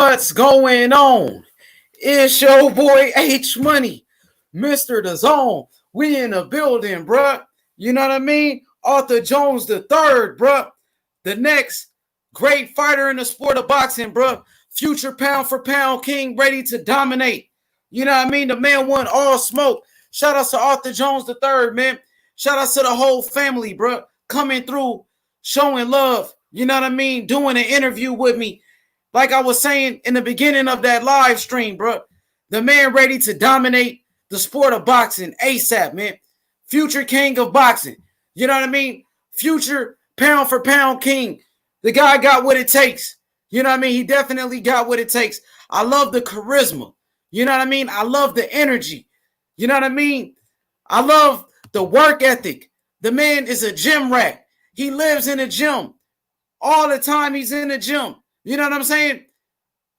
What's going on? It's your boy H Money, Mr. The Zone. We in the building, bruh. You know what I mean? Arthur Jones the third, bruh. The next great fighter in the sport of boxing, bruh. Future pound for pound king, ready to dominate. You know what I mean? The man won all smoke. Shout out to Arthur Jones the third, man. Shout out to the whole family, bruh. Coming through, showing love. You know what I mean? Doing an interview with me. Like I was saying in the beginning of that live stream, bro, the man ready to dominate the sport of boxing ASAP, man. Future king of boxing. You know what I mean? Future pound for pound king. The guy got what it takes. You know what I mean? He definitely got what it takes. I love the charisma. You know what I mean? I love the energy. You know what I mean? I love the work ethic. The man is a gym rat. He lives in a gym. All the time he's in the gym. You know what I'm saying?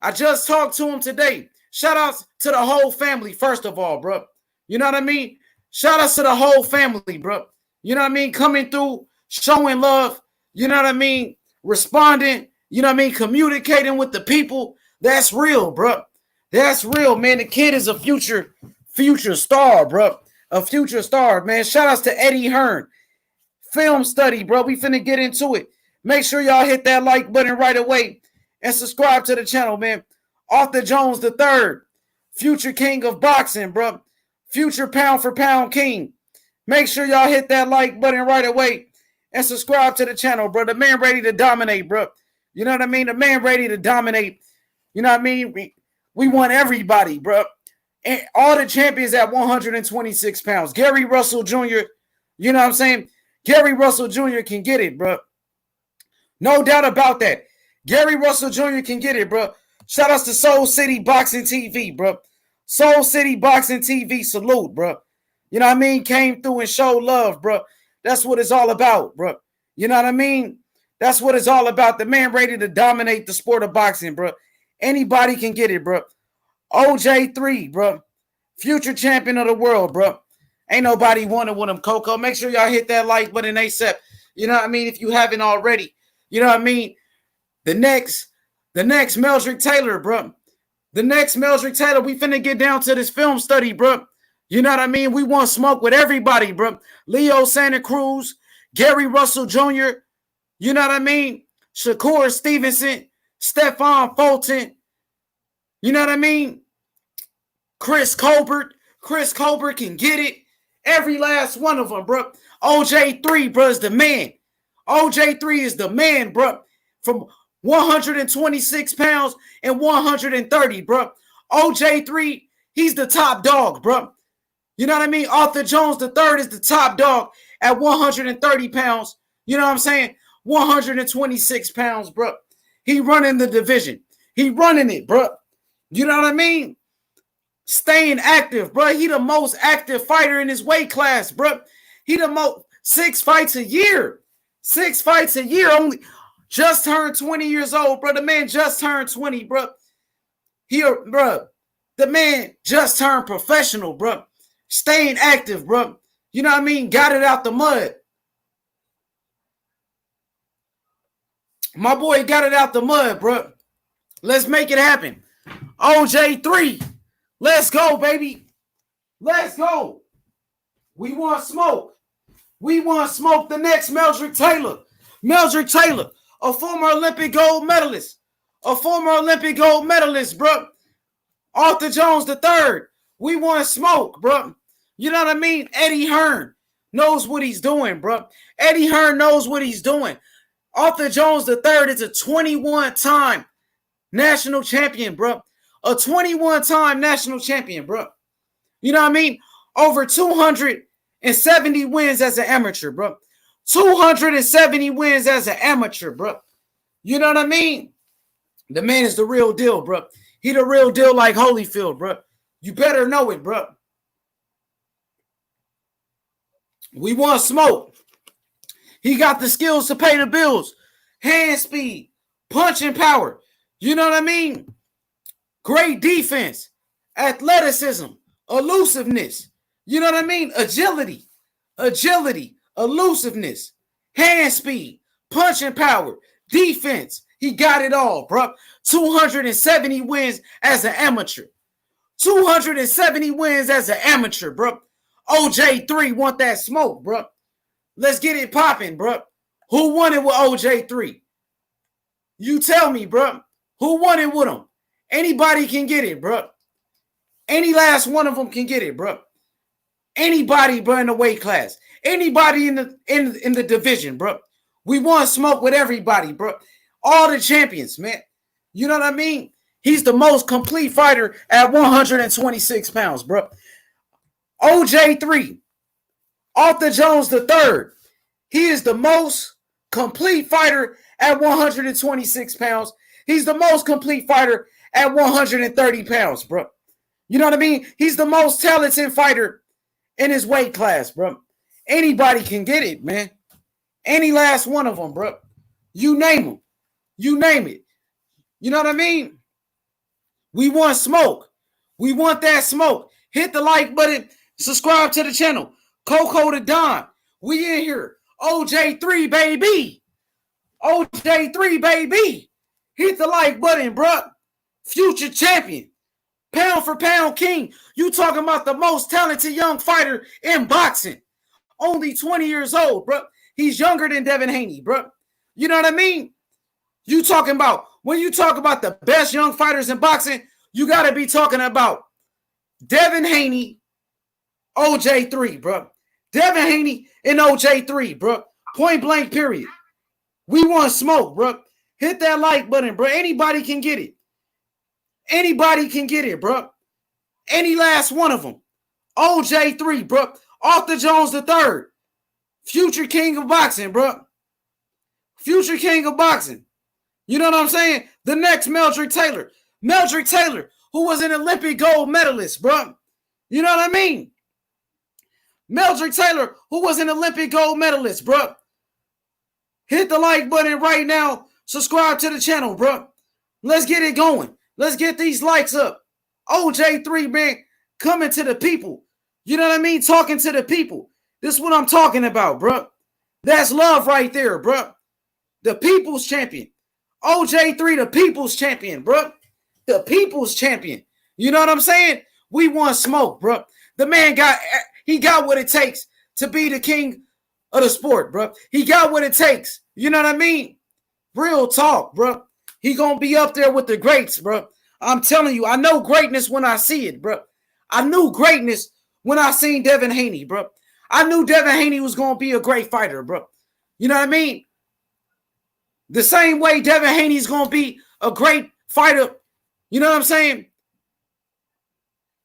I just talked to him today. Shout outs to the whole family, first of all, bro. You know what I mean? Shout outs to the whole family, bro. You know what I mean? Coming through, showing love. You know what I mean? Responding. You know what I mean? Communicating with the people. That's real, bro. That's real, man. The kid is a future star, bro. A future star, man. Shout outs to Eddie Hearn. Film study, bro. We finna get into it. Make sure y'all hit that like button right away. And subscribe to the channel, man. Arthur Jones the third, future king of boxing, bro. Future pound for pound king. Make sure y'all hit that like button right away and subscribe to the channel, bro. The man ready to dominate, bro. You know what I mean? The man ready to dominate. You know what I mean? We want everybody, bro. And all the champions at 126 pounds. Gary Russell Jr., you know what I'm saying? Gary Russell Jr. can get it, bro. No doubt about that. Gary Russell Jr. can get it, bro. Shout outs to Soul City Boxing TV, bro. Soul City Boxing TV, salute, bro. You know what I mean? Came through and showed love, bro. That's what it's all about, bro. You know what I mean? That's what it's all about. The man ready to dominate the sport of boxing, bro. Anybody can get it, bro. OJ3, bro. Future champion of the world, bro. Ain't nobody wanted with him, Coco. Make sure y'all hit that like button ASAP. You know what I mean? If you haven't already. You know what I mean? The next Meldrick Taylor, bro. The next Meldrick Taylor, we finna get down to this film study, bro. You know what I mean? We want smoke with everybody, bro. Leo Santa Cruz, Gary Russell Jr., you know what I mean? Shakur Stevenson, Stephon Fulton, you know what I mean? Chris Colbert. Chris Colbert can get it. Every last one of them, bro. OJ3, bro, is the man. OJ3 is the man, bro. From 126 pounds and 130, bro. OJ3, he's the top dog, bro. You know what I mean? Arthur Jones the third is the top dog at 130 pounds. You know what I'm saying? 126 pounds, bro. He running the division. He running it, bro. You know what I mean? Staying active, bro. He the most active fighter in his weight class, bro. He the most 6 fights a year. 6 fights a year, only just turned 20 years old, bro. The man just turned 20, bro. Bro, the man just turned professional, bro. Staying active, bro. You know what I mean? Got it out the mud. My boy got it out the mud, bro. Let's make it happen. OJ3, let's go, baby. Let's go. We want smoke. We want smoke. The next Meldrick Taylor. Meldrick Taylor, a former Olympic gold medalist. A former Olympic gold medalist, bro. Arthur Jones the third. We want smoke, bro. You know what I mean? Eddie Hearn knows what he's doing, bro. Eddie Hearn knows what he's doing. Arthur Jones the third is a 21-time national champion, bro. A 21-time national champion, bro. You know what I mean? Over 270 wins as an amateur, bro. 270 wins as an amateur, bro. You know what I mean? The man is the real deal, bro. He the real deal like Holyfield, bro. You better know it, bro. We want smoke. He got the skills to pay the bills. Hand speed, punching power. You know what I mean? Great defense, athleticism, elusiveness. You know what I mean? Agility, elusiveness, hand speed, punching power, defense, He got it all, bro. 270 wins as an amateur. 270 wins as an amateur, bro. OJ3 want that smoke, bro. Let's get it popping, bro. Who won it with OJ3? You tell me, bro. Who won it with him? Anybody can get it, bro. Any last one of them can get it, bro. Anybody, bro, in the weight class. Anybody in the division, bro. We want smoke with everybody, bro. All the champions, man. You know what I mean? He's the most complete fighter at 126 pounds, bro. OJ3, Otha Jones III. He is the most complete fighter at 126 pounds. He's the most complete fighter at 130 pounds, bro. You know what I mean? He's the most talented fighter in his weight class, bro. Anybody can get it, man. Any last one of them, bro. You name them. You name it. You know what I mean? We want smoke. We want that smoke. Hit the like button. Subscribe to the channel. Coco the Don. We in here. OJ3, baby. OJ3, baby. Hit the like button, bro. Future champion. Pound for pound king. You talking about the most talented young fighter in boxing. Only 20 years old, bro. He's younger than Devin Haney, bro. You know what I mean? You talking about, when you talk about the best young fighters in boxing, you got to be talking about Devin Haney, OJ3, bro. Devin Haney and OJ3, bro. Point blank, period. We want smoke, bro. Hit that like button, bro. Anybody can get it. Anybody can get it, bro. Any last one of them. OJ3, bro. Otha Jones III. Future king of boxing, bro. Future king of boxing. You know what I'm saying? The next Meldrick Taylor. Meldrick Taylor, who was an Olympic gold medalist, bro. You know what I mean? Meldrick Taylor, who was an Olympic gold medalist, bro. Hit the like button right now. Subscribe to the channel, bro. Let's get it going. Let's get these likes up. OJ3, man, coming to the people. You know what I mean? Talking to the people. This is what I'm talking about, bro. That's love right there, bro. The people's champion. OJ3, the people's champion, bro. The people's champion. You know what I'm saying? We want smoke, bro. The man got what it takes to be the king of the sport, bro. He got what it takes. You know what I mean? Real talk, bro. He gonna be up there with the greats, bro. I'm telling you, I know greatness when I see it, bro. I knew greatness when I seen Devin Haney, bro. I knew Devin Haney was gonna be a great fighter, bro. You know what I mean? The same way Devin Haney's gonna be a great fighter. You know what I'm saying?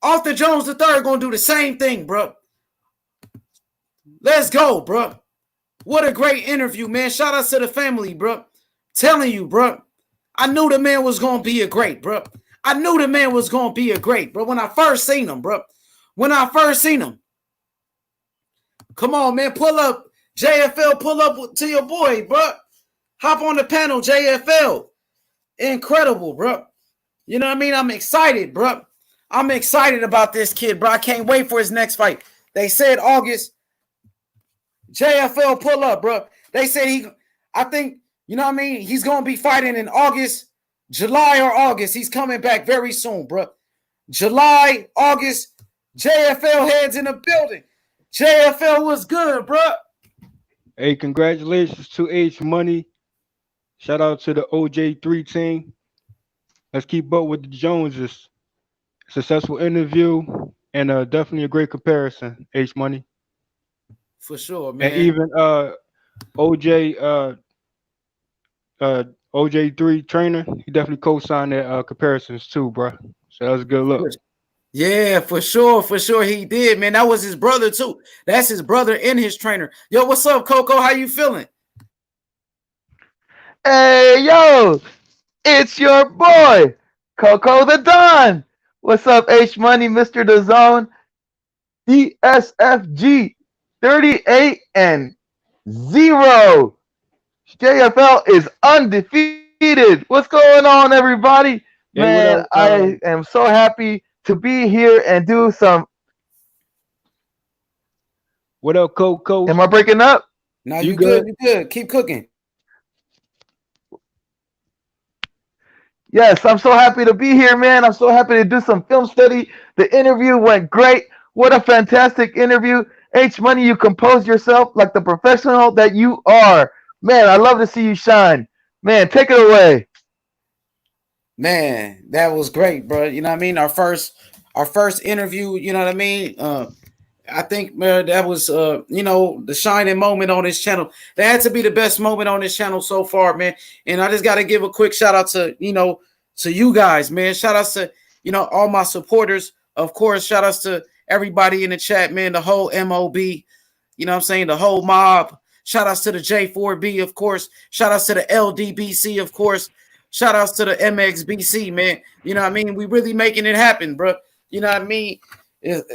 Otha Jones III gonna do the same thing, bro. Let's go, bro. What a great interview, man. Shout out to the family, bro. Telling you, bro. I knew the man was gonna be a great, bro. I knew the man was gonna be a great, bro. When I first seen him, bro. When I first seen him. Come on, man. Pull up. JFL, pull up to your boy, bro. Hop on the panel, JFL. Incredible, bro. You know what I mean? I'm excited, bro. I'm excited about this kid, bro. I can't wait for his next fight. They said August. JFL, pull up, bro. They said I think, you know what I mean? He's going to be fighting in August, July or August. He's coming back very soon, bro. July, August. JFL heads in the building. JFL was good, bro. Hey, congratulations to H Money. Shout out to the OJ3 team. Let's keep up with the Joneses. Successful interview and definitely a great comparison, H Money. For sure, man. And even OJ3 trainer, he definitely co-signed their comparisons too, bro. So that was a good look. Yeah, for sure he did, man. That was his brother too. That's his brother and his trainer. Yo, what's up, Coco? How you feeling? Hey, yo, it's your boy, Coco the Don. What's up, H Money, Mr. The Zone, DSFG 38 and 0. JFL is undefeated. What's going on, everybody? Hey, Man, I am so happy to be here and do some. What up, Coco? Am I breaking up? No, you good. You good. Keep cooking. Yes, I'm so happy to be here, man. I'm so happy to do some film study. The interview went great. What a fantastic interview. H Money, you composed yourself like the professional that you are. Man, I love to see you shine. Man, take it away. Man, that was great, bro. You know what I mean? Our first interview, you know what I mean? I think man, that was the shining moment on this channel. That had to be the best moment on this channel so far, man. And I just gotta give a quick shout out to to you guys, man. Shout outs to all my supporters, of course. Shout outs to everybody in the chat, man. The whole MOB, what I'm saying, the whole mob. Shout outs to the J4B, of course. Shout outs to the LDBC, of course. Shout outs to the MXBC, man. You know what I mean? We really making it happen, bro. You know what I mean?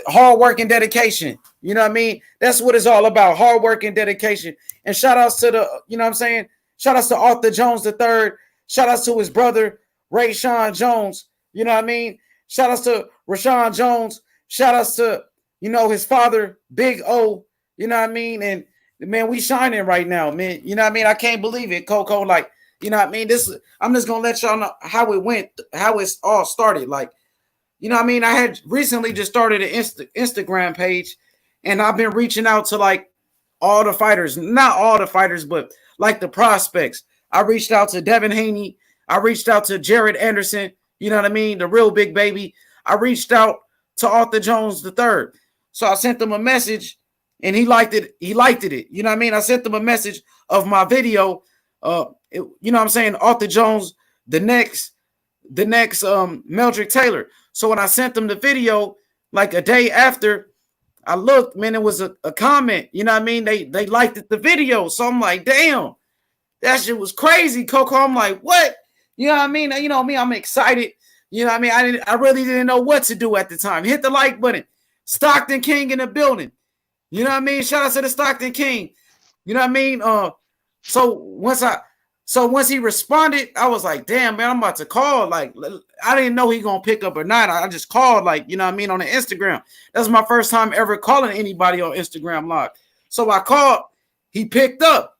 Hard work and dedication. You know what I mean? That's what it's all about. Hard work and dedication. And shout outs to the, what I'm saying? Shout outs to Otha Jones the third. Shout outs to his brother, Ray Sean Jones. You know what I mean? Shout outs to Rashawn Jones. Shout outs to, his father, Big O. You know what I mean? And man, we shining right now, man. You know what I mean? I can't believe it, Coco. Like, you know what I mean? I'm just gonna let y'all know how it went, how it's all started. Like, you know what I mean? I had recently just started an Instagram page, and I've been reaching out to like all the fighters, not all the fighters, but like the prospects. I reached out to Devin Haney. I reached out to Jared Anderson. You know what I mean? The real big baby. I reached out to Arthur Jones the third. So I sent them a message, and he liked it. He liked it. You know what I mean? I sent them a message of my video. You know what I'm saying? Arthur Jones, the next Meldrick Taylor. So when I sent them the video, like a day after, I looked, man, it was a comment. You know what I mean? They liked the video. So I'm like, damn, that shit was crazy, Coco. I'm like, what? You know what I mean? You know me, I'm excited. You know what I mean? I really didn't know what to do at the time. Hit the like button. Stockton King in the building. You know what I mean? Shout out to the Stockton King. You know what I mean? So once he responded, I was like, damn, man, I'm about to call. Like, I didn't know he gonna pick up or not. I just called, like, you know what I mean, on the Instagram. That's my first time ever calling anybody on Instagram Live. So I called, he picked up.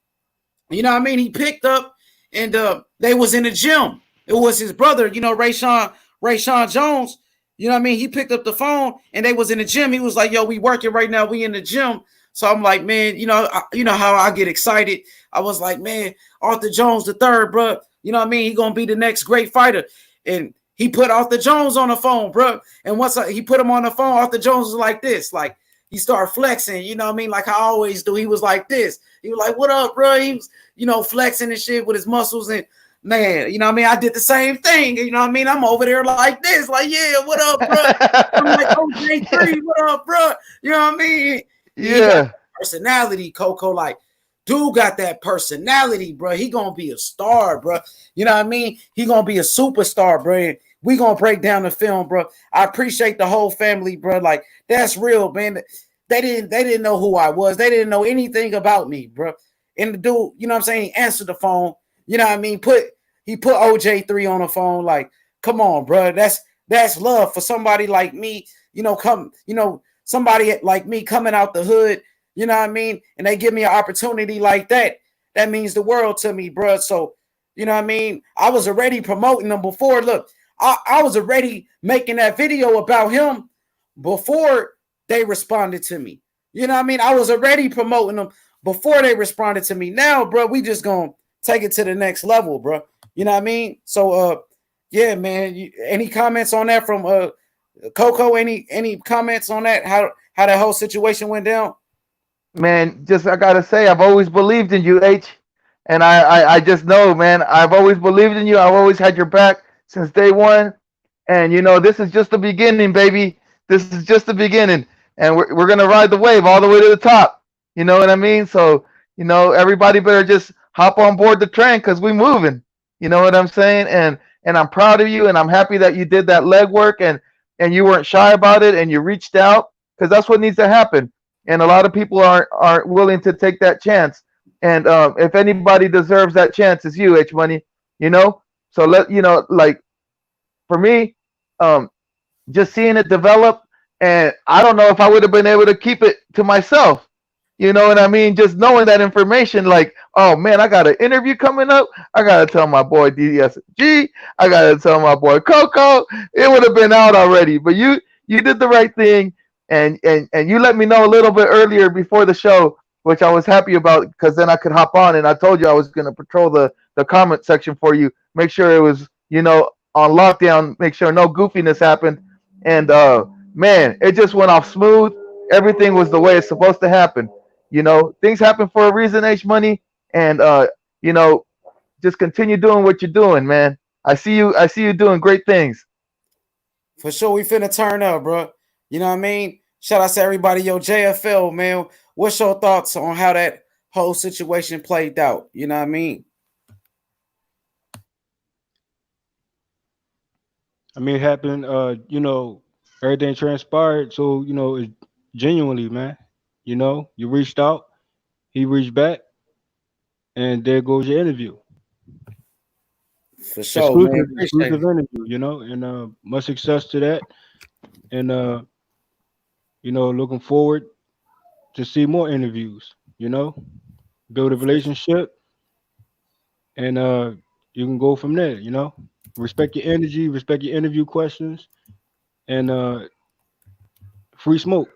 You know what I mean? He picked up, and they was in the gym. It was his brother, Ray Sean Jones. You know what I mean? He picked up the phone, and they was in the gym. He was like, yo, we working right now. We in the gym. So I'm like, man, you know how I get excited. I was like, man, Arthur Jones the third, bro. You know what I mean? He gonna be the next great fighter. And he put Arthur Jones on the phone, bro. And once he put him on the phone, Arthur Jones was like this, like he started flexing. You know what I mean? Like I always do. He was like this. He was like, what up, bro? He was, flexing and shit with his muscles. And man, you know what I mean? I did the same thing. You know what I mean? I'm over there like this, like, yeah, what up, bro? I'm like, OJ3, what up, bro? You know what I mean? Yeah. Personality, Coco. Like, dude got that personality, bro. He gonna be a star, bro. You know what I mean? He gonna be a superstar, bro. And we gonna break down the film, bro. I appreciate the whole family, bro. Like, that's real, man. They didn't know who I was. They didn't know anything about me, bro. And the dude, you know what I'm saying, he answered the phone. You know what I mean? He put OJ3 on the phone. Like, come on, bro. That's love for somebody like me. Somebody like me coming out the hood. You know what I mean? And they give me an opportunity like that. That means the world to me, bro. So, you know what I mean? I was already promoting them before. Look, I was already making that video about him before they responded to me. You know what I mean? I was already promoting them before they responded to me. Now, bro, we just gonna take it to the next level, bro. You know what I mean? So, yeah, man. Any comments on that from Coco? Any comments on that? How that whole situation went down? Man, just I gotta say, I've always believed in you, H. And I just know, man, I've always believed in you. I've always had your back since day one. And this is just the beginning, baby. This is just the beginning. And we're gonna ride the wave all the way to the top. You know what I mean? So, everybody better just hop on board the train because we moving. You know what I'm saying? And I'm proud of you, and I'm happy that you did that legwork and you weren't shy about it, and you reached out because that's what needs to happen. And a lot of people aren't willing to take that chance. And if anybody deserves that chance, it's you, H Money. So like for me, just seeing it develop, and I don't know if I would have been able to keep it to myself. You know what I mean? Just knowing that information, like, oh man, I got an interview coming up. I gotta tell my boy DSG. I gotta tell my boy Coco. It would have been out already, but you did the right thing, and you let me know a little bit earlier before the show, which I was happy about because then I could hop on, and I told you I was gonna patrol the comment section for you, make sure it was on lockdown, make sure no goofiness happened, and man, it just went off smooth. Everything was the way it's supposed to happen. Things happen for a reason, H Money, and you know, just continue doing what you're doing, man. I see you doing great things. For sure, we finna turn up, bro. You know what I mean? Shout out to everybody. Yo, JFL, man. What's your thoughts on how that whole situation played out? You know what I mean? I mean, it happened. Everything transpired. So it's genuinely, man. You reached out, he reached back, and there goes your interview. For sure, man. Appreciate Exclusive it. interview. And much success to that. And looking forward to see more interviews. Build a relationship, and you can go from there. Respect your energy, respect your interview questions, and free smoke.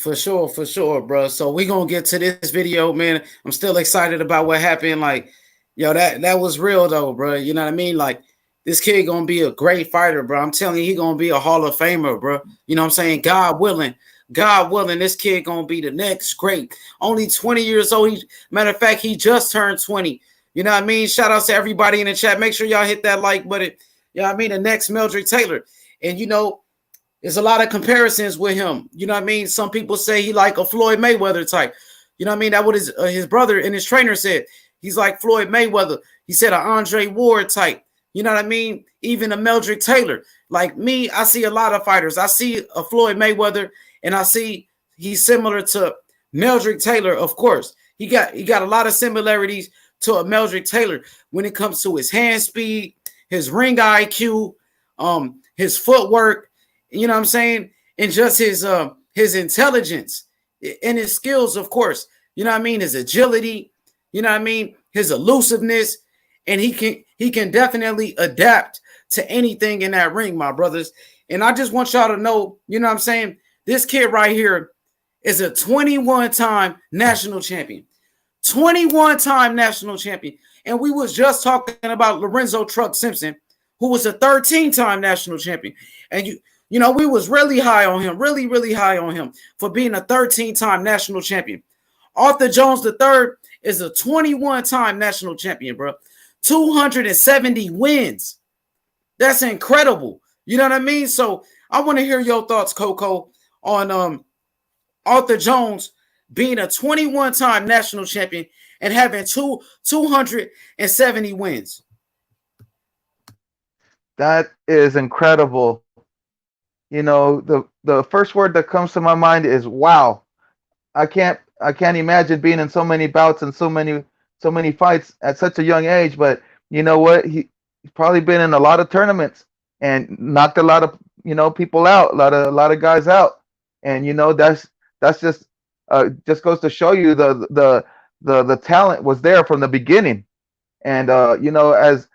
For sure, bro. So we gonna get to this video, man. I'm still excited about what happened. Like, yo, that was real though, bro. You know what I mean? Like, this kid gonna be a great fighter, bro. I'm telling you, he gonna be a Hall of Famer, bro. You know what I'm saying? God willing, this kid gonna be the next great. Only 20 years old. Matter of fact, he just turned 20. You know what I mean? Shout out to everybody in the chat. Make sure y'all hit that like button. You know what I mean? The next Meldrick Taylor. And there's a lot of comparisons with him. You know what I mean? Some people say he like a Floyd Mayweather type. You know what I mean? That what his brother and his trainer said. He's like Floyd Mayweather. He said an Andre Ward type. You know what I mean? Even a Meldrick Taylor. Like me, I see a lot of fighters. I see a Floyd Mayweather, and I see he's similar to Meldrick Taylor, of course. He got a lot of similarities to a Meldrick Taylor when it comes to his hand speed, his ring IQ, his footwork, you know what I'm saying? And just his intelligence and his skills, of course. You know what I mean? His agility, you know what I mean? His elusiveness. And he can definitely adapt to anything in that ring, my brothers. And I just want y'all to know, you know what I'm saying? This kid right here is a 21-time national champion. 21-time national champion. And we was just talking about Lorenzo Truck Simpson, who was a 13-time national champion. And we was really high on him, really, really high on him for being a 13-time national champion. Arthur Jones III is a 21-time national champion, bro. 270 wins. That's incredible. You know what I mean? So I want to hear your thoughts, Coco, on Arthur Jones being a 21-time national champion and having 270 wins. That is incredible. The first word that comes to my mind is wow. I can't imagine being in so many bouts and so many fights at such a young age. But you know what? He's probably been in a lot of tournaments and knocked a lot of people out, a lot of guys out. And that's just goes to show you the talent was there from the beginning. And as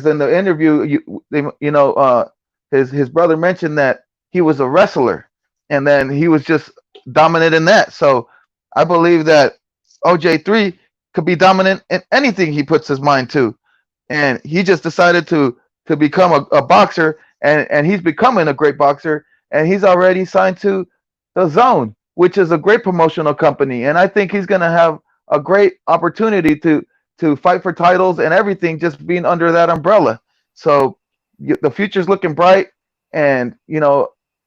in the interview, his brother mentioned that he was a wrestler, and then he was just dominant in that. So I believe that OJ3 could be dominant in anything he puts his mind to, and he just decided to become a boxer, and he's becoming a great boxer, and he's already signed to the Zone, which is a great promotional company, and I think he's going to have a great opportunity to fight for titles and everything just being under that umbrella. So the future's looking bright, and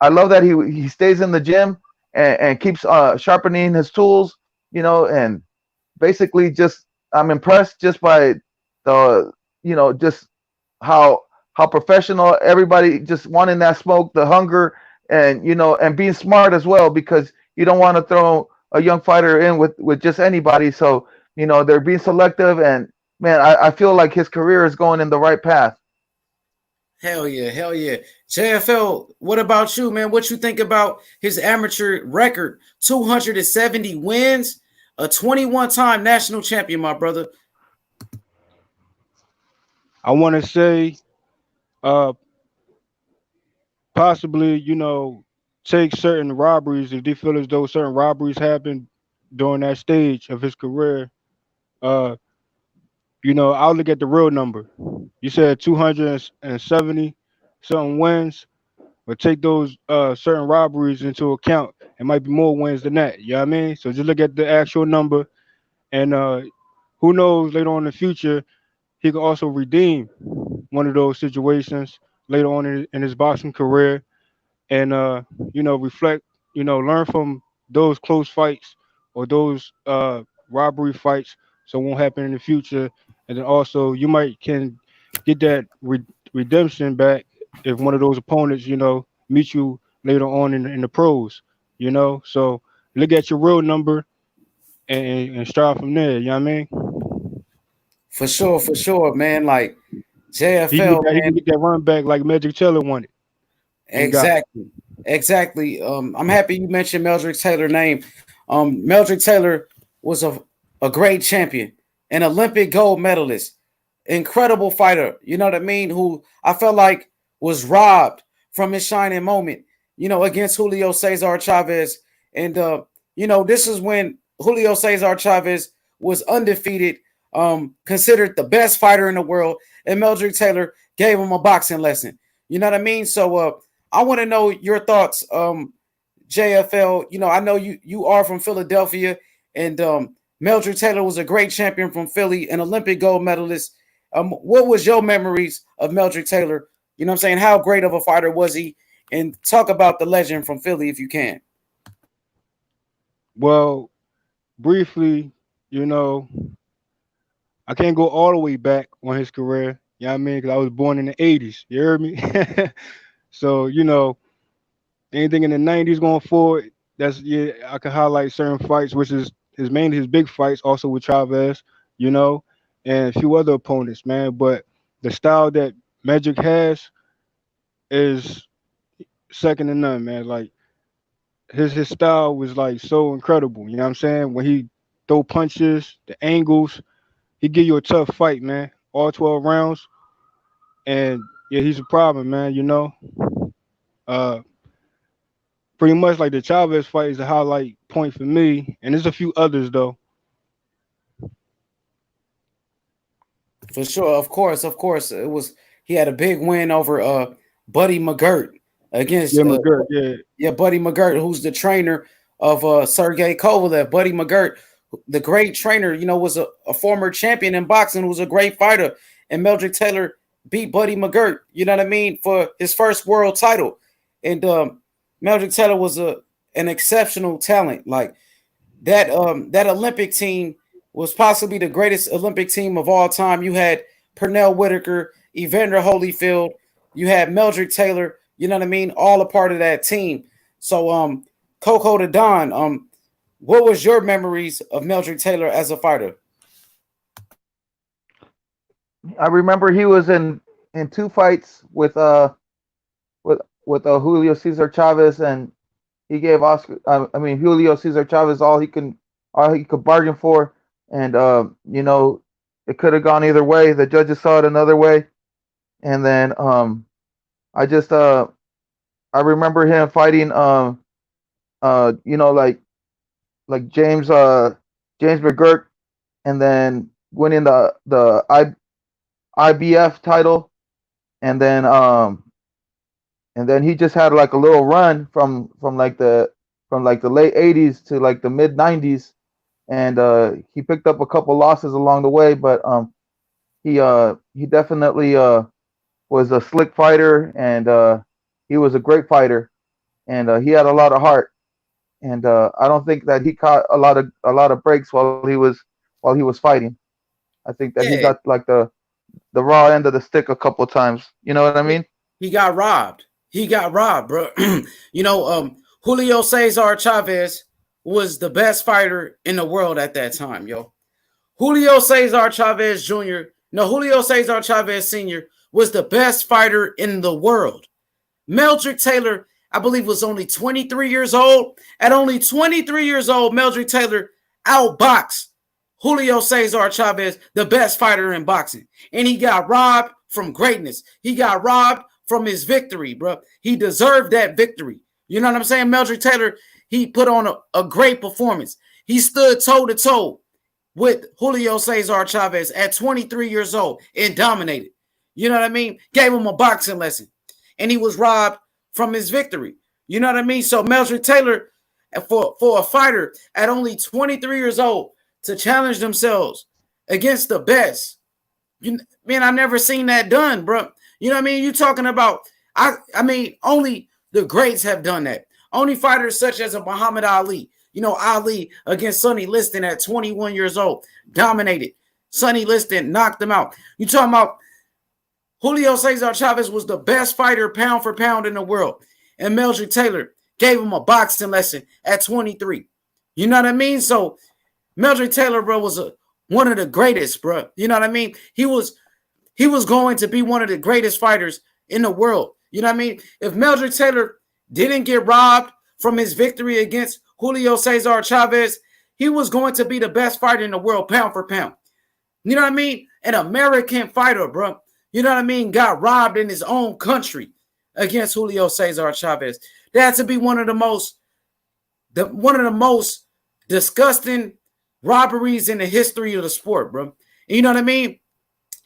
I love that he stays in the gym and keeps sharpening his tools, and basically just I'm impressed just by the just how professional everybody just wanting that smoke, the hunger, and and being smart as well, because you don't want to throw a young fighter in with just anybody. So they're being selective, and man, I feel like his career is going in the right path. Hell yeah, hell yeah. JFL, what about you, man? What you think about his amateur record? 270 wins. a 21-time national champion, my brother. I want to say, uh, possibly, take certain robberies if they feel as though certain robberies happened during that stage of his career. Uh, I'll look at the real number. You said 270 something wins, but take those certain robberies into account. It might be more wins than that. You know what I mean? So just look at the actual number, and who knows later on in the future he can also redeem one of those situations later on in his boxing career, and reflect, learn from those close fights or those robbery fights, so it won't happen in the future. And then also you might can get that redemption back if one of those opponents, meet you later on in the pros. So look at your real number and start from there. You know what I mean? For sure, man. Like He can get JFL, that. He can man. get that run back like Meldrick Taylor wanted and got. Exactly. Exactly. I'm happy you mentioned Meldrick Taylor's name. Meldrick Taylor was a great champion, an Olympic gold medalist, incredible fighter. You know what I mean? Who I felt like was robbed from his shining moment, against Julio Cesar Chavez. And, this is when Julio Cesar Chavez was undefeated, considered the best fighter in the world. And Meldrick Taylor gave him a boxing lesson. You know what I mean? So, I want to know your thoughts, JFL. I know you are from Philadelphia, and Meldrick Taylor was a great champion from Philly, an Olympic gold medalist. What was your memories of Meldrick Taylor? You know what I'm saying? How great of a fighter was he? And talk about the legend from Philly if you can. Well, briefly, you know, I can't go all the way back on his career. You know what I mean? Because I was born in the 80s. You heard me? So, anything in the 90s going forward, that's, yeah, I can highlight certain fights, which is mainly his big fights, also with Chavez, you know, and a few other opponents, man. But the style that Magic has is second to none, man. Like his style was like so incredible. You know what I'm saying? When he throw punches, the angles, he give you a tough fight, man. All 12 rounds, and yeah, he's a problem, man. Uh, pretty much like the Chavez fight is a highlight point for me, and there's a few others though. For sure, of course, it was. He had a big win over Buddy McGirt against Yeah, McGirt, yeah, Buddy McGirt, who's the trainer of Sergey Kovalev. Buddy McGirt, the great trainer, was a former champion in boxing, who was a great fighter, and Meldrick Taylor beat Buddy McGirt. You know what I mean, for his first world title, and Meldrick Taylor was an exceptional talent. Like that Olympic team was possibly the greatest Olympic team of all time. You had Pernell Whitaker, Evander Holyfield, you had Meldrick Taylor, you know what I mean? All a part of that team. So Coco to Don, what was your memories of Meldrick Taylor as a fighter? I remember he was in two fights with Julio Cesar Chavez, and he gave Julio Cesar Chavez all he could bargain for, and it could have gone either way. The judges saw it another way, and then I just I remember him fighting like James McGirt, and then winning the IBF title, and then he just had like a little run from like the late 80s to like the mid 90s, and he picked up a couple losses along the way, but he definitely was a slick fighter, and he was a great fighter, and he had a lot of heart, and I don't think that he caught a lot of breaks while he was fighting. I think that he Yeah, got like the raw end of the stick a couple times. You know what I mean? he got robbed. He got robbed, bro. Julio Cesar Chavez was the best fighter in the world at that time, yo. Julio Cesar Chavez Jr. No, Julio Cesar Chavez Sr. was the best fighter in the world. Meldrick Taylor, I believe, was only 23 years old. At only 23 years old, Meldrick Taylor outboxed Julio Cesar Chavez, the best fighter in boxing. And he got robbed from greatness. He got robbed from his victory, bro. He deserved that victory. You know what I'm saying? Meldrick Taylor, he put on a great performance. He stood toe to toe with Julio Cesar Chavez at 23 years old and dominated. You know what I mean? Gave him a boxing lesson. And he was robbed from his victory. You know what I mean? So Meldrick Taylor, for a fighter at only 23 years old to challenge themselves against the best, man, I never seen that done, bro. You know what I mean? You talking about, I mean, only the greats have done that. Only fighters such as a Muhammad Ali. You know, Ali against Sonny Liston at 21 years old, dominated. Sonny Liston knocked him out. You talking about Julio Cesar Chavez was the best fighter pound for pound in the world. And Meldrick Taylor gave him a boxing lesson at 23. You know what I mean? So Meldrick Taylor, bro, was one of the greatest, bro. You know what I mean? He was going to be one of the greatest fighters in the world. You know what I mean? If Meldrick Taylor didn't get robbed from his victory against Julio Cesar Chavez, he was going to be the best fighter in the world, pound for pound. You know what I mean? An American fighter, bro. You know what I mean? Got robbed in his own country against Julio Cesar Chavez. That had to be one of the most disgusting robberies in the history of the sport, bro. You know what I mean?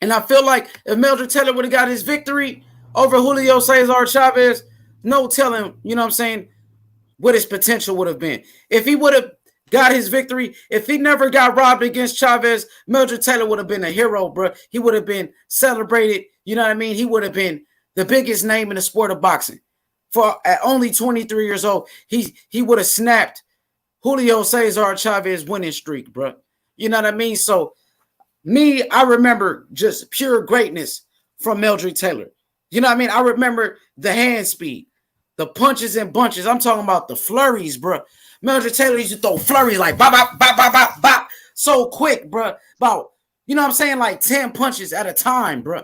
And I feel like if Meldrick Taylor would have got his victory over Julio Cesar Chavez, no telling, you know what I'm saying, what his potential would have been. If he would have got his victory, if he never got robbed against Chavez, Meldrick Taylor would have been a hero, bro. He would have been celebrated. You know what I mean? He would have been the biggest name in the sport of boxing. For at only 23 years old, he would have snapped Julio Cesar Chavez winning streak, bro. You know what I mean? So I remember just pure greatness from Meldrick Taylor. You know what I mean? I remember the hand speed, the punches and bunches. I'm talking about the flurries, bro. Meldrick Taylor used to throw flurries like bop, bop, bop, bop, bop, bop, so quick, bro. About, you know what I'm saying? Like 10 punches at a time, bro.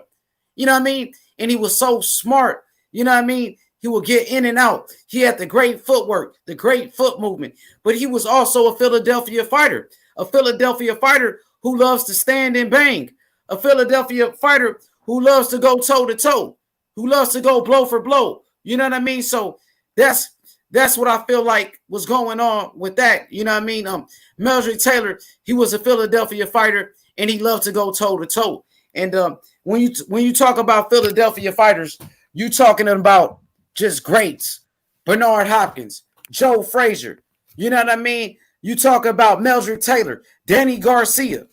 You know what I mean? And he was so smart. You know what I mean? He would get in and out. He had the great footwork, the great foot movement. But he was also a Philadelphia fighter who loves to stand and bang, a Philadelphia fighter who loves to go toe to toe, who loves to go blow for blow. You know what I mean? So that's what I feel like was going on with that. You know what I mean? Meldrick Taylor, he was a Philadelphia fighter and he loved to go toe to toe. And when you talk about Philadelphia fighters, you talking about just greats. Bernard Hopkins, Joe Frazier. You know what I mean? You talk about Meldrick Taylor, Danny Garcia.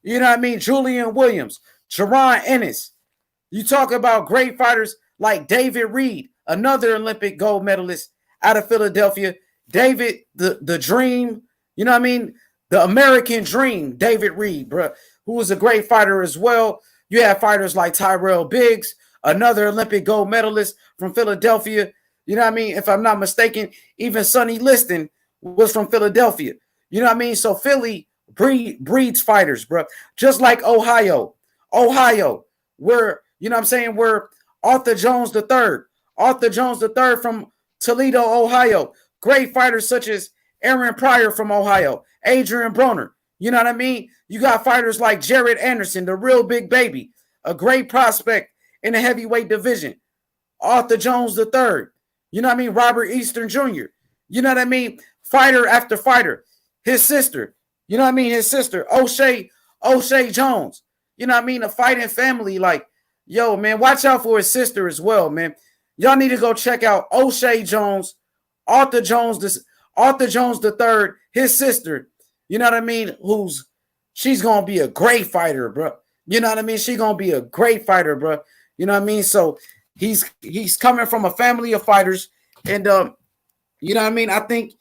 You know what I mean? Julian Williams, Jaron Ennis. You talk about great fighters like David Reed, another Olympic gold medalist out of Philadelphia. David, the dream, you know what I mean? The American dream, David Reed, bro, who was a great fighter as well. You have fighters like Tyrell Biggs, another Olympic gold medalist from Philadelphia. You know what I mean? If I'm not mistaken, even Sonny Liston was from Philadelphia. You know what I mean? So Philly breeds fighters, bro. Just like Ohio, where, you know what I'm saying, where Otha Jones III from Toledo, Ohio. Great fighters such as Aaron Pryor from Ohio, Adrian Broner. You know what I mean? You got fighters like Jared Anderson, the real big baby, a great prospect in the heavyweight division. Otha Jones III. You know what I mean? Robert Eastern Jr. You know what I mean? Fighter after fighter. His sister. You know what I mean? His sister, O'Shea Jones. You know what I mean? A fighting family. Like, yo, man, watch out for his sister as well, man. Y'all need to go check out O'Shea Jones, Otha Jones III, his sister. You know what I mean? She's going to be a great fighter, bro. You know what I mean? She's going to be a great fighter, bro. You know what I mean? So he's coming from a family of fighters. And, you know what I mean? I think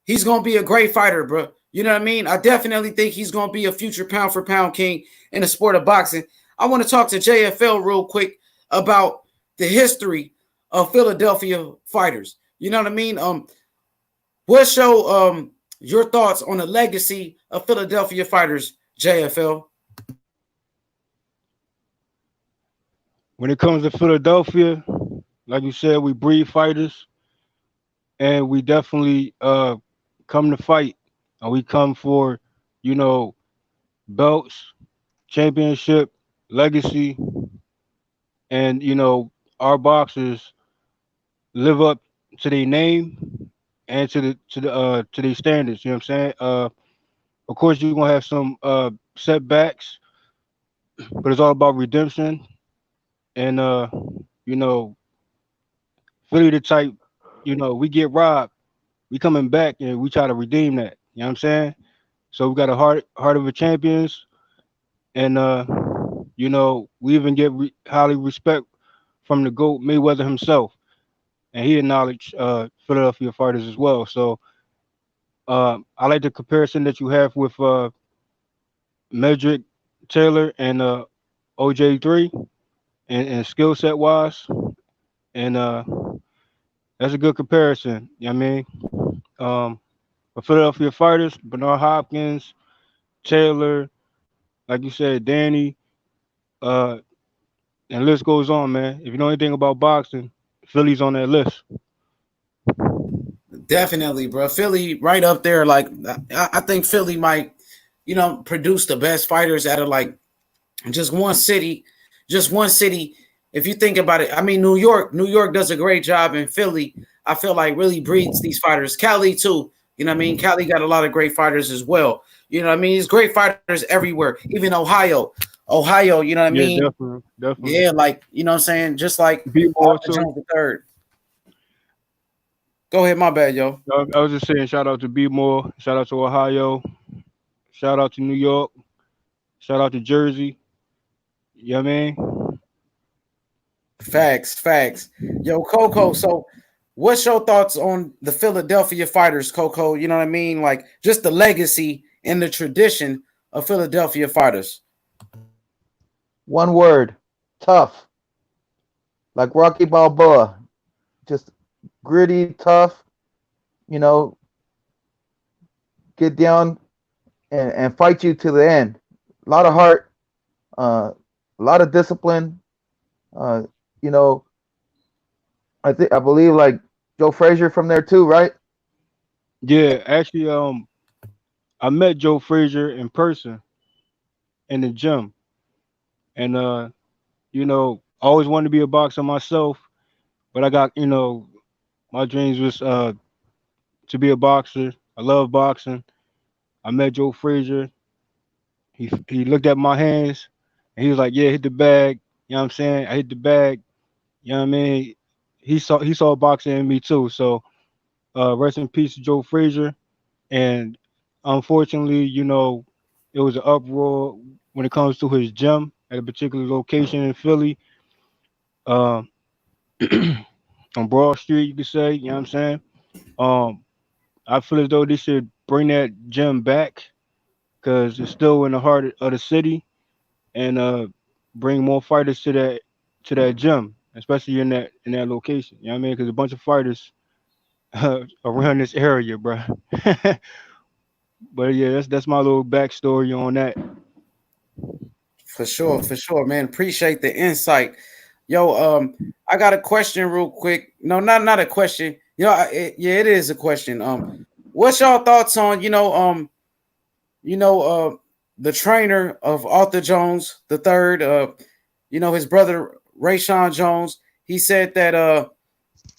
he's going to be a great fighter, bro. You know what I mean? I definitely think he's going to be a future pound for pound king in the sport of boxing. I want to talk to JFL real quick about the history of Philadelphia fighters. You know what I mean? What's your thoughts on the legacy of Philadelphia fighters, JFL? When it comes to Philadelphia, like you said, we breed fighters, and we definitely come to fight, and we come for you know, belts, championship, legacy, and our boxers live up to their name and to their standards. You know what I'm saying? Of course, you're gonna have some setbacks, but it's all about redemption. And you know, Philly the type, we get robbed, we coming back and we try to redeem that. You know what I'm saying? So we got a heart of a champions, and we even get highly respect from the GOAT Mayweather himself, and he acknowledged Philadelphia fighters as well. So I like the comparison that you have with Meldrick Taylor and OJ3 and skill set wise, and that's a good comparison. You know what I mean? For Philadelphia fighters, Bernard Hopkins, Taylor, like you said, Danny, uh, and list goes on, man. If you know anything about boxing, Philly's on that list. Definitely, bro. Philly right up there. Like I think Philly might, produce the best fighters out of like just one city. Just one city. If you think about it, I mean New York does a great job, and Philly, I feel like really breeds these fighters. Cali too. You know what I mean? Cali got a lot of great fighters as well. You know what I mean? There's great fighters everywhere. Even Ohio. Ohio, you know what I Yeah, mean? definitely, definitely. Yeah, like, you know what I'm saying? Just like Be more Arthur too. Jones the third. Go ahead, my bad, yo. I was just saying, shout out to Be More, shout out to Ohio, shout out to New York, shout out to Jersey. You know what I mean? Facts, facts. Yo, Coco, so what's your thoughts on the Philadelphia fighters, Coco? You know what I mean? Like just the legacy and the tradition of Philadelphia fighters. One word, tough. Like Rocky Balboa, just gritty, tough. You know, get down and fight you to the end. A lot of heart, a lot of discipline. Uh, you know, I believe like Joe Frazier from there too, right? Yeah, actually, I met Joe Frazier in person in the gym, and I always wanted to be a boxer myself, but I got, my dreams was to be a boxer. I love boxing. I met Joe Frazier. He looked at my hands, and he was like, "Yeah, hit the bag." You know what I'm saying? I hit the bag. You know what I mean? He saw boxing in me too. So rest in peace, Joe Frazier. And unfortunately, it was an uproar when it comes to his gym at a particular location in Philly, uh, on Broad Street, you could say. You know what I'm saying? Um, I feel as though they should bring that gym back because it's still in the heart of the city, and bring more fighters to that gym, especially in that location. You know what I mean? Because a bunch of fighters around this area, bro. But yeah, that's my little backstory on that. For sure, man. Appreciate the insight. Yo, I got a question real quick. No, not a question. Yeah, it is a question. What's y'all thoughts on, you know, the trainer of Arthur Jones the third, his brother Rayshawn Jones, he said that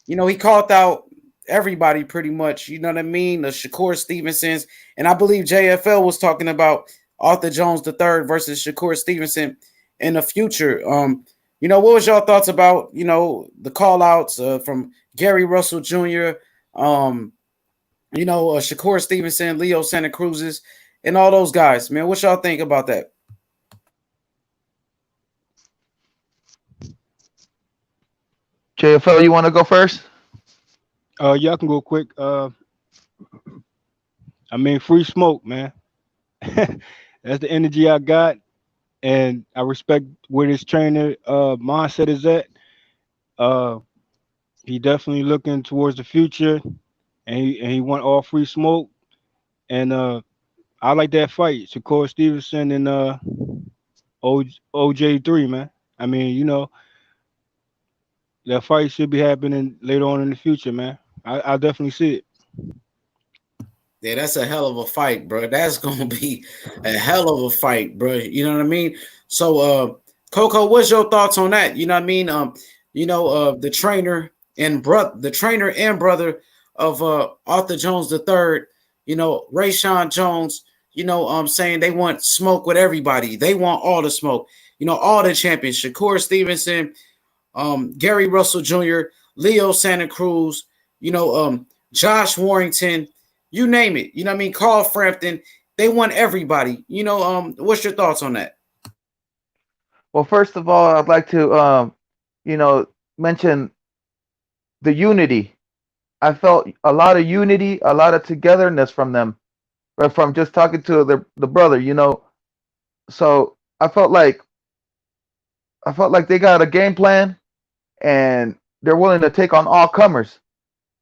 he called out everybody pretty much, you know what I mean? The Shakur Stevensons, and I believe JFL was talking about Arthur Jones the third versus Shakur Stevenson in the future. What was your thoughts about, the call outs from Gary Russell Jr., Shakur Stevenson, Leo Santa Cruz's, and all those guys, man. What y'all think about that? JFL, you want to go first? Yeah, I can go quick. I mean, free smoke, man. That's the energy I got, and I respect where this trainer mindset is at. Uh, he definitely looking towards the future, and he want all free smoke. And I like that fight, Shakur Stevenson and OJ3, man. I mean, that fight should be happening later on in the future, man. I definitely see it. Yeah, that's a hell of a fight, bro. That's gonna be a hell of a fight, bro. You know what I mean? So, Coco, what's your thoughts on that? You know what I mean? The trainer and brother of Arthur Jones the third. Rayshawn Jones. Saying they want smoke with everybody. They want all the smoke. All the champions. Shakur Stevenson, Gary Russell Jr., Leo Santa Cruz. Josh Warrington, you name it. You know what I mean? Carl Frampton. They want everybody. What's your thoughts on that? Well, first of all, I'd like to you know, mention the unity. I felt a lot of unity, a lot of togetherness from them, but from just talking to the brother, So I felt like they got a game plan and they're willing to take on all comers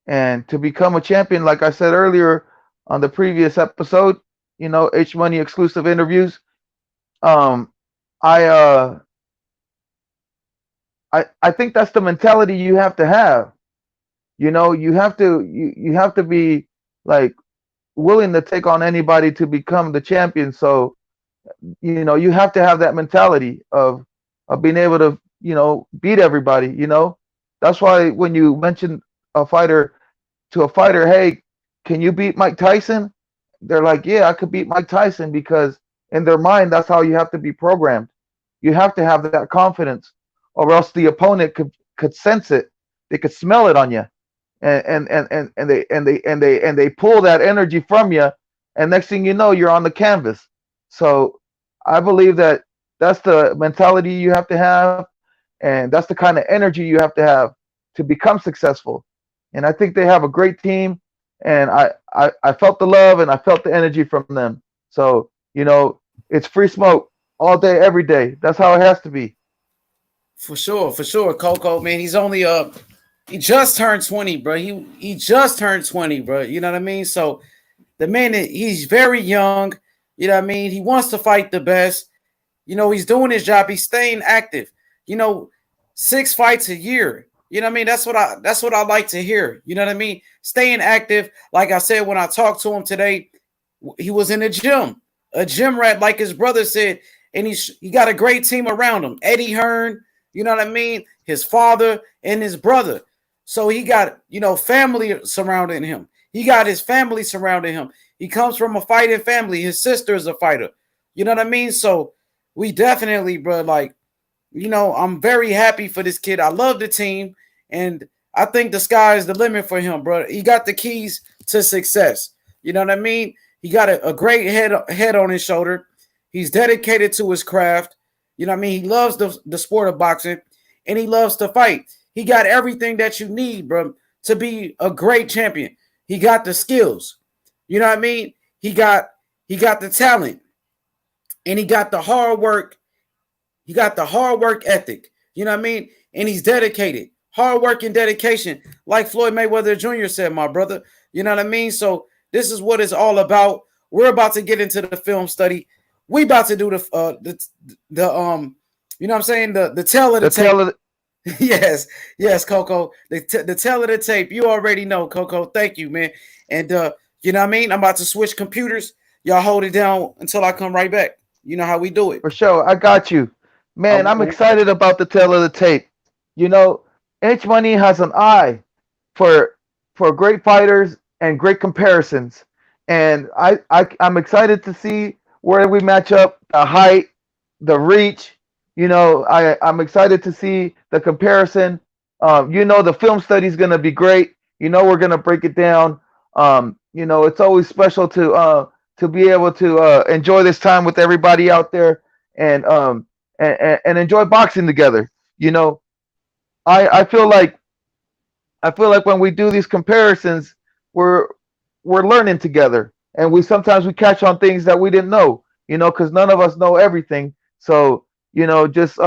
and to become a champion. Like I said earlier on the previous episode, H Money exclusive interviews. Um, I uh, I think that's the mentality you have to have. You have to be like willing to take on anybody to become the champion. So you have to have that mentality of being able to beat everybody. That's why when you mention a fighter to a fighter, hey, can you beat Mike Tyson? They're like, yeah, I could beat Mike Tyson, because in their mind, that's how you have to be programmed. You have to have that confidence, or else the opponent could sense it. They could smell it on you, and they pull that energy from you, and next thing you know, you're on the canvas. So I believe that that's the mentality you have to have, and that's the kind of energy you have to have to become successful. And I think they have a great team, and I felt the love and I felt the energy from them. So it's free smoke all day, every day. That's how it has to be. For sure, Coco. Man, he just turned 20, bro. He just turned 20, bro. You know what I mean? So the man, he's very young. You know what I mean? He wants to fight the best. He's doing his job. He's staying active. You know, 6 fights a year. You know what I mean? That's what I like to hear. You know what I mean? Staying active. Like I said, when I talked to him today, he was in a gym rat, like his brother said, and he got a great team around him. Eddie Hearn, you know what I mean? His father and his brother. So he got, family surrounding him. He got his family surrounding him. He comes from a fighting family. His sister is a fighter. You know what I mean? So we definitely, bro, I'm very happy for this kid. I love the team, and I think the sky is the limit for him, bro. He got the keys to success. You know what I mean? He got a great head on his shoulder. He's dedicated to his craft. You know what I mean? He loves the sport of boxing, and he loves to fight. He got everything that you need, bro, to be a great champion. He got the skills. You know what I mean? He got the talent, and he got the hard work. He got the hard work ethic. You know what I mean? And he's dedicated. Hard work and dedication, like Floyd Mayweather Jr. said, my brother. You know what I mean? So this is what it's all about. We're about to get into the film study. We about to do you know what I'm saying, the tale of the tape. Yes, yes, Coco. The tale of the tape. You already know, Coco. Thank you, man. And you know what I mean? I'm about to switch computers. Y'all hold it down until I come right back. You know how we do it. For sure, I got you, man. I'm Oh, excited about the tale of the tape. H Money has an eye for great fighters and great comparisons, and I'm excited to see where we match up, the height, the reach. I'm excited to see the comparison. The film study is going to be great. We're going to break it down. It's always special to be able to enjoy this time with everybody out there, and and enjoy boxing together. You know, I feel like when we do these comparisons, we're learning together, and we sometimes we catch on things that we didn't know. Because none of us know everything. So just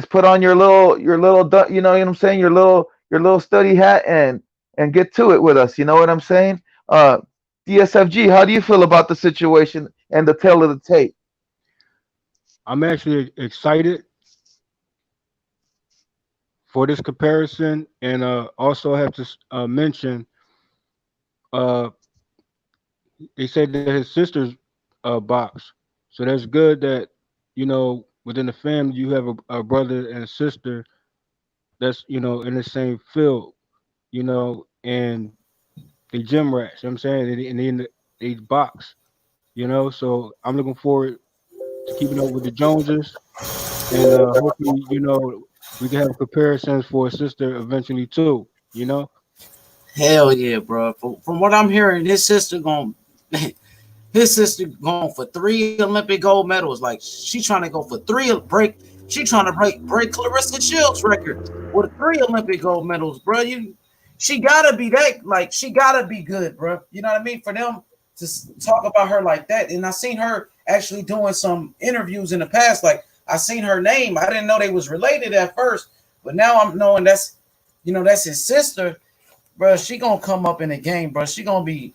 put on you know what I'm saying, your little study hat, and get to it with us. You know what I'm saying? DSFG, how do you feel about the situation and the tale of the tape? I'm actually excited for this comparison, and also have to mention uh, They said that his sister's box. So that's good that within the family you have a brother and a sister that's in the same field, and they gym rats. You know what I'm saying, and they box. So I'm looking forward to keeping up with the Joneses, and hopefully we can have comparisons for a sister eventually too. Hell yeah, bro. From what I'm hearing, his sister going his sister going for 3 Olympic gold medals. Like she trying to go for break. She trying to break Clarissa Shields' record with 3 Olympic gold medals, bro. She gotta be that. Like she gotta be good, bro. You know what I mean? For them to talk about her like that, and I seen her actually doing some interviews in the past. Like I seen her name. I didn't know they was related at first, but now I'm knowing that's his sister, bro. She gonna come up in the game, bro. She gonna be.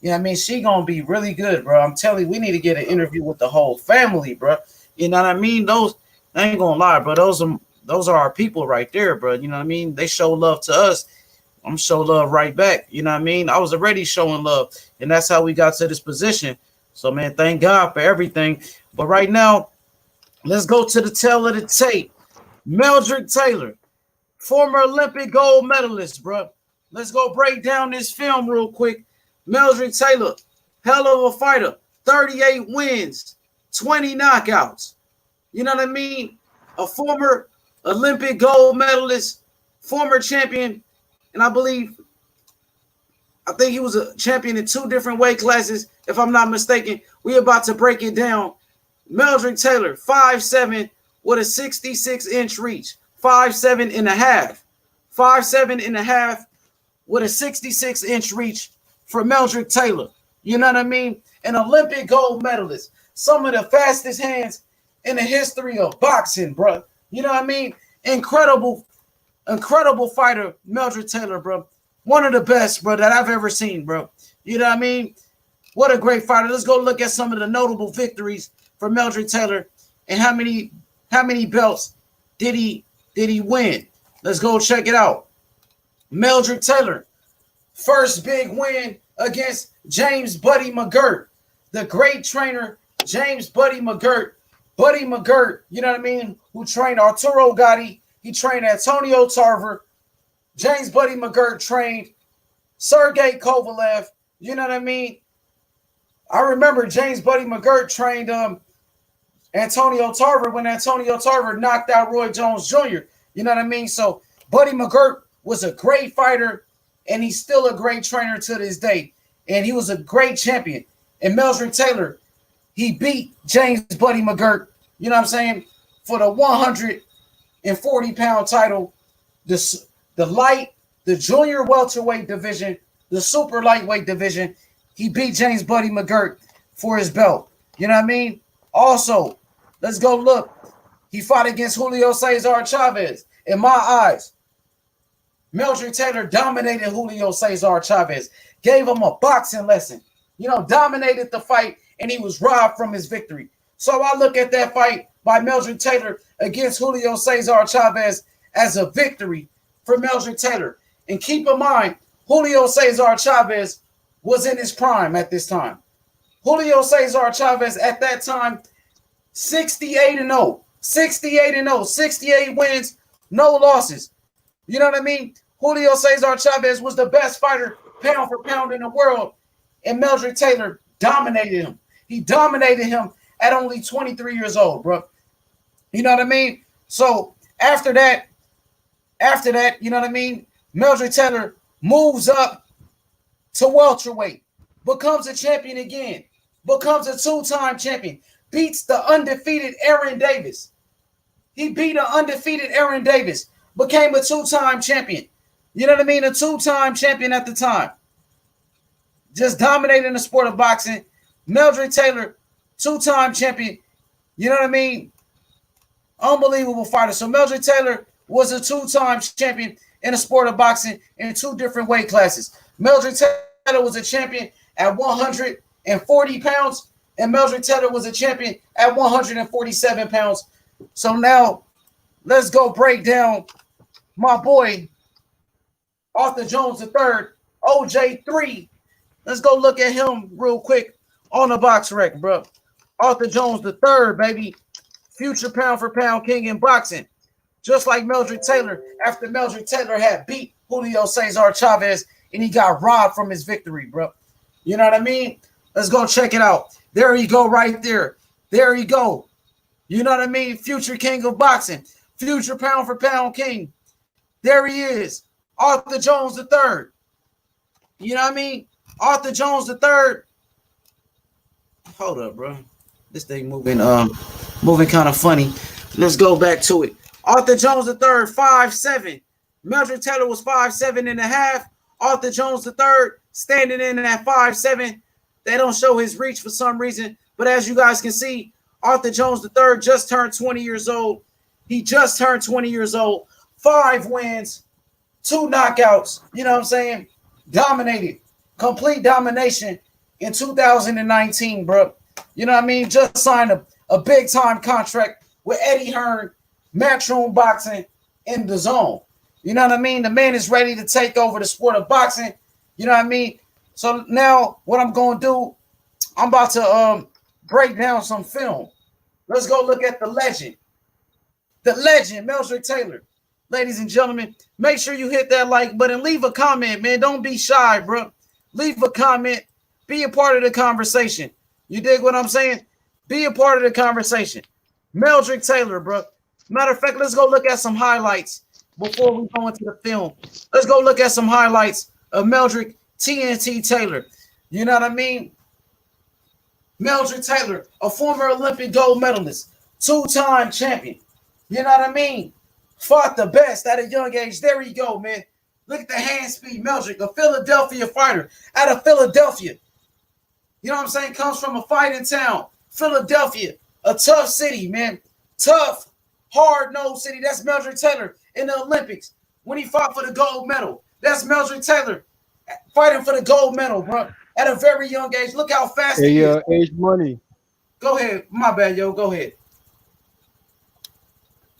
You know what I mean? She gonna be really good, bro. I'm telling you, we need to get an interview with the whole family, bro. You know what I mean? I ain't gonna lie, bro. Those are our people right there, bro. You know what I mean? They show love to us. I'm show love right back. You know what I mean? I was already showing love, and that's how we got to this position. So, man, thank God for everything. But right now, let's go to the tail of the tape. Meldrick Taylor, former Olympic gold medalist, bro. Let's go break down this film real quick. Meldrick Taylor, hell of a fighter, 38 wins, 20 knockouts. You know what I mean? A former Olympic gold medalist, former champion, and I think he was a champion in 2 different weight classes, if I'm not mistaken. We're about to break it down. Meldrick Taylor, 5'7", with a 66-inch reach, 5'7 and a half. 5'7 and a half with a 66-inch reach for Meldrick Taylor. You know what I mean? An Olympic gold medalist. Some of the fastest hands in the history of boxing, bro. You know what I mean? Incredible fighter, Meldrick Taylor, bro. One of the best, bro, that I've ever seen, bro. You know what I mean? What a great fighter. Let's go look at some of the notable victories for Meldrick Taylor and how many belts did he win. Let's go check it out. Meldrick Taylor, first big win against James Buddy McGirt, the great trainer, James Buddy McGirt. Buddy McGirt, you know what I mean, who trained Arturo Gatti. He trained Antonio Tarver. James Buddy McGirt trained Sergey Kovalev. You know what I mean? I remember James Buddy McGirt trained Antonio Tarver when Antonio Tarver knocked out Roy Jones Jr. You know what I mean? So Buddy McGirt was a great fighter, and he's still a great trainer to this day. And he was a great champion. And Meldrick Taylor, he beat James Buddy McGirt, you know what I'm saying, for the 140-pound title, the junior welterweight division, the super lightweight division. He beat James Buddy McGirt for his belt. You know what I mean? Also, let's go look. He fought against Julio Cesar Chavez. In my eyes, Meldrick Taylor dominated Julio Cesar Chavez, gave him a boxing lesson, dominated the fight, and he was robbed from his victory. So I look at that fight by Meldrick Taylor against Julio Cesar Chavez as a victory for Meldrick Taylor. And keep in mind, Julio Cesar Chavez was in his prime at this time. Julio Cesar Chavez at that time, 68-0, 68 wins, no losses. You know what I mean? Julio Cesar Chavez was the best fighter pound for pound in the world, and Meldrick Taylor dominated him. He dominated him at only 23 years old, bro. You know what I mean? So after that, you know what I mean? Meldrick Taylor moves up to welterweight, becomes a champion again, becomes a 2-time champion, beats the undefeated Aaron Davis. He beat an undefeated Aaron Davis, became a 2-time champion. You know what I mean? A 2-time champion at the time. Just dominating the sport of boxing. Meldrick Taylor, 2-time champion. You know what I mean? Unbelievable fighter. So Meldrick Taylor was a 2-time champion in the sport of boxing in 2 different weight classes. Meldrick Taylor was a champion at 140 pounds, and Meldrick Taylor was a champion at 147 pounds. So now let's go break down my boy, Otha Jones III, OJ3. Let's go look at him real quick on the box rec, bro. Arthur Jones the third, baby. Future pound for pound king in boxing. Just like Meldrick Taylor, after Meldrick Taylor had beat Julio Cesar Chavez and he got robbed from his victory, bro. You know what I mean? Let's go check it out. There you go right there. There you go. You know what I mean? Future king of boxing. Future pound for pound king. There he is. Arthur Jones the third. You know what I mean? Arthur Jones the third. Hold up, bro. This thing moving kind of funny. Let's go back to it. Arthur Jones the third, 5'7". Meldrick Taylor was 5'7.5". Arthur Jones the third standing in at 5'7". They don't show his reach for some reason, but as you guys can see, Arthur Jones the third just turned 20 years old. He just turned 20 years old. 5 wins, 2 knockouts. You know what I'm saying? Dominated, complete domination in 2019, bro. You know what I mean? Just signed a big time contract with Eddie Hearn, Matchroom Boxing in the zone. You know what I mean? The man is ready to take over the sport of boxing. You know what I mean? So now what I'm going to do, I'm about to break down some film. Let's go look at the legend. The legend, Meldrick Taylor. Ladies and gentlemen, make sure you hit that like button. Leave a comment, man. Don't be shy, bro. Leave a comment. Be a part of the conversation. You dig what I'm saying? Be a part of the conversation. Meldrick Taylor, bro. Matter of fact, let's go look at some highlights before we go into the film. Let's go look at some highlights of Meldrick TNT Taylor. You know what I mean? Meldrick Taylor, a former Olympic gold medalist, 2-time champion. You know what I mean? Fought the best at a young age. There you go, man. Look at the hand speed. Meldrick, a Philadelphia fighter out of Philadelphia. You know what I'm saying? Comes from a fighting town, Philadelphia, a tough city, man. Tough, hard-nosed city. That's Meldrick Taylor in the Olympics when he fought for the gold medal. That's Meldrick Taylor fighting for the gold medal, bro, at a very young age. Look how fast he is. Age money. Go ahead. My bad, yo. Go ahead.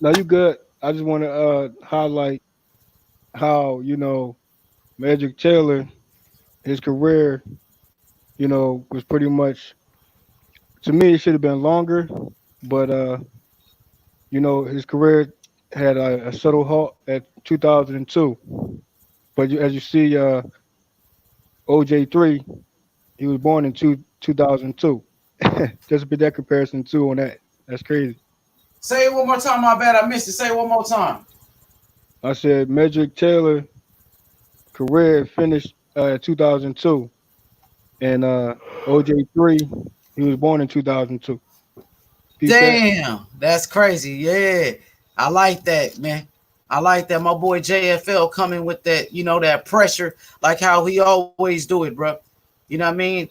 No, you good. I just want to highlight how, Meldrick Taylor, his career, was pretty much, to me, it should have been longer, but, his career had a subtle halt at 2002. But as you see, OJ3, he was born in 2002. Just put that comparison, too, on that. That's crazy. Say it one more time, my bad. I missed it. Say it one more time. I said Meldrick Taylor career finished 2002. And OJ3, he was born in 2002. Damn, that's crazy. Yeah, I like that, man. I like that. My boy JFL coming with that, that pressure, like how he always do it, bro. You know what I mean?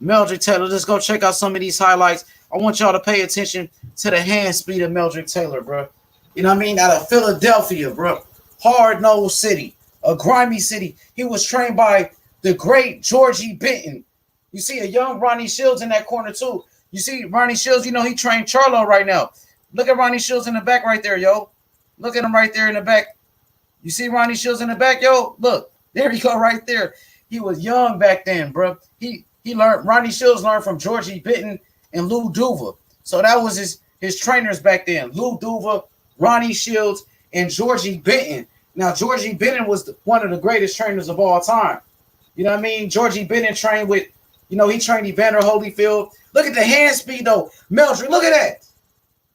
Meldrick Taylor, let's go check out some of these highlights. I want y'all to pay attention to the hand speed of Meldrick Taylor, bro. You know what I mean? Out of Philadelphia, bro. Hard-nosed city, a grimy city. He was trained by the great Georgie Benton. You see a young Ronnie Shields in that corner, too. You see Ronnie Shields, he trained Charlo right now. Look at Ronnie Shields in the back right there, yo. Look at him right there in the back. You see Ronnie Shields in the back, yo? Look, there you go right there. He was young back then, bro. Ronnie Shields learned from Georgie Benton and Lou Duva. So that was his trainers back then. Lou Duva, Ronnie Shields, and Georgie Benton. Now, Georgie Benton was one of the greatest trainers of all time. You know what I mean? Georgie Benton trained with, he trained Evander Holyfield. Look at the hand speed, though. Meldrick, look at that.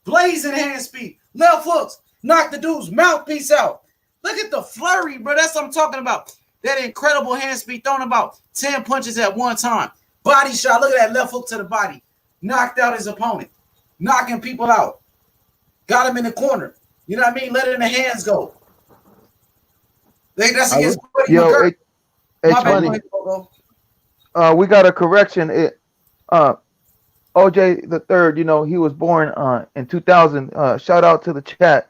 Blazing hand speed. Left hooks. Knock the dude's mouthpiece out. Look at the flurry, bro. That's what I'm talking about. That incredible hand speed, throwing about 10 punches at one time. Body shot. Look at that left hook to the body. Knocked out his opponent. Knocking people out. Got him in the corner. You know what I mean? Letting the hands go. That's against Yo, it's funny. We got a correction. OJ the third, he was born in 2000. Shout out to the chat.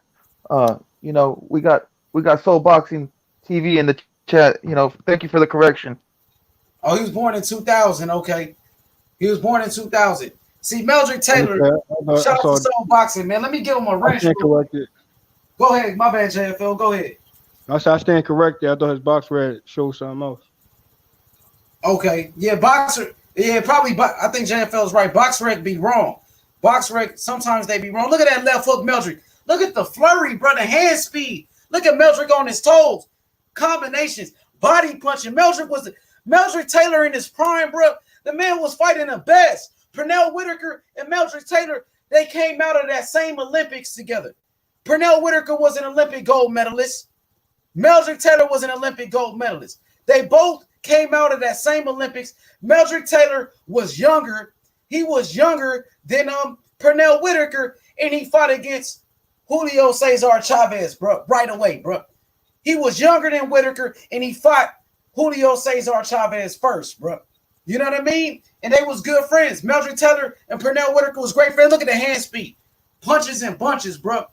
We got Soul Boxing TV in the chat. Thank you for the correction. Oh, he was born in 2000. Okay, he was born in 2000. See, Meldrick Taylor. Shout out to Soul Boxing, man. Let me give him a wrench. Go ahead, my bad, JFL. Go ahead. I stand corrected. I thought his box red showed something else. Okay, yeah, boxer. Yeah, probably. I think JFL's right. BoxRec be wrong. BoxRec sometimes they be wrong. Look at that left hook, Meldrick. Look at the flurry, bro. The hand speed. Look at Meldrick on his toes. Combinations, body punching. Meldrick Taylor in his prime, bro. The man was fighting the best. Pernell Whitaker and Meldrick Taylor, they came out of that same Olympics together. Pernell Whitaker was an Olympic gold medalist. Meldrick Taylor was an Olympic gold medalist. They both came out of that same Olympics. Meldrick Taylor was younger. He was younger than Pernell Whitaker, and he fought against Julio Cesar Chavez, bro, right away, bro. He was younger than Whitaker, and he fought Julio Cesar Chavez first, bro. You know what I mean? And they was good friends. Meldrick Taylor and Pernell Whitaker was great friends. Look at the hand speed. Punches and bunches, bro.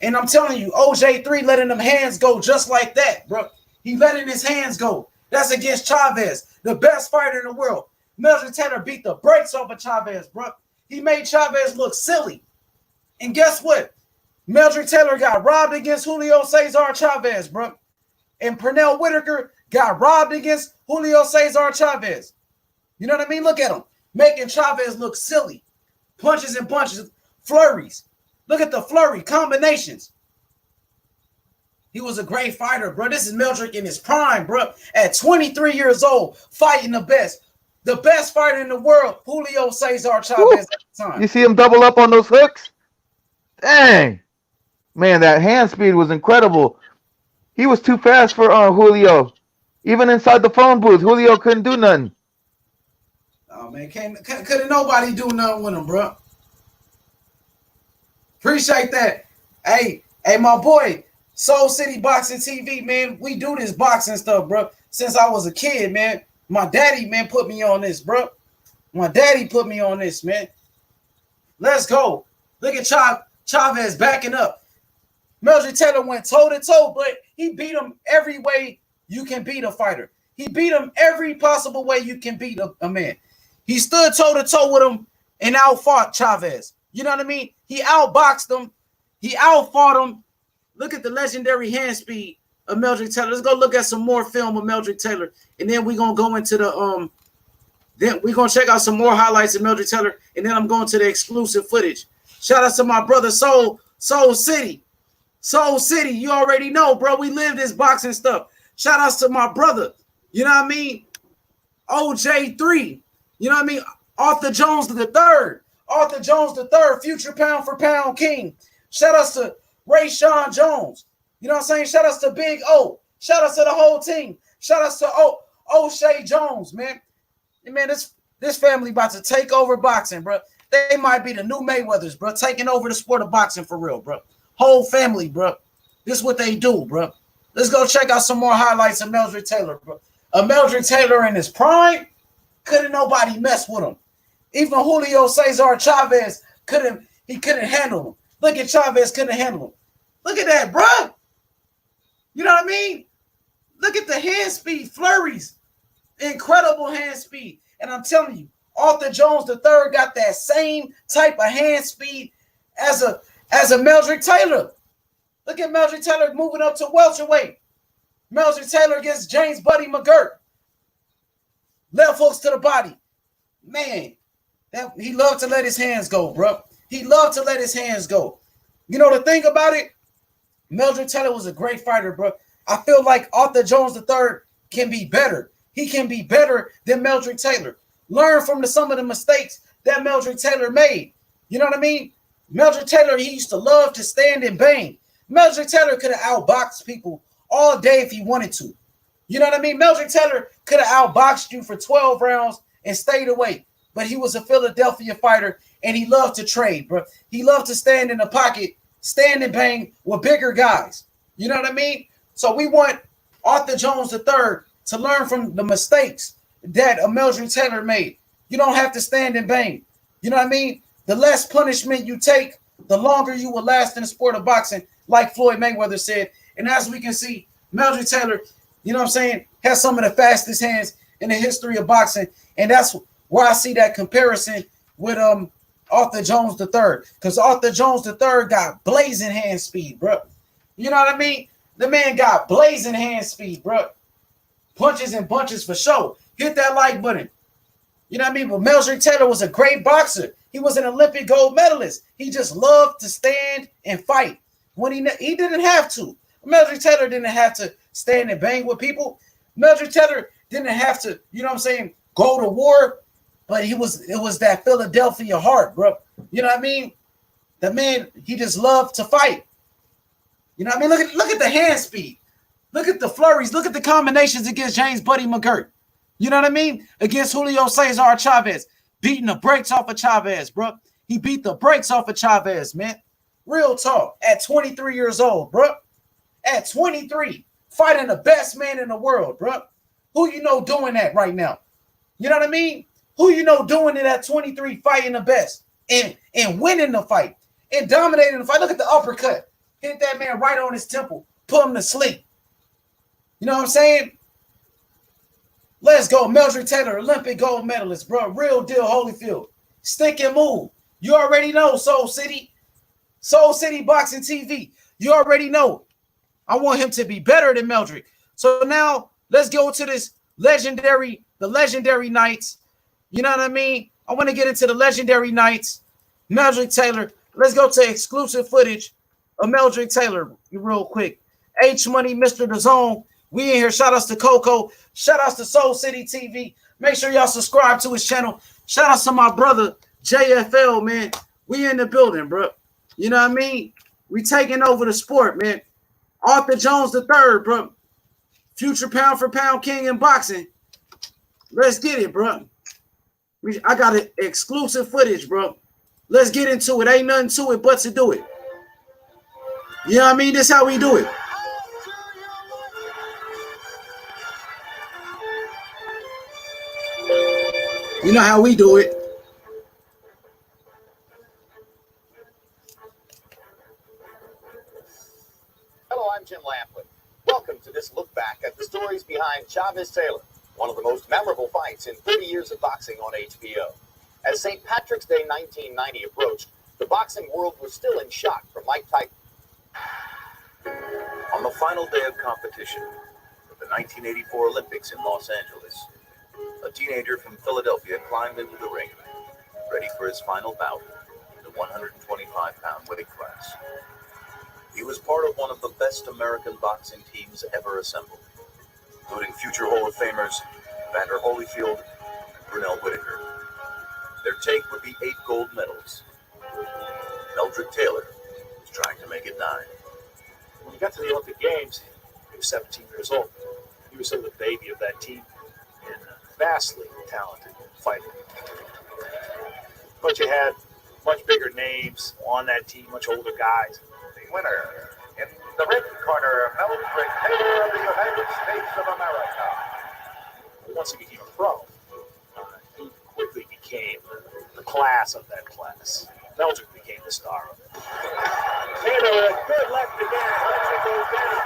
And I'm telling you, OJ3 letting them hands go just like that, bro. He letting his hands go. That's against Chavez, the best fighter in the world. Meldrick Taylor beat the brakes off of Chavez, bro. He made Chavez look silly. And guess what? Meldrick Taylor got robbed against Julio Cesar Chavez, bro. And Pernell Whitaker got robbed against Julio Cesar Chavez. You know what I mean? Look at him. Making Chavez look silly. Punches and bunches, flurries. Look at the flurry combinations. He was a great fighter, bro. This is Meldrick in his prime, bro. At 23 years old, fighting the best. The best fighter in the world, Julio Cesar Chavez. Woo. At the time. You see him double up on those hooks? Dang. Man, that hand speed was incredible. He was too fast for Julio. Even inside the phone booth, Julio couldn't do nothing. Oh, man, couldn't nobody do nothing with him, bro. Appreciate that. Hey, my boy, Soul City Boxing TV, man. We do this boxing stuff, bro. Since I was a kid, man. My daddy, man, put me on this, bro. My daddy put me on this, man. Let's go. Look at Chavez backing up. Meldrick Taylor went toe-to-toe, but he beat him every way you can beat a fighter. He beat him every possible way you can beat a man. He stood toe-to-toe with him and outfought Chavez. You know what I mean? He outboxed him. He outfought him. Look at the legendary hand speed of Meldrick Taylor. Let's go look at some more film of Meldrick Taylor, and then we're gonna go into the then we're gonna check out some more highlights of Meldrick Taylor, and then I'm going to the exclusive footage. Shout out to my brother Soul City. Soul City, you already know, bro. We live this boxing stuff. Shout outs to my brother, you know what I mean? OJ3, you know what I mean? Otha Jones the third. Otha Jones the third, future pound for pound king. Shout outs to Rayshawn Jones. You know what I'm saying? Shout outs to Big O. Shout outs to the whole team. Shout outs to O'Shea Jones, man. And man, this family about to take over boxing, bro. They might be the new Mayweathers, bro, taking over the sport of boxing for real, bro. Whole family, bro. This is what they do, bro. Let's go check out some more highlights of Meldrick Taylor, bro. A Meldrick Taylor in his prime, couldn't nobody mess with him. Even Julio Cesar Chavez couldn't handle him. Look at Chavez, couldn't handle him. Look at that, bro. You know what I mean? Look at the hand speed, flurries. Incredible hand speed. And I'm telling you, Otha Jones III got that same type of hand speed as a Meldrick Taylor. Look at Meldrick Taylor moving up to welterweight. Meldrick Taylor against James Buddy McGirt. Left hooks to the body. Man, he loved to let his hands go, bro. He loved to let his hands go. You know the thing about it? Meldrick Taylor was a great fighter, bro. I feel like Otha Jones III can be better. He can be better than Meldrick Taylor. Learn from some of the mistakes that Meldrick Taylor made. You know what I mean? Meldrick Taylor, he used to love to stand and bang. Meldrick Taylor could have outboxed people all day if he wanted to. You know what I mean? Meldrick Taylor could have outboxed you for 12 rounds and stayed away. But he was a Philadelphia fighter, and he loved to trade, bro. He loved to stand in the pocket, stand and bang with bigger guys. You know what I mean? So we want Otha Jones III to learn from the mistakes that Meldrick Taylor made. You don't have to stand and bang. You know what I mean? The less punishment you take, the longer you will last in the sport of boxing, like Floyd Mayweather said. And as we can see, Meldrick Taylor, you know what I'm saying, has some of the fastest hands in the history of boxing. And that's where I see that comparison with Otha Jones III. Because Otha Jones III got blazing hand speed, bro. You know what I mean? The man got blazing hand speed, bro. Punches and bunches for sure. Hit that like button. You know what I mean? But Meldrick Taylor was a great boxer. He was an Olympic gold medalist. He just loved to stand and fight. When he didn't have to. Meldrick Taylor didn't have to stand and bang with people. Meldrick Taylor didn't have to, you know what I'm saying, go to war. But it was that Philadelphia heart, bro. You know what I mean? The man, he just loved to fight. You know what I mean? Look at the hand speed. Look at the flurries. Look at the combinations against James Buddy McGirt. You know what I mean? Against Julio Cesar Chavez. Beating the brakes off of Chavez, bro. He beat the brakes off of Chavez, man. Real talk. At 23 years old, bro. At 23. Fighting the best man in the world, bro. Who you know doing that right now? You know what I mean? Who you know doing it at 23, fighting the best and winning the fight and dominating the fight? Look at the uppercut. Hit that man right on his temple. Put him to sleep. You know what I'm saying? Let's go. Meldrick Taylor, Olympic gold medalist, bro. Real deal, Holyfield. Stick and move. You already know, Soul City. Soul City Boxing TV. You already know. I want him to be better than Meldrick. So now let's go to this legendary nights. You know what I mean? I want to get into the legendary nights. Meldrick Taylor. Let's go to exclusive footage of Meldrick Taylor real quick. H Money, Mr. The Zone. We in here. Shout outs to Coco. Shout outs to Soul City TV. Make sure y'all subscribe to his channel. Shout outs to my brother JFL, man. We in the building, bro. You know what I mean? We taking over the sport, man. Otha Jones III, bro. Future pound for pound king in boxing. Let's get it, bro. I got an exclusive footage, bro. Let's get into it. Ain't nothing to it but to do it. You know what I mean? This how we do it. You know how we do it. Hello, I'm Jim Lampley. Welcome to this look back at the stories behind Chavez Taylor, one of the most memorable fights in 30 years of boxing on HBO. As St. Patrick's Day 1990 approached, the boxing world was still in shock from Mike Tyson. On the final day of competition of the 1984 Olympics in Los Angeles, a teenager from Philadelphia climbed into the ring, ready for his final bout in the 125-pound weight class. He was part of one of the best American boxing teams ever assembled, including future Hall of Famers Vander Holyfield and Brunel Whitaker. Their take would be 8 gold medals. Meldrick Taylor was trying to make it 9. When he got to the Olympic Games, he was 17 years old. He was sort of the baby of that team and a vastly talented fighter. But you had much bigger names on that team, much older guys. The winner in the red corner, Meldrick Taylor of the United States of America. Once he became a pro, he quickly became the class of that class. Meldrick became the star of it. Taylor with a good left again. Meldrick goes down.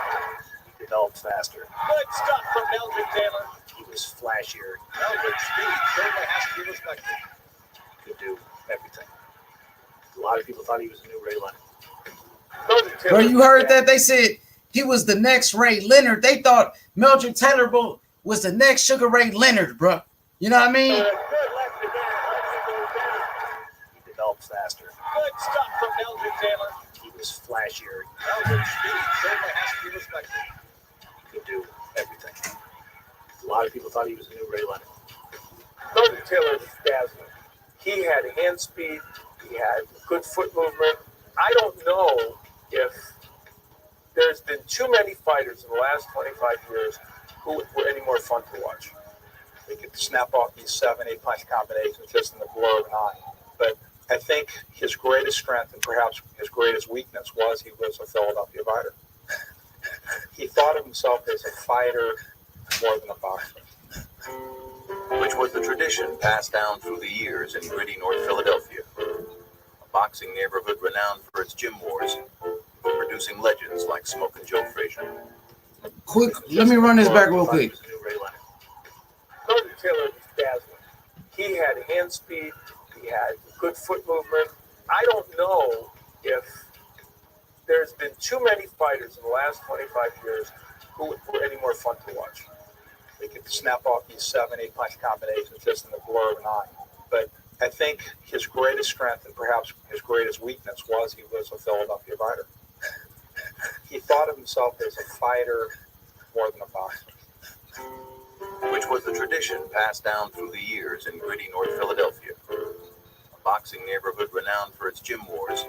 He developed faster. Good stuff from Meldrick Taylor. He was flashier. Meldrick's speed certainly has to be respected. He could do everything. A lot of people thought he was a new Ray Leonard. Bro, you heard that? They said he was the next Ray Leonard. They thought Meldrick Taylor was the next Sugar Ray Leonard, bro. You know what I mean? Good left again. Meldrick goes down. He developed faster. Good stuff from Meldrick Taylor. He was flashier. Meldrick's speed certainly has to be respected. He could do everything. A lot of people thought he was a new Ray Leonard. Meldrick Taylor was dazzling. He had hand speed. He had good foot movement. I don't know if there's been too many fighters in the last 25 years who were any more fun to watch. They could snap off these 7-8 punch combinations just in the blur of an eye. But I think his greatest strength and perhaps his greatest weakness was he was a Philadelphia fighter. He thought of himself as a fighter more than a boxer. Which was the tradition passed down through the years in gritty North Philadelphia, a boxing neighborhood renowned for its gym wars, producing legends like Smokin' Joe Frazier. Quick, let me run this back real quick. Meldrick Taylor was dazzling. He had hand speed. He had good foot movement. I don't know if there's been too many fighters in the last 25 years who were any more fun to watch. They could snap off these 7-8 punch combinations just in the blur of an eye. But I think his greatest strength and perhaps his greatest weakness was he was a Philadelphia fighter. He thought of himself as a fighter more than a boxer. Which was the tradition passed down through the years in gritty North Philadelphia. A boxing neighborhood renowned for its gym wars,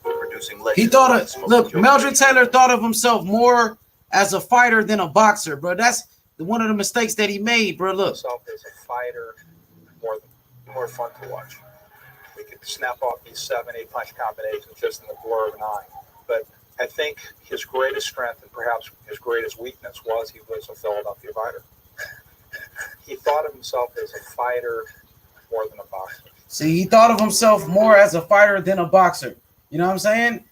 producing legends. He thought of, look, Meldrick Taylor thought of himself more as a fighter than a boxer, bro. That's one of the mistakes that he made, bro. Look. Himself as a fighter more fun to watch. We could snap off these 7-8 punch combinations just in the blur of an eye. But I think his greatest strength and perhaps his greatest weakness was he was a Philadelphia fighter. He thought of himself as a fighter more than a boxer. See, he thought of himself more as a fighter than a boxer. You know what I'm saying?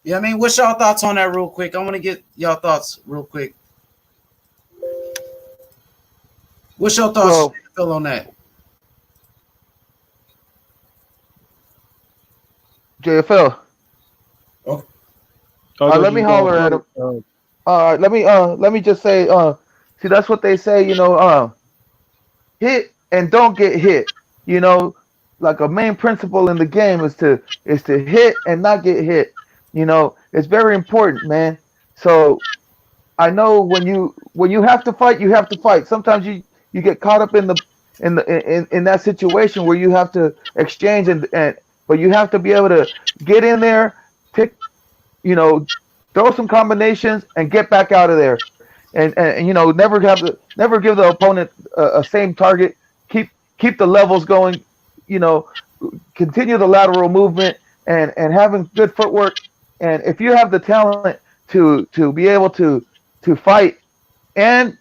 Yeah, I mean, what's y'all thoughts on that real quick? I want to get y'all thoughts real quick. What's your thoughts, Phil, on that? JFL. Oh. Let me holler at him. Let me just say, see, that's what they say, you know, hit and don't get hit. You know, like a main principle in the game is to hit and not get hit. You know, it's very important, man. So I know when you have to fight, you have to fight. Sometimes you get caught up in that situation where you have to exchange but you have to be able to get in there, you know, throw some combinations and get back out of there, and you know, never give the opponent a same target. Keep the levels going, you know, continue the lateral movement and having good footwork. And if you have the talent to be able to fight and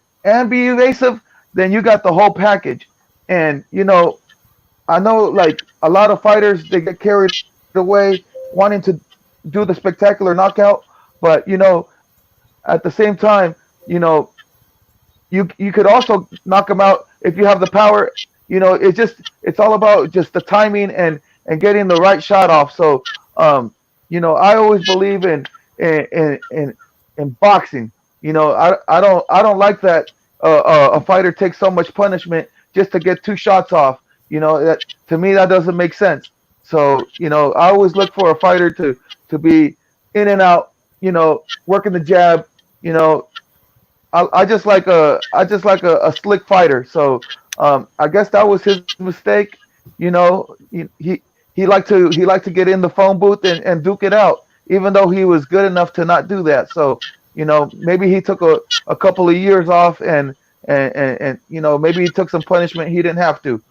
be evasive, then you got the whole package. And you know, I know like a lot of fighters, they get carried away wanting to do the spectacular knockout, but you know, at the same time, you know, you could also knock them out if you have the power. You know, it's all about just the timing and getting the right shot off. So you know, I always believe in boxing. You know, I don't like that a fighter takes so much punishment just to get 2 shots off. You know, that to me that doesn't make sense. So, you know, I always look for a fighter to be in and out, you know, working the jab. You know, I just like a slick fighter. So I guess that was his mistake. You know, he liked to get in the phone booth and duke it out, even though he was good enough to not do that. So, you know, maybe he took a couple of years off and you know, maybe he took some punishment he didn't have to.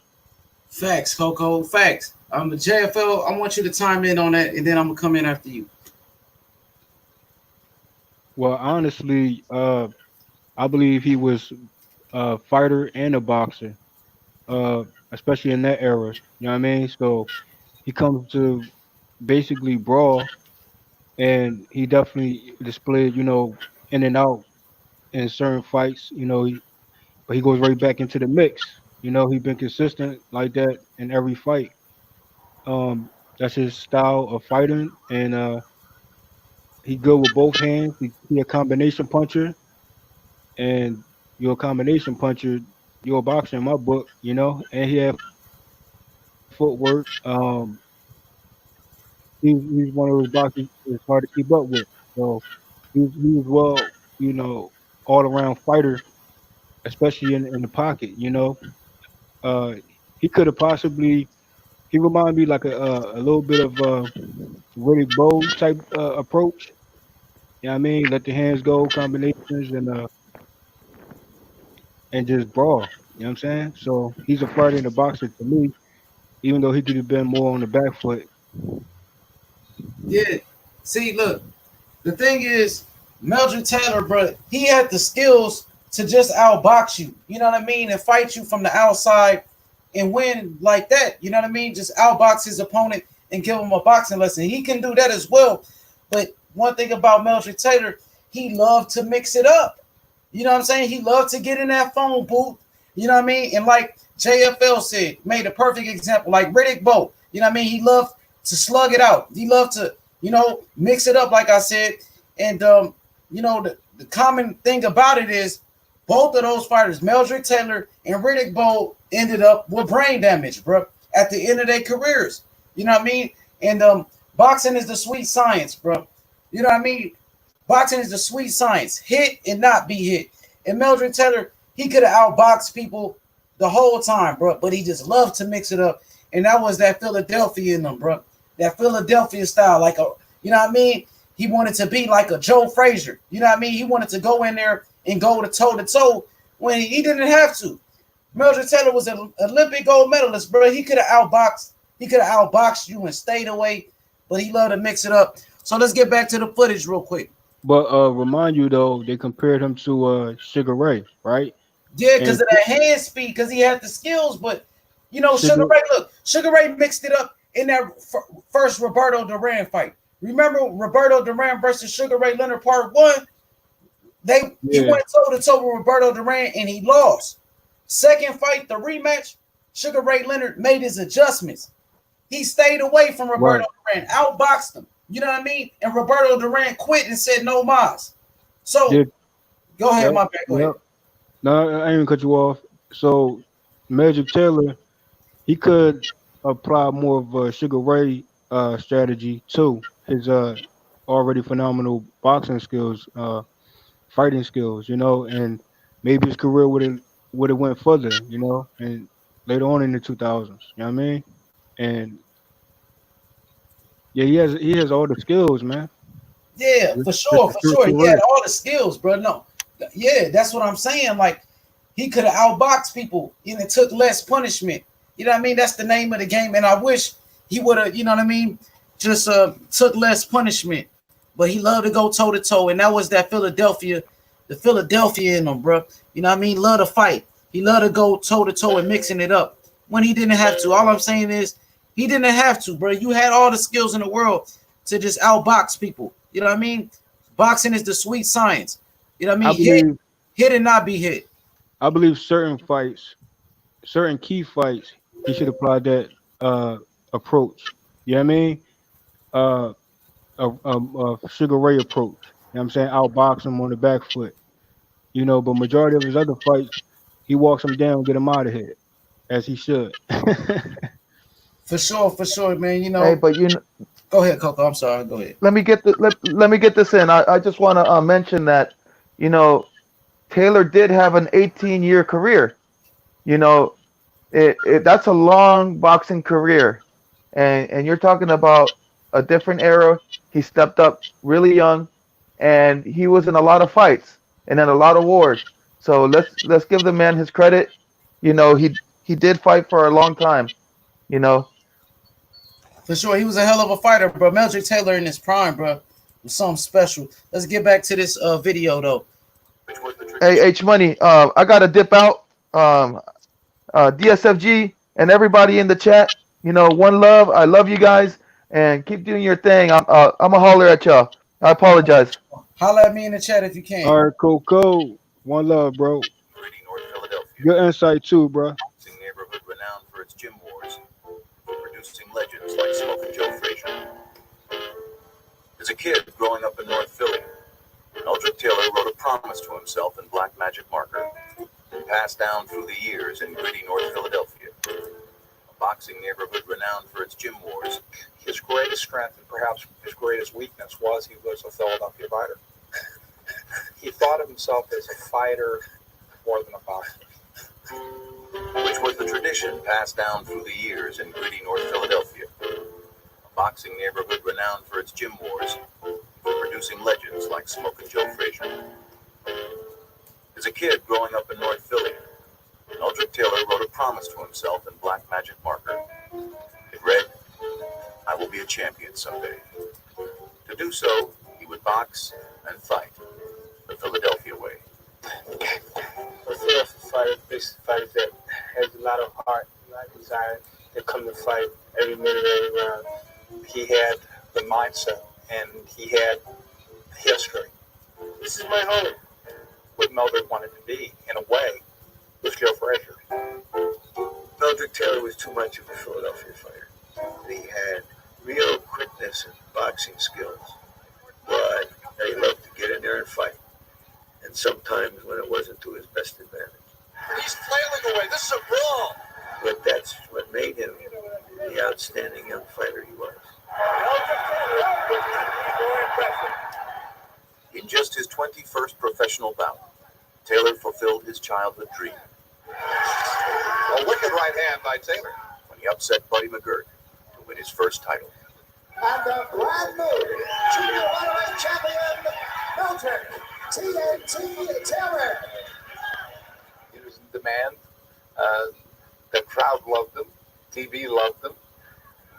Facts, Coco. Facts. The JFL, I want you to chime in on that, and then I'm gonna come in after you. Well, honestly, I believe he was a fighter and a boxer, especially in that era. You know what I mean? So he comes to basically brawl, and he definitely displayed, you know, in and out in certain fights. You know, but he goes right back into the mix. You know, he's been consistent like that in every fight. That's his style of fighting, and he good with both hands. He a combination puncher, and you're a combination puncher. You're a boxer in my book, you know. And he had footwork. He's one of those boxers that's hard to keep up with. So he was well, you know, all around fighter, especially in the pocket. You know, uh, he could have possibly. He reminded me like a little bit of Riddick Bowe type approach. You know what I mean? Let the hands go, combinations, and just brawl. You know what I'm saying? So he's a fighter and a boxer to me, even though he could have been more on the back foot. Yeah. See, look, the thing is, Meldrick Taylor, bro, he had the skills to just outbox you. You know what I mean? And fight you from the outside and win like that. You know what I mean? Just outbox his opponent and give him a boxing lesson. He can do that as well. But one thing about Meldrick Taylor, he loved to mix it up. You know what I'm saying? He loved to get in that phone booth. You know what I mean? And like JFL said, made a perfect example. Like Riddick Bowe, you know what I mean? He loved to slug it out. He loved to, you know, mix it up, like I said. And, you know, the common thing about it is Both of those fighters, Meldrick Taylor and Riddick Bowe, ended up with brain damage, bro, at the end of their careers. You know what I mean? And boxing is the sweet science, bro. You know what I mean? Boxing is the sweet science. Hit and not be hit. And Meldrick Taylor, he could have outboxed people the whole time, bro, but he just loved to mix it up. And that was that Philadelphia in him, bro. That Philadelphia style, like a, you know what I mean? He wanted to be like a Joe Frazier. You know what I mean? He wanted to go in there and go to toe when he didn't have to. Meldrick Taylor was an Olympic gold medalist, bro. He could have outboxed. He could have outboxed you and stayed away, but he loved to mix it up. So let's get back to the footage real quick. But remind you though, they compared him to Sugar Ray, right? Yeah, because of that hand speed, because he had the skills. But you know, Sugar Ray mixed it up in that first Roberto Duran fight. Remember Roberto Duran versus Sugar Ray Leonard Part 1? He went toe to toe with Roberto Duran and he lost. Second fight, the rematch, Sugar Ray Leonard made his adjustments. He stayed away from Roberto Duran, outboxed him. You know what I mean? And Roberto Duran quit and said no mas. So go ahead, my bad. Go ahead. No, I ain't gonna cut you off. So Meldrick Taylor, he could apply more of a Sugar Ray strategy to his already phenomenal boxing skills, fighting skills, you know, and maybe his career would have went further, you know, and later on in the 2000s, you know what I mean? And yeah, he has all the skills, man. Yeah, for sure. He had all the skills, bro. No, yeah, that's what I'm saying. Like he could have outboxed people and it took less punishment. You know what I mean? That's the name of the game. And I wish he would have, you know what I mean, just took less punishment. But he loved to go toe to toe, and that was that Philadelphia in him, bro. You know what I mean? Love to fight. He loved to go toe to toe and mixing it up when he didn't have to. All I'm saying is he didn't have to, bro. You had all the skills in the world to just outbox people. You know what I mean? Boxing is the sweet science. You know what I mean? Hit and not be hit. I believe certain key fights, he should apply that approach. You know what I mean? A Sugar Ray approach. You know what I'm saying? Outbox him on the back foot. You know, but majority of his other fights, he walks him down, get him out of here, as he should. For sure, man. You know. Hey, but you know, go ahead, Coco. I'm sorry. Go ahead. Let me get this in. I just want to mention that, you know, Taylor did have an 18-year career. You know, that's a long boxing career, and you're talking about a different era. He stepped up really young, and he was in a lot of fights and in a lot of wars. So let's give the man his credit. You know, he did fight for a long time. You know. For sure, he was a hell of a fighter, bro. Meldrick Taylor in his prime, bro, was something special. Let's get back to this video, though. Hey, H Money, I gotta dip out. DSFG and everybody in the chat, you know, one love. I love you guys, and keep doing your thing. I'm a holler at y'all. I apologize. Holler at me in the chat if you can. All right, Coco. One love, bro. Good insight too, bro. Neighborhood renowned for its gym wars, producing legends like Smoking Joe Frazier. As a kid growing up in North Philly, Meldrick Taylor wrote a promise to himself in black magic marker, passed down through the years in gritty North Philadelphia. A boxing neighborhood renowned for its gym wars. His greatest strength and perhaps his greatest weakness was he was a Philadelphia fighter. He thought of himself as a fighter more than a boxer. Which was the tradition passed down through the years in gritty North Philadelphia. A boxing neighborhood renowned for its gym wars, producing legends like Smoking Joe Frazier. As a kid growing up in North Philly, Meldrick Taylor wrote a promise to himself in black magic marker. It read, "I will be a champion someday." To do so, he would box and fight the Philadelphia way. A Philadelphia fighter that has a lot of heart, a lot of desire. They come to fight every minute, every round. He had the mindset and he had history. This is my home. What Meldrick wanted to be, in a way, was Joe Frazier. Meldrick Taylor was too much of a Philadelphia fighter. He had real quickness and boxing skills, but he loved to get in there and fight. And sometimes when it wasn't to his best advantage. He's flailing away. This is a brawl. But that's what made him the outstanding young fighter he was. In just his 21st professional bout, Taylor fulfilled his childhood dream. A wicked right hand by Taylor. When he upset Buddy McGirt to win his first title. And the brand new junior welterweight champion, Meldrick TNT Taylor. He was in demand. The crowd loved him. TV loved him.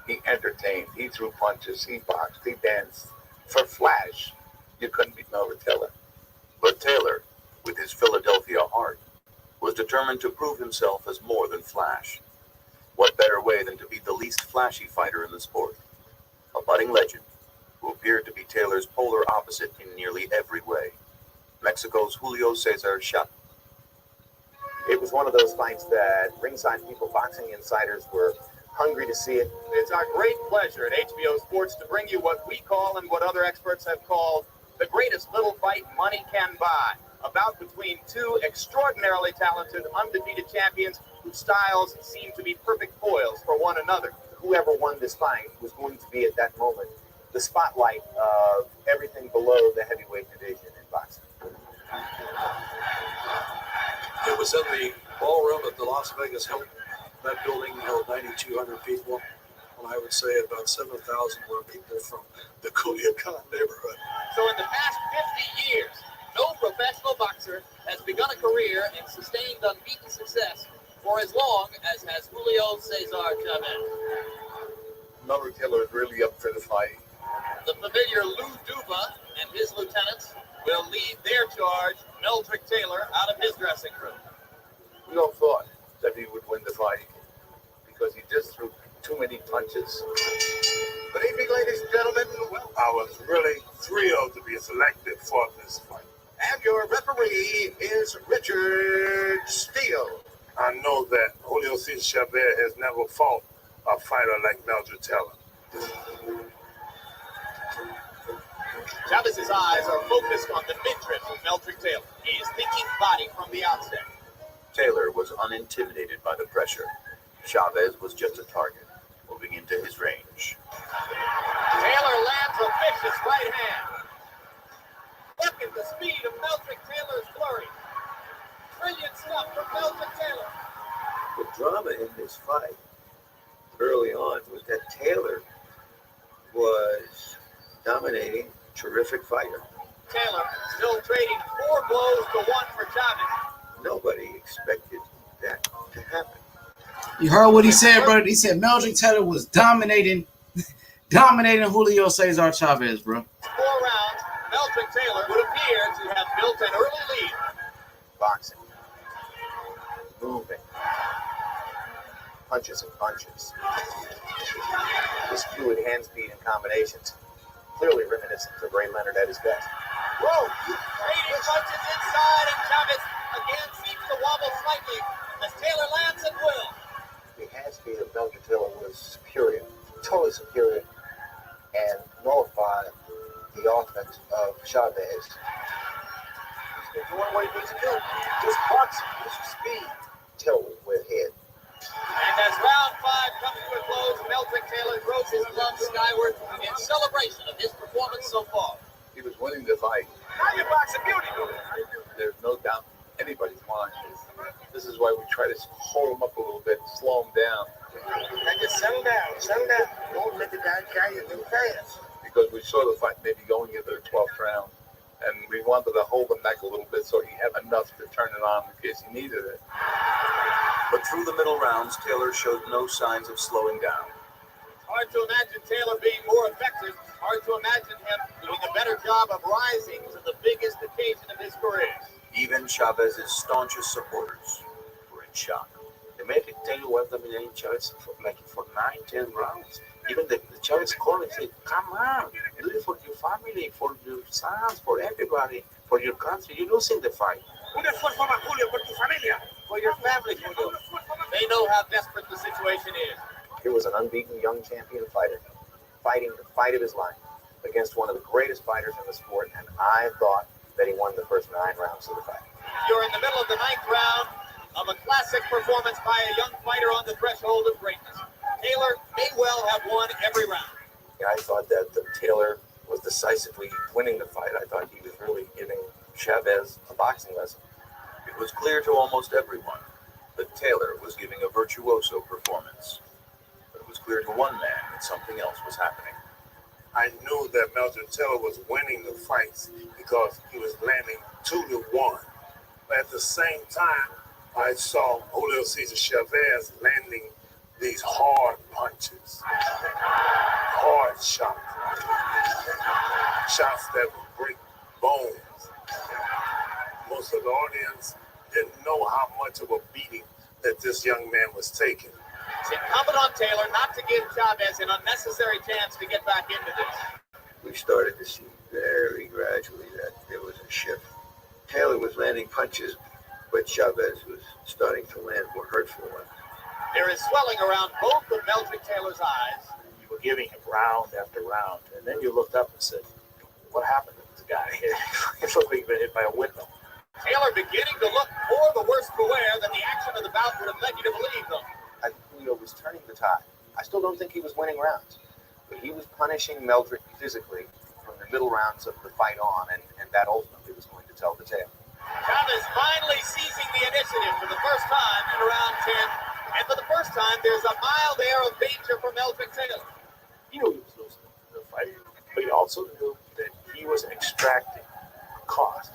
He entertained. He threw punches. He boxed. He danced. For Flash, you couldn't beat Meldrick Taylor. But Taylor, with his Philadelphia heart, was determined to prove himself as more than Flash. What better way than to be the least flashy fighter in the sport? A budding legend who appeared to be Taylor's polar opposite in nearly every way. Mexico's Julio Cesar Chavez. It was one of those fights that ringside people, boxing insiders, were hungry to see it. It's our great pleasure at HBO Sports to bring you what we call and what other experts have called the greatest little fight money can buy. A bout between two extraordinarily talented, undefeated champions whose styles seem to be perfect foils for one another. Whoever won this fight was going to be at that moment the spotlight of everything below the heavyweight division in boxing. It was in the ballroom at the Las Vegas Hilton. That building held 9,200 people. And I would say about 7,000 were people from the Culiacan neighborhood. So in the past 50 years, no professional boxer has begun a career and sustained unbeaten success for as long as has Julio Cesar Chavez. Meldrick Taylor is really up for the fight. The familiar Lou Duva and his lieutenants will lead their charge, Meldrick Taylor, out of his dressing room. We all thought that he would win the fight because he just threw too many punches. Good evening, ladies and gentlemen. Well, I was really thrilled to be selected for this fight. and your referee is Richard Steele. I know that Julio Cesar Chavez has never fought a fighter like Meldrick Taylor. Chavez's eyes are focused on the midriff of Meldrick Taylor. He is thinking body from the outset. Taylor was unintimidated by the pressure. Chavez was just a target, moving into his range. Taylor lands a vicious right hand. Look at the speed of Meldrick Taylor's flurry. Brilliant stuff from Meldrick Taylor. The drama in this fight early on was that Taylor was dominating, terrific fighter. Taylor still trading 4 blows to 1 for Chavez. Nobody expected that to happen. You heard what he said, bro. He said Meldrick Taylor was dominating Julio Cesar Chavez, bro. 4 rounds, Meldrick Taylor would appear to have built an early lead. Boxing. Moving. Punches and bunches. His fluid hand speed and combinations. Clearly reminiscent of Ray Leonard at his best. Whoa! Trading punches inside, and Chavez again seems to wobble slightly as Taylor lands at will. The hand speed of Meldrick Taylor was superior, totally superior, and nullified the offense of Chavez. He's been doing what he needs to do. Just boxing, use your speed. Taylor went ahead. And as round 5 comes to a close, Meldrick Taylor throws his gloves skyward in celebration of his performance so far. He was winning the fight. Now you're boxing beauty. There's no doubt in anybody's mind. This is why we try to hold him up a little bit, slow him down. Now just settle down. Don't let the guy carry you too fast. Because we saw the fight maybe going into the 12th round, and we wanted to hold him back a little bit so he had enough to turn it on in case he needed it. But through the middle rounds, Taylor showed no signs of slowing down. Hard to imagine Taylor being more effective. Hard to imagine him doing a better job of rising to the biggest occasion of his career. Even Chavez's staunchest supporters were in shock. The Meldrick Taylor was dominating Chavez for 9-10 rounds. Even the Chavez corner said, come on, do it for your family, for your sons, for everybody, for your country. You're losing the fight. For your family, Julio. They know how desperate the situation is. Here was an unbeaten young champion fighter, fighting the fight of his life against one of the greatest fighters in the sport, and I thought that he won the first 9 rounds of the fight. You're in the middle of the 9th round of a classic performance by a young fighter on the threshold of greatness. Taylor may well have won every round. Yeah, I thought that Taylor was decisively winning the fight. I thought he was really giving Chavez a boxing lesson. It was clear to almost everyone that Taylor was giving a virtuoso performance. But it was clear to one man that something else was happening. I knew that Meldrick Taylor was winning the fights because he was landing 2-1. But at the same time, I saw Julio Cesar Chavez landing these hard punches, hard shots, shots that would break bones. Most of the audience didn't know how much of a beating that this young man was taking. It's incumbent on Taylor not to give Chavez an unnecessary chance to get back into this. We started to see very gradually that there was a shift. Taylor was landing punches, but Chavez was starting to land more hurtful ones. There is swelling around both of Meldrick Taylor's eyes. You were giving him round after round, and then you looked up and said, what happened to this guy? It looked like he'd been hit by a windmill. Taylor beginning to look more the worse for wear than the action of the bout would have led you to believe, though. I think Julio was turning the tide. I still don't think he was winning rounds, but he was punishing Meldrick physically from the middle rounds of the fight on, and that ultimately was going to tell the tale. Chavez finally seizing the initiative for the first time in round 10, and for the first time, there's a mild air of danger for Meldrick Taylor. He knew he was losing the fight, but he also knew that he was extracting cost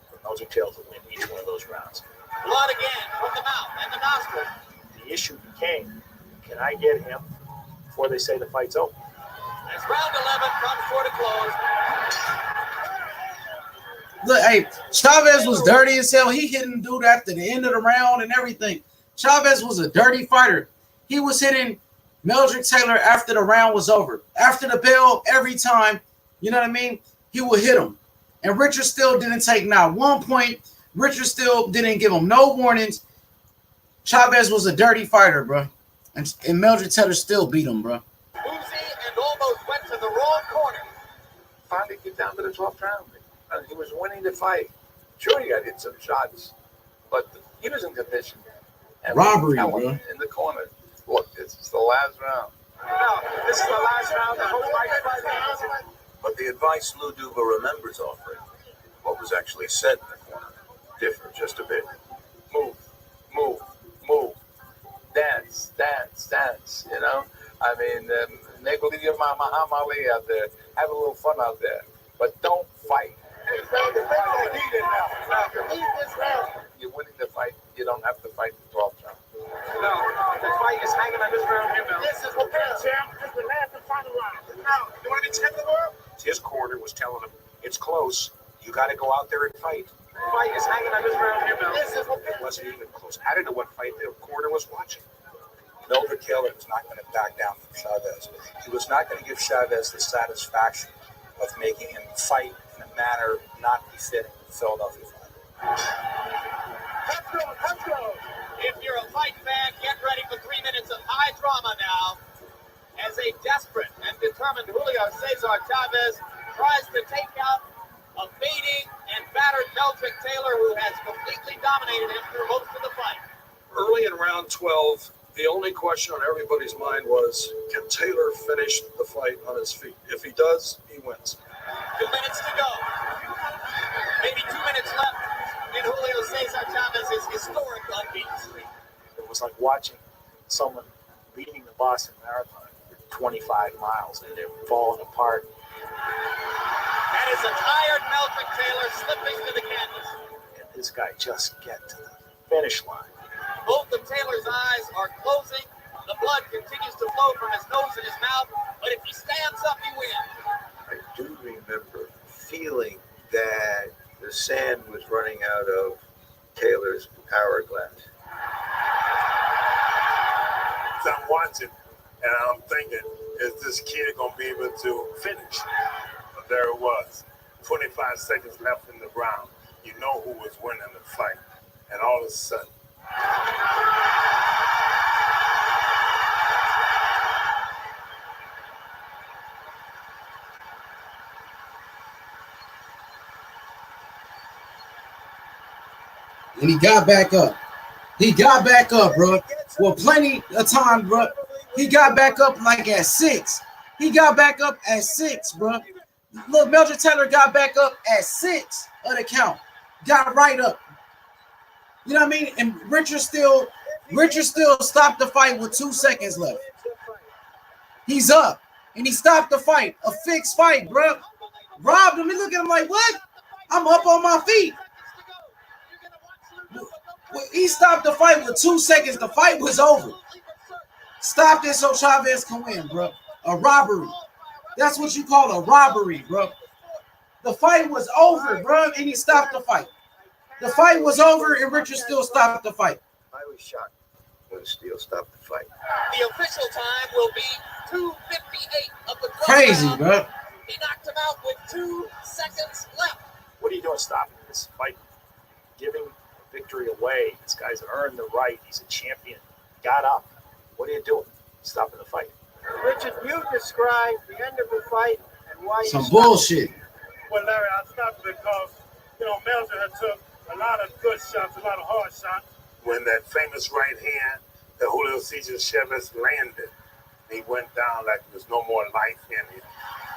from Meldrick Taylor to win each one of those rounds. Blood again from the mouth and the nostril. The issue became, can I get him before they say the fight's over? As round 11 comes toward a close. Look, hey, Chavez was dirty as hell. He hitting dude after the end of the round and everything. Chavez was a dirty fighter. He was hitting Meldrick Taylor after the round was over. After the bell, every time, you know what I mean? He would hit him. And Richard still didn't take not 1 point. Richard still didn't give him no warnings. Chavez was a dirty fighter, bro. And Meldrick Taylor still beat him, bro. Woozy and almost went to the wrong corner. Finally get down to the 12th round. He was winning the fight. Sure, he got hit some shots, but he was in condition. And Robbery, bro. In the corner. Look, this is the last round. No, this is the last round. The whole fight. But the advice Lou Duva remembers offering, what was actually said in the corner, differed just a bit. Move, move, move. Dance, dance, dance, you know? I mean, make believe you're Muhammad Ali out there. Have a little fun out there. But don't fight. You're winning the fight. You don't have to fight the 12th round. No, the fight is hanging on this round here, Mel. This is what champ. This is the last and final round. Now, you want to be champ of the world? His corner was telling him, it's close. You got to go out there and fight. The fight is hanging on this round here, Mel. This is what It wasn't even close. I don't know what fight the corner was watching. Meldrick Taylor was not going to back down from Chavez. He was not going to give Chavez the satisfaction of making him fight in a manner not befitting the Philadelphia fighter. Let's go. If you're a fight fan, get ready for 3 minutes of high drama now. As a desperate and determined Julio Cesar Chavez tries to take out a fading and battered Meldrick Taylor, who has completely dominated him through most of the fight. Early in round 12, the only question on everybody's mind was, can Taylor finish the fight on his feet? If he does, he wins. 2 minutes to go. Maybe 2 minutes left in Julio Cesar Chavez's historic unbeaten streak. It was like watching someone leading the Boston Marathon 25 miles and they're falling apart. That is a tired Meldrick Taylor slipping to the canvas. And this guy just get to the finish line. Both of Taylor's eyes are closing. The blood continues to flow from his nose and his mouth. But if he stands up, he wins. I do remember feeling that the sand was running out of Taylor's hourglass. So I'm watching, and I'm thinking, is this kid going to be able to finish? But there it was. 25 seconds left in the round. You know who was winning the fight. And all of a sudden, And he got back up. He got back up, bro. Well, plenty of time, bro. He got back up like at 6. He got back up at 6, bro. Look, Meldrick Taylor got back up at 6 of the count. Got right up. You know what I mean? And Richard still stopped the fight with 2 seconds left. He's up. And he stopped the fight. A fixed fight, bro. Robbed him. He look at him like, what? I'm up on my feet. He stopped the fight with 2 seconds. The fight was over. Stopped it so Chavez can win, bro. A robbery. That's what you call a robbery, bro. The fight was over, bro, and he stopped the fight. The fight was over, and Richard still stopped the fight. I was shocked when Steele stopped the fight. The official time will be 2:58 of the 12th Crazy, round. bro. He knocked him out with 2 seconds left. What are you doing stopping this fight? Giving victory away. This guy's earned the right. He's a champion. Got up. What are you doing? Stopping the fight. Richard, you describe the end of the fight and why Some bullshit. Well, Larry, I stopped because, Meldrick had took a lot of good shots, a lot of hard shots. When that famous right hand that Julio Cesar Chavez landed, he went down like there was no more life in him.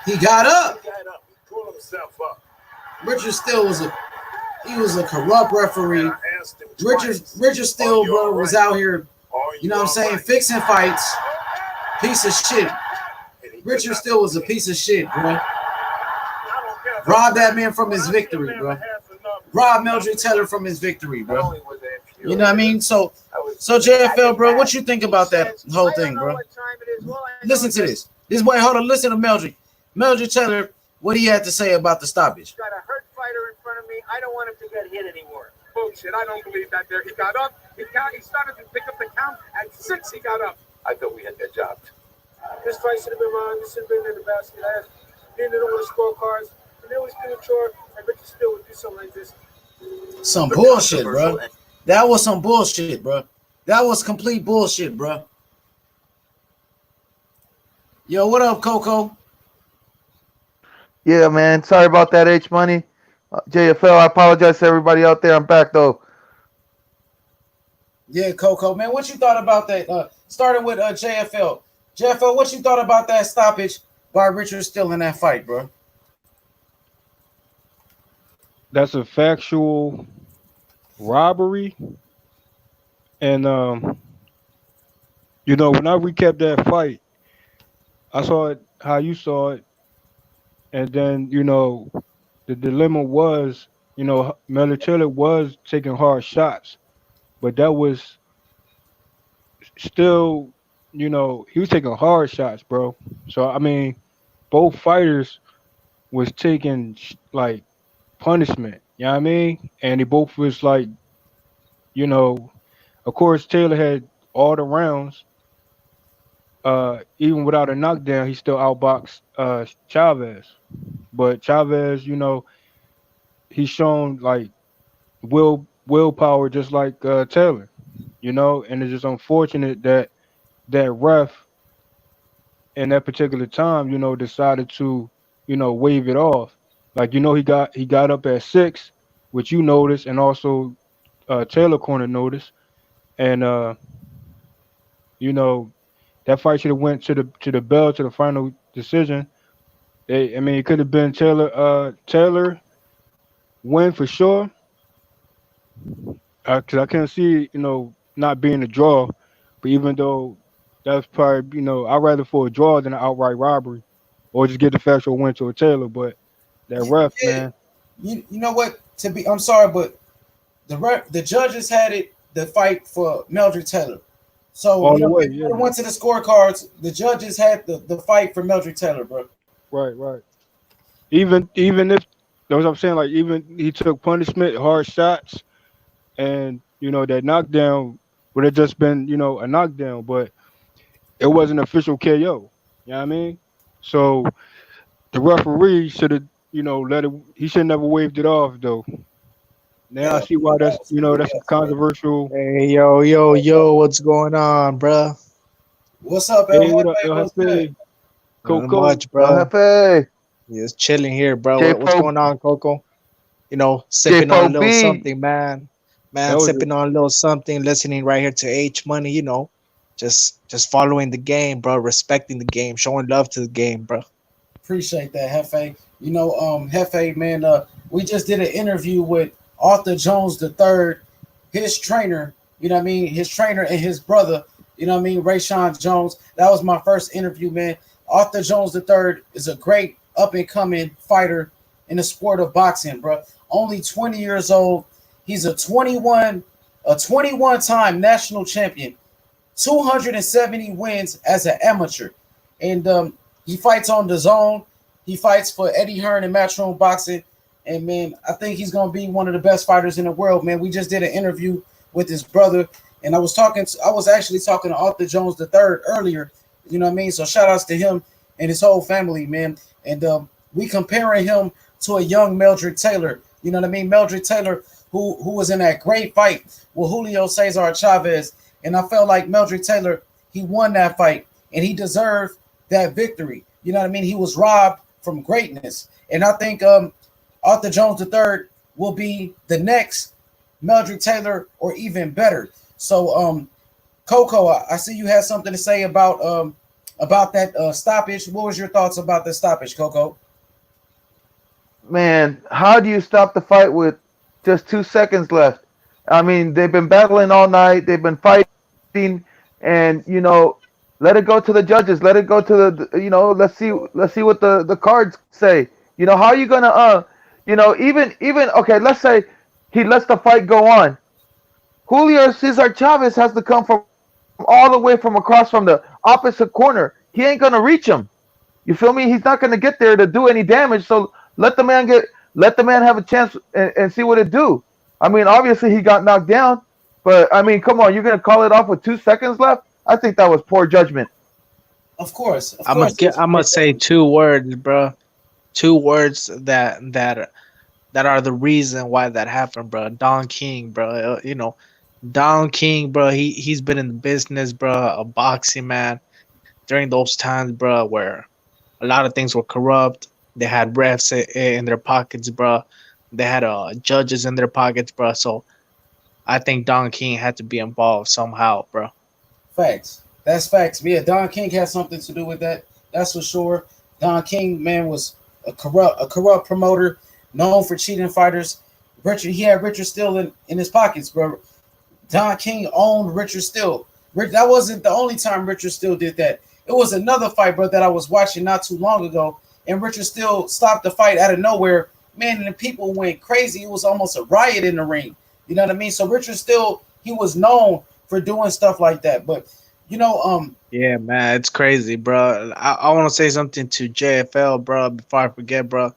He got up. He got up. He pulled himself up. Richard still was a corrupt referee. Richard still, bro, was out here, you know what I'm saying, fixing fights. Piece of shit. Richard still was a piece of shit, bro. Robbed that man from his victory, bro. Robbed Meldrick Taylor from his victory, bro. You know what I mean? So JFL, bro, what you think about that whole thing, bro? Listen to this. Hold on, listen to Meldrick. Meldrick Taylor, what he had to say about the stoppage. Got a hurt fighter in front of me. I don't want him to get hit anymore. Bullshit. I don't believe that there. He got up. He started to pick up the count. At 6, he got up. I thought we had that job. This fight should have been wrong. This should have been in the basket. Didn't know the scorecards. And it was premature. And Richard still would do something like this. Some bullshit, bro. That was some bullshit, bro. That was complete bullshit, bro. Yo, what up, Coco? Yeah, man. Sorry about that, H Money. JFL, I apologize to everybody out there. I'm back, though. Yeah, Coco, man, what you thought about that? Starting with JFL. JFL, what you thought about that stoppage by Richard still in that fight, bro? That's a factual robbery. And, when I recapped that fight, I saw it how you saw it. And then, the dilemma was, Meldrick Taylor was taking hard shots. But that was still, he was taking hard shots, bro. So, I mean, both fighters was taking, like, punishment. You know what I mean? And they both was, like, of course, Taylor had all the rounds. Even without a knockdown, he still outboxed Chavez. But Chavez, he's shown, like, willpower just like Taylor, and it's just unfortunate that that ref in that particular time, decided to, wave it off. Like, he got up at 6, which you noticed, and also Taylor corner noticed, and that fight should have went to the bell, to the final decision. It could have been Taylor win for sure. Because I can't see, not being a draw. But even though that's probably, I'd rather for a draw than an outright robbery, or just get the factual win to a Taylor. But that ref, man. You know what? I'm sorry, but the judges had the fight for Meldrick Taylor. So all the way, yeah. When it went to the scorecards, the judges had the fight for Meldrick Taylor, bro. Right. Even if, that's what I'm saying, like, even he took punishment, hard shots. And, that knockdown would have just been, a knockdown, but it wasn't an official KO. You know what I mean? So the referee should have, let it, he should have never waved it off, though. Now I see why that's, that's a controversial. Hey, yo, what's going on, bruh? What's up, hey, what up, LFA? Not much, bro. LFA. Just chilling here, bro. What's going on, Coco? Sipping on a little something, man. Man, sipping on a little something, listening right here to H Money, just following the game, bro, respecting the game, showing love to the game, bro. Appreciate that, Hefe. Hefe, man, we just did an interview with Arthur Jones III, his trainer, you know what I mean? His trainer and his brother, you know what I mean? Rayshawn Jones. That was my first interview, man. Arthur Jones III is a great up and coming fighter in the sport of boxing, bro. Only 20 years old. He's a 21 time national champion, 270 wins as an amateur. And he fights on the zone. He fights for Eddie Hearn and Matchroom Boxing. And, man, I think he's going to be one of the best fighters in the world, man. We just did an interview with his brother. And I was actually talking to Arthur Jones III earlier. You know what I mean? So shout outs to him and his whole family, man. And we comparing him to a young Meldrick Taylor. You know what I mean? Meldrick Taylor, who was in that great fight with Julio Cesar Chavez. And I felt like Meldrick Taylor, he won that fight. And he deserved that victory. You know what I mean? He was robbed from greatness. And I think Arthur Jones III will be the next Meldrick Taylor or even better. So, Coco, I see you had something to say about that stoppage. What was your thoughts about the stoppage, Coco? Man, how do you stop the fight with just 2 seconds left? I mean, they've been battling all night. They've been fighting, and let it go to the judges. Let it go to the let's see what the cards say. How are you gonna even okay, let's say he lets the fight go on. Julio Cesar Chavez has to come from all the way from across from the opposite corner. He ain't gonna reach him. You feel me? He's not gonna get there to do any damage. So let the man have a chance and see what it do. I mean, obviously he got knocked down, but I mean, come on, you're gonna call it off with 2 seconds left? I think that was poor judgment. Of course. I'm gonna say 2 words, bro. 2 words that are the reason why that happened, bro. Don King, bro. Don King, bro. He's been in the business, bro, a boxing, man, during those times, bro, where a lot of things were corrupt. They had refs in their pockets, bro. They had judges in their pockets, bro. So I think Don King had to be involved somehow, bro. Facts. That's facts. Yeah, Don King had something to do with that. That's for sure. Don King, man, was a corrupt promoter, known for cheating fighters. He had Richard Steele in his pockets, bro. Don King owned Richard Steele. That wasn't the only time Richard Steele did that. It was another fight, bro, that I was watching not too long ago, and Richard Steele stopped the fight out of nowhere. Man, and the people went crazy. It was almost a riot in the ring. You know what I mean? So Richard Steele, he was known for doing stuff like that. But, yeah, man, it's crazy, bro. I want to say something to JFL, bro, before I forget, bro.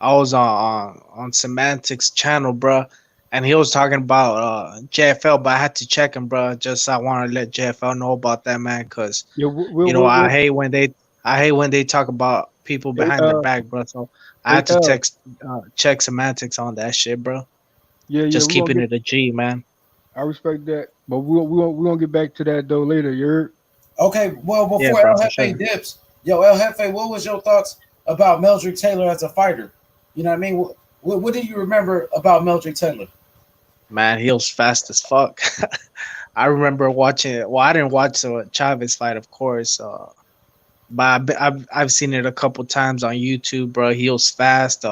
I was on Semantics channel, bro, and he was talking about JFL, but I had to check him, bro. Just I want to let JFL know about that, man, because I hate when they talk about people behind their back, bro. So I had to check Semantics on that shit, bro. Just keeping it a G, man. I respect that, but we're gonna get back to that though later. You're okay. Well, before El Jefe dips, El Jefe, what was your thoughts about Meldrick Taylor as a fighter? You know what I mean? What do you remember about Meldrick Taylor? Man, he was fast as fuck. I remember watching it. Well, I didn't watch the Chavez fight, of course, but I've seen it a couple times on YouTube, bro. He was fast.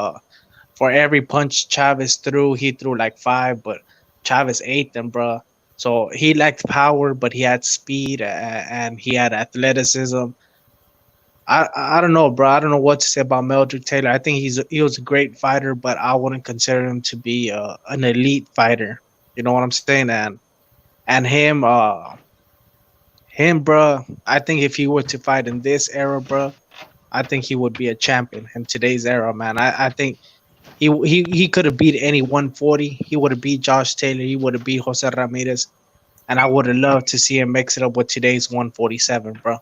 For every punch Chavez threw, he threw like 5, but Chavez ate them, bro. So he lacked power, but he had speed and he had athleticism. I don't know, bro. I don't know what to say about Meldrick Taylor. I think he was a great fighter, but I wouldn't consider him to be an elite fighter. You know what I'm saying? And him, bro. I think if he were to fight in this era, bro, I think he would be a champion in today's era, man. I think he could have beat any 140. He would have beat Josh Taylor. He would have beat Jose Ramirez, and I would have loved to see him mix it up with today's 147, bro.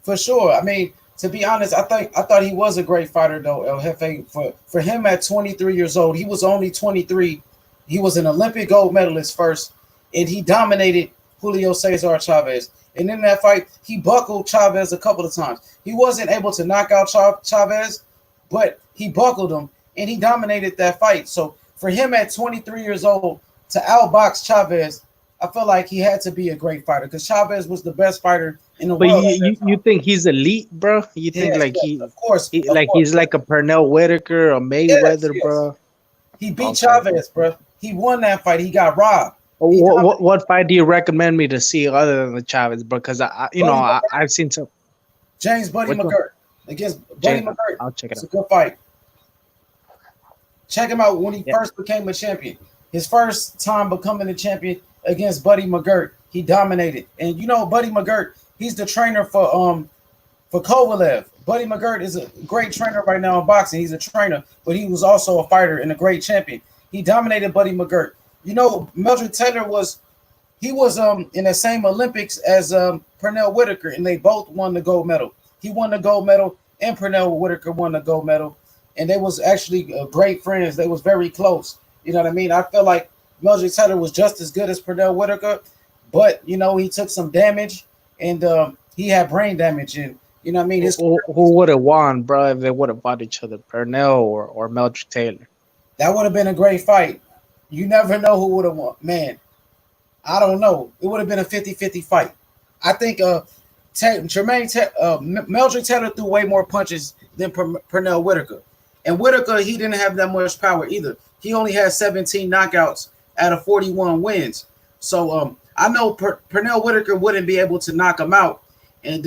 For sure. I mean, to be honest, I thought he was a great fighter, though, El Jefe. For him at 23 years old, he was only 23. He was an Olympic gold medalist first, and he dominated Julio Cesar Chavez. And in that fight, he buckled Chavez a couple of times. He wasn't able to knock out Chavez, but he buckled him, and he dominated that fight. So for him at 23 years old to outbox Chavez, I feel like he had to be a great fighter because Chavez was the best fighter in the But world at that you time. think he's elite, bro? You think Yes, like yes, he like he's yes, like a Pernell Whitaker or yes, Mayweather, yes. bro? He beat Okay. Chavez, bro. He won that fight. He got robbed. He What fight do you recommend me to see other than the Chavez, bro? Because Buddy McGirt, I've seen some. James Buddy Which one? McGirt against Buddy James, McGirt. I'll check it It's out. a good fight. Check him out when he Yeah. first became a champion. His first time becoming a champion against Buddy McGirt, he dominated. And you know, Buddy McGirt, he's the trainer for Kovalev. Buddy McGirt is a great trainer right now in boxing. He's a trainer, but he was also a fighter and a great champion. He dominated Buddy McGirt. You know, Meldrick Taylor was in the same Olympics as Pernell Whitaker, and they both won the gold medal. He won the gold medal, and Pernell Whitaker won the gold medal, and they was actually great friends. They was very close. You know what I mean? I feel like Meldrick Taylor was just as good as Pernell Whitaker, but you know he took some damage, and he had brain damage, and you know what I mean. Who would have won, bro, if they would have fought each other, Pernell or Meldrick Taylor? That would have been a great fight. You never know who would have won. Man, I don't know. It would have been a 50-50 fight. I think Meldrick Taylor threw way more punches than Pernell Whitaker. And Whitaker, he didn't have that much power either. He only had 17 knockouts out of 41 wins. So I know Pernell Whitaker wouldn't be able to knock him out. And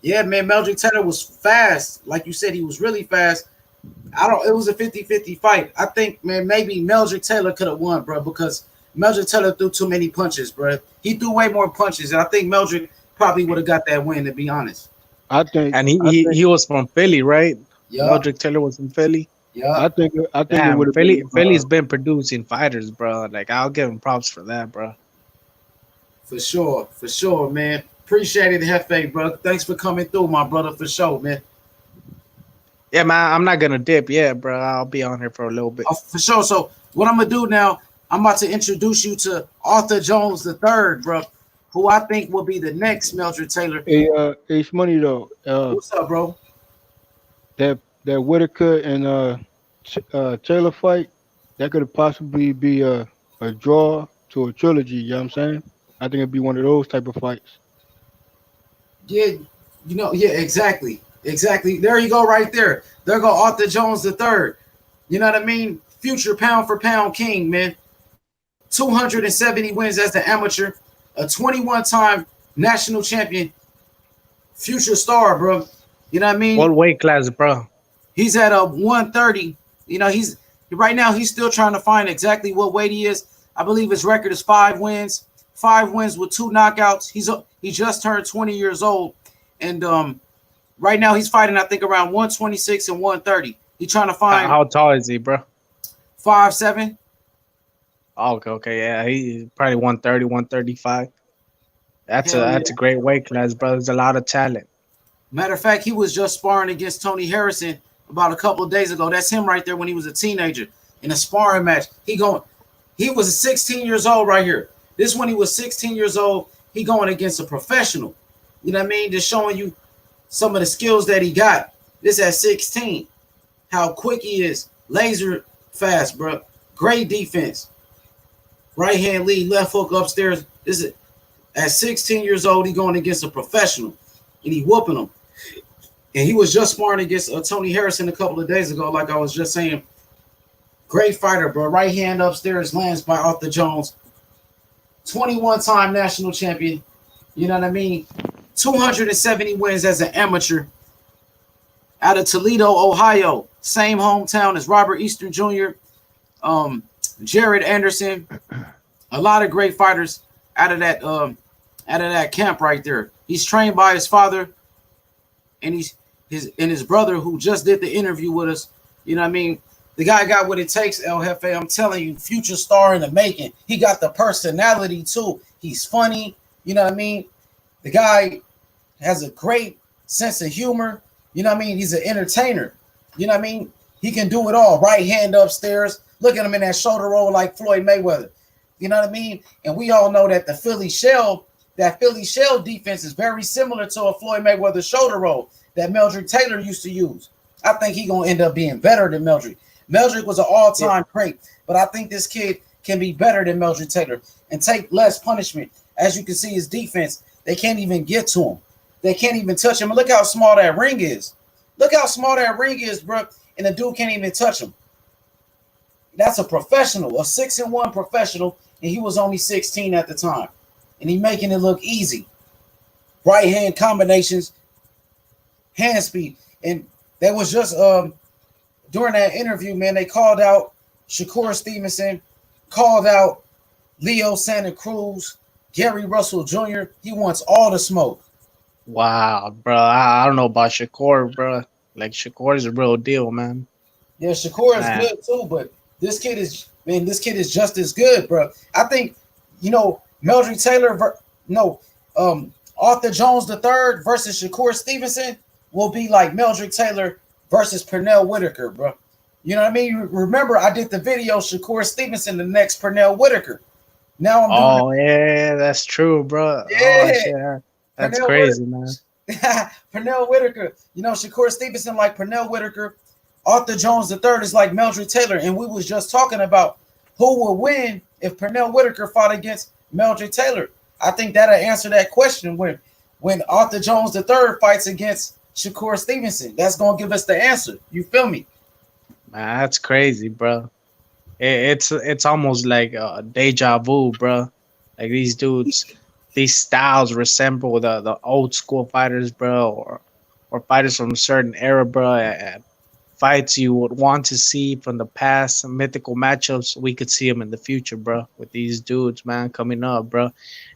yeah, man, Meldrick Taylor was fast. Like you said, he was really fast. It was a 50-50 fight. I think, man, maybe Meldrick Taylor could have won, bro, because Meldrick Taylor threw too many punches, bro. He threw way more punches, and I think Meldrick probably would have got that win, to be honest. I think, and he was from Philly, right? Yeah. Meldrick Taylor was from Philly. Yeah, I think Damn, it would have Philly's been producing fighters, bro. Like I'll give him props for that, bro. For sure, man. Appreciate it, Hefe, bro. Thanks for coming through, my brother, for sure, man. Yeah, man, I'm not gonna dip yet, bro. I'll be on here for a little bit. For sure. So what I'm gonna do now, I'm about to introduce you to Otha Jones III, bro, who I think will be the next Meldrick Taylor. Hey, Ace Money though. What's up, bro? That Whitaker and Taylor fight, that could possibly be a draw to a trilogy. You know what I'm saying? I think it'd be one of those type of fights. Yeah, you know, yeah, exactly. There you go, right there. There go Otha Jones III. You know what I mean? Future pound for pound king, man. 270 wins as an amateur, a 21-time national champion, future star, bro. You know what I mean? What weight class, bro? He's at a 130. You know, he's right now he's still trying to find exactly what weight he is. I believe his record is 5 wins. 5 wins with 2 knockouts. He just turned 20 years old, and right now he's fighting, I think, around 126 and 130. He's trying to find. How tall is he, bro? 5'7". Oh, okay, yeah, he's probably 130, 135. That's a great weight class, bro. There's a lot of talent. Matter of fact, he was just sparring against Tony Harrison about a couple of days ago. That's him right there when he was a teenager in a sparring match. He was 16 years old right here. This when he was 16 years old, he going against a professional. You know what I mean? Just showing you some of the skills that he got. This at 16. How quick he is. Laser fast, bro. Great defense. Right hand lead, left hook upstairs. This is at 16 years old, he going against a professional. And he whooping him. And he was just sparring against Tony Harrison a couple of days ago, like I was just saying. Great fighter, bro. Right hand upstairs lands by Otha Jones. 21-time national champion. You know what I mean? 270 wins as an amateur. Out of Toledo, Ohio. Same hometown as Robert Eastern Jr., Jared Anderson. A lot of great fighters out of that camp right there. He's trained by his father, and his brother, who just did the interview with us. You know what I mean? The guy got what it takes, El Jefe. I'm telling you, future star in the making. He got the personality too. He's funny. You know what I mean? The guy has a great sense of humor. You know what I mean? He's an entertainer. You know what I mean? He can do it all. Right hand upstairs. Look at him in that shoulder roll like Floyd Mayweather. You know what I mean? And we all know that the Philly shell defense is very similar to a Floyd Mayweather shoulder roll that Meldrick Taylor used to use. I think he's going to end up being better than Meldrick. Meldrick was an all-time great, but I think this kid can be better than Meldrick Taylor and take less punishment. As you can see, his defense, they can't even get to him. They can't even touch him. And look how small that ring is. Look how small that ring is, bro. And the dude can't even touch him. That's a professional, a 6-1 professional, and he was only 16 at the time. And he making it look easy. Right hand combinations, hand speed. And that was just during that interview, man, they called out Shakur Stevenson, called out Leo Santa Cruz, Gary Russell Jr. He wants all the smoke. Wow, bro. I don't know about Shakur, bro. Like Shakur is a real deal, man. Yeah, Shakur is Man. good too, but this kid is just as good, bro. I think, Meldrick Taylor, Arthur Jones III versus Shakur Stevenson will be like Meldrick Taylor versus Pernell Whitaker, bro. You know what I mean? Remember, I did the video Shakur Stevenson, the next Pernell Whitaker. Now I'm doing Yeah, that's true, bro. Yeah. Oh shit, that's Pernell crazy, man. Pernell Whitaker. Shakur Stevenson like Pernell Whitaker. Arthur Jones III is like Meldrick Taylor. And we was just talking about who would win if Pernell Whitaker fought against Meldrick Taylor. I think that'll answer that question when Arthur Jones III fights against Shakur Stevenson. That's going to give us the answer. You feel me? Man, that's crazy, bro. It's almost like deja vu, bro. Like these dudes, these styles resemble the old school fighters, bro, or fighters from a certain era, bro. And fights you would want to see from the past, some mythical matchups. We could see them in the future, bro, with these dudes, man, coming up, bro.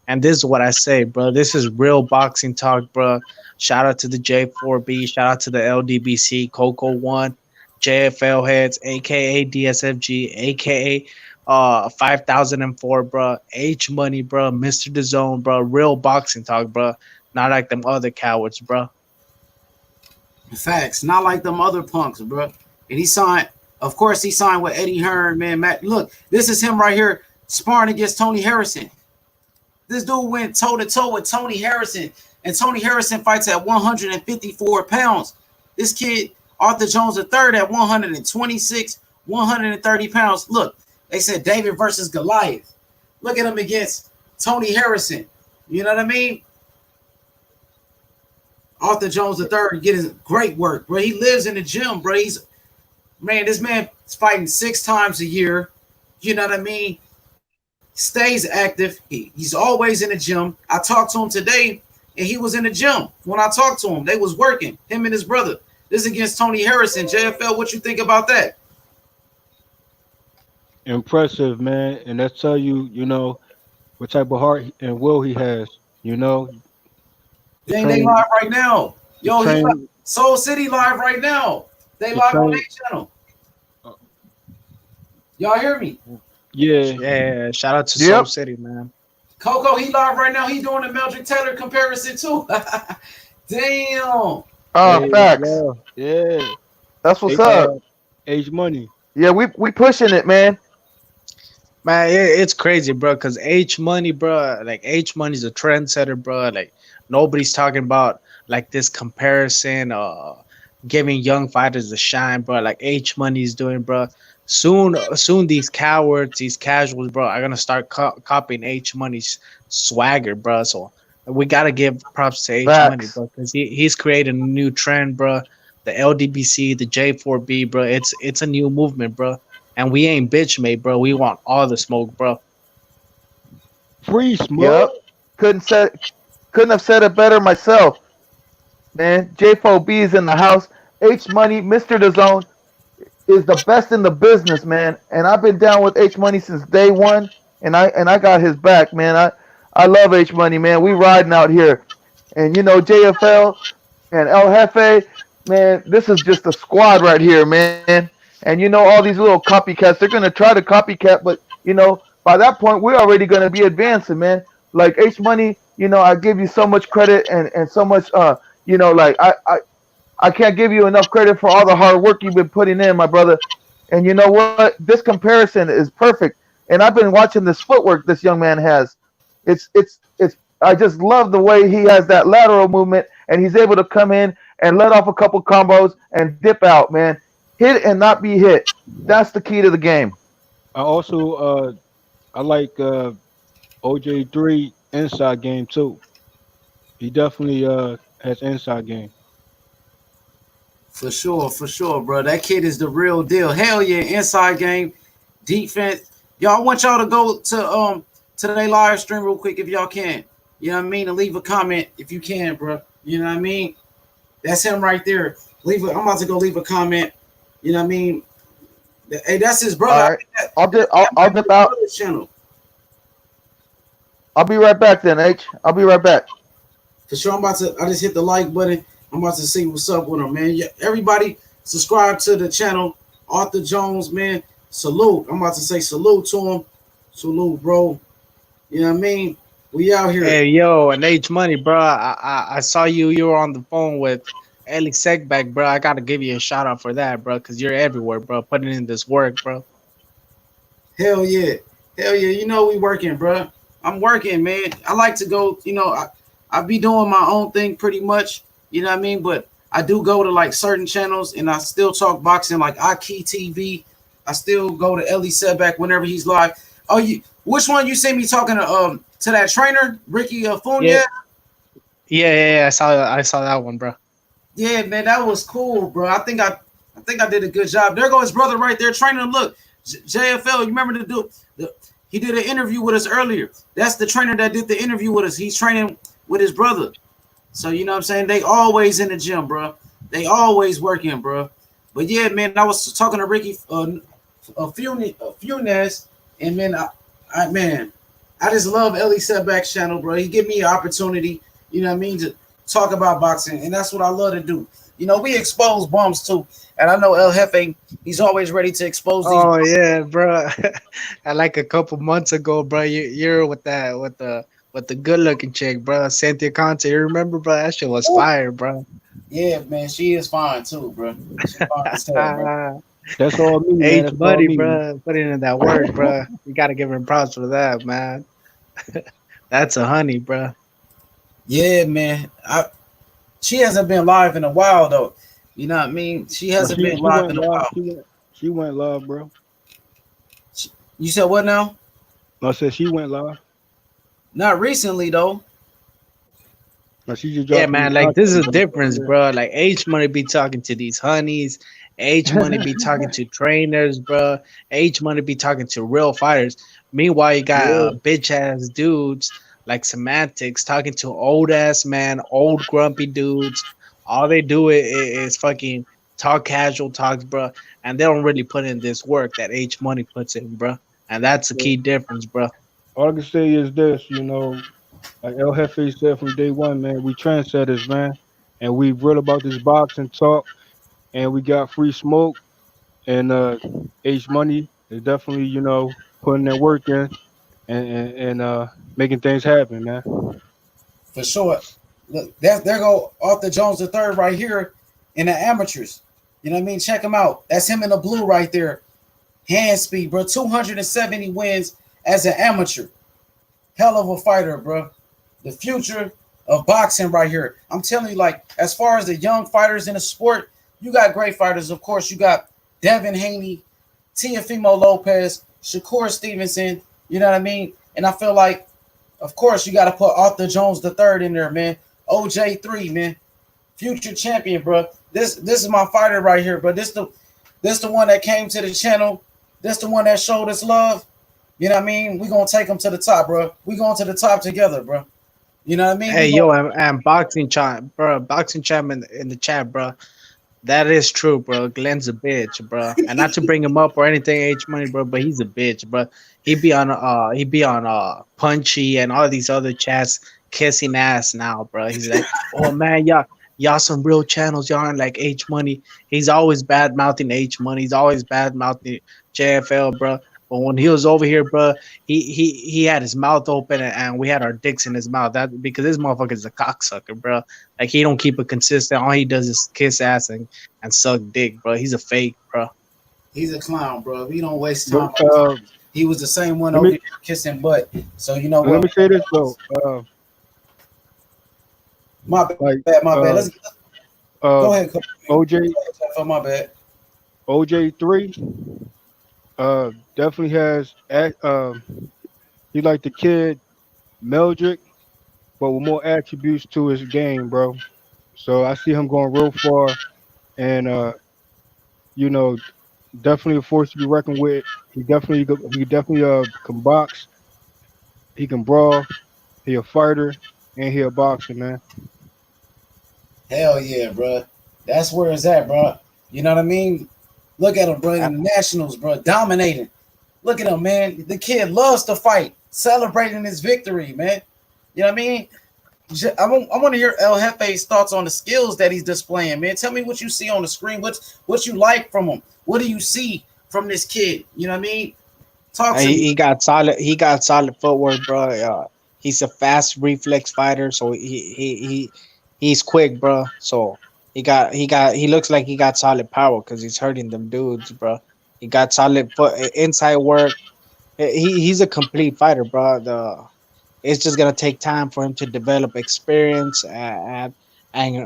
And this is what I say, bro. This is real boxing talk, bro. Shout out to the J4B. Shout out to the LDBC, Coco One, JFL heads, aka DSFG, aka 5004, bro. H Money, bro. Mr. DAZN, bro. Real boxing talk, bro. Not like them other cowards, bro. Facts. Not like them other punks, bro. And he signed with Eddie Hearn, man. Matt, look, this is him right here sparring against Tony Harrison. This dude went toe-to-toe with Tony Harrison, and Tony Harrison fights at 154 pounds. This kid, Arthur Jones III, at 126, 130 pounds. Look, they said David versus Goliath. Look at him against Tony Harrison. You know what I mean? Arthur Jones III getting great work, bro. He lives in the gym, bro. This man is fighting 6 times a year. You know what I mean? Stays active. He's always in the gym. I talked to him today, and he was in the gym. When I talked to him, they was working, him and his brother. This is against Tony Harrison. JFL, what you think about that? Impressive, man. And that's tell you, what type of heart and will he has. They live right now. Yo, Soul City live right now. They live on their channel. Y'all hear me? Yeah. Shout out to Soul City, man. Coco, he live right now. He doing the Meldrick Taylor comparison too. Damn. Facts. Yeah. That's what's up. H Money. Yeah, we pushing it, man. Man, it's crazy, bro. Cause H Money, bro. Like H Money's a trendsetter, bro. Like nobody's talking about like this comparison, giving young fighters a shine, bro. Like H Money's doing, bro. Soon these cowards, these casuals, bro, are gonna start copying H Money's swagger, bro. So we gotta give props to H Money, bro, because he's creating a new trend, bro. The LDBC, the J4B, bro. It's a new movement, bro. And we ain't bitch made, bro. We want all the smoke, bro. Free smoke. Yep. Couldn't have said it better myself, man. J4B is in the house. H Money, Mr. DAZN, is the best in the business, man. And I've been down with H Money since day one, and I got his back, man. I love H Money, man. We riding out here, and JFL and El Jefe, man. This is just a squad right here, man. And all these little copycats, they're gonna try to copycat, but by that point we're already gonna be advancing, man. Like H Money, I give you so much credit and so much, like I can't give you enough credit for all the hard work you've been putting in, my brother. And you know what? This comparison is perfect. And I've been watching this footwork this young man has. It's I just love the way he has that lateral movement, and he's able to come in and let off a couple combos and dip out, man. Hit and not be hit. That's the key to the game. I also I like OJ3 inside game too. He definitely has inside game. For sure, bro. That kid is the real deal. Hell yeah, inside game, defense. Y'all, I want y'all to go to their live stream real quick if y'all can. You know what I mean? And leave a comment if you can, bro. You know what I mean? That's him right there. I'm about to go leave a comment. You know what I mean? Hey, that's his brother. All right. I'll dip out. Channel. I'll be right back then, H. I'll be right back. For sure, I just hit the like button. I'm about to see what's up with him, man. Yeah, everybody subscribe to the channel. Arthur Jones, man. Salute. I'm about to say salute to him. Salute, bro. You know what I mean? We out here. Hey, yo, and H Money, bro. I saw you were on the phone with Ellie Segback, bro. I gotta give you a shout out for that, bro, because you're everywhere, bro. Putting in this work, bro. Hell yeah. Hell yeah. You know we working, bro. I'm working, man. I like to go, I be doing my own thing pretty much. You know what I mean? But I do go to like certain channels and I still talk boxing like Aki TV. I still go to Ellie Setback whenever he's live. Oh, which one you see me talking to that trainer, Ricky Funya? Yeah. I saw that one, bro. Yeah, man, that was cool, bro. I think I did a good job. There goes his brother right there training him. Look, JFL, you remember he did an interview with us earlier. That's the trainer that did the interview with us. He's training with his brother. So, you know what I'm saying? They always in the gym, bro. They always working, bro. But yeah, man, I was talking to Ricky Funes, and man, I just love Ellie Setback's channel, bro. He give me an opportunity, you know what I mean, to talk about boxing, and that's what I love to do. You know, we expose bums too, and I know El Jefe, he's always ready to expose these. Oh yeah, bro. And like a couple months ago, bro, you're with the good looking chick, bro, Cynthia Conte. You remember, bro? That shit was fire, bro. Yeah, man, she is fine too, bro. She's fine as hell, bro. That's all me, man. H That's all Buddy, me. bro, putting in that work, bro. You gotta give him props for that, man. That's a honey, bro. Yeah, man. She hasn't been live in a while though. You know what I mean? She hasn't been live in a while. She went live, bro. You said what now? I said she went live. Not recently though. Yeah, man, like this is a difference, bro. Like H Money be talking to these honeys, H Money be talking to trainers, bro. H Money be talking to real fighters. Meanwhile, you got bitch ass dudes like Semantics talking to old ass man, old grumpy dudes. All they do is fucking talk casual talks, bro, and they don't really put in this work that H Money puts in, bro. And that's a key difference, bro. All I can say is this, like El Jefe said from day one, man, we trendsetters, man. And we real about this boxing talk, and we got free smoke, and H Money is definitely, putting that work in and making things happen, man. For sure. Look, there go Arthur Jones III right here in the amateurs. You know what I mean? Check him out. That's him in the blue right there. Hand speed, bro. 270 wins as an amateur. Hell of a fighter, bro. The future of boxing right here. I'm telling you, like, as far as the young fighters in the sport, you got great fighters. Of course, you got Devin Haney, Teofimo Lopez, Shakur Stevenson. You know what I mean? And I feel like, of course, you got to put Arthur Jones III in there, man. OJ3, man. Future champion, bro. This is my fighter right here, bro. This the one that came to the channel. This the one that showed us love. You know what I mean? We're going to take him to the top, bro. We going to the top together, bro. You know what I mean? Hey, yo, and boxing champ, bro. Boxing champ in the chat, bro. That is true, bro. Glenn's a bitch, bro. And not to bring him up or anything, H Money, bro, but he's a bitch, bro. He be on Punchy and all these other chats kissing ass now, bro. He's like, oh man, y'all some real channels, y'all aren't like H Money. He's always bad mouthing H Money. He's always bad mouthing JFL, bro. But when he was over here, bro, he had his mouth open and we had our dicks in his mouth. That because this motherfucker is a cocksucker, bro. Like he don't keep it consistent. All he does is kiss ass and suck dick, bro. He's a fake, bro. He's a clown, bro. We don't waste time. He was the same one over here kissing butt. So you know what? Let me say this though. My bad. Let's go ahead. OJ. For my bad. OJ3. Definitely has He like the kid Meldrick, but with more attributes to his game, bro. So I see him going real far, and you know, definitely a force to be reckoned with. He definitely can box. He can brawl. He a fighter, and he a boxer, man. Hell yeah, bro. That's where it's at, bro. You know what I mean? Look at him, bro. I, In the Nationals, bro, dominating. Look at him, man. The kid loves to fight, celebrating his victory, man. You know what I mean? I want to hear El Jefe's thoughts on the skills that he's displaying, man. Tell me what you see on the screen. What you like from him? What do you see from this kid? You know what I mean? Talk to me. he got solid. He got solid footwork, bro. He's a fast reflex fighter, so he's quick, bro. So he looks like he got solid power because he's hurting them dudes, bro. He got solid foot inside work. He's a complete fighter, bro. It's just gonna take time for him to develop experience and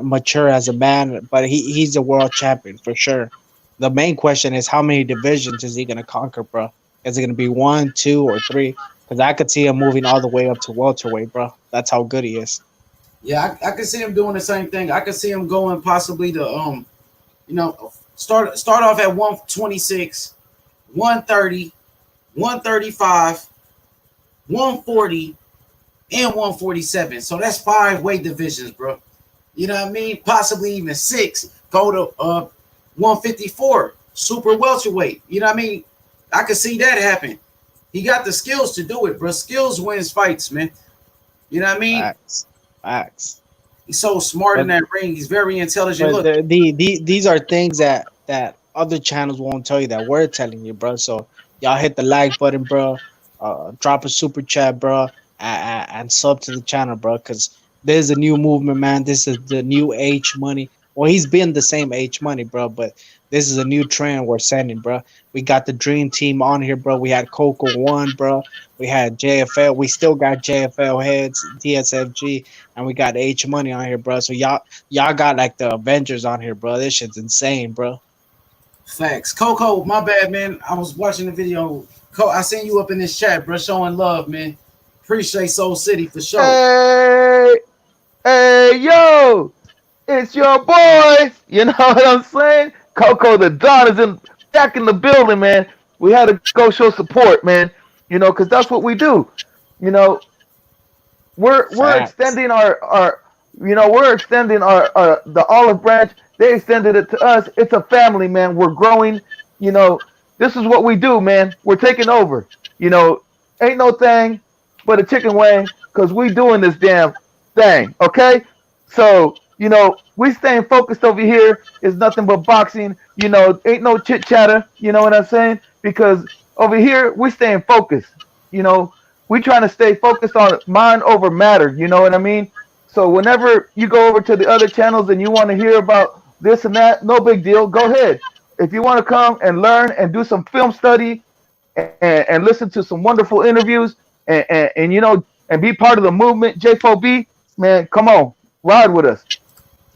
mature as a man. But he's a world champion for sure. The main question is how many divisions is he gonna conquer, bro? Is it gonna be one, two, or three? Because I could see him moving all the way up to welterweight, bro. That's how good he is. Yeah, I can see him doing the same thing. I can see him going possibly to start off at 126, 130, 135, 140, and 147. So that's 5 weight divisions, bro. You know what I mean? Possibly even 6. Go to 154, super welterweight. You know what I mean? I could see that happen. He got the skills to do it, bro. Skills wins fights, man. You know what I mean? Facts. He's so smart in But that ring. He's very intelligent. but Look, these are things that other channels won't tell you that we're telling you, bro. So y'all hit the like button, bro. Drop a super chat, bro, and sub to the channel, bro. Because there's a new movement, man. This is the new H money. Well, he's been the same H money, bro, but this is a new trend we're sending, bro. We got the dream team on here, bro. We had Coco One, bro. We had JFL. We still got JFL heads, DSFG, and we got H money on here, bro. So y'all got like the Avengers on here, bro. This shit's insane, bro. facts. Coco, my bad, man. I was watching the video. I seen you up in this chat, bro, showing love, man. Appreciate Soul City for sure. Hey, hey, yo, it's your boy. You know what I'm saying? Coco the Don is back in the building, man. We had to go show support, man. You know, because that's what we do. You know, we're Facts. extending we're extending our the olive branch. They extended it to us. It's a family, man. We're growing. You know, this is what we do, man. We're taking over. You know, ain't no thing but a chicken wing because we doing this damn thing. Okay, so you know we staying focused over here. Is nothing but boxing. You know, ain't no chit chatter. You know what I'm saying? Because over here we staying focused. You know, we trying to stay focused on mind over matter. You know what I mean? So whenever you go over to the other channels and you want to hear about this and that, no big deal. Go ahead. If you want to come and learn and do some film study and listen to some wonderful interviews and you know and be part of the movement, J4B, man, come on, ride with us.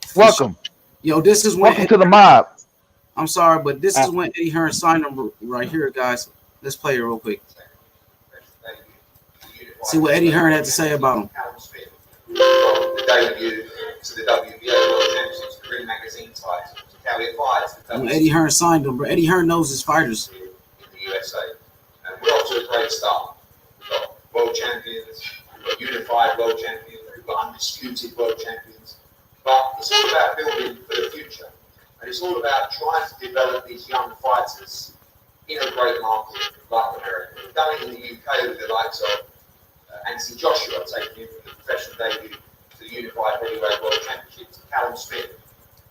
For sure. Welcome, Yo, this is when welcome to the mob. I'm sorry, but this Uh, is when Eddie Hearn signed him right here, guys. Let's play it real quick. See what Eddie Hearn had to say about him. From the debut to the WBA World Championships, the Ring Magazine title, to carry a fight to When Eddie Hearn signed him, bro. Eddie Hearn knows his fighters. in the USA. And we're off to a great start. We've got world champions, we've got unified world champions, we've got undisputed world champions. But it's all about building for the future. And it's all about trying to develop these young fighters in a great market like America. We've done it in the UK with the likes of Anthony Joshua taking him from the professional debut to the Unified Heavyweight World Championship, to Callum Smith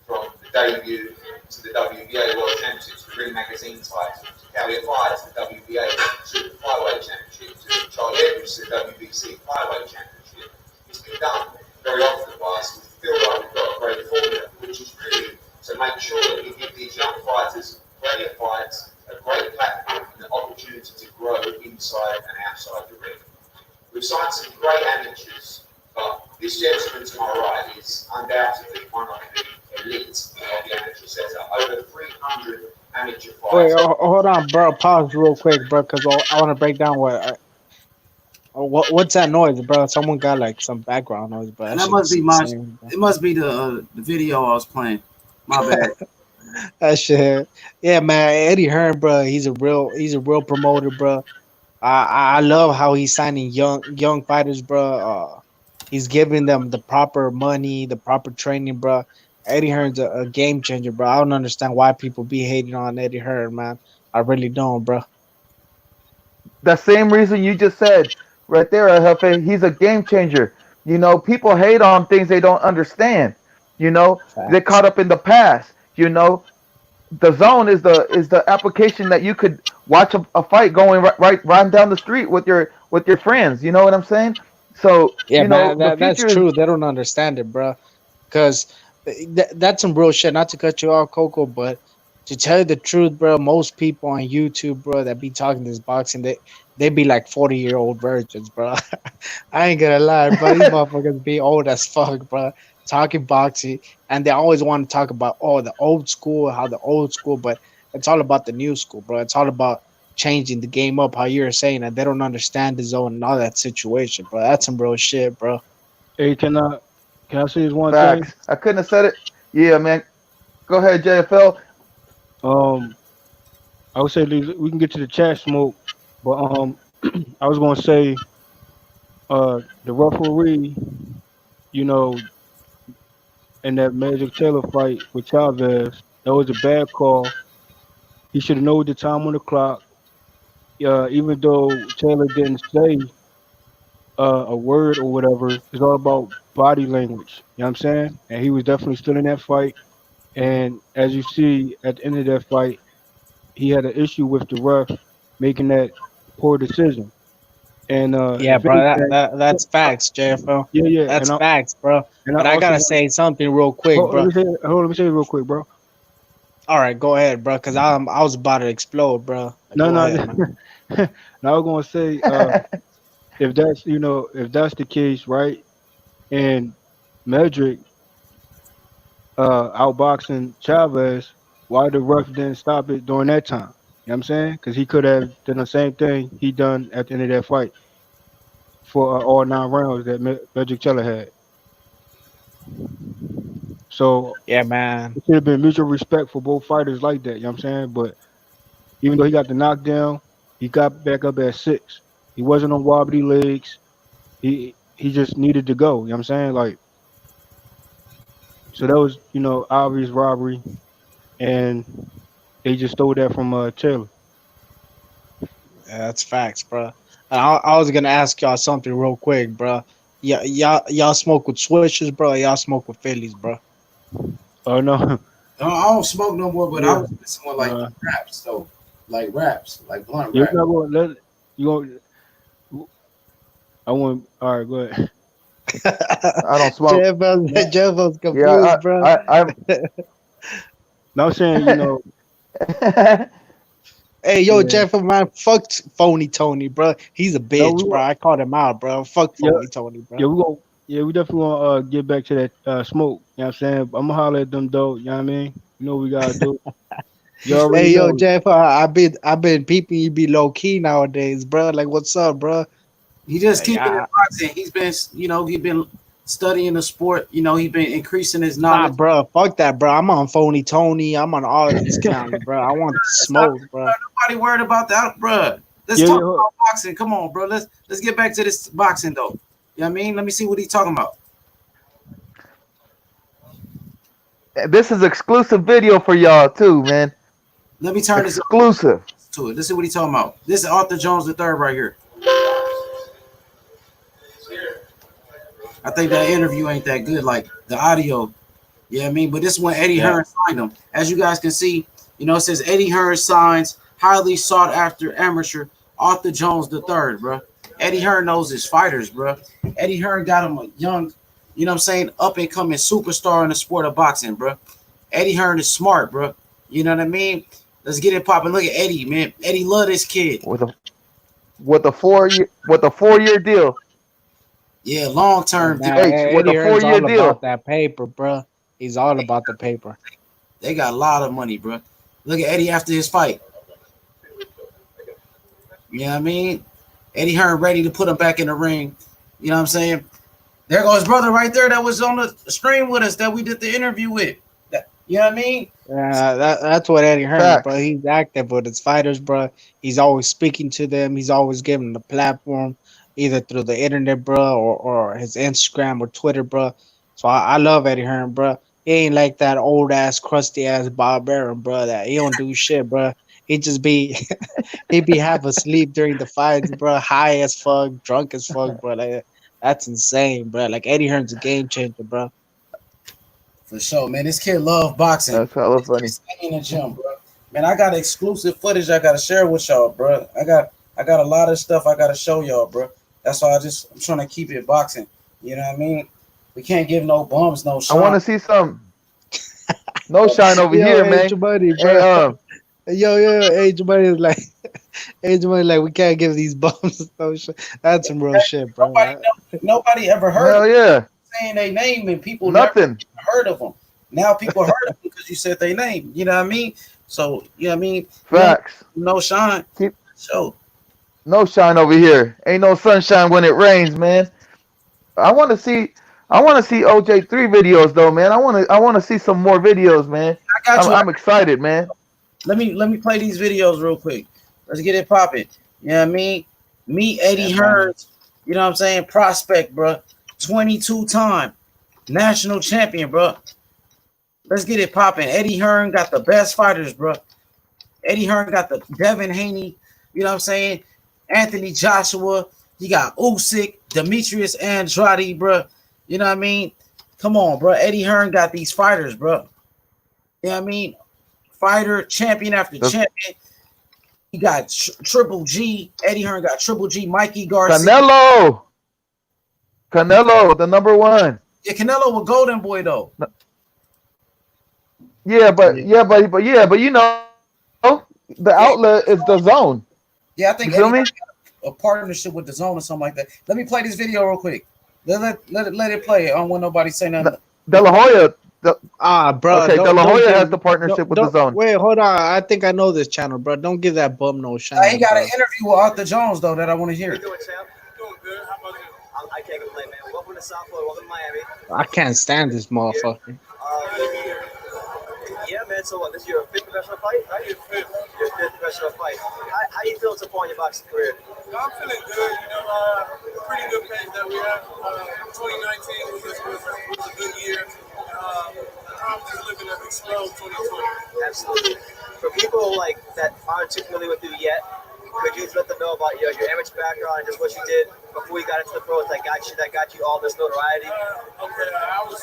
from the debut to the WBA World Championships, the Ring Magazine title, to carry a fight to the WBA Super Flyweight Championship, to Charlie Edwards to the WBC Flyweight Championship. It's been done very often by us. We feel like we've got a great formula, which is really to make sure that we give these young fighters plenty of fights, a great platform, and the opportunity to grow inside and outside the ring. We've signed some great amateurs, but this gentleman to my right is undoubtedly one of the elite of the amateur setup. Over 300 amateur Wait, fights. hold on, bro. Pause real quick, bro, because I want to break down what Oh, what's that noise, bro? Someone got like some background noise, bro. And That that must shit's be my. insane, bro. It must be the video I was playing. My bad. That shit. Yeah, man. Eddie Hearn, bro. He's a real promoter, bro. I love how he's signing young fighters, bro. He's giving them the proper money, the proper training, bro. Eddie Hearn's a game changer, bro. I don't understand why people be hating on Eddie Hearn, man. I really don't, bro. The same reason you just said right there, Jefe. He's a game changer. You know, people hate on things they don't understand. You know, they're Facts. caught up in the past. You know, the zone is the application that you could watch a fight going right down the street with your friends. You know what I'm saying? So Yeah, you know man. the That's future is true. They don't understand it, bro. Because that's some real shit. Not to cut you off, Coco, but to tell you the truth, bro, most people on YouTube, bro, that be talking this boxing, they be like 40-year-old virgins, bro. I ain't gonna lie, bro. These motherfuckers be old as fuck, bro. Talking boxing, and they always want to talk about the old school, how the old school, but it's all about the new school, bro. It's all about changing the game up. How you're saying that they don't understand the zone and all that situation, bro. That's some real shit, bro. Hey, can I say this one thing? facts. I couldn't have said it. Yeah, man. Go ahead, JFL. Um, I would say we can get to the chat smoke, but I was gonna say the referee, you know, in that Magic Taylor fight with Chavez, that was a bad call. He should have known the time on the clock. Even though Taylor didn't say a word or whatever, it's all about body language. You know what I'm saying? And he was definitely still in that fight. And as you see at the end of that fight, he had an issue with the ref making that poor decision. And Yeah, if bro. anything, That's facts, JFL. yeah, yeah. That's facts, bro. And I But I also gotta want say something real quick, hold, bro. let me say it real quick, bro. All right, go ahead, bro. Cause I was about to explode, bro. No, Go no. ahead, man. Now I'm gonna say if that's if that's the case, right? And Meldrick outboxing Chavez, why the ref didn't stop it during that time? You know what I'm saying? Because he could have done the same thing he done at the end of that fight for all 9 rounds that Meldrick Teller had. So Yeah, man. it should have been mutual respect for both fighters like that. You know what I'm saying? But even though he got the knockdown, he got back up at 6. He wasn't on wobbly legs. He just needed to go. You know what I'm saying? Like, so that was obvious robbery, and they just stole that from Taylor. Yeah, that's facts, bro. I was gonna ask y'all something real quick, bro. Yeah, y'all smoke with swishers, bro. Y'all smoke with Phillies, bro. Oh no, I don't smoke no more, but I yeah, was listening to like raps though, like blunt yeah. rap. We're not going to let you go. I want. All right, go ahead. I don't smoke. Jeff's Yeah, confused, bro. I'm. Now I'm saying, Hey, yo, yeah. Jeff, man, fuck Phony Tony, bro. He's a No, we bitch, bro. want. I called him out, bro. Fuck Yeah, Phony Tony, bro. yeah. We definitely want to get back to that smoke. You know what I'm saying? I'm gonna holler at them though. You know what I mean? You know what we gotta do. You already Hey, yo, know. Jeff, I've been peeping you be low key nowadays, bro. Like, what's up, bro? He just Like, keeping it boxing. He been studying the sport. He been increasing his nah, knowledge. bro. Fuck that, bro. I'm on Phony Tony. I'm on all these counts, bro. I want That's not, smoke, bro. nobody worried about that, bro. Let's Yeah, talk yeah. about boxing. Come on, bro. Let's get back to this boxing though. You know what I mean? Let me see what he's talking about. This is exclusive video for y'all too, man. Let me turn this up Exclusive. to it. Let's see what he's talking about. This is Arthur Jones the third right here. I think that interview ain't that good, like the audio. Yeah, I mean, but this one Eddie Yeah. Hearn signed him. As you guys can see, it says Eddie Hearn signs highly sought after amateur Arthur Jones the third, bro. Eddie Hearn knows his fighters, bro. Eddie Hearn got him a young, up and coming superstar in the sport of boxing, bro. Eddie Hearn is smart, bro. You know what I mean? Let's get it popping. Look at Eddie, man. Eddie love this kid. With a 4 year deal. Yeah, long term deal. Man, H with Eddie a Hearn's 4 year all about deal. that paper, bro. He's all about the paper. They got a lot of money, bro. Look at Eddie after his fight. You know what I mean? Eddie Hearn ready to put him back in the ring. You know what I'm saying? There goes his brother right there that was on the stream with us that we did the interview with. You know what I mean? Yeah, that's what Eddie Hearn, bro. Facts. He's active with his fighters, bro. He's always speaking to them. He's always giving them the platform, either through the internet, bro, or his Instagram or Twitter, bro. So I love Eddie Hearn, bro. He ain't like that old ass, crusty ass Bob Arum, bro. That he don't do shit, bro. He just be he be half asleep during the fights, bro. High as fuck, drunk as fuck, bro. Like that's insane, bro. Like Eddie Hearn's a game changer, bro. For sure, man. This kid love boxing. That's hella funny. In the gym, bro. Man, I got exclusive footage I gotta share with y'all, bro. I got a lot of stuff I gotta show y'all, bro. That's why I'm trying to keep it boxing. You know what I mean? We can't give no bums no I shot. want to see some no shine over Yo, here, hey, man. Jabari, Hey, bro. Yo, Age Money is like, Age Money like we can't give these bums no shit. That's some real shit, bro. Nobody ever heard hell of yeah, saying their name, and people never nothing. heard of them. Now people heard of them because you said their name. You know what I mean? So you know what I mean? Facts. No shine. Keep So no shine over here. Ain't no sunshine when it rains, man. I want to see. I want to see OJ3 videos though, man. I want to see some more videos, man. I got you. I'm excited, man. Let me play these videos real quick. Let's get it popping. You know what I mean? Me, Eddie Hearn. You know what I'm saying? Prospect, bro. 22-time national champion, bro. Let's get it popping. Eddie Hearn got the best fighters, bro. Eddie Hearn got the Devin Haney. You know what I'm saying? Anthony Joshua. He got Usyk, Demetrius Andrade, bro. You know what I mean? Come on, bro. Eddie Hearn got these fighters, bro. You know what I mean? Fighter, champion after champion. He got Triple G. Eddie Hearn got Triple G. Mikey Garcia. Canelo, the number one. Yeah, Canelo was Golden Boy though. Yeah, but you know, the outlet is the zone. Yeah, I think you feel Eddie me? Got a partnership with the zone or something like that. Let me play this video real quick. Let it play. I don't want nobody saying nothing. De La Hoya. Bro. Okay, De La Hoya has the partnership with the zone. Wait, hold on. I think I know this channel, bro. Don't give that bum no shine. He got an interview with Otha Jones though that I want to hear. How you doing, champ? Doing good. How about you? I can't complain, man. Welcome to South Florida. Welcome to Miami. I can't stand this motherfucker. Yeah, man. So what? This is your fifth professional fight? Your fifth professional fight. How you feeling so far in your boxing career? I'm feeling good. You know, pretty good pace that we have. 2019 was a good year. I'm just looking to explode 2020. Absolutely. For people like that aren't too familiar with you yet, could you let them know about your amateur background and just what you did before you got into the pros that got you all this notoriety? Okay, I was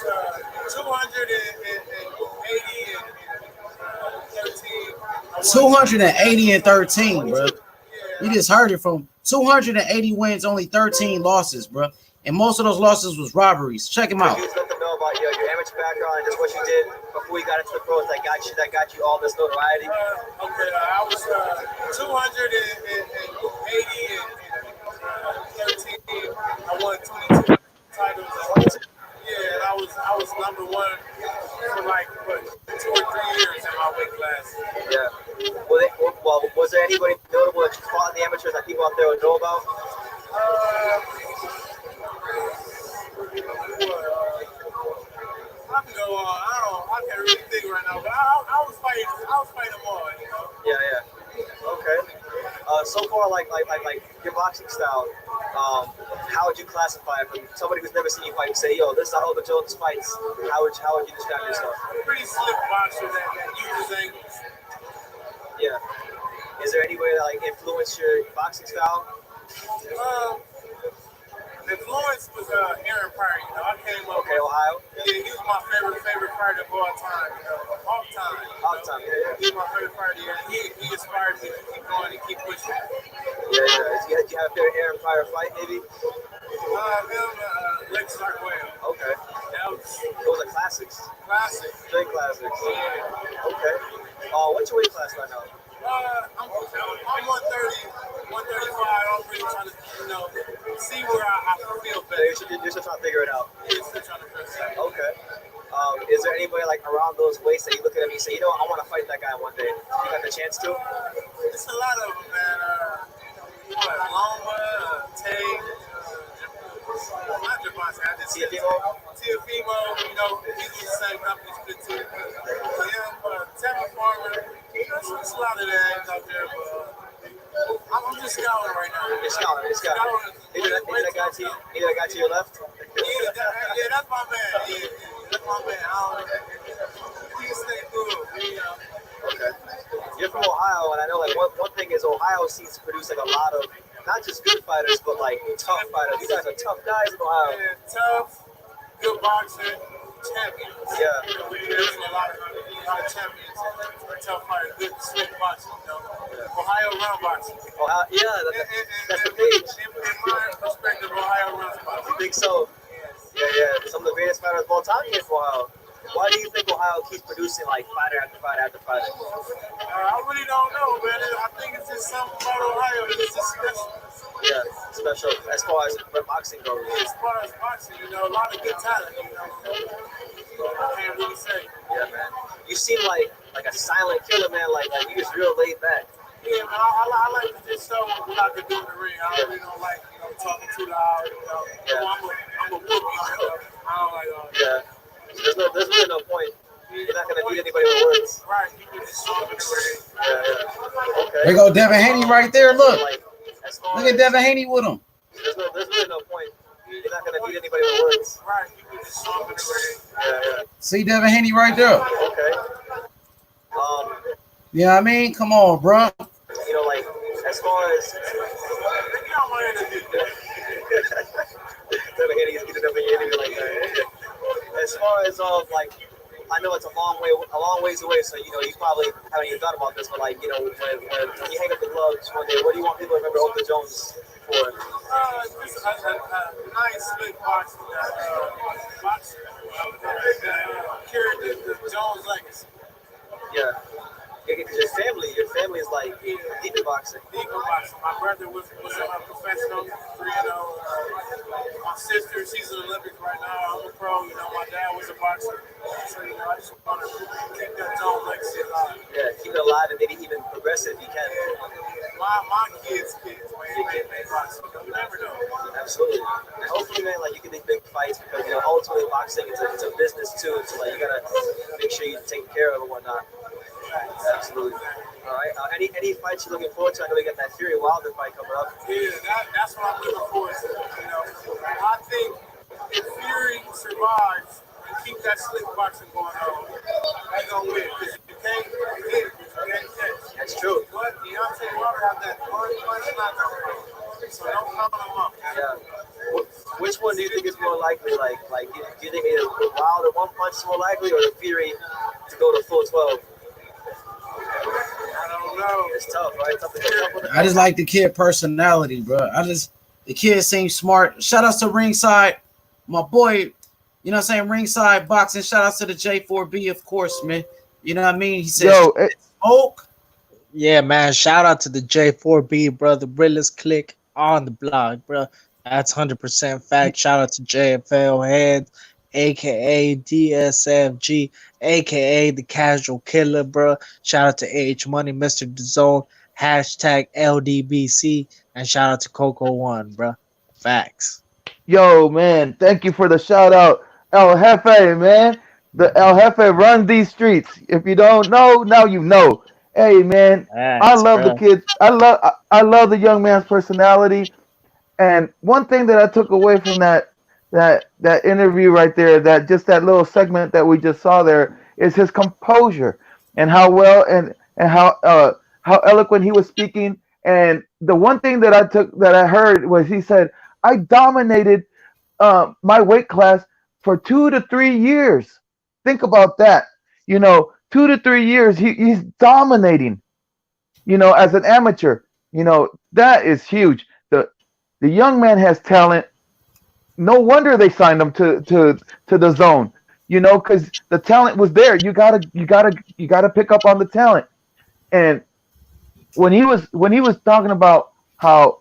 280 and 13, bro. You just heard it from 280 wins, only 13 losses, bro. And most of those losses was robberies. Check him out. Could you let them know about your amateur background and just what you did before you got into the pros that got you all this notoriety? Okay, I was 280 and 13. I won 22 titles. Yeah, and I was number one for like 2 or 3 years in my weight class. Yeah. Well, was there anybody notable that you fought in the amateurs that people out there would know about? I can't really think right now, but I was fighting them all, you know. Yeah. Okay. So far, like your boxing style, how would you classify it from somebody who's never seen you fight? Say, yo, this is how Otha Jones fights. How would you describe yourself? Pretty slick boxer that uses angles. Yeah. Is there any way that influence your boxing style? Influence was Aaron Pryor. You know, I came up. Okay, Ohio. Yeah, he was my favorite fighter of all time. You know, all time. Yeah. He was my favorite fighter. Yeah, he inspired me to keep going and keep pushing. Yeah. Do you have a favorite Aaron Pryor fight, maybe? Lex Sarkwell. Okay. Those are classics. Big classics. Yeah. Okay. What's your weight class right now? I'm 130, 135. I'm really trying to, see where I feel better. You're still trying to figure it out. Yeah, still trying to figure it out. Okay. Is there anybody around those weights that you look at me and say, I want to fight that guy one day? You got the chance to? It's a lot of them, man. Loma, same company split too. Yeah, Tampa Farmer, there's a lot of that out there, but I'm just scouting right now. You're scouting. Either that guy to your left. Yeah, that's my man. Yeah, that's my man. We can stay good. Okay. You're from Ohio, and I know like one thing is Ohio seems to produce like a lot of not just good fighters, but like tough fighters. You guys are tough guys in Ohio. Yeah, tough, good boxing, champions. Yeah. There's a lot of champions, tough fighters, good slick boxing. Ohio run boxing. Ohio, yeah, that's the page. In my perspective, Ohio runs boxing. You think so? Yeah. Some of the greatest fighters of all time came from Ohio. Why do you think Ohio keeps producing like fighter after fighter after fighter? I really don't know, man. I think it's just something about Ohio that's just special. Yeah, special as far as boxing goes. Yeah, as far as boxing, a lot of good talent, I can't really say. Yeah, man. You seem like a silent killer, man. Like you just real laid back. Yeah, man. I like to just show what I can do in the ring. I really don't like, talking too loud. Yeah. I'm a whoopie. I don't like. Yeah. There's really no point. You're not gonna beat anybody with words. Right. You can just show them in the ring. Yeah. Okay. There go Devin Haney right there. Look. Like, Look at Devin Haney with him. There's really no point. You're not gonna beat anybody with words. Right. You can just show them in the ring. Yeah. See Devin Haney right there. Okay. Yeah, I mean, come on, bro. Like as far as Devin Haney is getting up in your interview like that. As far as like, I know it's a long ways away, so you probably haven't even thought about this, but like, when you hang up the gloves one day, what do you want people to remember Otha Jones for? Just a nice slick boxing carried the Jones legacy. Yeah. Your family is like deep in boxing. Deep in boxing. My brother was a professional, 3-0. My sister, she's an Olympic right now. I'm a pro. My dad was a boxer. So, I just want to keep that Jones legacy alive. Yeah, keep it alive and maybe even progress it if you can. My kids, man, they boxing. You never know. Absolutely. And hopefully, man, like you can make big fights because ultimately boxing it's a business too. So like you gotta make sure you take care of it and whatnot. Absolutely. All right. Any fights you're looking forward to? I know we got that Fury Wilder fight coming up. Yeah, that's what I'm looking forward to. I think if Fury survives and keep that slick boxing going on, he's gonna win. Because you can't hit, you can't catch. That's true. But Deontay Wilder has that one punch knockout. So don't count him up. Yeah. Which one do you think is more likely? Like, do you think the Wilder one punch is more likely, or the Fury to go to full 12? I don't know. It's tough, right? Tough with I just like the kid personality, bro. The kid seems smart. Shout out to Ringside, my boy. You know what I'm saying? Ringside Boxing. Shout out to the J4B, of course, man. You know what I mean? He says, smoke. Yeah, man. Shout out to the J4B, bro. The realest click on the blog, bro. That's 100% fact. Shout out to JFL Head, aka DSFG, aka the Casual Killer, bro. Shout out to AH Money, Mr. DAZN, hashtag LDBC, and shout out to Coco One, bro. Facts. Yo, man, thank you for the shout out, El Jefe, man. The El Jefe runs these streets. If you don't know, now you know. Hey, man, I love the kids. I love the young man's personality. And one thing that I took away from that interview right there, that little segment that we just saw there, is his composure and how well and how eloquent he was speaking. And the one thing that I heard was he said, I dominated my weight class for 2 to 3 years. Think about that. 2 to 3 years he's dominating. As an amateur. That is huge. The young man has talent. No wonder they signed him to the zone. Because the talent was there. You gotta pick up on the talent. And when he was talking about how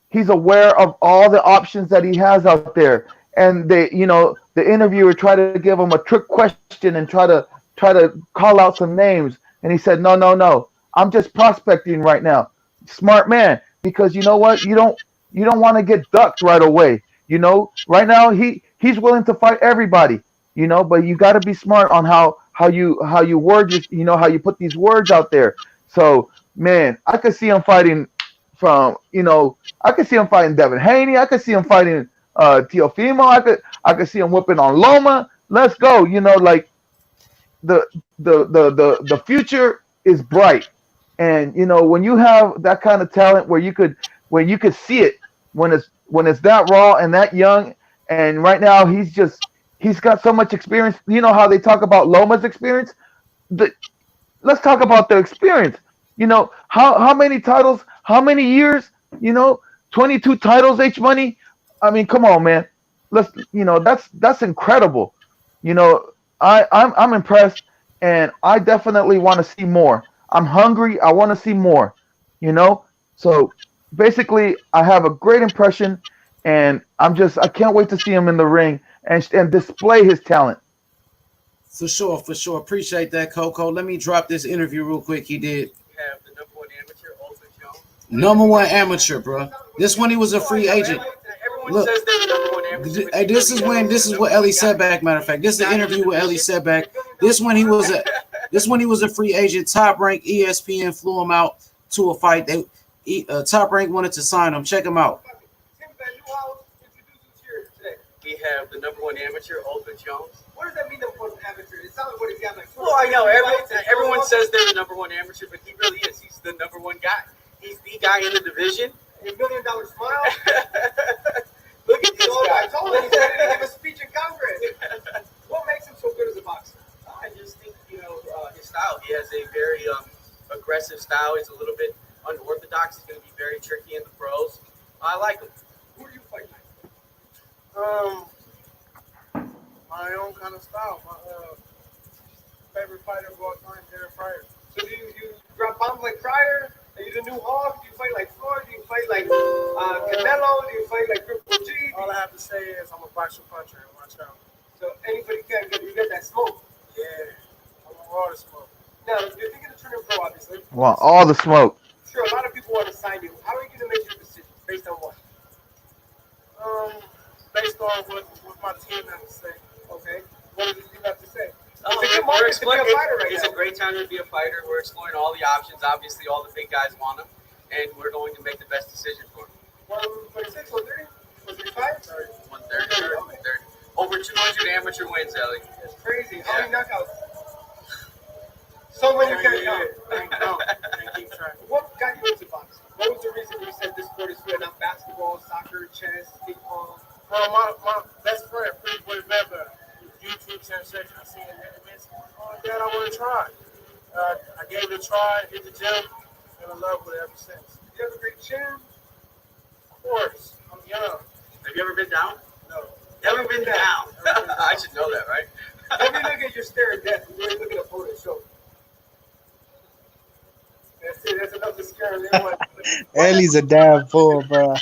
he's aware of all the options that he has out there, and the interviewer tried to give him a trick question and try to call out some names, and he said, no, I'm just prospecting right now. Smart man, because you know what, you don't want to get ducked right away. Right now he's willing to fight everybody. but you got to be smart on how you word your, how you put these words out there. So man, I could see him fighting I could see him fighting Devin Haney. I could see him fighting Teofimo. I could see him whipping on Loma. Let's go. Like the future is bright. And when you have that kind of talent where you could see it when it's that raw and that young, and right now he's got so much experience. You know how they talk about Loma's experience? The, let's talk about the experience. How many titles, how many years, 22 titles, H Money. I mean, come on, man. That's incredible. I'm impressed, and I definitely want to see more. I'm hungry. I want to see more. So basically, I have a great impression, and I can't wait to see him in the ring and display his talent. For sure, for sure. Appreciate that, Coco. Let me drop this interview real quick. He did. Have the number one amateur, Otha Jones. Number one amateur, bro. This one he was a free agent. Everyone Look, says they're the number one amateur. hey, this is what Ellie said back. Matter of fact, this is the interview with Ellie said back. This one he was a free agent. Top Rank ESPN flew him out to a fight. Top Rank wanted to sign him. Check him out. We have the number one amateur, Otha Jones. What does that mean, number one amateur? It sounds like what he's got like. Well, I know everyone says they're the number one amateur, but he really is. He's the number one guy. He's the guy in the division. $1 million smile. Look at this guy. I told him he's ready to give a speech in Congress. What makes him so good as a boxer? I just think his style. He has a very aggressive style. He's a little bit unorthodox. He's going to be very tricky in the pros. I like him. Who are you fighting? My own kind of style. My favorite fighter of all time, Darren Pryor. So do you grab bombs like Pryor? Are you the new Hawk? Do you fight like Floyd? Do you fight like Canelo? Do you fight like Triple G? All I have to say is I'm a boxer puncher. Watch out. So anybody can get you get that smoke. Yeah, I want all the smoke. Now you're thinking of turning pro, obviously. Want all the smoke. Sure, a lot of people want to sign you. How are you going to make your decision? Based on what? Based on what my team has to say. Okay. What does the team have to say? It's a great time to be a fighter. We're exploring all the options. Obviously, all the big guys want him, and we're going to make the best decision for him. 126, 130, 135, 130, over 200 amateur wins, Ellie. That's crazy. How many knockouts? So many knockouts. What got you into boxing? What was the reason you said this sport is good, not basketball, soccer, chess, ping pong? Well, my best friend, Pretty Boy Member, YouTube sensation. I seen him in the oh, Dad, I want to try. I gave it a try, hit the gym, and in love with it ever since. You have a great chin? Of course. I'm young. Have you ever been down? No. Never been down. I should know that, right? Let me look at your stare at death. You really look at a photo show. That's it. That's enough to scare everyone. Ellie's a damn fool, bro.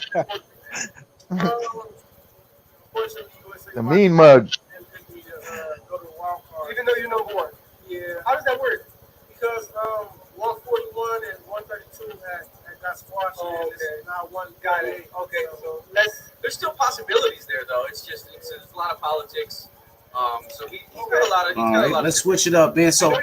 The mean mug. Even though you're number one. Yeah. How does that work? Because 141 and 132 had got squashed. Oh, and okay. it's now one. Got it. Okay. So There's still possibilities there, though. It's a lot of politics. So he's got a lot of. All right, let's switch it up, man. So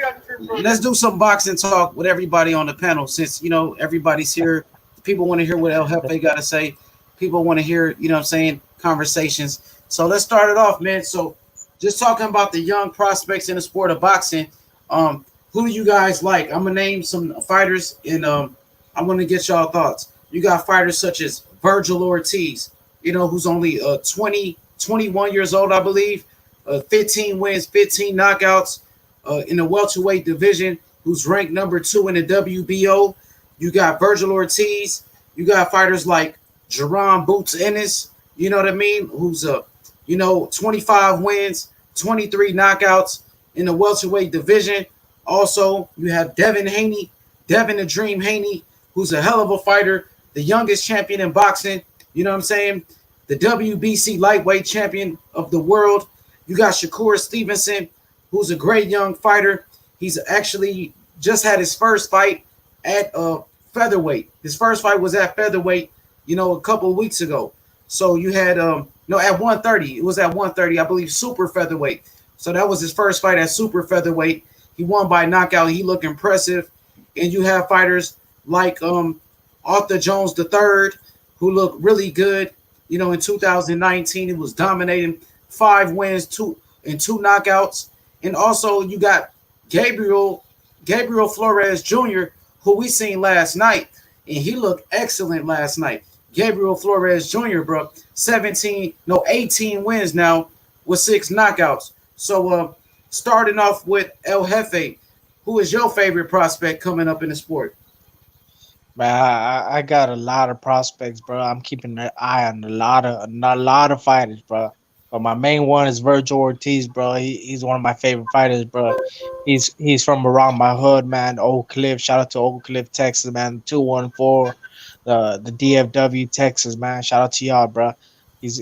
let's do some boxing talk with everybody on the panel. Since everybody's here, people want to hear what El Jefe got to say. People want to hear, what I'm saying, conversations. So let's start it off, man. So just talking about the young prospects in the sport of boxing. Who do you guys like? I'm gonna name some fighters, and I'm gonna get y'all thoughts. You got fighters such as Virgil Ortiz, who's only 21 years old, I believe. 15 wins, 15 knockouts in the welterweight division, who's ranked number 2 in the WBO. You got Virgil Ortiz. You got fighters like Jerome Boots Ennis, you know what I mean, who's 25 wins, 23 knockouts in the welterweight division. Also, you have Devin the Dream Haney, who's a hell of a fighter, the youngest champion in boxing, you know what I'm saying, the WBC lightweight champion of the world. You got Shakur Stevenson, who's a great young fighter. He's actually just had his first fight at featherweight. His first fight was at featherweight, a couple of weeks ago. So you had at 130. It was at 130, I believe, super featherweight. So that was his first fight at super featherweight. He won by knockout. He looked impressive. And you have fighters like Arthur Jones III, who looked really good. You know, in 2019, he was dominating, 5 wins, two knockouts. And also you got Gabriel Flores Jr., who we seen last night, and he looked excellent last night. Gabriel Flores Jr., bro, 18 wins now with 6 knockouts. So starting off with El Jefe, who is your favorite prospect coming up in the sport? Man, I got a lot of prospects, bro. I'm keeping an eye on a lot of fighters, bro. But my main one is Virgil Ortiz, bro. He's one of my favorite fighters, bro. He's from around my hood, man. Oak Cliff. Shout out to Oak Cliff, Texas, man. 214, the DFW, Texas, man. Shout out to y'all, bro. He's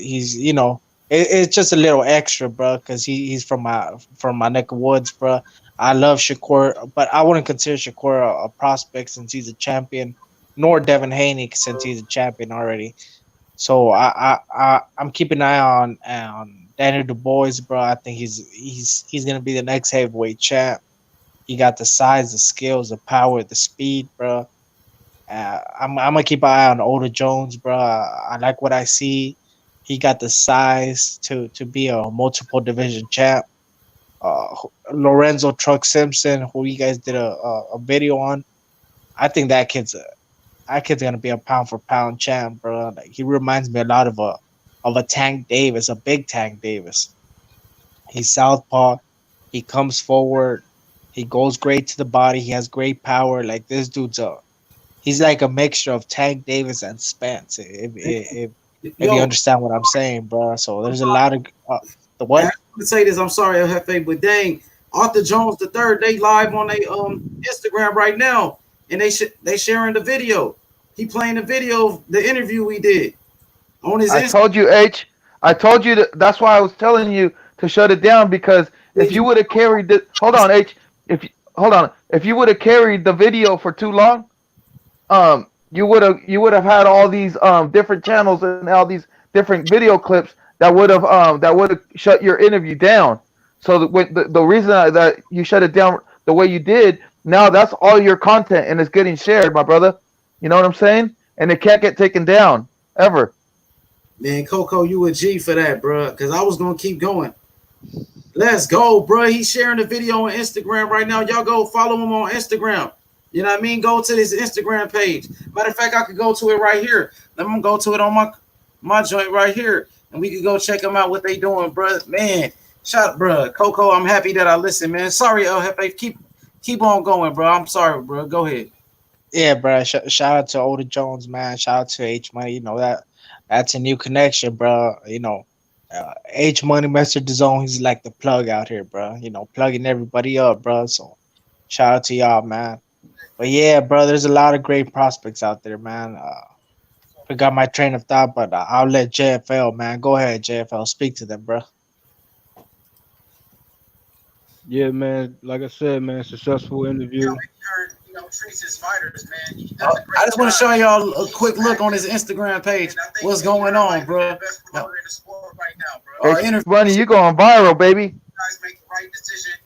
it's just a little extra, bro, because he's from my neck of woods, bro. I love Shakur, but I wouldn't consider Shakur a prospect since he's a champion, nor Devin Haney since he's a champion already. So I'm keeping an eye on Daniel Du Bois, bro. I think he's gonna be the next heavyweight champ. He got the size, the skills, the power, the speed, bro. I'm gonna keep an eye on Oda Jones, bro. I like what I see. He got the size to be a multiple division champ. uh, Lorenzo Truck Simpson, who you guys did a video on. I think that kid's gonna be a pound for pound champ, bro. Like, he reminds me a lot of a Tank Davis, a big Tank Davis. He's southpaw. He comes forward. He goes great to the body. He has great power. Like, this he's like a mixture of Tank Davis and Spence. If you Yo, understand what I'm saying, bro. So I'm there's a sorry. lot of the I what? have to say this. I'm sorry, El Jefe, but dang, Arthur Jones the third, they live on their Instagram right now, and they sharing the video. He playing the video of the interview we did on his I Instagram. told you, H. I told you that. That's why I was telling you to shut it down because if you would have carried the, hold on, H. If hold on, if you would have carried the video for too long, you would have had all these different channels and all these different video clips that would have shut your interview down. So the reason that you shut it down the way you did, now that's all your content and it's getting shared, my brother. You know what I'm saying? And it can't get taken down ever. Man, Coco, you a G for that, bro. Because I was gonna keep going. Let's go, bro. He's sharing the video on Instagram right now. Y'all go follow him on Instagram. You know what I mean? Go to his Instagram page. Matter of fact, I could go to it right here. Let me go to it on my joint right here, and we could go check them out what they doing, bro. Man, shout, bro. Coco, I'm happy that I listened, man. Sorry, El Jefe. Keep on going, bro. I'm sorry, bro. Go ahead. Yeah, bro. Shout out to Oda Jones, man. Shout out to H Money. That's a new connection, bro. H Money, Mr. DAZN, he's like the plug out here, bro. Plugging everybody up, bro. So shout out to y'all, man. But yeah, bro, there's a lot of great prospects out there, man. Forgot my train of thought, but I'll let JFL, man. Go ahead, JFL. Speak to them, bro. Yeah, man. Like I said, man, successful interview. Treats his fighters, man. I just want to show y'all a quick look on his Instagram page. What's going on, bro? Our interview. Money, you going viral, baby.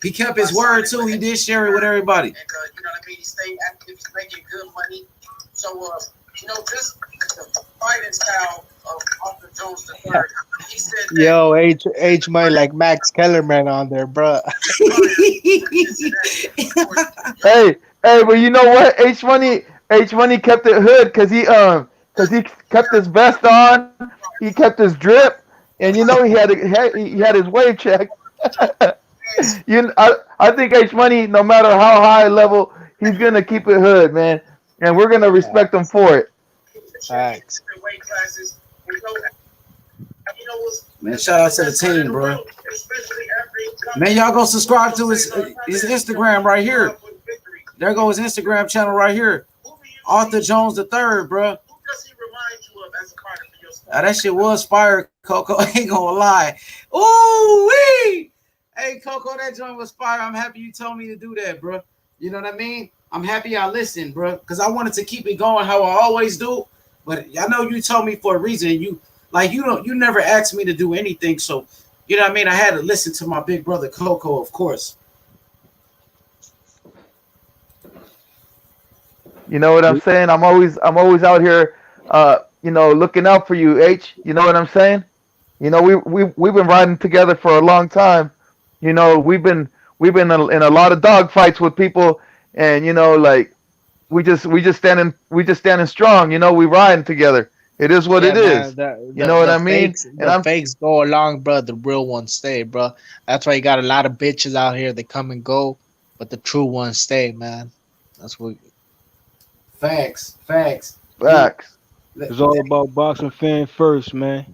He kept his word too. He did share it with everybody. You know what I mean? He stayed active. He's making good money. So, just the fighting style of Arthur Jones the third. He said that. Yo, H Money like Max Kellerman on there, bro. Hey, but you know what? H Money kept it hood because he kept his vest on, he kept his drip, and he had his wave check. I think H Money, no matter how high level, he's gonna keep it hood, man, and we're gonna respect him for it. Thanks. Man, shout out to the team, bro. Man, y'all go subscribe to his Instagram right here. There goes his Instagram channel right here. Arthur Jones the third, bro. Now, that shit was fire, Coco. I ain't gonna lie. Ooh wee! Hey, Coco, that joint was fire. I'm happy you told me to do that, bro. You know what I mean? I'm happy I listened, bro, because I wanted to keep it going how I always do. But I know you told me for a reason. You never asked me to do anything, so You know what I mean? I had to listen to my big brother Coco, of course. You know what I'm saying? I'm always out here, looking out for you, H. You know what I'm saying? We've been riding together for a long time. We've been in a lot of dog fights with people, and like we just standing strong. We riding together. It is what Yeah, it man. is. The, You the know what the I mean? fakes And the I'm fakes go along, bro. The real ones stay, bro. That's why you got a lot of bitches out here. They come and go, but the true ones stay, man. That's what. Facts, facts. You facts. It's all about boxing fan first, man,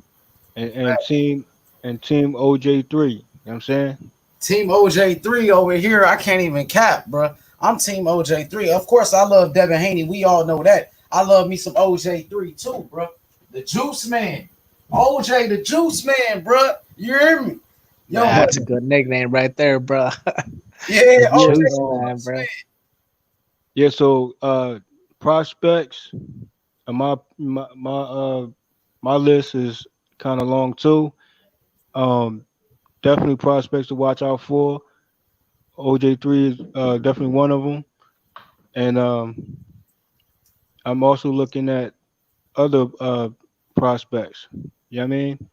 and team OJ3. You know what I'm saying? Team OJ3 over here. I can't even cap, bro. I'm Team OJ3. Of course, I love Devin Haney. We all know that. I love me some OJ3 too, bro. The Juice Man. OJ, the Juice Man, bro. You hear me? Man, Young Money. that's a good nickname right there, bro. Yeah, The OJ, Yeah. juice man, bro. Yeah. So prospects. My list is kind of long too. Um, Definitely prospects to watch out for. OJ3 is definitely one of them, and I'm also looking at other prospects. You know what I mean?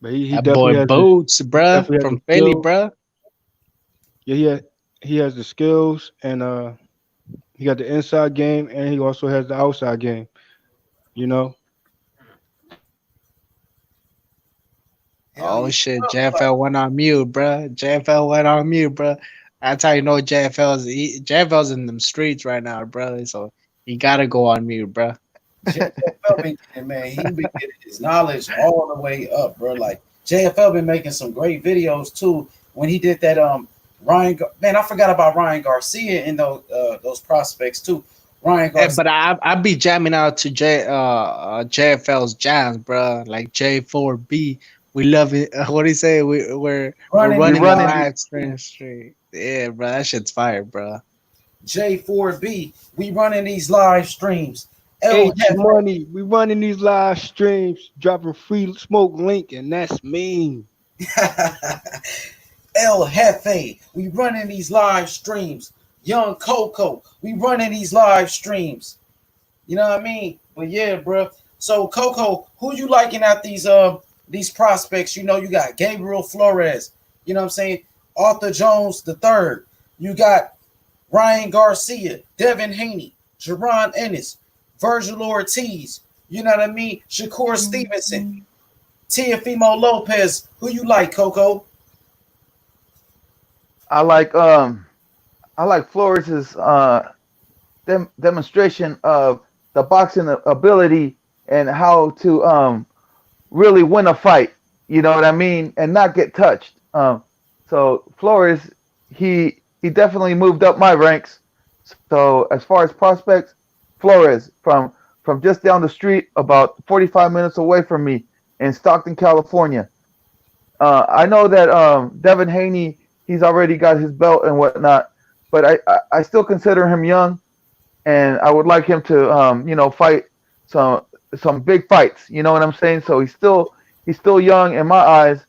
But he That boy Boots, bro, definitely has the from Philly, skills. bro. Yeah, he has the skills, and he got the inside game, and he also has the outside game. You know, hell Oh yeah. shit, JFL went on mute, bro. JFL went on mute, bro. That's how you know JFL's in them streets right now, bro. So he gotta go on mute, bro. JFL been getting, man, he been getting his knowledge all the way up, bro. Like JFL been making some great videos too. When he did that, man, I forgot about Ryan Garcia in those prospects too. Ryan Hey, Garcia, but I be jamming out to JFL's jams, bro. Like J4B. We love it. What do you say? We're running We these running the running live the live stream. Yeah, bro. That shit's fire, bro. J4B. We running these live streams. El H Money. We running these live streams, dropping free smoke link, and that's me. Jefe. El Jefe. We running these live streams. Young Coco. We running these live streams. You know what I mean? But yeah, bro. So Coco, who you liking out these prospects? You know, you got Gabriel Flores. You know what I'm saying? Arthur Jones the third. You got Ryan Garcia, Devin Haney, Jerron Ennis, Virgil Ortiz. You know what I mean? Shakur Stevenson, Teofimo Lopez. Who you like, Coco? I like Flores's demonstration of the boxing ability and how to really win a fight. You know what I mean, and not get touched. So Flores, he definitely moved up my ranks. So as far as prospects, Flores from just down the street, about 45 minutes away from me in Stockton, California. I know that Devin Haney, he's already got his belt and whatnot, but I still consider him young, and I would like him to fight some some big fights. You know what I'm saying? So he's still young in my eyes.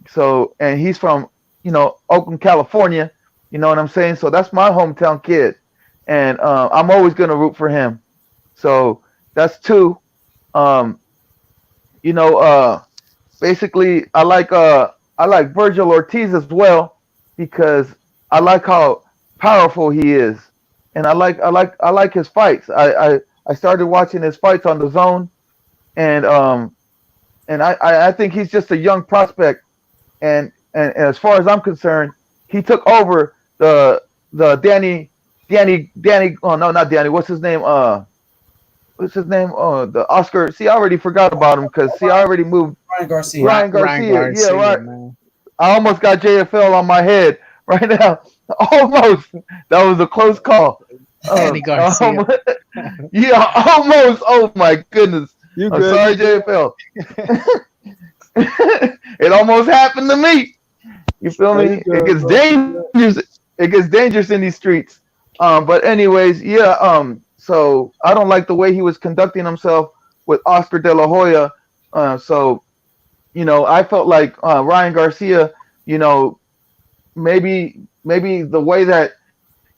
So and he's from Oakland, California. You know what I'm saying? So that's my hometown kid, and I'm always gonna root for him. So that's two. Um, you know, basically I like Virgil Ortiz as well because I like how powerful he is, and I like his fights. I started watching his fights on the zone, and I think he's just a young prospect, and as far as I'm concerned, he took over the Danny. Oh no, not Danny. What's his name? Oh, the Oscar. See, I already forgot about him because see, I already moved Ryan Garcia. Ryan, Ryan Ryan Garcia. Yeah, Garcia, right. man. I almost got JFL on my head right now. Almost. That was a close call. Danny Garcia. Yeah, almost. Oh my goodness. You I'm good? sorry, JFL. It almost happened to me. You feel No, you me? It good, gets bro. dangerous. It gets dangerous in these streets. But anyways, yeah. So I don't like the way he was conducting himself with Oscar De La Hoya. So I felt like Ryan Garcia, you know, maybe the way that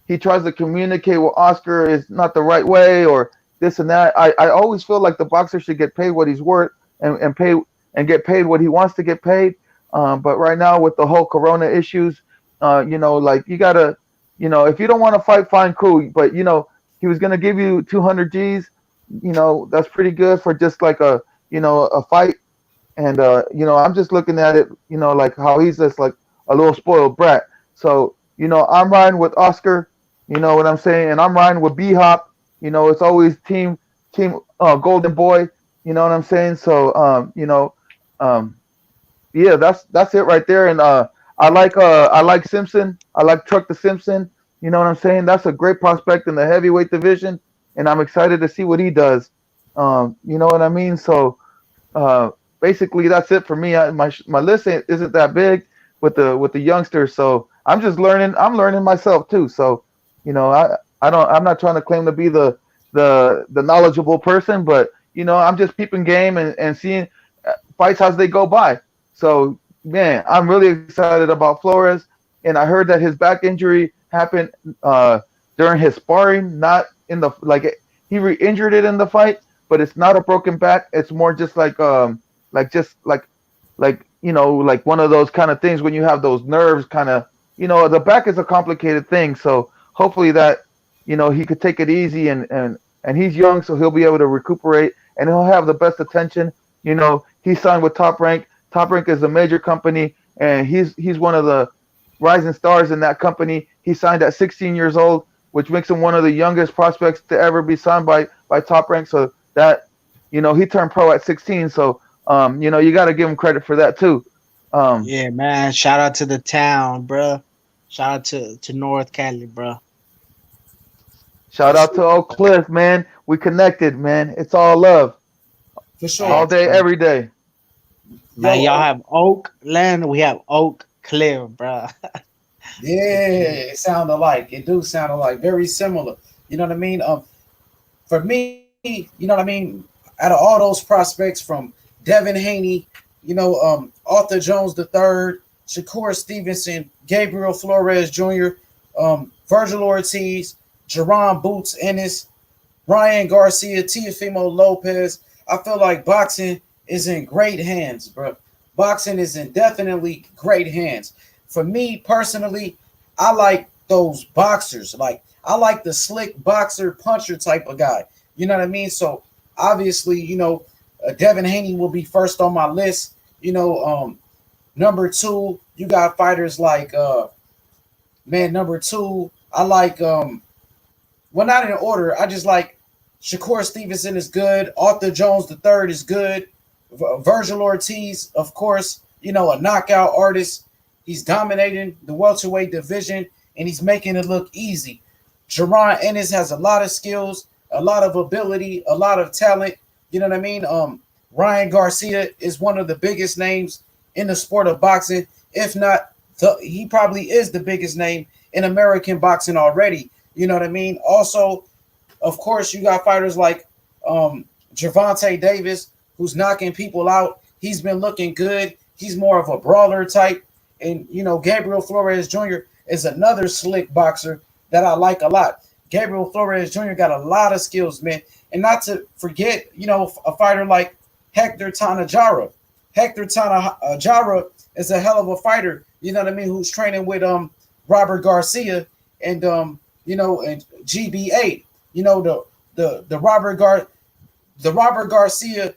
he tries to communicate with Oscar is not the right way or this and that. I always feel like the boxer should get paid what he's worth and pay and get paid what he wants to get paid. But right now with the whole Corona issues, like you gotta, if you don't want to fight, fine, cool. But he was gonna give you 200 G's. That's pretty good for just like a fight. And I'm just looking at it, like how he's just like a little spoiled brat. So I'm riding with Oscar. You know what I'm saying? And I'm riding with B Hop. It's always team Golden Boy. You know what I'm saying? So um, yeah, that's it right there. And I like Simpson. I like Truck the Simpson. You know what I'm saying? That's a great prospect in the heavyweight division, and I'm excited to see what he does. You know what I mean? So uh, basically, that's it for me. My list isn't that big with the youngsters, so I'm just learning. I'm learning myself too. So I'm not trying to claim to be the knowledgeable person, but I'm just peeping game and seeing fights as they go by. So man, I'm really excited about Flores, and I heard that his back injury happened during his sparring, not in the he re-injured it in the fight, but it's not a broken back. It's more just just like one of those kind of things when you have those nerves kind of the back is a complicated thing. So hopefully that he could take it easy and he's young, so he'll be able to recuperate and he'll have the best attention. He signed with Top Rank. Top Rank is a major company, and he's one of the rising stars in that company. He signed at 16 years old, which makes him one of the youngest prospects to ever be signed by Top Rank. So that he turned pro at 16. So you got to give him credit for that too. Um, Yeah, man. Shout out to the town, bro. Shout out to North Cali, bro. For Shout out to sure, Oak Cliff, man. We connected, man. It's all love, for sure. all Facts, day, bro. every day. Man, Yo, y'all have Oak Land, we have Oak Cliff, bro. yeah, it sound alike. It do sound alike. Very similar. You know what I mean? For me, out of all those prospects from Devin Haney, Arthur Jones the third, Shakur Stevenson, Gabriel Flores Jr., Virgil Ortiz, Jerron Boots Ennis, Ryan Garcia, Teofimo Lopez. I feel like boxing is in great hands, bro. Boxing is in definitely great hands. For me personally, I like those boxers. Like I like the slick boxer puncher type of guy. You know what I mean? So obviously, Devin Haney will be first on my list. Number two, you got fighters like number two, I like well, not in order. I just like Shakur Stevenson is good. Arthur Jones the third is good. Virgil Ortiz, of course, a knockout artist. He's dominating the welterweight division and he's making it look easy. Jerron Ennis has a lot of skills, a lot of ability, a lot of talent. You know what I mean? Ryan Garcia is one of the biggest names in the sport of boxing, if not he probably is the biggest name in American boxing already. You know what I mean? Also, of course, you got fighters like Gervonta Davis, who's knocking people out. He's been looking good. He's more of a brawler type. And, Gabriel Flores Jr. is another slick boxer that I like a lot. Gabriel Flores Jr. got a lot of skills, man. And not to forget, a fighter like Hector Tanajara. Hector Tanajara is a hell of a fighter, you know what I mean, who's training with Robert Garcia and and GB8. The Robert Garcia,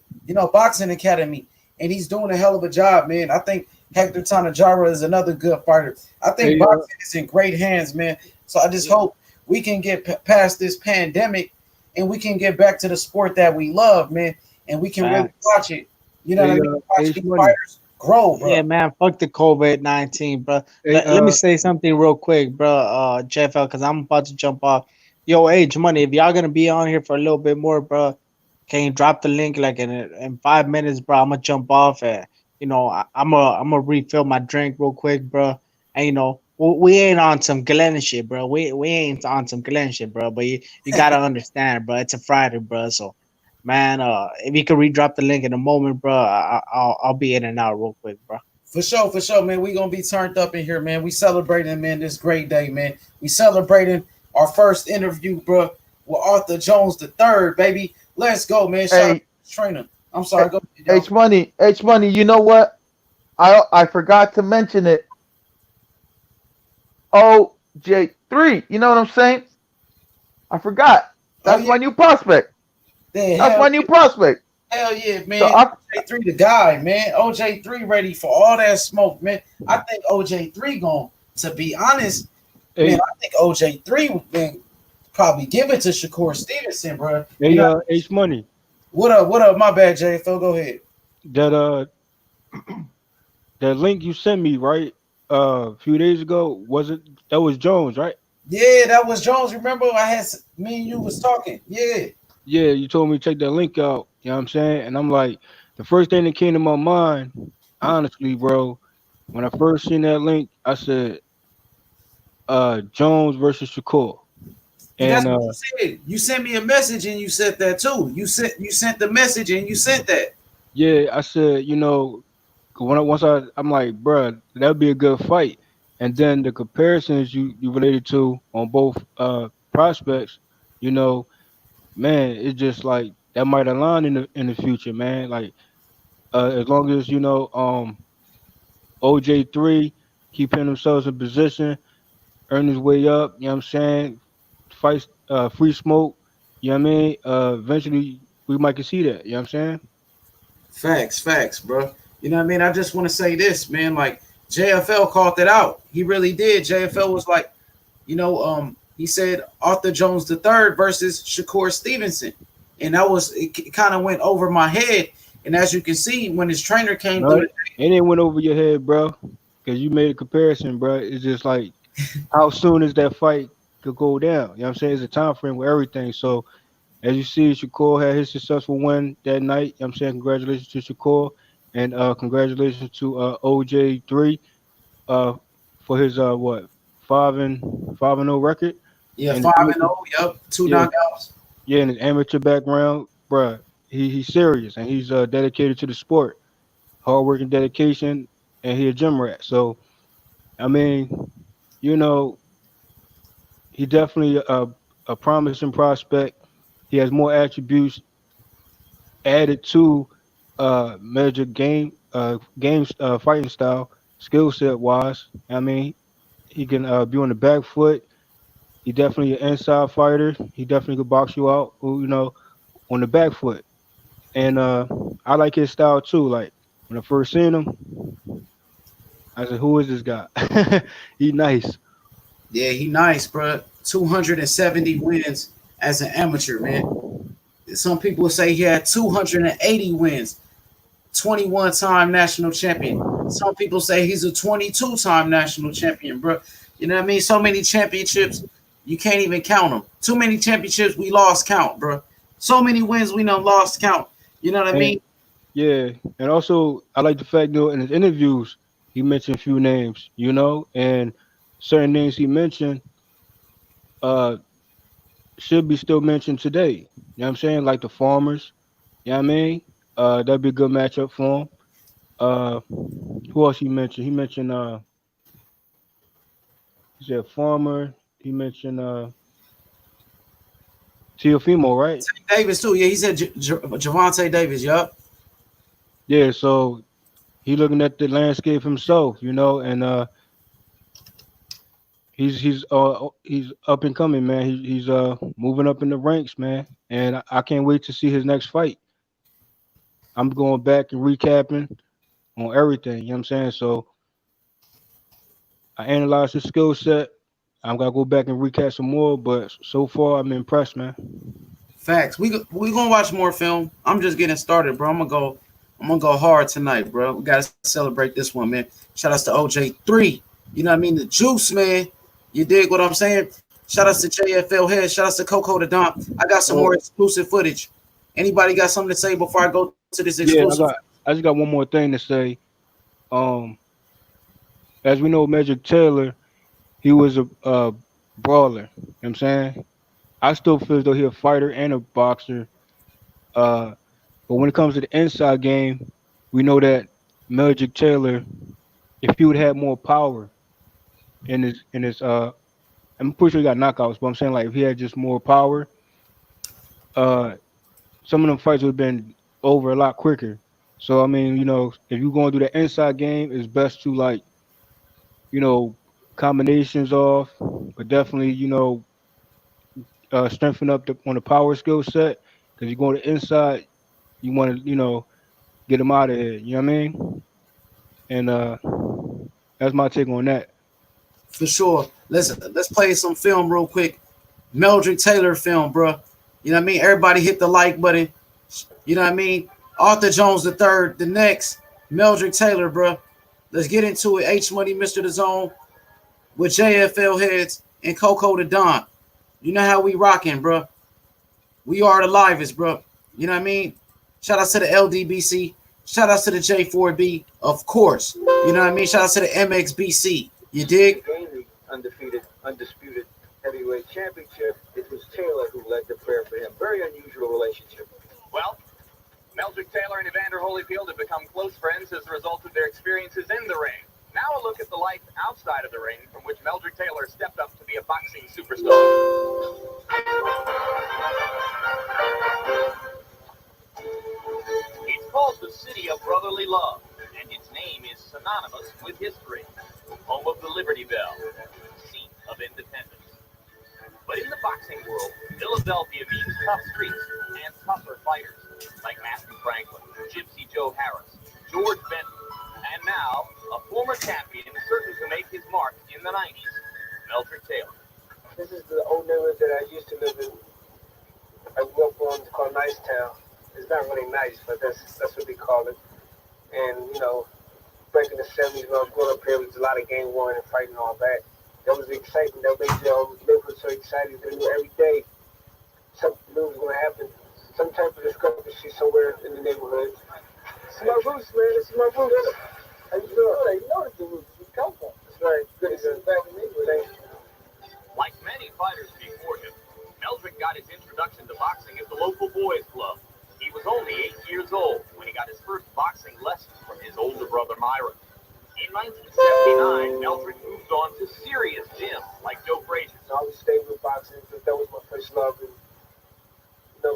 boxing academy, and he's doing a hell of a job, man. I think Hector Tanajara is another good fighter. I think boxing is in great hands, man. So I just hope we can get past this pandemic and we can get back to the sport that we love, man, and we can really Facts. watch it. You know what I mean? Watch H these Money. fighters grow, bro. Yeah, man. Fuck the COVID-19, bro. Hey, Let me say something real quick, bro. JFL, because I'm about to jump off. Yo, Age Money, if y'all gonna be on here for a little bit more, bro, can you drop the link like in 5 minutes, bro? I'm gonna jump off and I'm gonna refill my drink real quick, bro. And we ain't on some Glen shit, bro. We ain't on some Glen shit, bro. But you gotta understand, bro. It's a Friday, bro. So Man, if you could redrop the link in a moment, bro, I'll be in and out real quick, bro. For sure, man. We gonna be turned up in here, man. We celebrating, man, this great day, man. We celebrating our first interview, bro, with Arthur Jones the third, baby. Let's go, man. Shout out Hey, to the trainer. I'm sorry, go ahead, H yo. Money, H Money. You know what? I forgot to mention it. OJ3. You know what I'm saying? I forgot. Oh That's yeah, my new prospect. yeah, That's my new prospect. hell yeah, So man. I OJ3 the guy, man. OJ3 ready for all that smoke, man. I think OJ3 going to be honest, man, Hey, I think OJ3 man probably give it to Shakur Stevenson, bro. You hey, know H Money. what up? My bad, JFL. Go ahead. That that link you sent me, right? A few days ago, that was Jones, right? Yeah, that was Jones. Remember, me and you was talking. Yeah, Yeah, you told me to check that link out. You know what I'm saying? And I'm like, the first thing that came to my mind, honestly, bro, when I first seen that link, I said, Jones versus Shakur. and that's And what you said. You sent me a message and you said that too. You sent the message and you sent that. yeah, I said, 'cause I'm like, bruh, that'd be a good fight. And then the comparisons you related to on both prospects, you know, man, it's just like that might align in the future, man. Like as long as OJ3 keeping themselves in position, earn his way up, you know what I'm saying? Fight free smoke, you know what I mean? Eventually we might can see that, you know what I'm saying? Facts, bro. You know what I mean? I just want to say this, man. Like JFL called it out. He really did. JFL was like, he said Arthur Jones the third versus Shakur Stevenson, and that was it. Kind of went over my head. And as you can see, when his trainer came No, through, it ain't went over your head, bro. Cause you made a comparison, bro. It's just like how soon is that fight could go down? You know what I'm saying? It's a time frame with everything. So as you see, Shakur had his successful win that night. You know what I'm saying? Congratulations to Shakur and congratulations to OJ3 uh for his what 5-0 record yeah, and his 5-0. Yep, two yeah, knockouts. yeah, in his amateur background, bruh. He's serious and he's dedicated to the sport, hard work and dedication, and he a gym rat. So I mean, you know, he definitely a promising prospect. He has more attributes added to Meldrick games fighting style, skill set wise. I mean, he can be on the back foot. He definitely an inside fighter. He definitely could box you out, on the back foot. And I like his style too. Like when I first seen him, I said, "Who is this guy?" He nice. Yeah, he nice, bro. 270 wins as an amateur, man. Some people say he had 280 wins, 21-time national champion. Some people say he's a 22-time national champion, bro. You know what I mean? So many championships, you can't even count them. Too many championships, we lost count, bro. So many wins, we done lost count. You know what I And mean? yeah, and also I like the fact that in his interviews he mentioned a few names, and certain names he mentioned uh should be still mentioned today. You know what I'm saying? Like the farmers. You know what I mean? That'd be a good matchup for him. Who else he mentioned? He said farmer. He mentioned Teofimo, right? Davis, too. Yeah, he said Javante Davis, yup. Yeah, so he looking at the landscape himself, and he's up and coming, man. He's moving up in the ranks, man. And I can't wait to see his next fight. I'm going back and recapping on everything. You know what I'm saying? So I analyzed his skill set. I'm gonna go back and recap some more, but so far I'm impressed, man. Facts. We gonna watch more film. I'm just getting started, bro. I'm gonna go hard tonight, bro. We gotta celebrate this one, man. Shout outs to OJ3. You know what I mean? The juice, man. You dig what I'm saying? Shout outs to JFL Head. Shout outs to Coco the Don. I got some Oh, more exclusive footage. Anybody got something to say before I go to this yeah, exclusive? I just got one more thing to say. Um, as we know, Magic Taylor, he was a brawler. You know what I'm saying? I still feel as though he a fighter and a boxer. But when it comes to the inside game, we know that Meldrick Taylor, if he would have more power in his, I'm pretty sure he got knockouts, but I'm saying like if he had just more power, uh, some of them fights would have been over a lot quicker. So I mean, if you're going to do the inside game, it's best to like, you know, combinations off, but definitely, strengthen up on the power skill set because you go to inside, you want to, get him out of here. You know what I mean? And that's my take on that. For sure. Let's play some film real quick. Meldrick Taylor film, bro. You know what I mean? Everybody hit the like button. You know what I mean? Arthur Jones the third, the next. Meldrick Taylor, bro. Let's get into it. H Money, Mr. The Zone, with JFL heads and Coco the Don. You know how we rocking, bro. We are the livest, bro. You know what I mean? Shout out to the LDBC. Shout out to the J4B, of course. You know what I mean? Shout out to the MXBC. You dig? Gaining undisputed heavyweight championship, it was Taylor who led the prayer for him. Very unusual relationship. Well, Meldrick Taylor and Evander Holyfield have become close friends as a result of their experiences in the ring. Now a look at the life outside of the ring from which Meldrick Taylor stepped up to be a boxing superstar. It's called the City of Brotherly Love, and its name is synonymous with history. Home of the Liberty Bell, seat of independence. But in the boxing world, Philadelphia means tough streets and tougher fighters, like Matthew Franklin, Gypsy Joe Harris, George Benton, and now a former champion certain to make his mark in the 90s, Meldrick Taylor. This is the old neighborhood that I used to live in. I grew up on, it's called Nice Town. It's not really nice, but that's what they call it. And, back in the 70s when I was growing up here, there was a lot of gang warring and fighting and all that. That was exciting. That made the neighborhood so exciting. They knew every day something new was going to happen. Some type of discrepancy somewhere in the neighborhood. It's my roots, man. This is my roots. How you doing? They know it's the roots. We come from. That's right. Good to be back in the neighborhood. Like many fighters before him, Meldrick got his introduction to boxing at the local boys' club. He was only 8 years old when he got his first boxing lesson from his older brother Myron. In 1979, Meldrick moved on to serious gyms like Joe Frazier. I always stayed with boxing because that was my first love. And,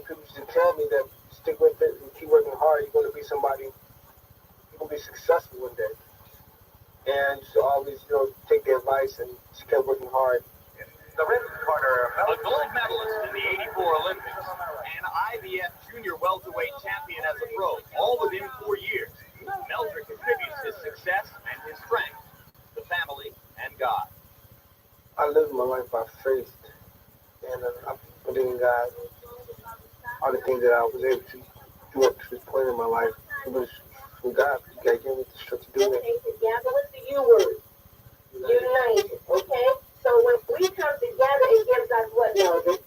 people used to tell me that stick with it and keep working hard. You're going to be somebody, you're going to be successful one day. And so always, take their advice and just kept working hard. The red corner, a gold medalist in the '84 Olympics, an IBF junior welterweight champion as a pro, all within 4 years. Meldrick attributes his success and his strength to family and God. I live my life by faith, and I believe in God. All the things that I was able to do up to this point in my life, it was from God. You got to give me the strength to do that. Together, what's the U word? United, okay? So when we come together, it gives us what, Meldrick?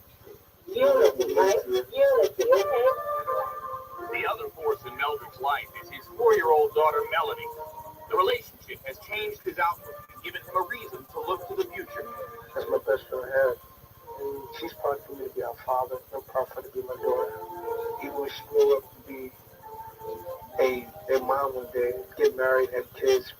Unity, right? Unity, okay? The other force in Meldrick's life is his 4-year-old daughter, Melody. The relationship has changed his outlook and given him a reason to look to the future. That's my best friend I have. And she's proud for me to be our father. I'm proud for her to be my daughter. Even when she grew up to be a mom one day, get married, have kids,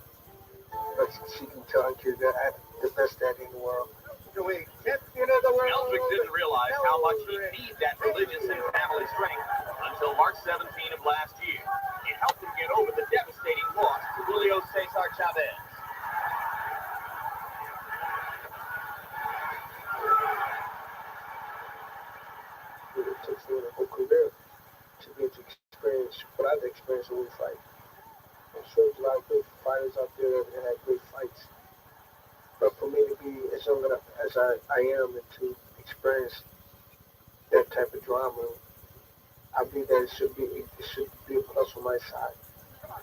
but she can tell her kids that I'm the best daddy in the world. Meldrick didn't realize how much he'd need that religious and family strength until March 17 of last year. It helped him get over the devastating loss to Julio Cesar Chavez. It takes me a whole career to get to experience what I've experienced when we fight. I'm sure there's a lot of great fighters out there that have great fights. But for me to be as young as I am and to experience that type of drama, I believe that it should be a plus on my side.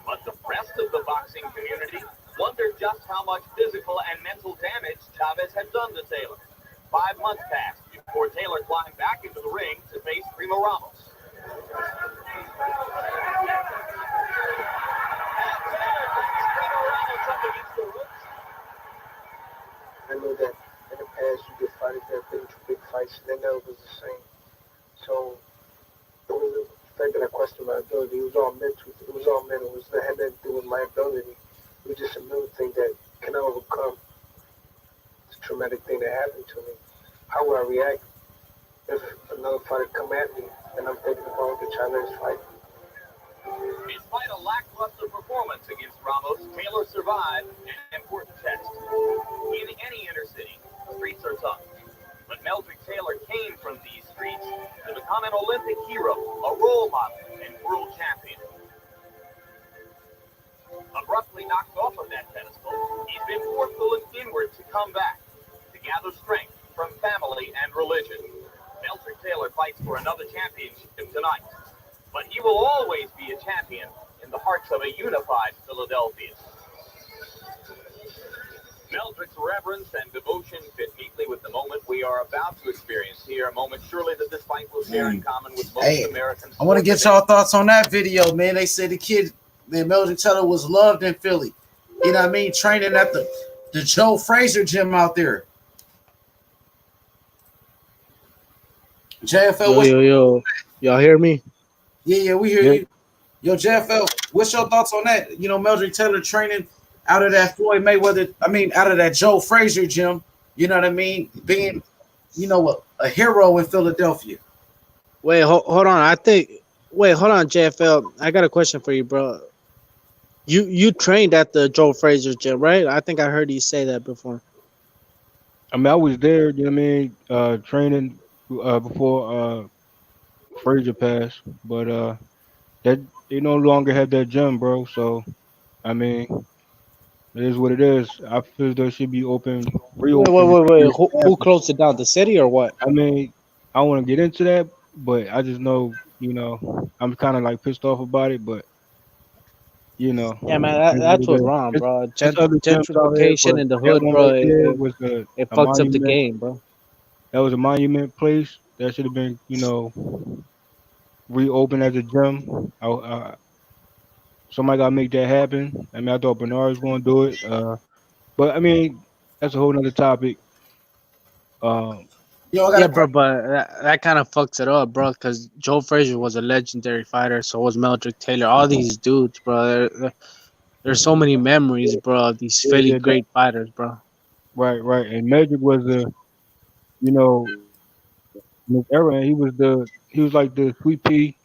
But the rest of the boxing community wondered just how much physical and mental damage Chavez had done to Taylor. 5 months passed before Taylor climbed back into the ring to face Primo Ramos. I know that in the past you get fighters that have been to big fights and they never was the same. So it was a fact that I questioned my ability. It was all mental. It was all mental. It had nothing to do with my ability. It was just a mental thing that can I overcome this traumatic thing that happened to me. How would I react if another fighter come at me and I'm thinking about the Chavez fight? Despite a lackluster performance against Ramos, Taylor survived an important test. In any inner city, streets are tough. But Meldrick Taylor came from these streets to become an Olympic hero, a role model, and world champion. Abruptly knocked off of that pedestal, he's been forced to look inward to come back, to gather strength from family and religion. Meldrick Taylor fights for another championship tonight, but he will always be a champion in the hearts of a unified Philadelphia. Meldrick's reverence and devotion fit neatly with the moment we are about to experience here, a moment surely that this fight will share in common with most Americans. I want to get y'all thoughts on that video, man. They said the kid, man, Meldrick Taylor was loved in Philly. You know what I mean? Training at the Joe Frazier gym out there. JFL, yo, y'all hear me? Yeah, we hear you. Yo, JFL, what's your thoughts on that? You know, Meldrick Taylor training out of that Floyd Mayweather, out of that Joe Frazier gym, you know what I mean? Being, you know, a hero in Philadelphia. Wait, hold on. Hold on, JFL. I got a question for you, bro. You trained at the Joe Frazier gym, right? I think I heard you say that before. I mean, I was there, you know what I mean, training before Frazier passed, but that they no longer have that gym, bro. So I mean, it is what it is. I feel there should be reopened. Wait. Who closed it down? The city or what? I mean, I don't want to get into that, but I just know, you know, I'm kind of like pissed off about it, but you know, Yeah, man, that's what's wrong, bro. It's other gyms out here, but Gentrification in the that hood, one bro. right there was It a fucks up the monument. game, bro. That was a monument place that should have been, you know, reopened as a gym. Somebody got to make that happen. I mean, I thought Bernard was going to do it, but I mean, that's a whole nother topic. Yeah, bro, but that kind of fucks it up, bro. Because Joe Frazier was a legendary fighter, so was Meldrick Taylor. All these dudes, bro. There's so many memories, bro. Of these Philly great fighters, bro. Right. And Meldrick was you know, in his era, and he was like the sweet pea, you know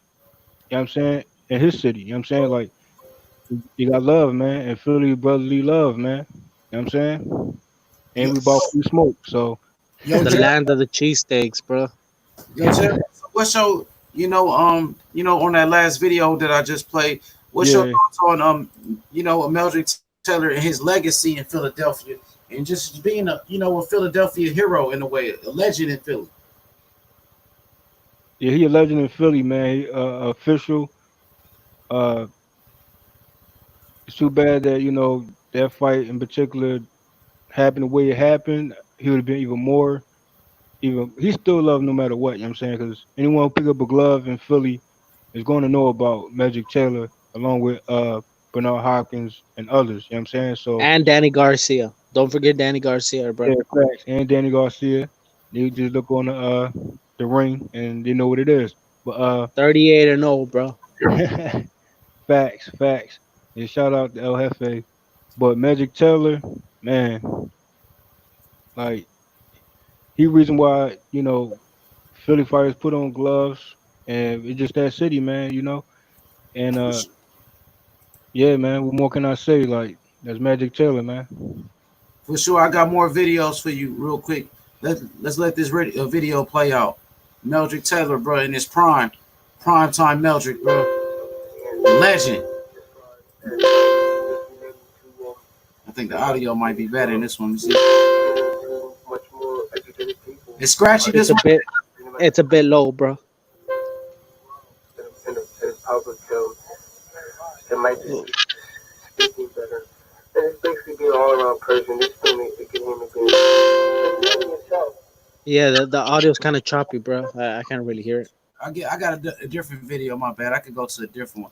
what I'm saying, in his city, you know what I'm saying? Like, you got love, man, and Philly brotherly love, man. You know what I'm saying? And we bought free smoke, so The land of the cheesesteaks, bro. Yo, Jeff, what's your, on that last video that I just played, what's your thoughts on, Meldrick Taylor and his legacy in Philadelphia and just being a Philadelphia hero in a way, a legend in Philly? Yeah, he a legend in Philly, man. He, official. Uh, it's too bad that that fight in particular happened the way it happened. He would have been even more. Even he still loved no matter what. You know what I'm saying? Because anyone who pick up a glove in Philly is going to know about Meldrick Taylor, along with Bernard Hopkins and others. You know what I'm saying? So And Danny Garcia. Don't forget Danny Garcia, bro. yeah, facts. And Danny Garcia. They just look on the ring and they know what it is. But 38-0, bro. facts. And shout out to El Jefe. But Meldrick Taylor, man, like he reason why Philly fighters put on gloves, and it's just that city, man. And yeah, man. What more can I say? Like that's Meldrick Taylor, man. For sure, I got more videos for you real quick. Let's let this video play out. Meldrick Taylor, bro, in his prime time Meldrick, bro, legend. I think the audio might be better in this one. It's scratchy. It's a bit. It's a bit low, bro. In public, so it might be speaking better. And it's basically being an all-around person. It's still making him a good. Yeah, the audio's kind of choppy, bro. I can't really hear it. I got a different video. My bad. I could go to a different one.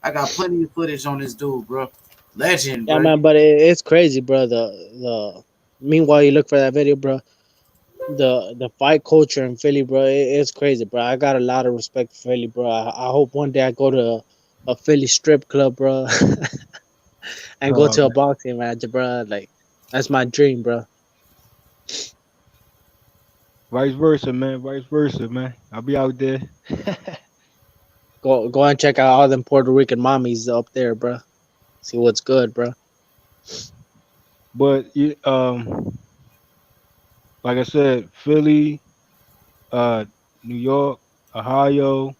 I got plenty of footage on this dude, bro. Legend, bro. Yeah, man, but it's crazy, bro. Meanwhile, you look for that video, bro. the fight culture in Philly, bro, it's crazy, bro. I got a lot of respect for Philly, bro. I hope one day I go to a Philly strip club, bro, and go Oh, to a man. boxing match, bro. Like that's my dream, bro. Vice versa, man. Vice versa, man. I'll be out there. Go and check out all them Puerto Rican mommies up there, bro. See what's good, bro. But like I said, Philly, uh, New York, Ohio,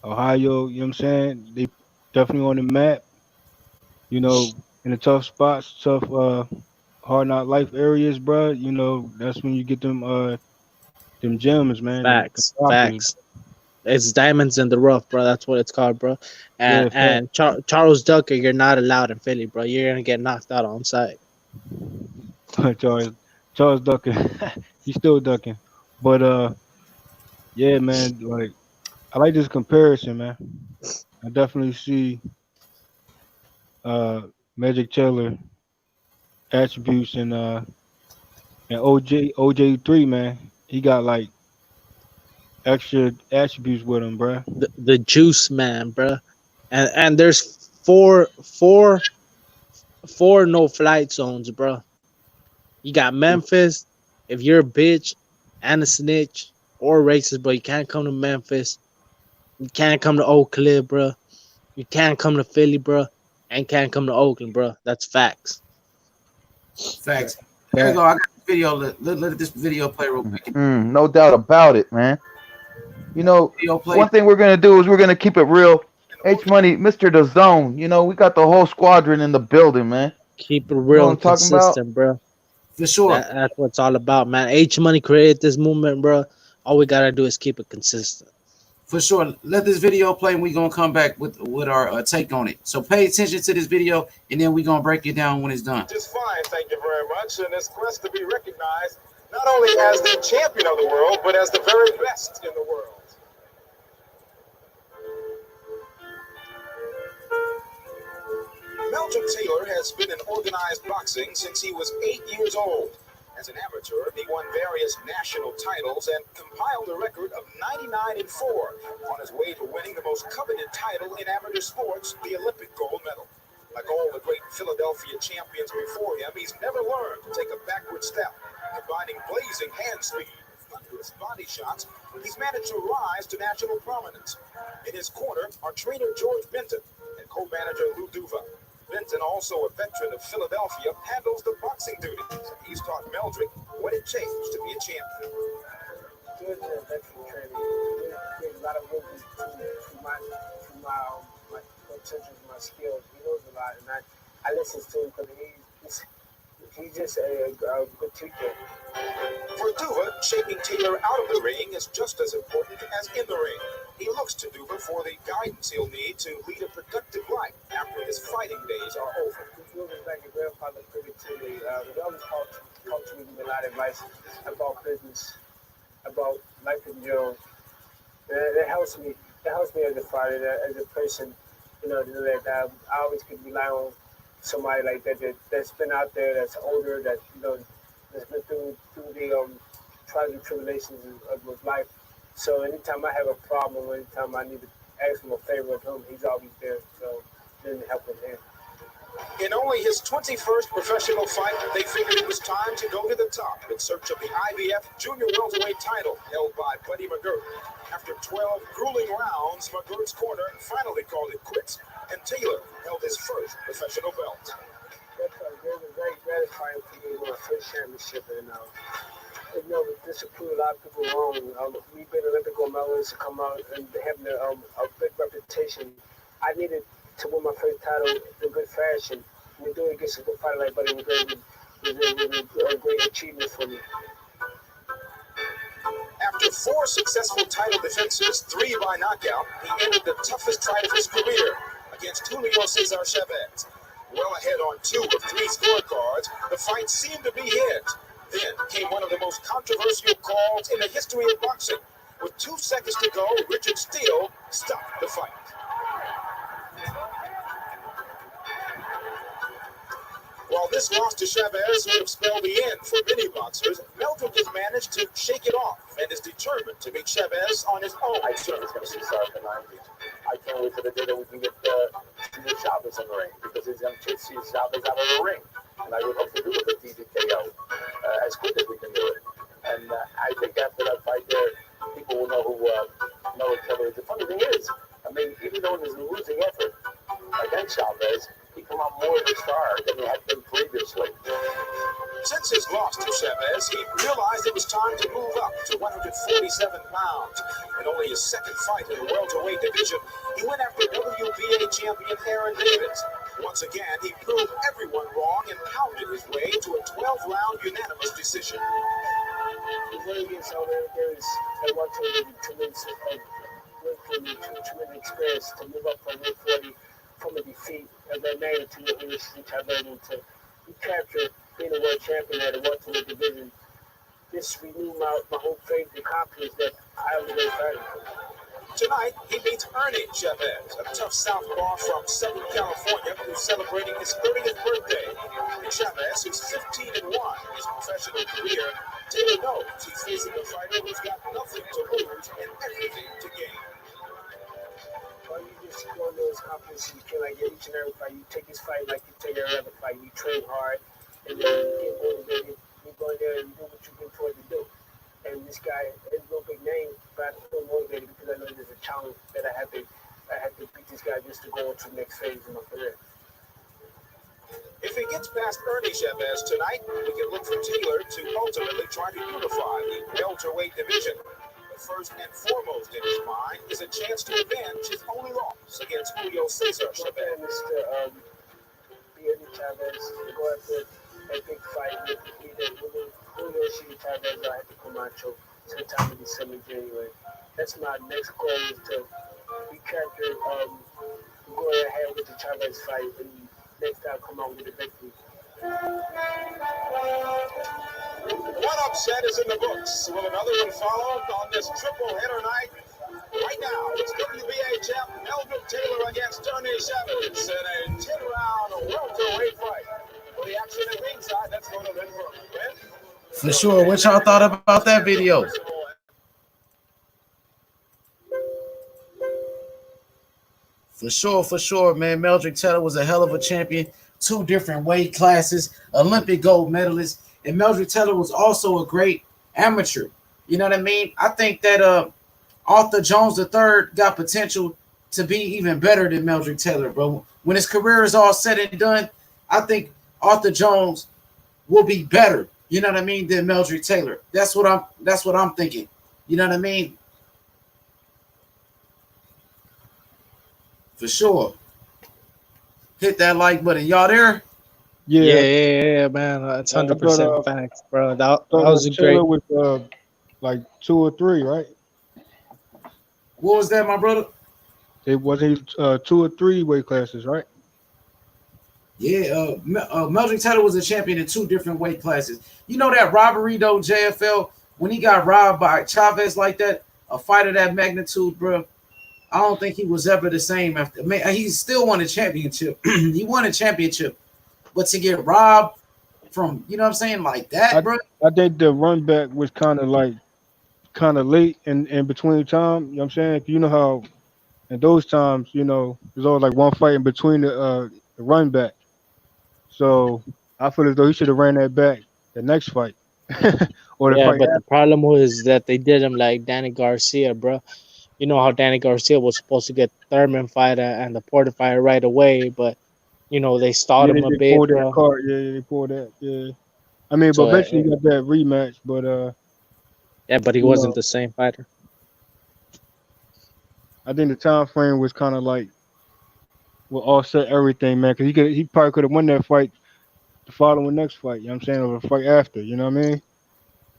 Ohio. You know what I'm saying? They definitely on the map. You know, in the tough spots, tough hard not life areas, bro. You know, that's when you get them gems, man. Them Facts, boxers. facts. It's diamonds in the rough, bro. That's what it's called, bro. And Yeah, and Charles Ducker, you're not allowed in Philly, bro. You're gonna get knocked out on sight. Charles Charles ducking. He's still ducking. But yeah, man, like I like this comparison, man. I definitely see uh Magic Taylor attributes and OJ3, man. He got like extra attributes with him, bruh. The juice man, bro. And there's four no flight zones, bro. You got Memphis. If you're a bitch and a snitch or racist, bro, you can't come to Memphis. You can't come to Oak Cliff, bro. You can't come to Philly, bro. And can't come to Oakland, bro. That's facts. Facts. There you go. I got the video. Let this video play real quick. No doubt about it, man. You know, Video play. one thing we're gonna do is we're gonna keep it real. H Money, Mr. The Zone. You know, we got the whole squadron in the building, man. Keep it You know real what I'm and talking about? consistent, bro. For sure. That's what it's all about, man. H Money created this movement, bro. All we gotta do is keep it consistent. For sure. Let this video play and we're going to come back with our take on it. So pay attention to this video and then we're going to break it down when it's done. Just fine, thank you very much. And this quest to be recognized not only as the champion of the world, but as the very best in the world. Meldrick Taylor has been in organized boxing since he was 8 years old. As an amateur, he won various national titles and compiled a record of 99-4 on his way to winning the most coveted title in amateur sports, the Olympic gold medal. Like all the great Philadelphia champions before him, he's never learned to take a backward step. Combining blazing hand speed with thunderous body shots, he's managed to rise to national prominence. In his corner are trainer George Benton and co-manager Lou Duva. Benton, also a veteran of Philadelphia, handles the boxing duties. He's taught Meldrick what it takes to be a champion. George is a veteran trainer. He gives a lot of movement to my potential, my skills. He knows a lot, and I listen to him because he's just a good teacher. For Duva, shaping Taylor out of the ring is just as important as in the ring. He looks to Duva for the guidance he'll need to lead a productive life after his fighting days are over. Duva is like a grandfather figure to me. He always talks to me with a lot of advice about business, about life in general. That helps me. That helps me as a fighter, as a person. You know, that I always can rely on somebody like that's been out there, that's older, that that's been through the trials and tribulations of life. So anytime I have a problem, anytime I need to ask him a favor of him, he's always there. So then helping him. In only his 21st professional fight, they figured it was time to go to the top in search of the IBF junior welterweight title held by Buddy McGirt. After 12 grueling rounds, McGirt's corner finally called it quits, and Taylor held his first professional belt. It was very gratifying for me to win my first championship, and this will prove a lot of people wrong. Me being Olympic gold medalist to come out and having a big reputation, I needed to win my first title in good fashion. And doing it against a good fighter like Buddy McGirt was a great achievement for me. After 4 successful title defenses, 3 by knockout, he ended the toughest fight of his career against Julio Cesar Chavez. Well ahead on 2 of 3 scorecards, the fight seemed to be his. Then came one of the most controversial calls in the history of boxing. With 2 seconds to go, Richard Steele stopped the fight. While While this loss to Chavez would have spelled the end for many boxers, Meldrick has managed to shake it off and is determined to beat Chavez on his own. I think it's going to be sorry for 90. I can't wait for the day that we can get Chavez in the ring, because he's going to see Chavez out of the ring. And I would hope to do it with TDKO as quick as we can do it. And I think after that fight there, people will know who Meldrick Taylor is. The funny thing is, I mean, even though it was a losing effort against Chavez, he came out more of a star than he had been previously. Since his loss to Chavez, he realized it was time to move up to 147 pounds. In only his second fight in the welterweight division, he went after WBA champion Aaron Davis. Once again, he proved everyone wrong and pounded his way to a 12-round unanimous decision. The way against Aaron Davis, I want tremendous experience to move up from 140 from a defeat of that magnitude of Chavez and to recapture being a world champion at a welterweight division. This renewed my whole faith and confidence that I was going to fight. Tonight, he beats Ernie Chavez, a tough southpaw from Southern California who's celebrating his 30th birthday. And Chavez, who's 15-1 in his professional career, Taylor knows he's facing a fighter who's got nothing to lose and everything to gain. Well, you just go into his confidence and you feel like each and every fight, you take this fight like you take every other fight. You train hard, and then you get motivated. You go in there and do what you've been told to do. And this guy is no big name, but I'm still motivated because I know there's a challenge that I have to beat this guy just to go into the next phase of my career. If he gets past Ernie Chavez tonight, we can look for Taylor to ultimately try to unify the welterweight division. But first and foremost in his mind is a chance to avenge his only loss against Julio Cesar Chavez. My plan is to beat Ernie Chavez, to go after a big fight with either Julio Chavez or Camacho sometime in December, January. That's my next goal, is to recapture, go ahead with the Chavez fight and next time come out with a victory. One upset is in the books. Will another one follow on this triple header night? Right now, it's WBA champ Meldrick Taylor against Ernie Chavez in a 10-round welterweight fight. For the action at ringside, let's go to Lynn Brooks. For sure. What y'all thought about that video? For sure, man. Meldrick Taylor was a hell of a champion. 2 different weight classes, Olympic gold medalist. And Meldrick Taylor was also a great amateur. You know what I mean? I think that Otha Jones III got potential to be even better than Meldrick Taylor, bro. When his career is all said and done, I think Otha Jones will be better, you know what I mean, than Meldrick Taylor. That's what I'm thinking. You know what I mean? For sure. Hit that like button. Y'all there? Yeah, man. That's 100% facts, bro. That was a great. With like 2 or 3, right? What was that, my brother? It wasn't 2 or 3 weight classes, right? Yeah, Meldrick Taylor was a champion in 2 different weight classes. You know that robbery, though, JFL, when he got robbed by Chavez like that, a fight of that magnitude, bro, I don't think he was ever the same after. Man, he still won a championship. He won a championship. But to get robbed from, you know what I'm saying, like that, bro? I think the run back was kind of late in between time. You know what I'm saying? You know how in those times, you know, there's always like one fight in between the run back. So I feel as though he should have ran that back the next fight. Or the fight but after. the problem was that they did him like Danny Garcia, bro. You know how Danny Garcia was supposed to get Thurman fighter and the Porter fighter right away, but you know they stalled him a bit, pulled bro. that card. Yeah, they pulled that. Yeah, I mean, So, but eventually he got that rematch. But yeah, but he wasn't the same fighter. I think the time frame was kind of like will offset everything, man. Because he probably could have won that fight the following next fight. You know what I'm saying, or the fight after. You know what I mean? And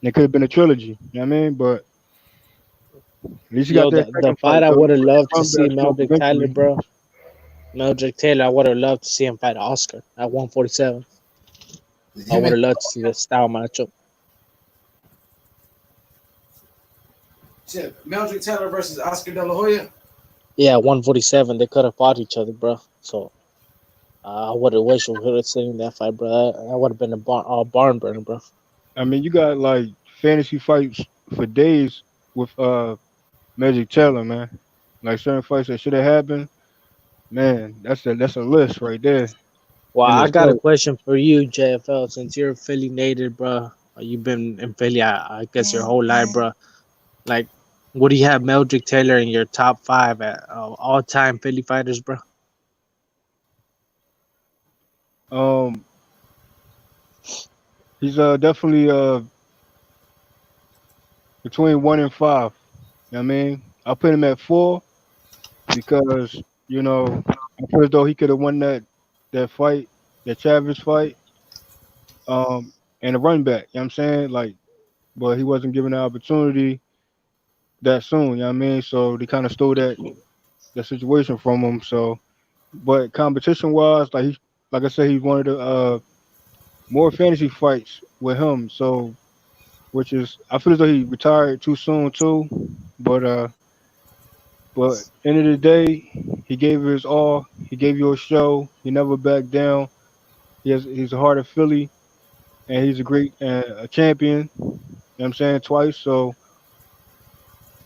it could have been a trilogy. You know what I mean? But at least you got that the fight I would have loved to see Meldrick Taylor, eventually. bro. Meldrick Taylor, I would have loved to see him fight Oscar at 147. I would have loved to see the style matchup. Meldrick Taylor versus Oscar De La Hoya? Yeah, 147. They could have fought each other, bro. So I would have wished we could have seen that fight, bro. That would have been a barn burner, bro. I mean, you got like fantasy fights for days with Magic Taylor, man. Like certain fights that should have happened, man. That's a list right there Well, in I got a itself. question for you, JFL. Since you're Philly native, bro, you've been in Philly, I guess, your whole life, bro. Like, what do you have Meldrick Taylor in your top five at all-time Philly fighters, bro? Um, he's definitely between 1 and 5. You know what I mean, I put him at 4 because I feel as though he could have won that fight, that Chavez fight, and a run back. You know what I'm saying? Like, but he wasn't given the opportunity that soon. You know what I mean? So they kind of stole that situation from him. So, but competition wise, like I said, he wanted to more fantasy fights with him. So, which is I feel as though he retired too soon too. But end of the day, he gave it his all. He gave you a show. He never backed down. He's a heart of Philly, and he's a great a champion. You know what I'm saying, twice. So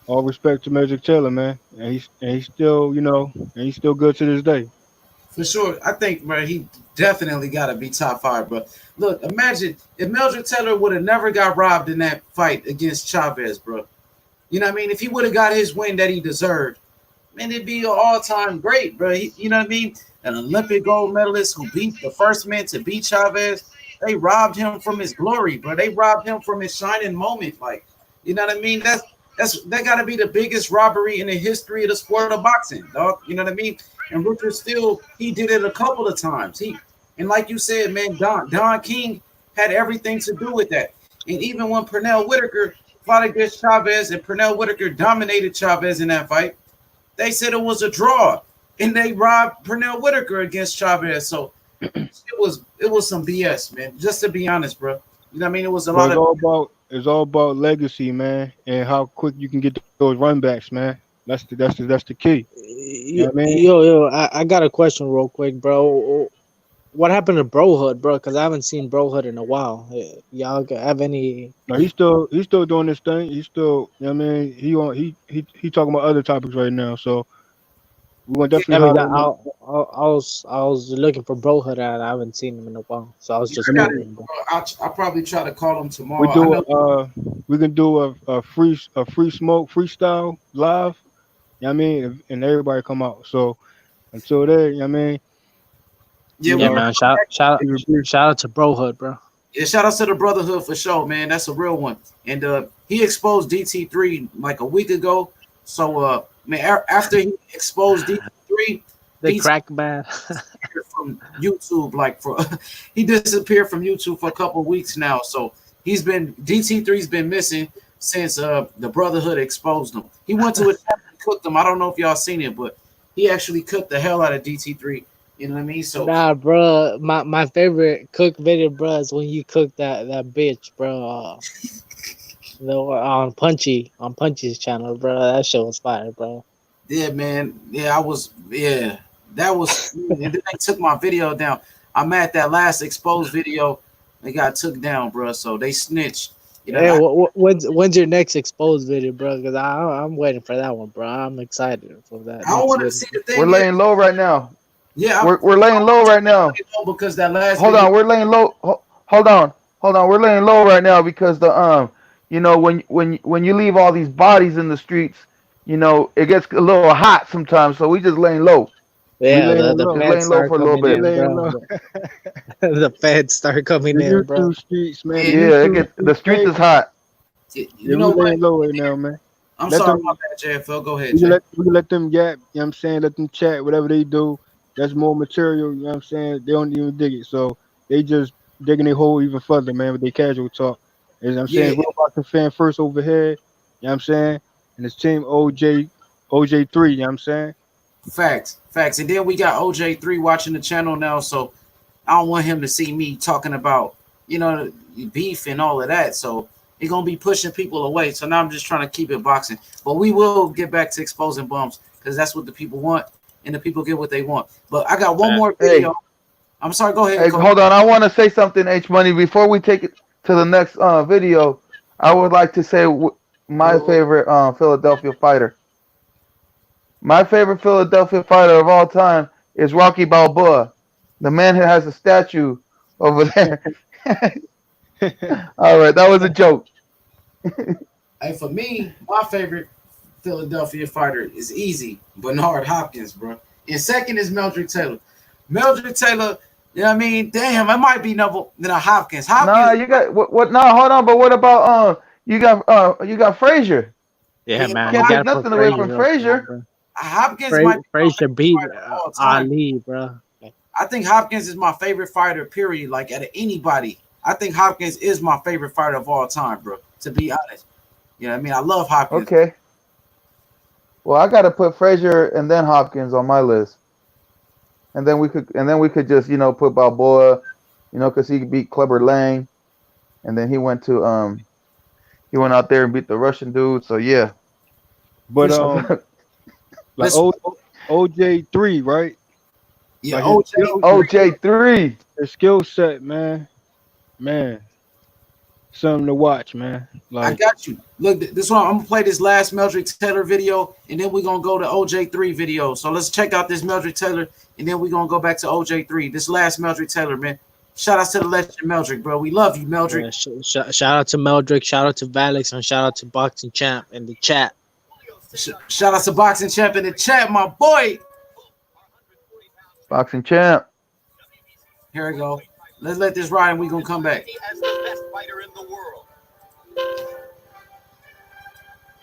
all respect to Magic Taylor, man. And he's still and he's still good to this day. For sure. I think, bro, he definitely got to be top 5, bro. Look, imagine if Meldrick Taylor would have never got robbed in that fight against Chavez, bro. You know what I mean? If he would have got his win that he deserved, man, it'd be an all-time great, bro. You know what I mean? An Olympic gold medalist who beat the first man to beat Chavez. They robbed him from his glory, bro. They robbed him from his shining moment. Like, you know what I mean? That got to be the biggest robbery in the history of the sport of boxing, dog. You know what I mean? And Richard Steele, he did it a couple of times. And like you said, man, Don King had everything to do with that. And even when Pernell Whitaker fought against Chavez and Pernell Whitaker dominated Chavez in that fight, they said it was a draw, and they robbed Pernell Whitaker against Chavez. So it was some BS, man. Just to be honest, bro. You know what I mean? It was a But lot of it's all about legacy, man, and how quick you can get those run backs, man. That's the key. You know what I mean? Yo, I got a question real quick, bro. What happened to Brohood, bro? Because I haven't seen Brohood in a while. Y'all have any? No, he's still doing this thing. He's still, you know what I mean, he talking about other topics right now. So we want I definitely mean, holler at him. I was looking for Brohood, and I haven't seen him in a while. So I was just I mean, wondering, bro. I'll probably try to call him tomorrow. we I do know. we can do a free smoke freestyle live. You know what I mean, and everybody come out. So until then, you know what I mean, Yeah, Yeah, we man. Shout out to Brohood, bro. Yeah, shout out to the Brotherhood for sure, man. That's a real one. And he exposed DT3 like a week ago. So man, after he exposed DT3, The he crack man. disappeared from YouTube. He disappeared from YouTube for a couple of weeks now. So DT3's been missing since the Brotherhood exposed him. He went to a shop and cooked him. I don't know if y'all seen it, but he actually cooked the hell out of DT3. You know what I mean? So Nah, bro. My favorite cook video, bro, is when you cook that bitch, bro. On Punchy's channel, bro. That shit was fire, bro. yeah, man. Yeah, that was. And then they took my video down. I'm at that last exposed video. They got took down, bro. So they snitched. You know, Hey, when's your next exposed video, bro? Because I'm waiting for that one, bro. I'm excited for that. I don't want to Video. see the We're thing. laying low right now. Yeah, We're laying low right now. because that last Hold video. on, we're laying low. Hold on, we're laying low right now because when you leave all these bodies in the streets, it gets a little hot sometimes. So we just laying low. we Yeah, laying the low. Just feds laying low start for a little coming We bit. in, laying bro. low. The feds start coming The in, bro. YouTube streets, man. The Yeah, YouTube the streets streets, is hot. You yeah, know we what? laying low right now, man. I'm Let sorry them about that, JFL. Go ahead, we can Jay. let them yap, you know what I'm saying? Let them chat, whatever they do. That's more material, you know what I'm saying? They don't even dig it. So they just digging their hole even further, man, with their casual talk. As I'm Yeah, saying, real boxing fan first over here, you know what I'm saying? And it's team OJ3, you know what I'm saying? facts. And then we got OJ3 watching the channel now, so I don't want him to see me talking about, beef and all of that. So he's gonna be pushing people away. So now I'm just trying to keep it boxing. But we will get back to exposing bums because that's what the people want, and the people get what they want. But I got one more Hey, video. I'm sorry. Go ahead, Hey, Cole. hold on. I want to say something, H Money. Before we take it to the next video, I would like to say my favorite Philadelphia fighter. My favorite Philadelphia fighter of all time is Rocky Balboa, the man who has a statue over there. All right, that was a joke. Hey, for me, my favorite Philadelphia fighter is easy, Bernard Hopkins, bro. And second is Meldrick Taylor. Meldrick Taylor, you know what I mean? Damn, it might be number Hopkins. Nah, Hopkins, you got what? Nah, hold on. But what about you got Frazier. Yeah, yeah, man, you Can't take gotta put nothing away from Frazier up there, Frazier. bro. Hopkins might be my Frazier favorite beat fighter of all time. Ali, bro. I think Hopkins is my favorite fighter, period. Like out of anybody. I think Hopkins is my favorite fighter of all time, bro. To be honest. You know what I mean? I love Hopkins. Okay. Well, I got to put Frazier and then Hopkins on my list, and then we could just put Balboa, because he beat Clubber Lang, and then he went out there and beat the Russian dude. So yeah. But like OJ3, right? Yeah, Like OJ3. his skill set, man, something to watch, man. I Like got you. Look, this one I'm gonna play this last Meldrick Taylor video, and then we're gonna go to OJ3 video. So let's check out this Meldrick Taylor, and then we're gonna go back to OJ3. This last Meldrick Taylor, man. Shout out to the legend Meldrick, bro. We love you, Meldrick. Yeah, shout out to Meldrick, shout out to Valix, and shout out to Boxing Champ in the chat. Shout out to Boxing Champ in the chat, my boy. Boxing Champ. Here we go. Let's let this ride, and we're gonna come back. As the best fighter in the world.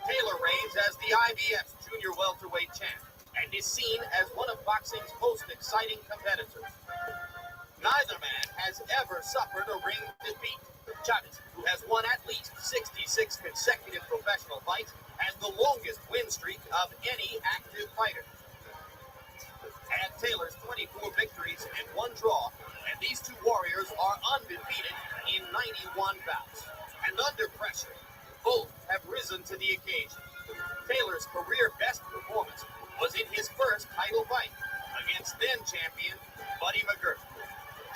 Taylor reigns as the IBF's junior welterweight champ and is seen as one of boxing's most exciting competitors. Neither man has ever suffered a ring defeat. Chavez, who has won at least 66 consecutive professional fights, has the longest win streak of any active fighter. Add Taylor's 24 victories and 1 draw, and these two warriors are undefeated in 91 bouts. And under pressure, both have risen to the occasion. Taylor's career best performance was in his first title fight against then-champion Buddy McGirt.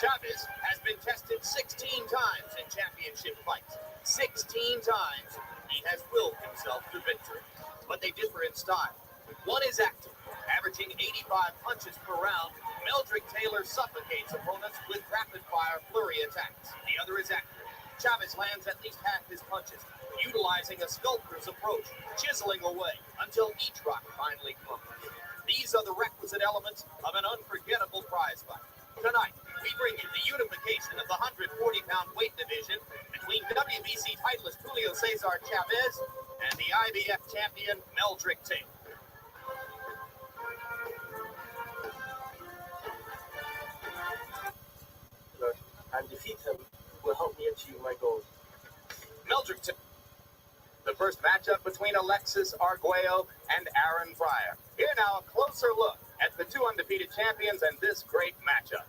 Chavez has been tested 16 times in championship fights. 16 times he has willed himself to victory. But they differ in style. One is active, averaging 85 punches per round. Meldrick Taylor suffocates opponents with rapid-fire flurry attacks. The other is active. Chavez lands at least half his punches, utilizing a sculptor's approach, chiseling away until each rock finally crumbles. These are the requisite elements of an unforgettable prize fight. Tonight, we bring you the unification of the 140-pound weight division between WBC titleist Julio Cesar Chavez and the IBF champion Meldrick Taylor. And defeat him will help me achieve my goals. Meldrick Taylor. The first matchup between Alexis Arguello and Aaron Fryer. Here now, a closer look at the two undefeated champions and this great matchup.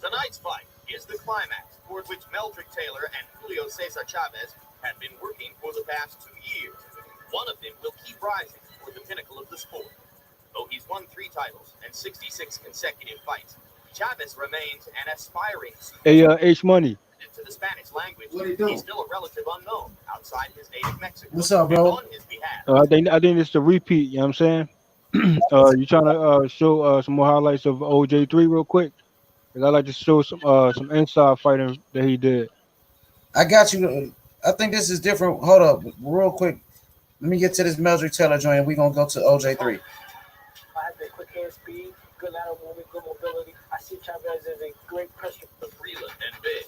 Tonight's fight is the climax toward which Meldrick Taylor and Julio Cesar Chavez have been working for the past 2 years. One of them will keep rising toward the pinnacle of the sport. Though he's won 3 titles and 66 consecutive fights, Chavez remains an aspiring hey, H Money. to the Spanish language. What are you doing? He's still a relative unknown outside his native Mexico. What's up, bro? On his behalf, I think it's the repeat. You know what I'm saying? You trying to show some more highlights of OJ3 real quick? Cause I like to show some inside fighting that he did. I got you. I think this is different. Hold up, real quick. Let me get to this Meldrick Taylor joint, and we're gonna go to OJ3. I have the quick hand speed, good lateral movement, good mobility. I see Chavez as a great pressure. Freeland and Big.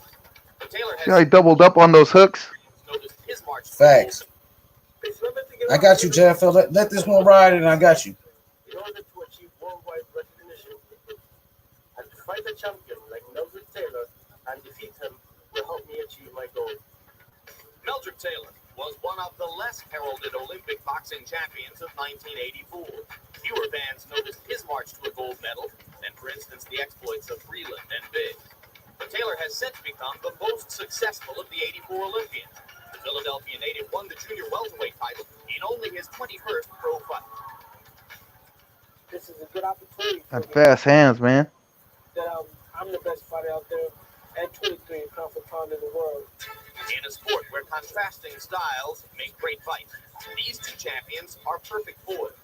But Taylor See how he has doubled up on those hooks? noticed his march. Facts. I got you, Jeff. Let this one ride, and I got you. In order to achieve worldwide recognition, and to fight a champion like Meldrick Taylor and defeat him will help me achieve my goal. Meldrick Taylor was one of the less heralded Olympic boxing champions of 1984. Fewer fans noticed his march to a gold medal than, for instance, the exploits of Freeland and Big. But Taylor has since become the most successful of the 84 Olympians. The Philadelphia native won the junior welterweight title in only his 21st pro fight. this is a good opportunity for Got me fast hands, man. that I'm the best fighter out there at 23 pound for pound in the world. In a sport where contrasting styles make great fights, these two champions are perfect for it.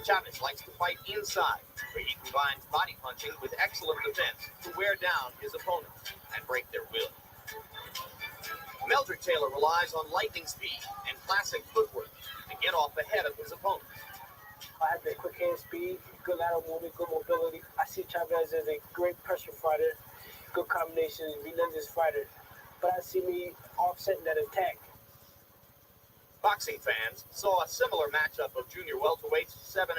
Chavez likes to fight inside, where he combines body punching with excellent defense to wear down his opponents and break their will. Meldrick Taylor relies on lightning speed and classic footwork to get off ahead of his opponents. I have the quick hand speed, good lateral movement, good mobility. I see Chavez as a great pressure fighter, good combination, relentless fighter. But I see me offsetting that attack. Boxing fans saw a similar matchup of junior welterweights 7.5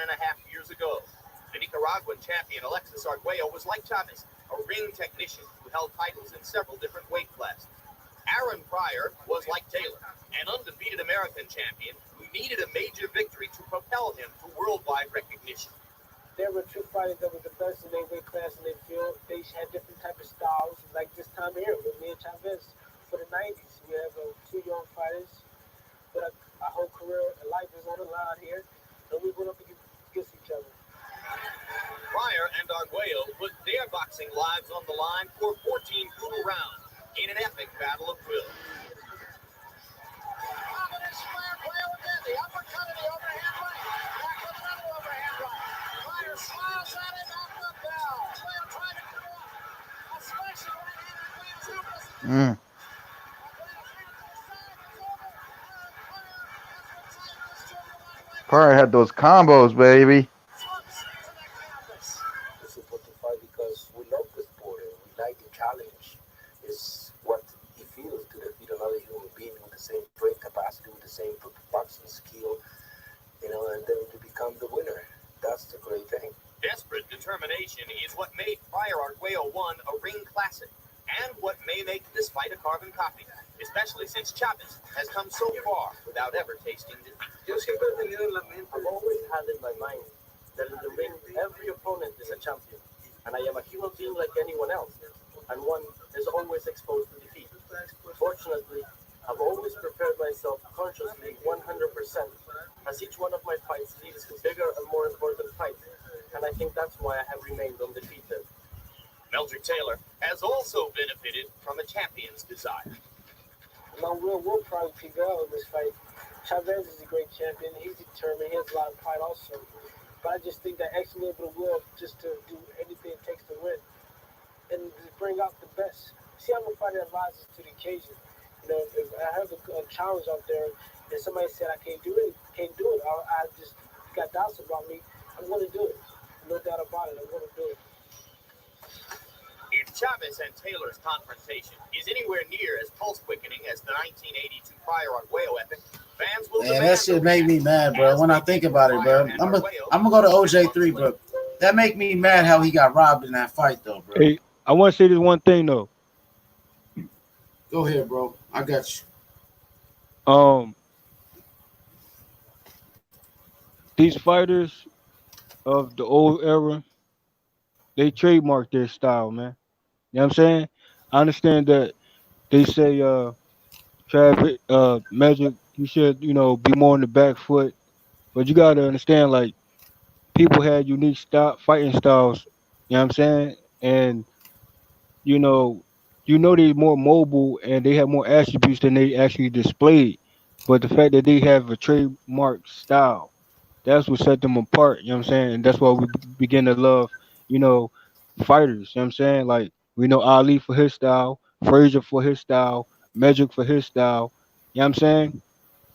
years ago. The Nicaraguan champion Alexis Arguello was like Chavez, a ring technician who held titles in several different weight classes. Aaron Pryor was like Taylor, an undefeated American champion who needed a major victory to propel him to worldwide recognition. There were two fighters that were the best in their weight class in their field. They had different type of styles, like this time here with me and Chavez. For the 90s, we have two young fighters, but our whole career and life is on the line here, and we went up against each other. Pryor and Arguello put their boxing lives on the line for 14 brutal rounds in an epic battle of will. The uppercut of the overhand right. Back with another overhand right. Pryor smiles at him out the bell. Arguello trying to come up. A special right hand. Pryor had those combos, baby. We support the fight because we love the sport and we like the challenge. It's what he feels to defeat another human being with the same brain capacity, with the same boxing skill, and then to become the winner. That's the great thing. Desperate determination is what made Pryor Arguello 1 a ring classic, and what may make this fight a carbon copy, especially since Chavez has come so far without ever tasting defeat. I've always had in my mind that in the ring, every opponent is a champion, and I am a human being like anyone else, and one is always exposed to defeat. Fortunately, I've always prepared myself consciously 100%, as each one of my fights leads to bigger and more important fights, and I think that's why I have remained undefeated. Meldrick Taylor has also benefited from a champion's desire. My will probably prevail in this fight. Chavez is a great champion. He's determined. He has a lot of pride also. But I just think that actually able to will just to do anything it takes to win and just bring out the best. See, I'm a fighter that rises to the occasion. If I have a challenge out there and somebody said I can't do it, I just got doubts about me, I'm going to do it. No doubt about it. I'm going to do it. If Chavez and Taylor's confrontation is anywhere near as pulse-quickening as the 1982 Pryor Arguello epic, fans will Man, that shit make me mad, bro. When I think about it, bro, I'm gonna go to OJ3, bro. That make me mad how he got robbed in that fight, though, bro. Hey, I want to say this one thing though. Go ahead, bro. I got you. These fighters of the old era, they trademarked their style, man. You know what I'm saying? I understand that they say Travis Meldrick, you should, be more on the back foot. But you gotta understand, like, people had unique fighting styles, you know what I'm saying? And you know, they're more mobile and they have more attributes than they actually displayed. But the fact that they have a trademark style, that's what set them apart, you know what I'm saying? And that's why we begin to love, you know, fighters, you know what I'm saying? Like we know Ali for his style, Frazier for his style, Magic for his style, you know what I'm saying?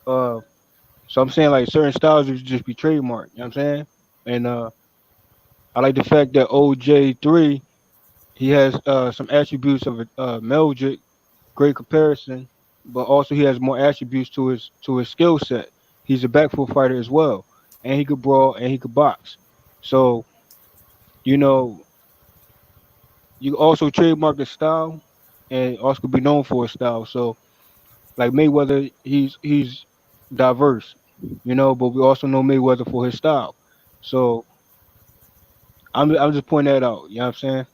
Uh so I'm saying like certain styles would just be trademarked, you know what I'm saying? And I like the fact that OJ3 he has some attributes of Meldrick, great comparison, but also he has more attributes to his skill set. He's a back foot fighter as well, and he could brawl and he could box. So you know, you also trademark the style, and also could be known for his style. So like Mayweather, he's diverse, but we also know Mayweather for his style. So I'm just pointing that out. You know what I'm saying?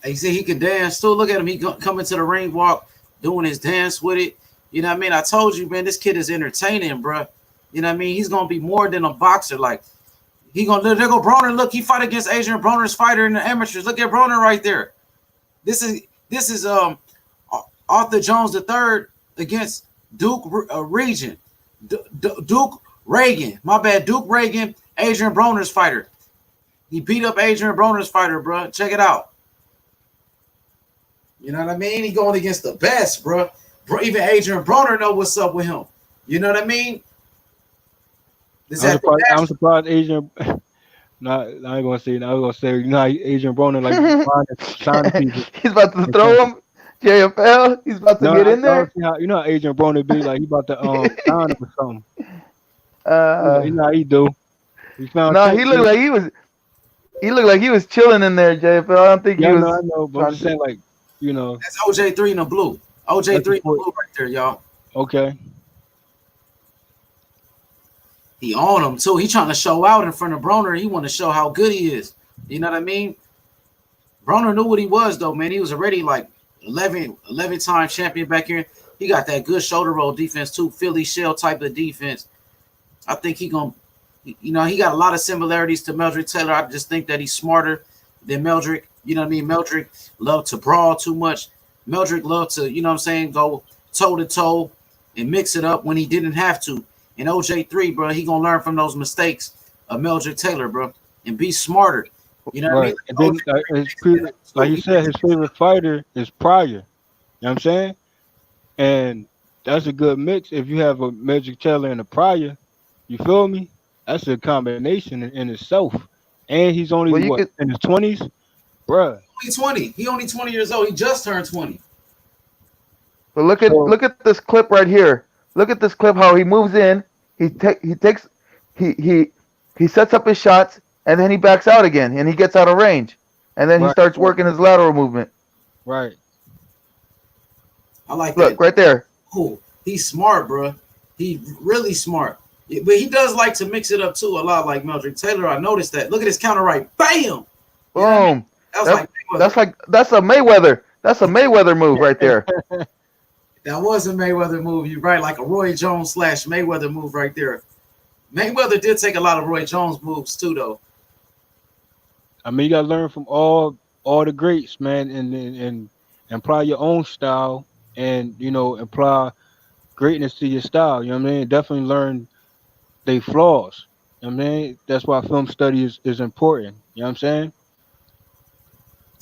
He said he could dance too. Look at him. He coming to the ring walk, doing his dance with it. You know what I mean? I told you, man, this kid is entertaining, bro. You know what I mean? He's going to be more than a boxer. Like, There go Broner. Look, he fought against Adrian Broner's fighter in the amateurs. Look at Broner right there. This is Arthur Jones III against Duke Regan. Duke Reagan. My bad. Duke Reagan, Adrian Broner's fighter. He beat up Adrian Broner's fighter, bro. Check it out. You know what I mean? He going against the best, bro. Even Adrian Broner know what's up with him. You know what I mean? I'm surprised Adrian. I ain't gonna say. I was gonna say, you know, how Adrian Broner like signing people. He's about to throw him. JFL. He's about to get in there. You know how Adrian Broner be like. He about to sign him or something. You know how he do. He found. No, he looked like he was. He looked like he was chilling in there, JFL. I don't think he was. I know, but I'm just saying, like, you know. That's OJ3 in the blue. OJ3 in the blue right there, y'all. Okay. He on him too. He trying to show out in front of Broner. He want to show how good he is. You know what I mean? Broner knew what he was though, man. He was already like 11-time champion back here. He got that good shoulder roll defense too, Philly shell type of defense. I think he gonna, you know, he got a lot of similarities to Meldrick Taylor. I just think that he's smarter than Meldrick. You know what I mean? Meldrick loved to brawl too much. Meldrick loved to, you know what I'm saying, go toe to toe and mix it up when he didn't have to. And OJ3, bro, he gonna learn from those mistakes of Meldrick Taylor, bro, and be smarter. You know what I mean? And then, like you said, his favorite fighter is Pryor. You know what I'm saying? And that's a good mix. If you have a Meldrick Taylor and a Pryor, you feel me? That's a combination in itself. And he's only in his 20s, bruh. He's 20. He only 20 years old. He just turned 20. But look at this clip right here. Look at this clip. How he moves in. He sets up his shots and then he backs out again and he gets out of range and then he starts working his lateral movement. Right. I like Look, right there. Cool. He's smart, bro. He really smart. But he does like to mix it up too a lot, like Meldrick Taylor. I noticed that. Look at his counter right. Bam. Boom. That's a Mayweather. That's a Mayweather move right there. That was a Mayweather move. You're right, like a Roy Jones / Mayweather move right there. Mayweather did take a lot of Roy Jones moves too, though. I mean, you gotta learn from all the greats, man, and apply your own style, and you know, apply greatness to your style. You know what I mean? Definitely learn their flaws. You know what I mean? That's why film study is important. You know what I'm saying?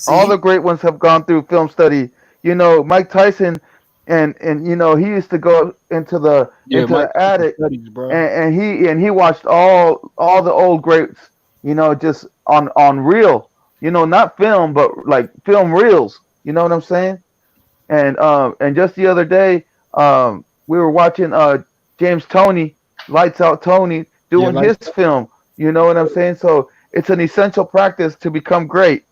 All the great ones have gone through film study. You know, Mike Tyson, and you know, he used to go into the attic, studies, and he watched all the old greats. You know, just on reel. You know, not film, but like film reels. You know what I'm saying? And just the other day, we were watching James Toney, Lights Out Tony, doing his film. You know what I'm saying? So it's an essential practice to become great.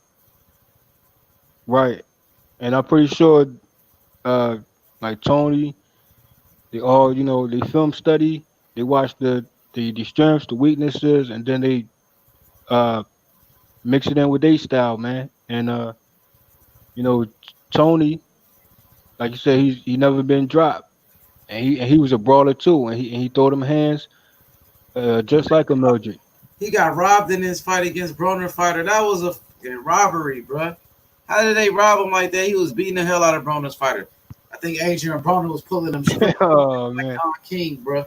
Right. And I'm pretty sure like Tony, they all, you know, they film study, they watch the strengths, the weaknesses, and then they mix it in with their style, man. And you know, Tony, like you said, he never been dropped. And he was a brawler too, and he throw them hands just like a Meldrick. He got robbed in his fight against Broner fighter. That was a fucking robbery, bro. How did they rob him like that? He was beating the hell out of Broner's fighter. I think Adrian Broner was pulling him straight. Oh man, Don King, bro.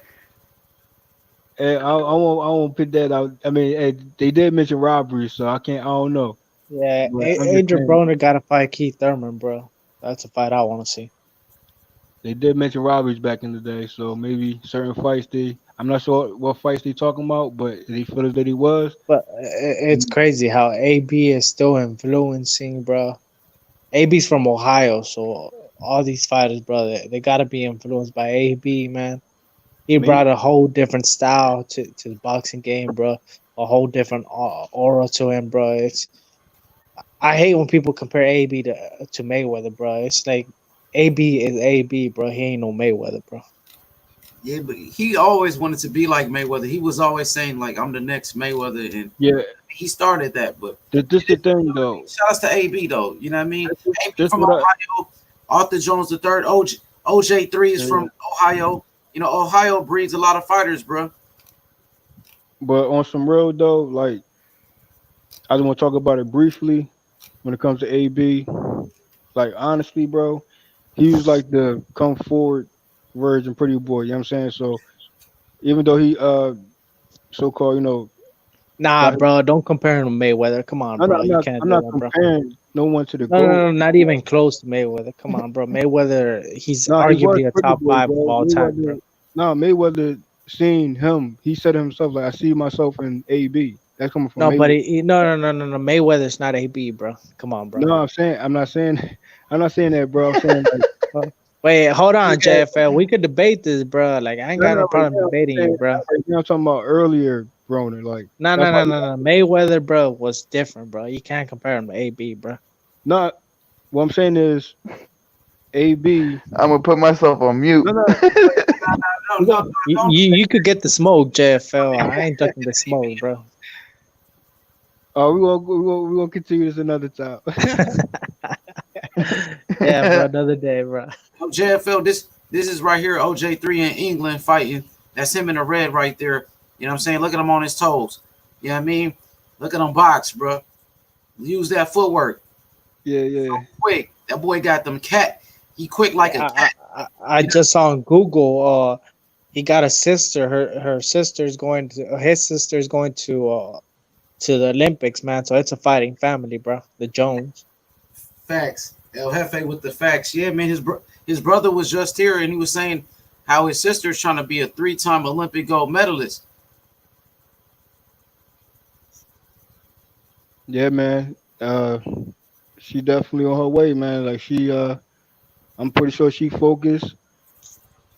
Hey, I won't put that out. I mean, they did mention robbery, so I don't know. Yeah, Adrian Broner got to fight Keith Thurman, bro. That's a fight I want to see. They did mention robberies back in the day, so maybe certain fights I'm not sure what fights they talking about, but they feel that he was. But it's crazy how AB is still influencing, bro. AB's from Ohio, so all these fighters, bro, they got to be influenced by AB, man. He brought a whole different style to the boxing game, bro. A whole different aura to him, bro. I hate when people compare AB to Mayweather, bro. It's like AB is AB, bro. He ain't no Mayweather, bro. Yeah, but he always wanted to be like Mayweather. He was always saying, like, I'm the next Mayweather. And yeah, he started that. But this the thing, though. Shout out to AB, though. You know what I mean? AB from Ohio. Arthur Jones III. OJ3 is from Ohio. You know, Ohio breeds a lot of fighters, bro. But on some real though, like I just want to talk about it briefly when it comes to AB. Like honestly, bro, he was like the come forward version pretty boy, you know what I'm saying? So even though he so called, Nah, got bro, don't compare him to Mayweather. Come on, I'm not bro. I'm You not can't I'm do not that, bro. comparing no one to the No, no, GOAT. no, not even close to Mayweather. Come on, bro. Mayweather, he's No, he was arguably a pretty top boy, five of bro. all time, bro. Mayweather no, Mayweather seen him. He said himself like I see myself in AB. That's coming from No, but Mayweather. no. Mayweather's not AB, bro. Come on, bro. No, I'm not saying I'm not saying that, bro. I'm saying like Wait, hold on, yeah, JFL. We could debate this, bro. Like, I ain't no, got no no, right problem now I'm debating you, saying bro. right now I'm talking about earlier, Broner. Like No, that's no, why no, no, no. Mayweather, bro, was different, bro. You can't compare him to AB, bro. not what I'm saying is AB. I'm gonna put myself on mute. No, no, You could get the smoke, JFL. I ain't ducking the smoke, bro. we gonna continue this another time. Yeah, bro. Another day, bro. JFL, this is right here, OJ3 in England fighting. That's him in the red right there. You know what I'm saying? Look at him on his toes. You know what I mean? Look at him box, bro. Use that footwork. Yeah. Quick. That boy got them cat. He quick like a cat. I just saw on Google. He got a sister. Her sister's going to. His sister's going to the Olympics, man. So it's a fighting family, bro. The Jones. Facts. El Jefe with the facts. Yeah, man. His brother was just here and he was saying how his sister's trying to be a 3-time Olympic gold medalist. Yeah, man. She definitely on her way, man. Like I'm pretty sure she focused.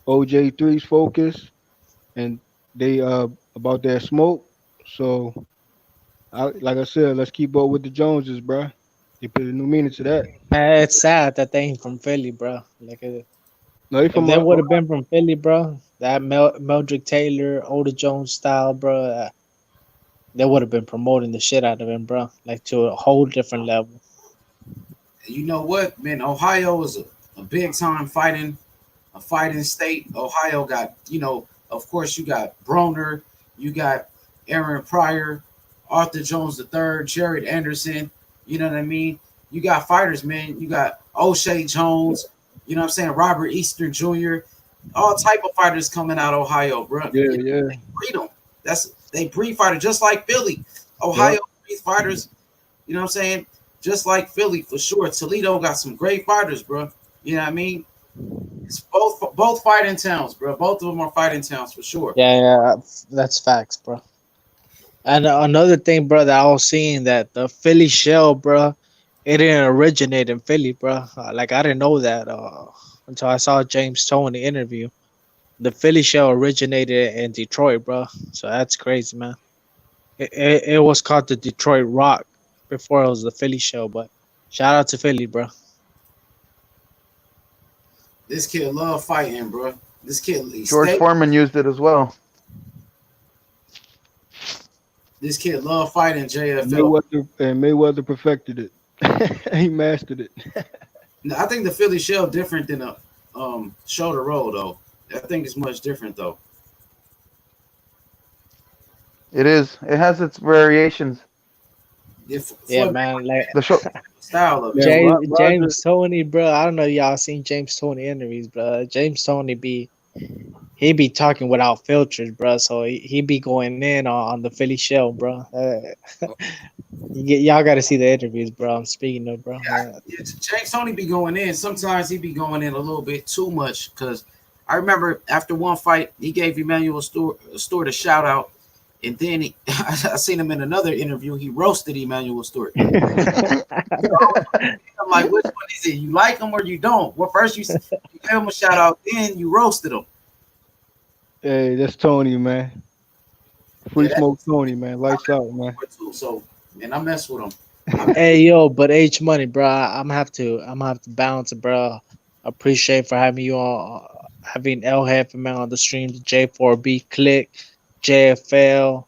OJ3's focused, and they about that smoke. So like I said, let's keep up with the Joneses, bro. They put a new meaning to that. It's sad that they ain't from Philly, bro. Like, No, they if from they would have been from Philly, bro, that Meldrick Taylor, Oda Jones style, bro, they would have been promoting the shit out of him, bro. Like to a whole different level. You know what, man? Ohio is a big time a fighting state. Ohio got, of course, you got Broner, you got Aaron Pryor, Arthur Jones III, Jared Anderson. You know what I mean? You got fighters, man. You got O'Shea Jones. You know what I'm saying? Robert Easter Jr. All type of fighters coming out of Ohio, bro. Yeah, You know, yeah. they breed them. They breed fighters just like Philly. Ohio breeds fighters. You know what I'm saying? Just like Philly for sure. Toledo got some great fighters, bro. You know what I mean? It's both fighting towns, bro. Both of them are fighting towns for sure. Yeah, that's facts, bro. And another thing, bro, that I was seeing that the Philly shell, bro, it didn't originate in Philly, bro. Like I didn't know that until I saw James Tony interview. The Philly shell originated in Detroit, bro. So that's crazy, man. It was called the Detroit Rock before it was the Philly shell, but shout out to Philly, bro. This kid love fighting, bro. This kid, George Foreman used it as well. This kid love fighting JFL. Mayweather perfected it. He mastered it. I think the Philly shell different than a shoulder roll though. I think it's much different though. It is. It has its variations. Yeah, man. Like the show style of James Tony, bro. I don't know if y'all seen James Tony interviews, bro. James Tony he be talking without filters, bro. So he be going in on the Philly shell, bro. Y'all got to see the interviews, bro. I'm speaking of, bro. James Tony be going in. Sometimes he be going in a little bit too much because I remember after one fight he gave Emmanuel Stewart a shout out, and then I seen him in another interview. He roasted Emmanuel Stewart. I'm like, which one is it? You like him or you don't? Well, first you gave him a shout out, then you roasted him. Hey, that's Tony, man. Free smoke Tony, man. Lights out, man. So, and I mess with him. Hey yo, but H Money, bro. I'm have to bounce, bro. Appreciate for having you all, having El Jefe man on the stream, the J4B Click, JFL,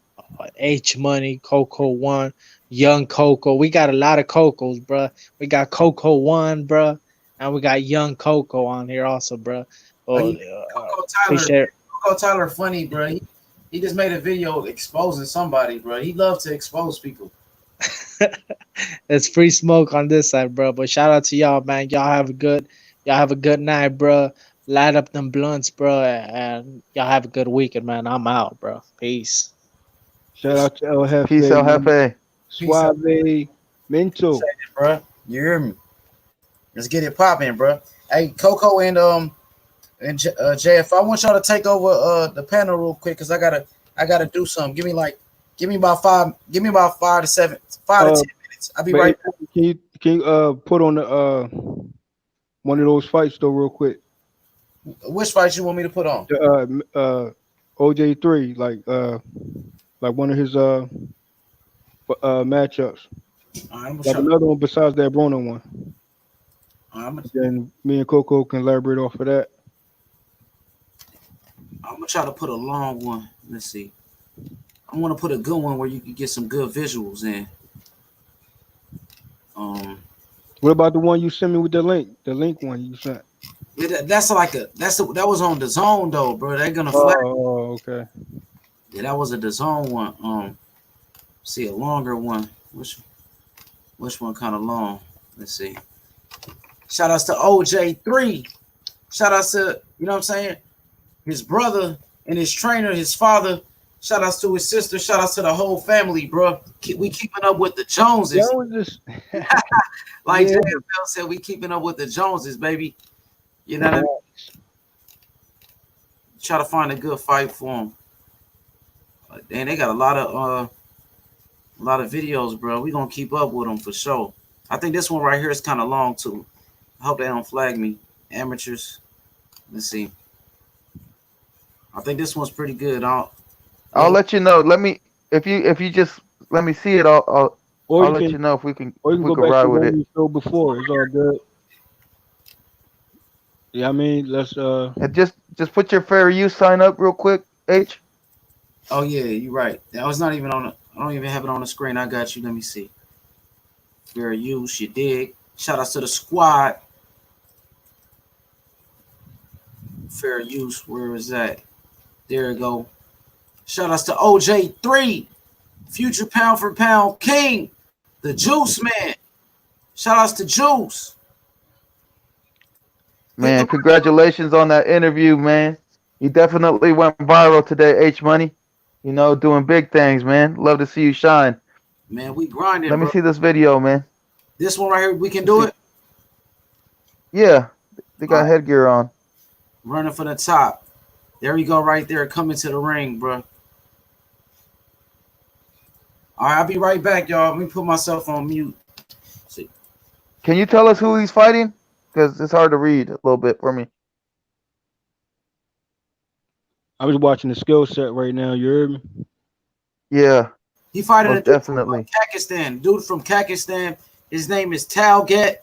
H Money, Coco One, Young Coco. We got a lot of Cocos, bro. We got Coco One, bro, and we got Young Coco on here also, bro. Coco Tyler funny, bro. He just made a video exposing somebody, bro. He loves to expose people. It's free smoke on this side, bro. But shout out to y'all, man. Y'all have a good night, bro. Light up them blunts, bro, and y'all have a good weekend, man. I'm out, bro. Peace. Shout out to El Peace, Jefe, El man. Jefe. Peace out, Suave Mental. bro. You hear me? Let's get it popping, bro. Hey, Coco and JF, I want y'all to take over the panel real quick because I gotta do something. Give me about 5 to 7, 5 to 10 minutes. I'll be But right hey, can you put on the one of those fights though real quick? back. Which fight you want me to put on? The OJ3, like one of his matchups. All right, I'm gonna Like try. another one besides that Bruno one. I'm Then me and Coco can elaborate off of that. gonna try to put a long one. Let's see. I want to put a good one where you can get some good visuals in. What about the one you sent me with the link? The link one you sent. That was on the zone though, bro. They're gonna flag. Oh, okay. Yeah, that was a the zone one. See a longer one. Which one kind of long? Let's see. Shout outs to OJ3. Shout outs to, you know what I'm saying? His brother and his trainer, his father. Shout outs to his sister. Shout outs to the whole family, bro. We keeping up with the Joneses. Like Yeah. JFL said, we keeping up with the Joneses, baby. You know what I mean? Try to find a good fight for them. And they got a lot of videos, bro. We gonna keep up with them for sure. I think this one right here is kind of long too. I hope they don't flag me, amateurs. Let's see. I think this one's pretty good. I'll let you know. If you just let me see it. I'll let you know if we can go back ride to with what it. you showed before. It's all good. Yeah, I mean, let's And just put your fair use sign up real quick, H. Oh yeah, you're right. That was not even on. I don't even have it on the screen. I got you. Let me see. Fair use, you dig? Shout out to the squad. Fair use. Where is that? There you go. Shout outs to OJ3, future pound for pound king, the Juice Man. Shout outs to Juice. Man, congratulations on that interview, man. You definitely went viral today, H Money. You know, doing big things, man. Love to see you shine. Man, we grinding, Let me bro. see this video, man. This one right here, we can do it. Yeah, they got headgear on. Running for the top. There we go, right there, coming to the ring, bro. All right, I'll be right back, y'all. Let me put myself on mute. See. Can you tell us who he's fighting? Because it's hard to read a little bit for me. I was watching the skill set right now. You heard me? Yeah. He fighting a dude from definitely. Pakistan. Dude from Pakistan. His name is Talgat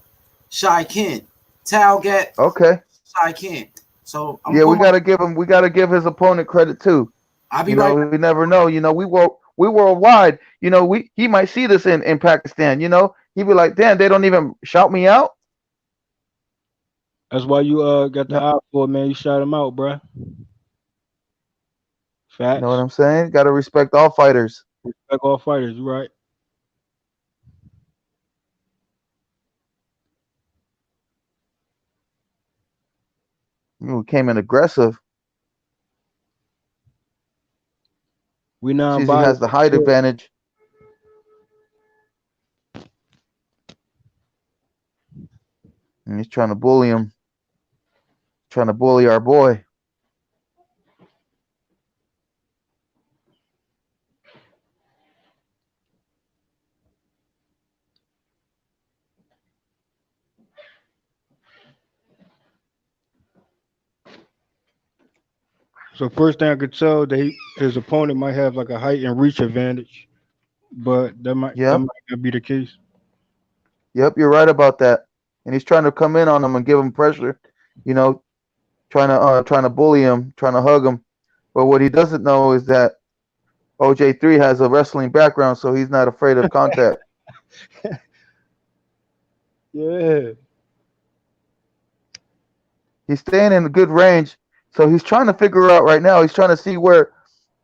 Shaikin. Talgat Okay. Shaikin. So we gotta give his opponent credit too. I'll be right back. We never know. You know, we worldwide. You know, he might see this in Pakistan. You know, he'd be like, damn, they don't even shout me out. That's why you got the eye for it, man. You shout him out, bruh. Facts. You know what I'm saying? Got to respect all fighters. Respect all fighters, you right? You came in aggressive. We now He has the height advantage. And he's trying to bully him. Trying to bully our boy. So first thing I could tell that his opponent might have like a height and reach advantage, but that might not be the case. Yep, you're right about that. And he's trying to come in on him and give him pressure. You know, trying to bully him, trying to hug him. But what he doesn't know is that OJ3 has a wrestling background, so he's not afraid of contact. Yeah. He's staying in a good range, so he's trying to figure out right now. He's trying to see where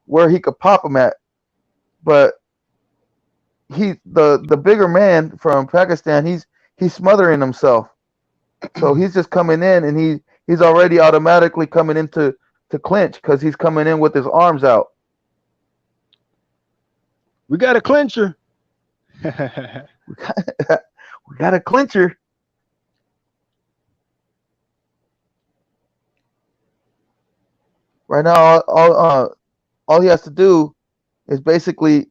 where he could pop him at. But the bigger man from Pakistan, he's smothering himself. So he's just coming in, and he's already automatically coming into to clinch because he's coming in with his arms out. We got a clincher. We got a clincher. Right now, all he has to do is basically,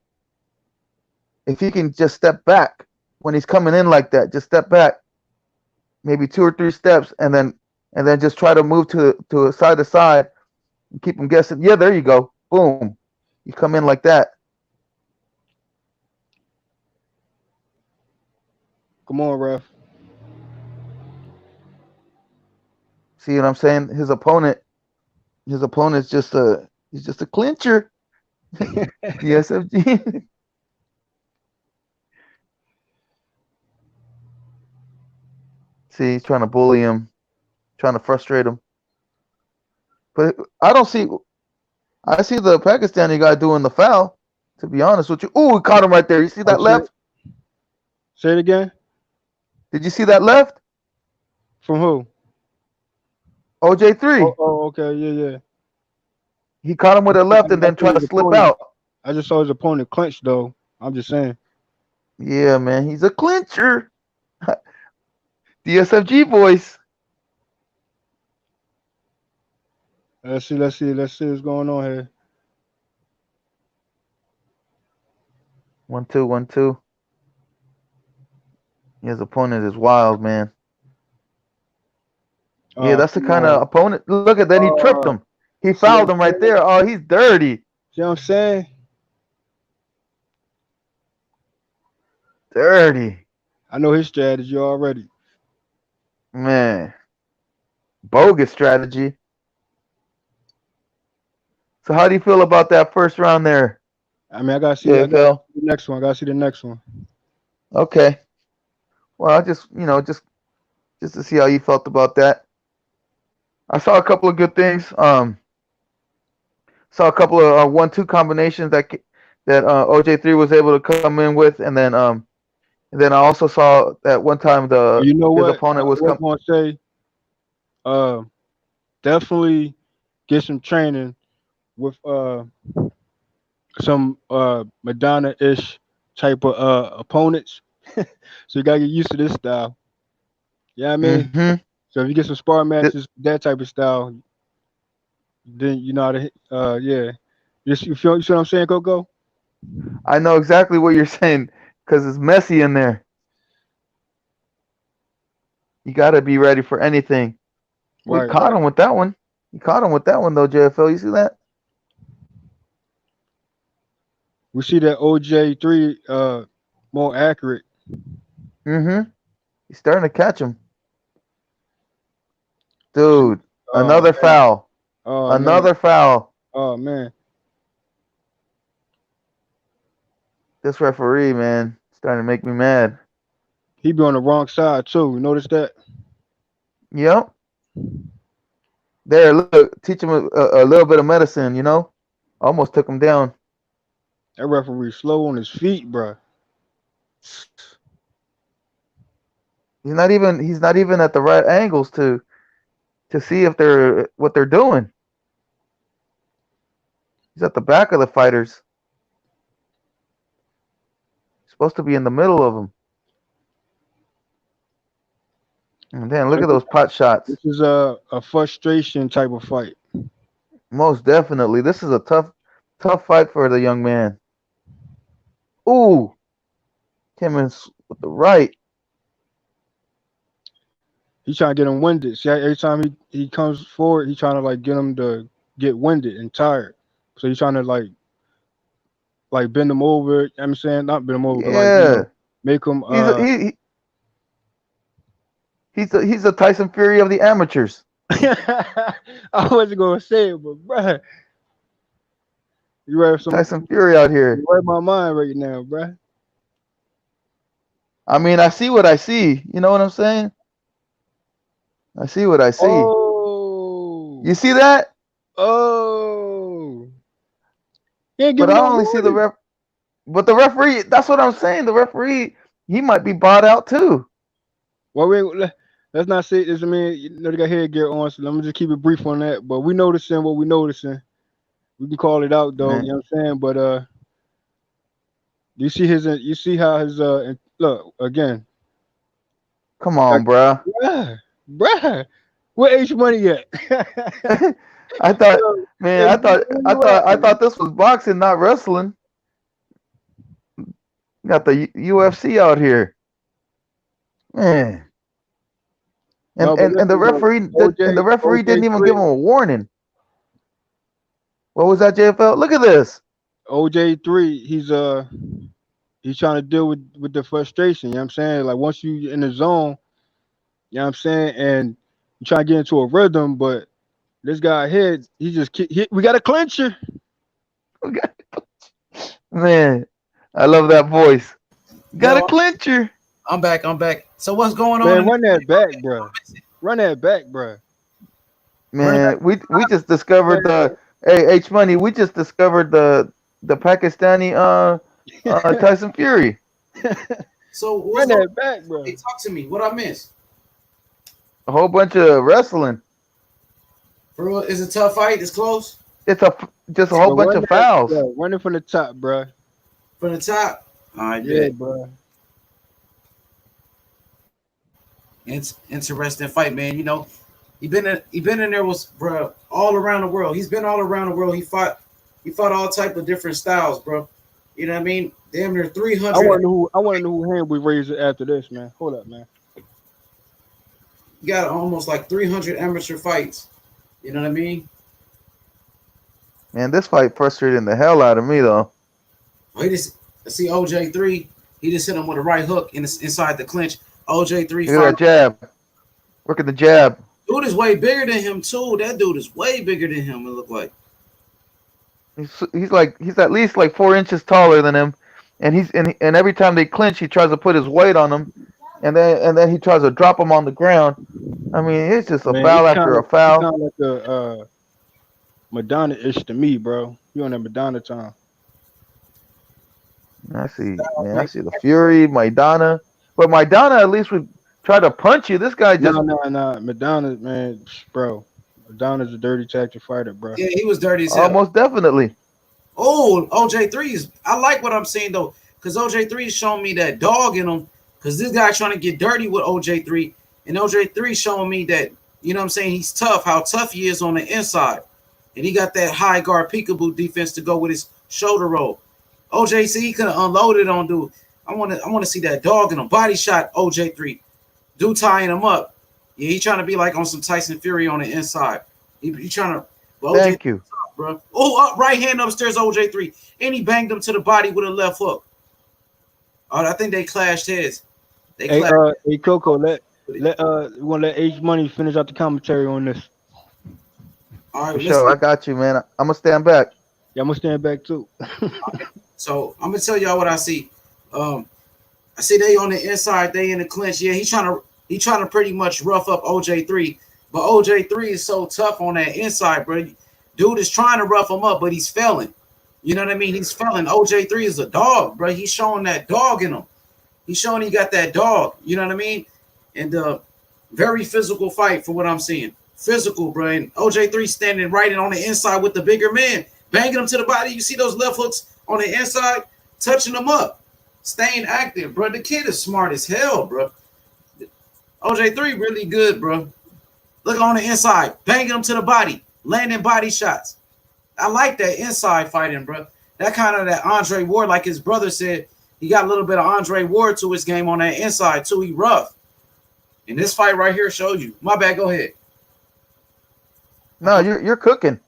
if he can just step back when he's coming in like that, just step back, maybe 2 or 3 steps, and then just try to move to side to side and keep him guessing. Yeah, there you go. Boom. You come in like that. Come on, ref. See what I'm saying? His opponent's just he's just a clincher. The SFG. See, he's trying to bully him, trying to frustrate him. But I see the Pakistani guy doing the foul, to be honest with you. Ooh, he caught him right there. You see that left? Say it again. Did you see that left? From who? OJ3. Oh, okay, yeah. He caught him with a left and then tried to slip out. I just saw his opponent clinch, though. I'm just saying. Yeah, man, he's a clincher. DSFG voice. Let's see what's going on here. 1-2, 1-2. His opponent is wild, man. Yeah, that's the kind of opponent. Look at that. He tripped him. He fouled him right there. Oh, he's dirty. See what I'm saying? Dirty. I know his strategy already. Man. Bogus strategy. So how do you feel about that first round there? I mean, I gotta see the next one. Okay. Well, I just to see how you felt about that. I saw a couple of good things. Saw a couple of 1-2 combinations that OJ3 was able to come in with, and then I also saw that one time his opponent was going to say, definitely get some training with some Madonna-ish type of opponents. So you gotta get used to this style. Yeah, I mean, so if you get some sparring matches, that type of style, then you know how to yeah. You see what I'm saying, Coco? I know exactly what you're saying because it's messy in there. You got to be ready for anything. We caught him with that one. You caught him with that one though, JFL. You see that? We see that OJ3 more accurate. He's starting to catch him. Dude, another foul. Another foul. Oh man. This referee, man, starting to make me mad. He be on the wrong side too. You notice that? Yep. There, look, teach him a little bit of medicine, you know? Almost took him down. That referee slow on his feet, bro. He's not even at the right angles to see if what they're doing. He's at the back of the fighters. He's supposed to be in the middle of them. And then look at those pot shots. This is a frustration type of fight. Most definitely. This is a tough fight for the young man. Ooh. Came in with the right. He's trying to get him winded. See, every time he comes forward, he's trying to like get him to get winded and tired. So he's trying to like bend him over. I'm saying not bend him over, but like make him. He's a Tyson Fury of the amateurs. I wasn't gonna say it, but bruh, you have some Tyson Fury out here. You right my mind right now, bruh. I mean, I see what I see. You know what I'm saying? I see what I see. Oh. You see that? Oh. He ain't But giving I no only see the warning. ref. But the referee. That's what I'm saying. The referee, he might be bought out too. Well, let's not say this. I mean, you know, they got headgear on, so let me just keep it brief on that. But we noticing what we noticing. We can call it out though. Man, You know what I'm saying? But you see you see how his look again. come on, bruh. Bruh, where H Money at? I thought, Yo, man, hey, where you at, I man? thought this was boxing, not wrestling. Got the UFC out here, man. No, but And the listen though, referee did, and the referee didn't even give him a warning. What was that, JFL? Look at this. OJ3, he's trying to deal with the frustration. You know what I'm saying? Like once you in the zone, you know what I'm saying, and you try to get into a rhythm, but this guy here, we got a clincher. Man, I love that voice. Got a Yo, clincher. I'm back. I'm back. So what's going on Man, in run that back, bro. Run that back, bro. Run it back. Man, we just discovered Man, the hey H Money. We just discovered the Pakistani Tyson Fury. So what's run going that on? back, bro. Hey, talk to me. What I missed? A whole bunch of wrestling. For real, it's a tough fight. It's close It's just a whole But bunch of fouls. run it from the top, bro. from the top. I Yeah, bet. bro. It's interesting fight, man. You know, he been in there with bro all around the world. He's been all around the world. He fought all type of different styles, bro. You know what I mean? Damn near 300. I want to know who hand we raise it after this, man. Hold up, man. You got almost like 300 amateur fights. You know what I mean? Man, this fight frustrating the hell out of me though. He just see OJ3. He just hit him with a right hook inside the clinch. OJ3 Look at that jab. Look at the jab. Dude is way bigger than him too. That dude is way bigger than him. It look like. He's at least like 4 inches taller than him, and every time they clinch, he tries to put his weight on him, and then he tries to drop him on the ground. I mean, it's just a Man, foul after a he foul. kind of like a Madonna-ish to me, bro. You on that Madonna time? I see, man. I see the Fury, Maidana, but Maidana at least would try to punch you. This guy just No. Madonna, man, bro. Madonna's a dirty tactic fighter, bro. Yeah, he was dirty as hell. almost definitely. Oh, OJ3 is. I like what I'm saying though, because OJ3 is showing me that dog in him. Because this guy trying to get dirty with OJ3, and OJ3 showing me that, you know what I'm saying, he's tough. How tough he is on the inside, and he got that high guard peekaboo defense to go with his shoulder roll. OJ, he could have unloaded on dude. I want to see that dog in him. Body shot OJ3. Dude tying him up. Yeah, he trying to be like on some Tyson Fury on the inside. He trying to. Well, Thank you. Bro. Oh, right hand upstairs, OJ3, and he banged him to the body with a left hook. Oh, I think they clashed heads. Hey, Coco, we want to let H Money finish out the commentary on this. All right, For sure, I got you, man. I'm gonna stand back. Yeah, I'm gonna stand back too. So I'm gonna tell y'all what I see. I see they on the inside, they in the clinch. Yeah, he trying to pretty much rough up OJ3, but OJ3 is so tough on that inside, bro. Dude is trying to rough him up, but he's failing. You know what I mean? He's failing. OJ3 is a dog, bro. He's showing that dog in him. He's showing he got that dog. You know what I mean? And very physical fight for what I'm seeing. Physical, bro. And OJ3 standing right on the inside with the bigger man, banging him to the body. You see those left hooks on the inside, touching him up, staying active, bro. The kid is smart as hell, bro. OJ3 really good, bro. Look on the inside, banging him to the body, landing body shots. I like that inside fighting, bro. That kind of that Andre Ward, like his brother said, he got a little bit of Andre Ward to his game on that inside too. He rough. And this fight right here shows you. My bad, go ahead. No, you're cooking.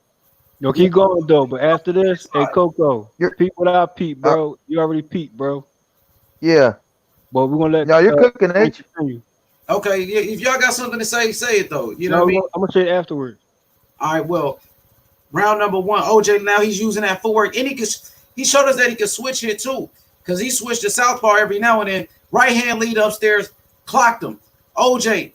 Yo, keep going though. But after this, hey Coco, you're peep what I peep, bro. You already peep, bro. Yeah. But we're gonna let y'all. You're cooking, H. Okay, yeah, if y'all got something to say it though. You know what I mean? I'm gonna say it afterwards. All right, well, round number one, OJ now he's using that footwork, and he showed us that he could switch here too, because he switched to southpaw every now and then. Right hand lead upstairs, clocked him. OJ,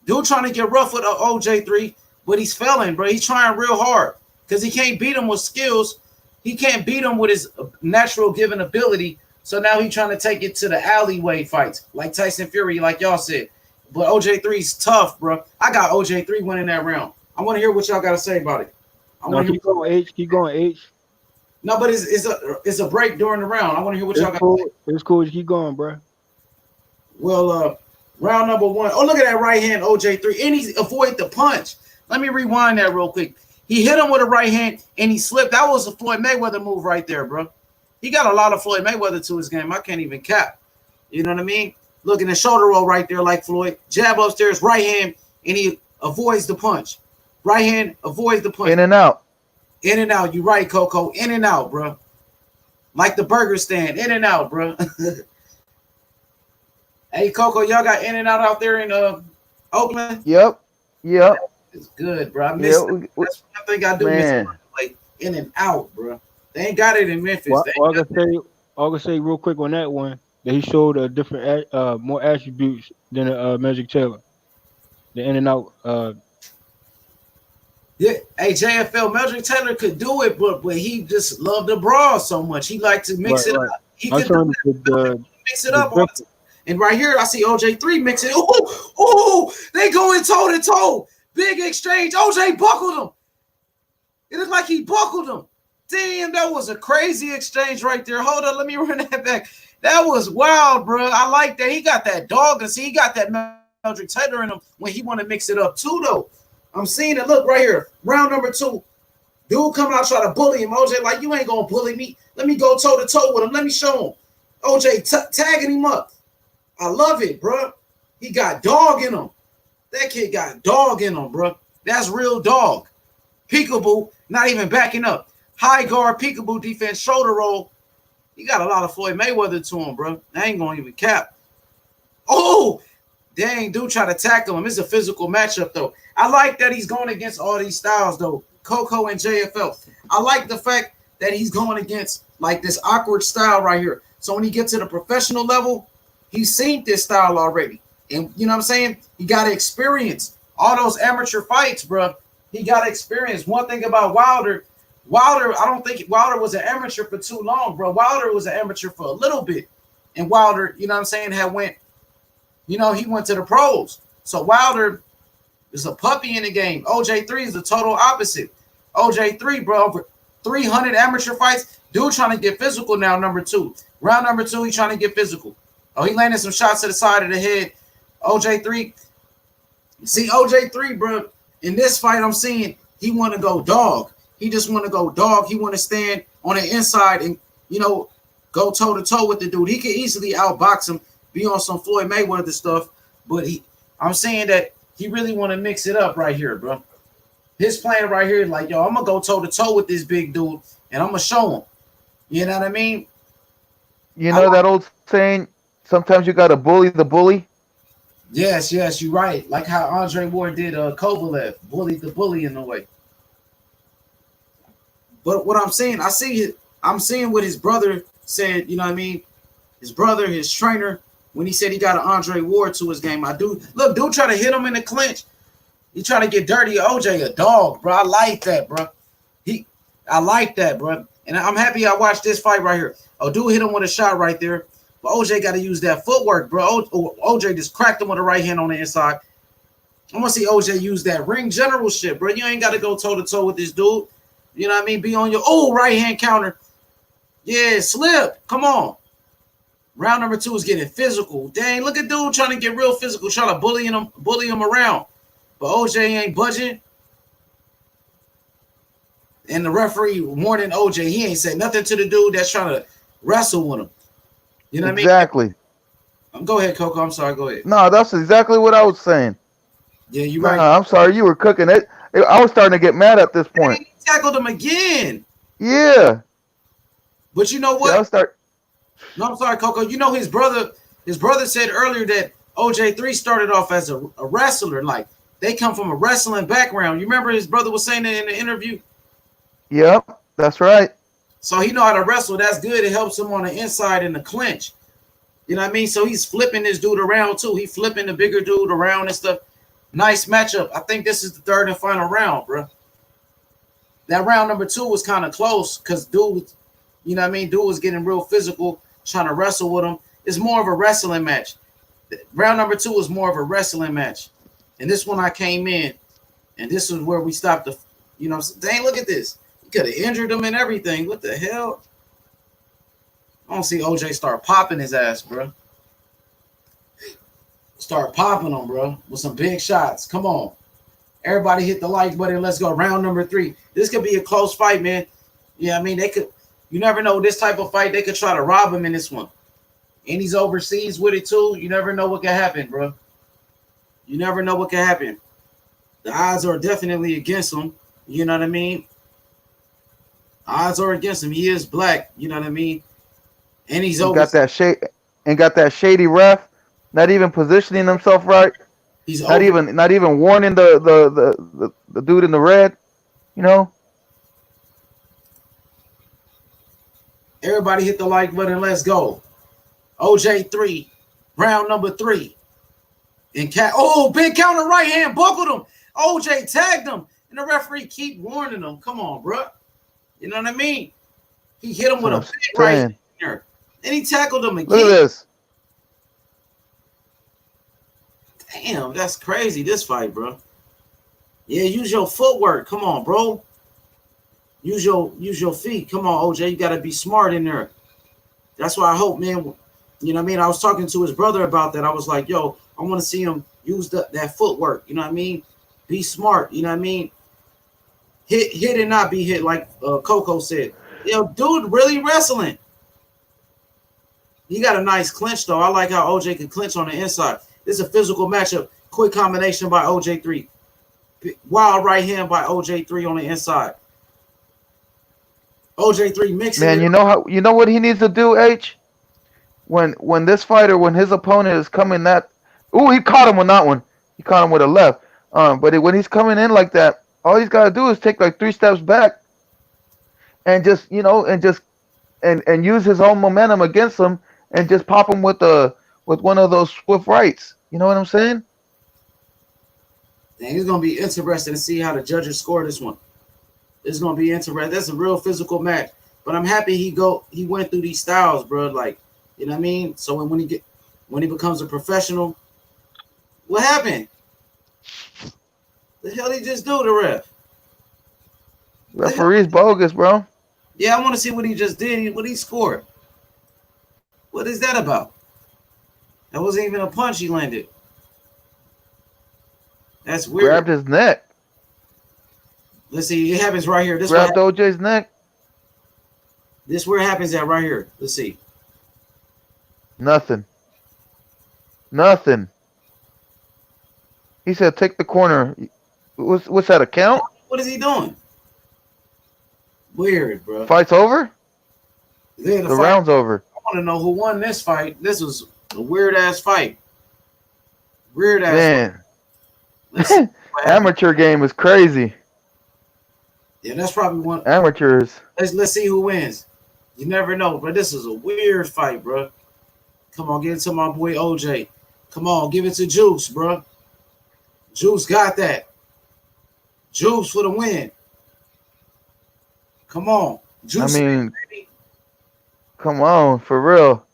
dude trying to get rough with OJ3, but he's failing, bro. He's trying real hard because he can't beat him with skills. He can't beat him with his natural given ability. So now he's trying to take it to the alleyway fights, like Tyson Fury, like y'all said. But OJ3's tough, bro. I got OJ3 winning that round. I want to hear what y'all got to say about it. No, keep going, H. Keep going, H. No, but it's a break during the round. I want to hear what y'all got to say. It's cool. Keep going, bro. Well, round number 1. Oh, look at that right hand, OJ3. And he avoided the punch. Let me rewind that real quick. He hit him with a right hand, and he slipped. That was a Floyd Mayweather move right there, bro. He got a lot of Floyd Mayweather to his game. I can't even cap. You know what I mean? Looking at shoulder roll right there like Floyd. Jab upstairs, right hand, and he avoids the punch. Right hand avoids the punch. In and out. In and out. You right, Coco. In and out, bro. Like the burger stand. In and out, bro. Hey, Coco, y'all got In and Out there in Oakland? Yep. It's good, bro. I miss it. That's one thing I do miss. Like In and Out, bro. They ain't got it in Memphis. Well, I'll just say real quick on that one that he showed a different, more attributes than Meldrick Taylor. The In and Out. Yeah, hey, JFL, Meldrick Taylor could do it, but he just loved the brawl so much. He liked to mix it up. He could mix it up. And right here, I see OJ3 mixing. Ooh, they going toe to toe. Big exchange. OJ buckled him. It looked like he buckled him. Damn, that was a crazy exchange right there. Hold on, let me run that back. That was wild, bro. I like that. He got that dog. And see, he got that Meldrick Taylor in him when he want to mix it up too, though. I'm seeing it. Look right here. Round number 2. Dude coming out trying to bully him. OJ like, you ain't going to bully me. Let me go toe to toe with him. Let me show him. OJ tagging him up. I love it, bro. He got dog in him. That kid got dog in him, bro. That's real dog. Peekaboo, not even backing up. High guard, peekaboo defense, shoulder roll. He got a lot of Floyd Mayweather to him, bro. I ain't going to even cap. Oh, dang, dude try to tackle him. It's a physical matchup, though. I like that he's going against all these styles, though. Coco and JFL. I like the fact that he's going against, like, this awkward style right here. So when he gets to the professional level, he's seen this style already. And you know what I'm saying? He got experience. All those amateur fights, bro, he got experience. One thing about Wilder, I don't think Wilder was an amateur for too long, bro. Wilder was an amateur for a little bit. And Wilder, you know what I'm saying, he went to the pros. So Wilder is a puppy in the game. OJ3 is the total opposite. OJ3, bro, over 300 amateur fights. Dude trying to get physical now, number 2. Round number 2, he's trying to get physical. Oh, he landed some shots to the side of the head. OJ3. See, OJ3, bro, in this fight I'm seeing, he want to go dog. He just want to go dog. He want to stand on the inside and, go toe-to-toe with the dude. He could easily outbox him, be on some Floyd Mayweather stuff, but I'm saying that he really want to mix it up right here, bro. His plan right here, like, yo, I'm going to go toe-to-toe with this big dude, and I'm going to show him. You know what I mean? You know that old saying, sometimes you got to bully the bully? Yes, you're right. Like how Andre Ward did Kovalev, bullied the bully in a way. But what I'm saying, I'm seeing what his brother said, you know what I mean? His brother, his trainer, when he said he got an Andre Ward to his game. Dude try to hit him in the clinch. He try to get dirty. OJ a dog, bro. I like that, bro. I like that, bro. And I'm happy I watched this fight right here. Oh, dude hit him with a shot right there. But OJ got to use that footwork, bro. OJ just cracked him with a right hand on the inside. I want to see OJ use that ring general shit, bro. You ain't got to go toe-to-toe with this dude. You know what I mean? Be on your right hand counter. Yeah, slip. Come on. Round number 2 is getting physical. Dang, look at dude trying to get real physical, trying to bully him around. But OJ ain't budging. And the referee warning OJ, he ain't said nothing to the dude that's trying to wrestle with him. You know what I mean? Exactly. Go ahead, Coco. I'm sorry. Go ahead. No, that's exactly what I was saying. Yeah, you're right. I'm sorry. You were cooking it. I was starting to get mad at this point. He tackled him again. Yeah. But you know what? Yeah, No, I'm sorry, Coco. You know his brother said earlier that OJ3 started off as a wrestler. Like, they come from a wrestling background. You remember his brother was saying that in the interview? Yep, that's right. So he know how to wrestle. That's good. It helps him on the inside in the clinch. You know what I mean? So he's flipping this dude around too. He flipping the bigger dude around and stuff. Nice matchup. I think this is the third and final round, bro. That round number 2 was kind of close because dude, you know what I mean? Dude was getting real physical, trying to wrestle with him. It's more of a wrestling match. Round number 2 was more of a wrestling match. And this one I came in, and this is where we stopped the, you know, dang, look at this. You could have injured him and everything. What the hell? I don't see OJ start popping his ass, bro. Start popping him, bro, with some big shots. Come on. Everybody hit the like button. Let's go. Round number 3. This could be a close fight, man. Yeah, I mean, they could, you never know, this type of fight, they could try to rob him in this one. And he's overseas with it too. You never know what can happen, bro. You never know what can happen. The odds are definitely against him. You know what I mean? Odds are against him. He is black. You know what I mean? And he's over. Got that shady ref, not even positioning himself right. He's not even warning the dude in the red. You know. Everybody hit the like button. Let's go. OJ 3, round number 3. And big counter right hand, buckled him. OJ tagged him, and the referee keep warning him. Come on, bro. You know what I mean? He hit him with a big right hand. Then he tackled him again. Look at this. Damn, that's crazy, this fight, bro. Yeah, use your footwork. Come on, bro. Use your feet. Come on, OJ. You got to be smart in there. That's why I hope, man. You know what I mean? I was talking to his brother about that. I was like, yo, I want to see him use that footwork. You know what I mean? Be smart. You know what I mean? Hit and not be hit, like Coco said. Yo, dude, really wrestling. He got a nice clinch, though. I like how OJ can clinch on the inside. This is a physical matchup. Quick combination by OJ 3. Wild right hand by OJ 3 on the inside. OJ 3 mixing. Man, you know what he needs to do, H? When this fighter, when his opponent is coming he caught him on that one. He caught him with a left. But when he's coming in like that, all he's got to do is take like 3 steps back and just, and use his own momentum against him and just pop him with one of those swift rights. You know what I'm saying? Dang, it's going to be interesting to see how the judges score this one. It's going to be interesting. That's a real physical match. But I'm happy he went through these styles, bro. Like, you know what I mean? So when he becomes a professional, what happened? The hell did he just do, the ref? Referee's bogus, bro. Yeah, I want to see what he just did. What he scored. What is that about? That wasn't even a punch he landed. That's weird. Grabbed his neck. Let's see. It happens right here. Grabbed OJ's neck. This where it happens at right here. Let's see. Nothing. He said, take the corner. What's that, a count? What is he doing? Weird, bro. Fight's over? Yeah, the round's over. I want to know who won this fight. This was a weird-ass fight. Weird-ass fight. Amateur game is crazy. Yeah, that's probably one. Amateurs. Let's see who wins. You never know, but this is a weird fight, bro. Come on, give it to my boy OJ. Come on, give it to Juice, bro. Juice got that. Juice for the win. Come on. Juice. I mean, come on, for real.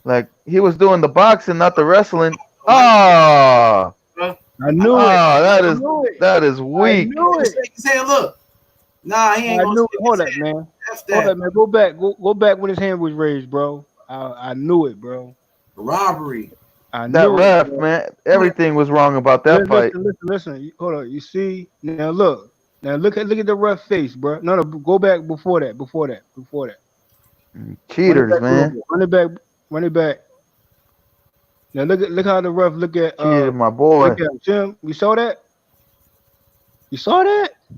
Like, he was doing the boxing, not the wrestling. Oh! I knew it. That is weak. He's saying, look. Nah, he ain't gonna. Hold up, man. Hold up, man. Go back. Go back when his hand was raised, bro. I knew it, bro. Robbery. That ref, man. Everything was wrong about that fight. Listen. Hold on. You see? Now look. Now look at the ref face, bro. No, go back before that. Cheaters, man. Run it back. Now look how the ref look at my boy. Look at Jim. You saw that?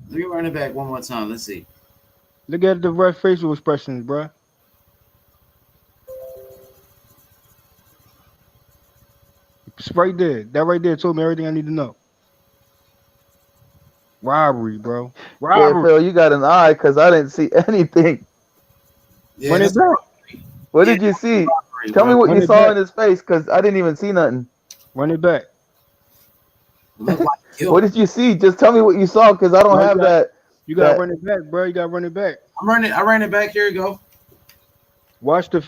Let me run it back one more time. Let's see. Look at the ref facial expressions, bro. It's right there. That right there told me everything I need to know. Robbery, bro. Yeah, Phil, you got an eye because I didn't see anything. Yeah, Run it back. What did you see? Robbery, Tell me what Run you it saw back. in his face because I didn't even see nothing. Run it back. Look like What did you see? Just tell me what you saw because I don't have that You got to run it back, bro. You got to run it back. I ran it back. Here you go. Watch the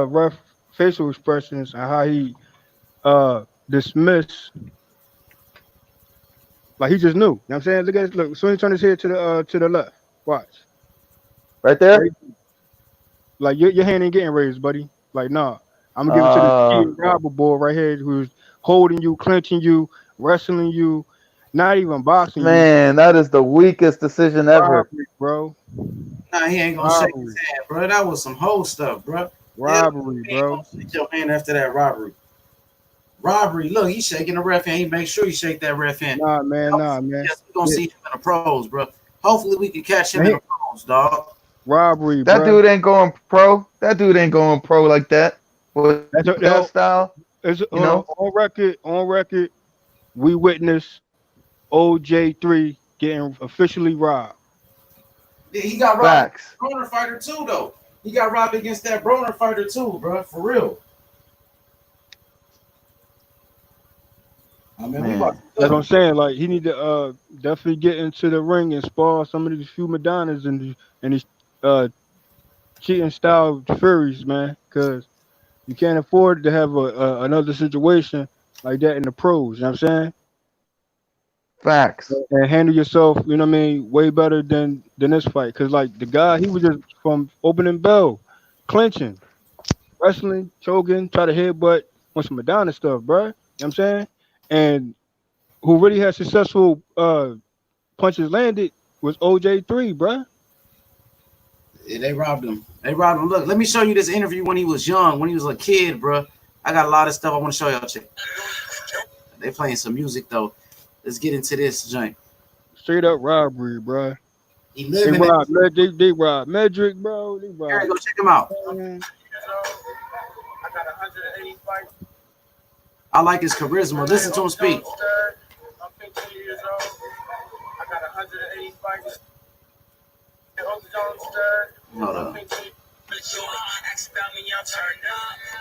ref facial expressions and how he dismissed. Like he just knew. You know what I'm saying? Look at this. Look, as soon as he turned his head to the left. Watch. Right there? Like your hand ain't getting raised, buddy. Like, nah. I'm gonna give it to this kid robber boy right here who's holding you, clenching you, wrestling you, not even boxing you. Man, that is the weakest decision ever. Robbery, bro. Nah, he ain't gonna shake his hand, bro. That was some whole stuff, bro. Robbery, bro. Shake your hand after that robbery. Robbery. Look, he's shaking the ref hand. He make sure he shake that ref hand. Nah, man. Yes, we're gonna see him in the pros, bro. Hopefully we can catch him in the pros, dog. Robbery, that bro. dude ain't going pro. That dude ain't going pro like that. With that style. On record, we witnessed OJ3 getting officially robbed. Yeah, he got robbed. Broner fighter too, though. He got robbed against that Broner fighter too, bro. For real. I mean, That's what I'm saying. Like he need to definitely get into the ring and spar some of these few Madonnas and these cheating style Furies, man. Because you can't afford to have another situation like that in the pros. You know what I'm saying? Facts. And handle yourself, you know what I mean, way better than this fight. Because like the guy, he was just from opening bell, clinching, wrestling, choking, try to headbutt on some Madonna stuff, bro. You know what I'm saying? And who really had successful punches landed was OJ3, bro. Yeah, they robbed him. Look, let me show you this interview when he was young, when he was a kid, bro. I got a lot of stuff I want to show y'all. Check. They playing some music though. Let's get into this joint. Straight up robbery, bro. He living. They robbed Meldrick, bro. They robbed. Here, go check him out. I got 180 fights. I like his charisma. Listen to him speak. I'm 15 years old. I got 180 fights.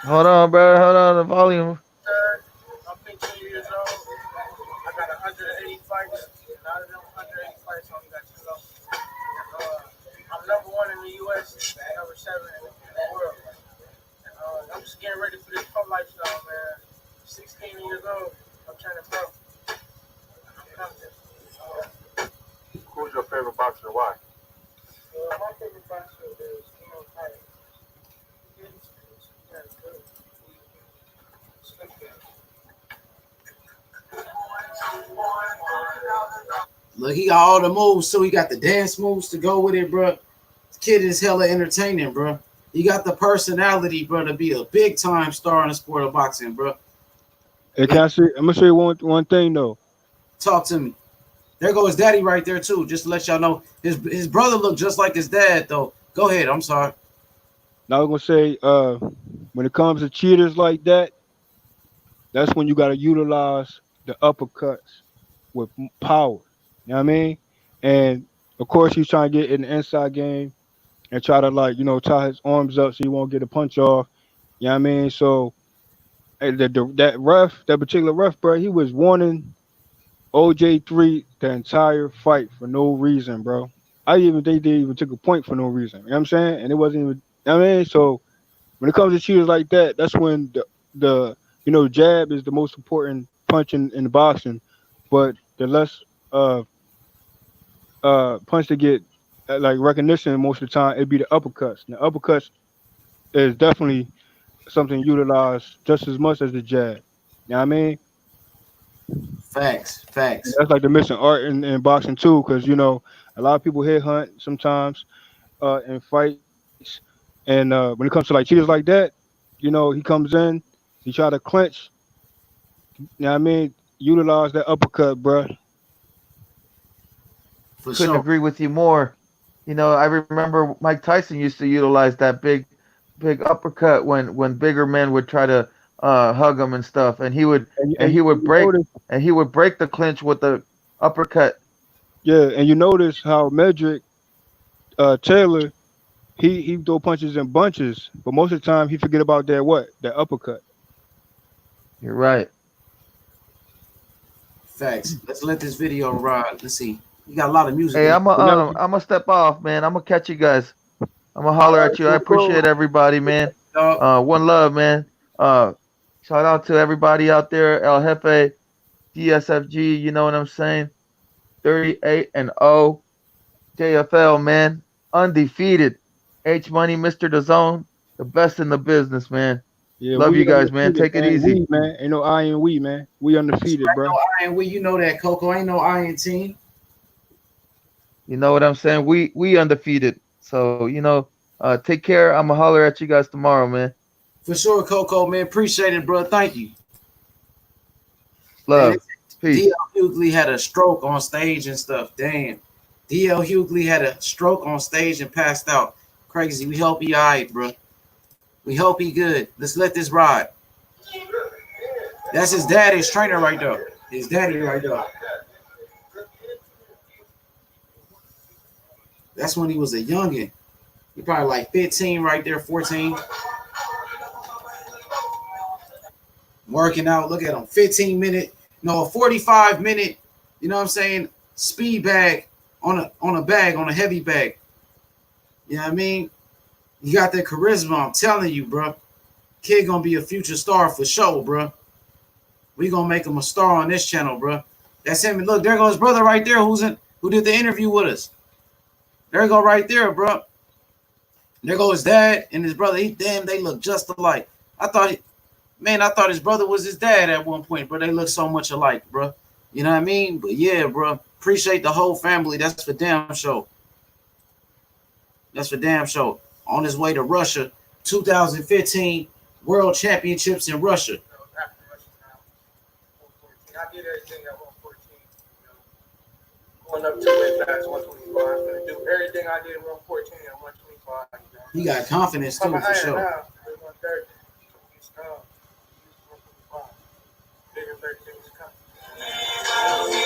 Hold on, bro. Hold on, the volume. I'm 15 years old. I got 180 fights. And out of them 180 fights, I only got 2 losses. I'm number 1 in the U.S. and number 7 in the world. I'm just getting ready for this pro lifestyle, man. 16 years old. I'm trying to pro. I'm coming. Who's your favorite boxer and why? My favorite boxer is Otha. Look, he got all the moves too. He got the dance moves to go with it, bro. This kid is hella entertaining, bro. He got the personality, bro, to be a big time star in the sport of boxing, bro. Hey, can I say? I'm gonna say one thing though. Talk to me. There goes his daddy right there too. Just to let y'all know, his brother looked just like his dad though. Go ahead. I'm sorry. Now I'm gonna say, when it comes to cheaters like that, that's when you gotta utilize the uppercuts with power. You know what I mean? And of course, he's trying to get in the inside game and try to tie his arms up so he won't get a punch off. You know what I mean? So that particular ref, bro, he was warning OJ3 the entire fight for no reason, bro. I even think they even took a point for no reason. You know what I'm saying? And it wasn't even. You know what I mean? So when it comes to cheaters like that, that's when the jab is the most important punch in boxing, but the less punch to get like recognition most of the time, it'd be the uppercuts. And the uppercuts is definitely something utilized just as much as the jab. You know what I mean? Facts. That's like the missing art in boxing too, because a lot of people headhunt sometimes in fights, and when it comes to like cheaters like that, he comes in, he try to clinch. You know what I mean? Utilize that uppercut, bro. Couldn't agree with you more. I remember Mike Tyson used to utilize that big uppercut when bigger men would try to hug him and stuff, and he would break the clinch with the uppercut. Yeah, and you notice how Meldrick Taylor he throw punches in bunches, but most of the time he forget about that uppercut. You're right. Facts. Let's let this video ride. Let's see. You got a lot of music Hey, in. I'm a step off, man. I'm gonna catch you guys. I'm gonna All holler right, at you. I cool, cool. appreciate everybody, man. Dog. One love, man. Shout out to everybody out there. El Jefe, DSFG. You know what I'm saying? 38-0. JFL, man. Undefeated. H Money, Mr. The Zone. The best in the business, man. Yeah, Love we you guys, man. undefeated, Take it man. easy. We, man. Ain't no I and we, man. We undefeated, Ain't bro. no iron. We, you know that, Coco. Ain't no iron team. You know what I'm saying? We undefeated. So, take care. I'm gonna holler at you guys tomorrow, man. For sure, Coco, man. Appreciate it, bro. Thank you. Man, Love. Peace. DL Hughley had a stroke on stage and stuff. Damn. DL Hughley had a stroke on stage and passed out. Crazy. We hope he all right, bro. We hope he good. Let's let this ride. That's his daddy's trainer right there. His daddy right there. That's when he was a youngin'. He probably like 15 right there, 14. Working out. Look at him. 15-minute, no, a 45-minute, you know what I'm saying, speed bag on a heavy bag. You know what I mean? You got that charisma, I'm telling you, bro. Kid gonna be a future star for sure, bro. We gonna make him a star on this channel, bro. That's him. Look, there goes his brother right there who did the interview with us. There you go right there, bro. There goes his dad and his brother. Damn, they look just alike. I thought his brother was his dad at one point, but they look so much alike, bro. You know what I mean? But yeah, bro. Appreciate the whole family. That's for damn sure. That's for damn sure. On his way to Russia, 2015 World Championships in Russia. I did everything at 114. Going up to weight class 125. I'm gonna do everything I did at 114 and 125. He got confidence too, for sure.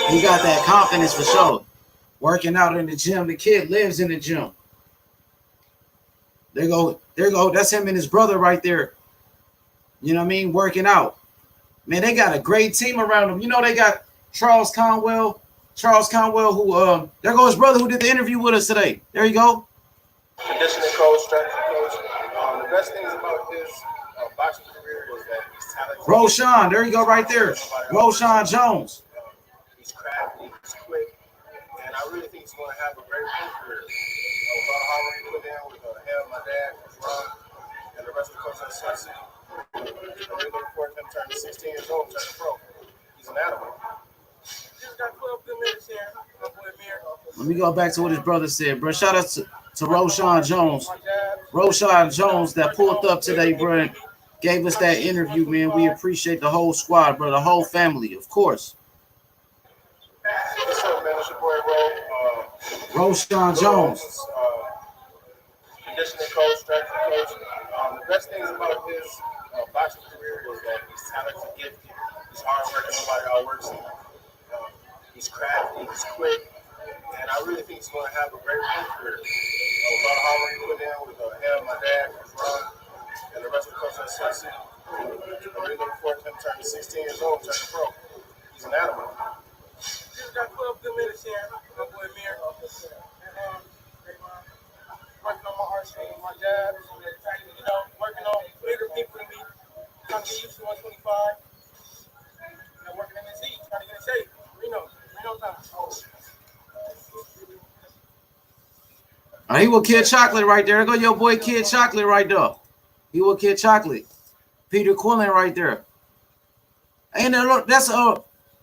He got that confidence for sure. Working out in the gym. The kid lives in the gym. There go. That's him and his brother right there. You know what I mean? Working out. Man, they got a great team around them. You know, they got Charles Conwell, who there goes his brother who did the interview with us today. There you go. Conditioning coach, strength coach. The best things about his boxing career is that he's talented. Roshan, there you go right there. Roshan Jones. He's crafty, he's quick, and I really think he's going to have a very good career. A lot of hard work he put down with him, my dad, Ron, and the rest of the coaches at Sunset. We're looking forward to him turning 16 years old, turning pro. He's an animal. Just got 12 good minutes here. Let me go back to what his brother said, bro. Shout out to Roshan Jones. Roshan Jones that pulled up today, bro, and gave us that interview, man. We appreciate the whole squad, bro, the whole family, of course. What's up, man? It's your boy, Roshan Jones. Conditioning coach, strength coach. The best things about his boxing career is that he's talented, gifted, he's hard working, nobody outworks him. He's crafty, he's quick, and I really think he's going to have a very good career. A lot of hard work he put down with him, my dad, Ron, and the rest of the coaches at Sunset. We're really looking forward to him turning 16 years old, turning pro. He's an animal. Just got 12 good minutes here. My boy Mir. Working on my art stream, my jabs, working on bigger people than me. Trying to get used to 125. Working in the Z, trying to get in shape. Reno time. He will Kid Chocolate right there. There go your boy Kid Chocolate right there. He will Kid Chocolate. Peter Quillen right there. And that's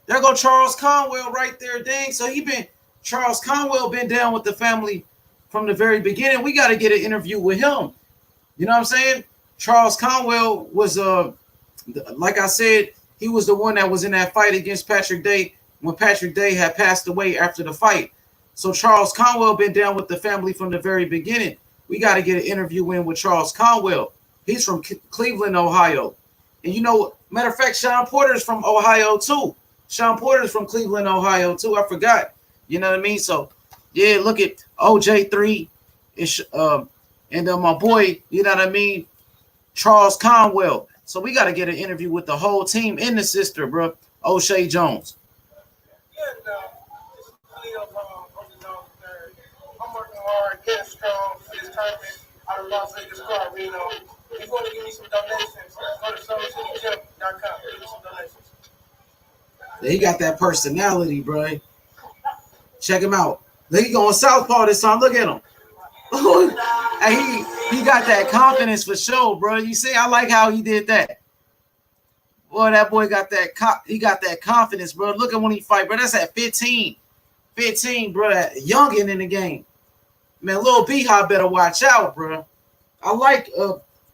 there go Charles Conwell right there, dang. So Charles Conwell been down with the family from the very beginning. We got to get an interview with him. You know what I'm saying? Charles Conwell was like I said, he was the one that was in that fight against Patrick Day when Patrick Day had passed away after the fight. So Charles Conwell been down with the family from the very beginning. We got to get an interview in with Charles Conwell. He's from Cleveland, Ohio. And matter of fact, Sean Porter's from Ohio too. Sean Porter's from Cleveland, Ohio too. I forgot. You know what I mean? So yeah, look at OJ3 and my boy, you know what I mean, Charles Conwell. So we got to get an interview with the whole team and the sister, bro, O'Shea Jones. Yeah, just plenty of tomorrow, getting strong for this tournament out of Las Vegas Car Reno. If you want to give me some donations, go to SummerCityGym.com. Give me some donations. He got that personality, bro. Check him out. Look, he going southpaw this time. Look at him. And he got that confidence for sure, bro. You see, I like how he did that. Boy, that boy got that. He got that confidence, bro. Look at when he fight, bro. That's at 15, bro. Youngin in the game, man. Little Beehive better watch out, bro. I like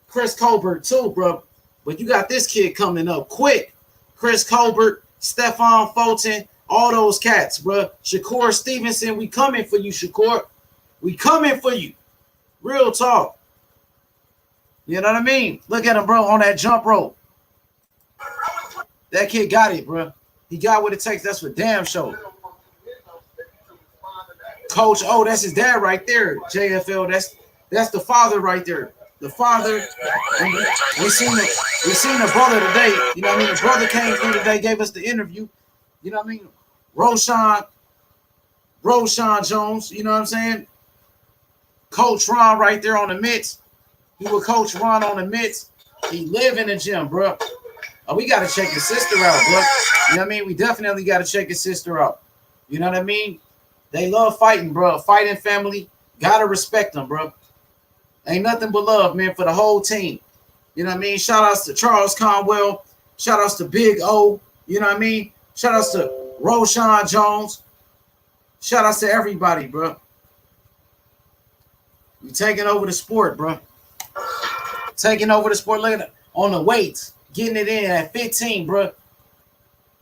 Chris Colbert too, bro. But you got this kid coming up quick. Chris Colbert, Stephon Fulton, all those cats, bro. Shakur Stevenson, we coming for you, Shakur. We coming for you. Real talk. You know what I mean? Look at him, bro, on that jump rope. That kid got it, bro. He got what it takes. That's for damn sure. Coach O, that's his dad right there. JFL, that's the father right there. The father. We seen the brother today. You know what I mean? The brother came through today, gave us the interview. You know what I mean? Roshan Jones. You know what I'm saying? Coach Ron right there on the mitts. He would coach Ron on the mitts. He live in the gym, bro. Oh, we got to check his sister out, bro. You know what I mean? We definitely got to check his sister out. You know what I mean? They love fighting, bro. Fighting family. Got to respect them, bro. Ain't nothing but love, man, for the whole team. You know what I mean? Shout outs to Charles Conwell. Shout outs to Big O. You know what I mean? Shout outs to Roshan Jones. Shout outs to everybody, bro. We taking over the sport, bro. Taking over the sport. Look at it. On the weights. Getting it in at 15, bro.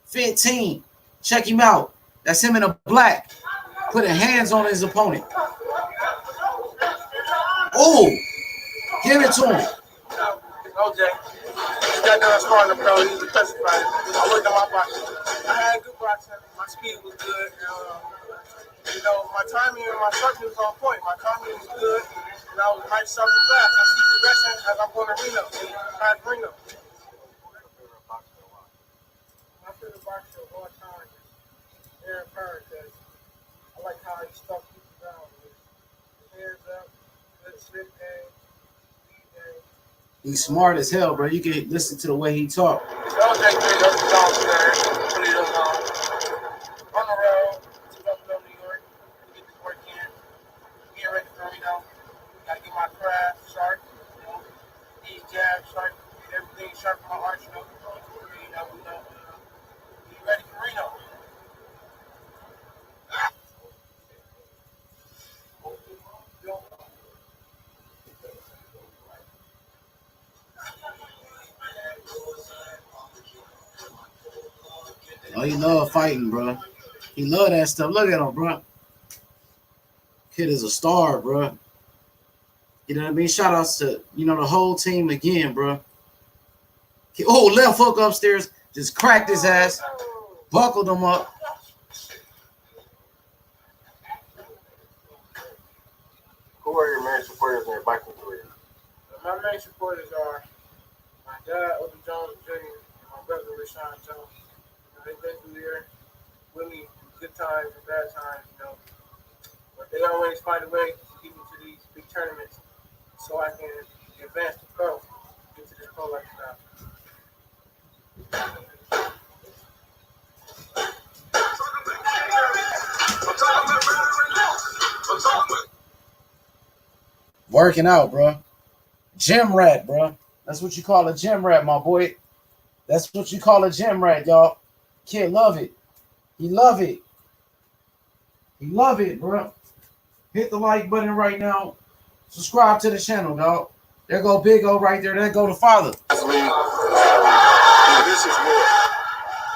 15. Check him out. That's him in a black. Putting hands on his opponent. Oh, give it to him. OJ, just got done sparring the pro. He was a testifier. I worked on my boxing. I had good boxing. My speed was good. You know, my timing and my structure was on point. My timing was good. And I was nice, sharp, and fast. I see progression as I'm going to Reno. Reno. My favorite boxer of all time is Aaron Purr, because I like how he stuck people down. His hands up, good slip game, speed game. He's smart as hell, bro. You can listen to the way he talk. On the road to Buffalo, New York, get this work in, get ready for Reno. Gotta get my craft sharp, these jabs sharp, get everything sharp in my arsenal. Be ready for Reno. Oh, he love fighting, bro. He love that stuff. Look at him, bro. Kid is a star, bro. You know what I mean? Shout outs to, the whole team again, bro. Oh, left hook upstairs. Just cracked his ass. Buckled him up. Who are your main supporters in your boxing career? My main supporters are my dad, Otha Jones Jr., and my brother, Rashawn Jones. They've been through there with me, good times and bad times, But they always find a way to get me to these big tournaments so I can advance to pro, get to this pro lifestyle. Working out, bro. Gym rat, bro. That's what you call a gym rat, my boy. That's what you call a gym rat, y'all. Kid love it. He love it. He love it, bro. Hit the like button right now. Subscribe to the channel, dog. There go Big O right there. There go the father. This is where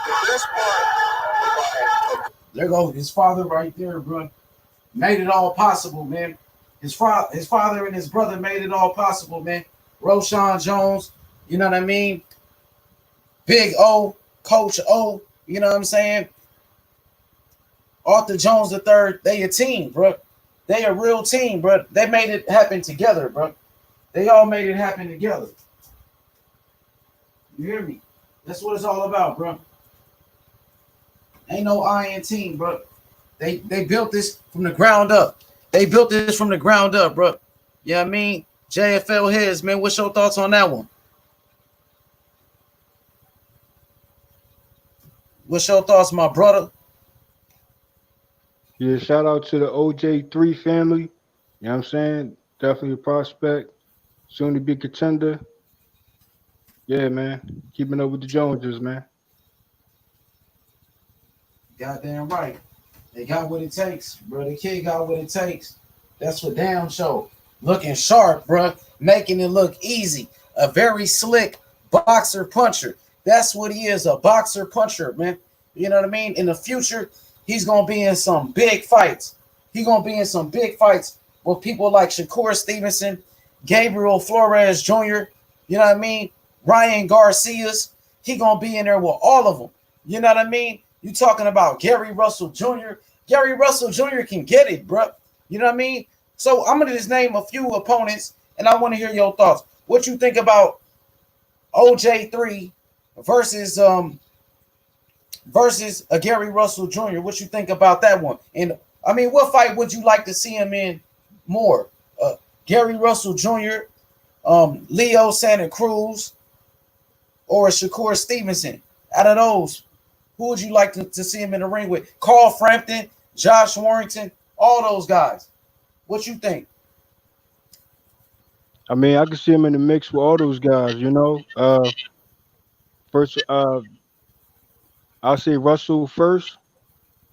The best part. There go his father right there, bro. Made it all possible, man. His father and his brother made it all possible, man. Roshan Jones, you know what I mean? Big O, Coach O, you know what I'm saying? Otha Jones III, they a team, bro. They a real team, bro. They made it happen together, bro. They all made it happen together. You hear me? That's what it's all about, bro. Ain't no iron team, bro. They built this from the ground up. They built this from the ground up, bro. You know what I mean? JFL heads, man. What's your thoughts on that one? What's your thoughts, my brother? Yeah, shout out to the OJ3 family. You know what I'm saying? Definitely a prospect. Soon to be contender. Yeah, man. Keeping up with the Joneses, man. Goddamn right. They got what it takes, bro. The kid got what it takes. That's what damn show. Looking sharp, bro. Making it look easy. A very slick boxer puncher. That's what he is, a boxer puncher, man. You know what I mean? In the future, he's gonna be in some big fights. He's gonna be in some big fights with people like Shakur Stevenson, Gabriel Flores Jr., you know what I mean? Ryan Garcia's. He gonna be in there with all of them. You know what I mean? You talking about Gary Russell Jr. Gary Russell Jr. can get it, bro. You know what I mean? So I'm gonna just name a few opponents, and I want to hear your thoughts. What you think about OJ3 versus versus a Gary Russell Jr.? What you think about that one? And I mean, what fight would you like to see him in more? Gary Russell Jr., Leo Santa Cruz, or Shakur Stevenson? Out of those, who would you like to see him in the ring with? Carl Frampton, Josh Warrington, all those guys. What you think? I mean, I can see him in the mix with all those guys, you know. First, I'll say Russell first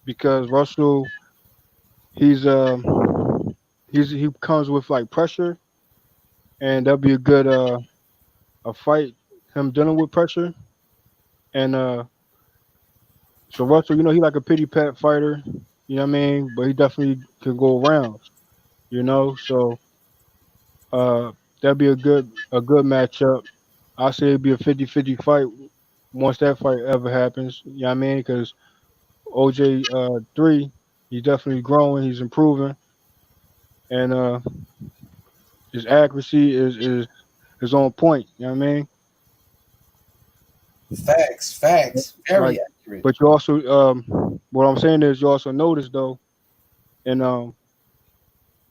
because Russell, he's he comes with like pressure, and that'll be a good a fight. Him dealing with pressure, and so Russell, you know, he like a pity pat fighter, you know what I mean? But he definitely can go around, you know. So uh, that'd be a good matchup. I say it'd be a 50-50 fight once that fight ever happens. You know what I mean? Because OJ 3, he's definitely growing, he's improving, and his accuracy is on point. You know what I mean? Facts, Like, very accurate. but you also what I'm saying is you also notice though in that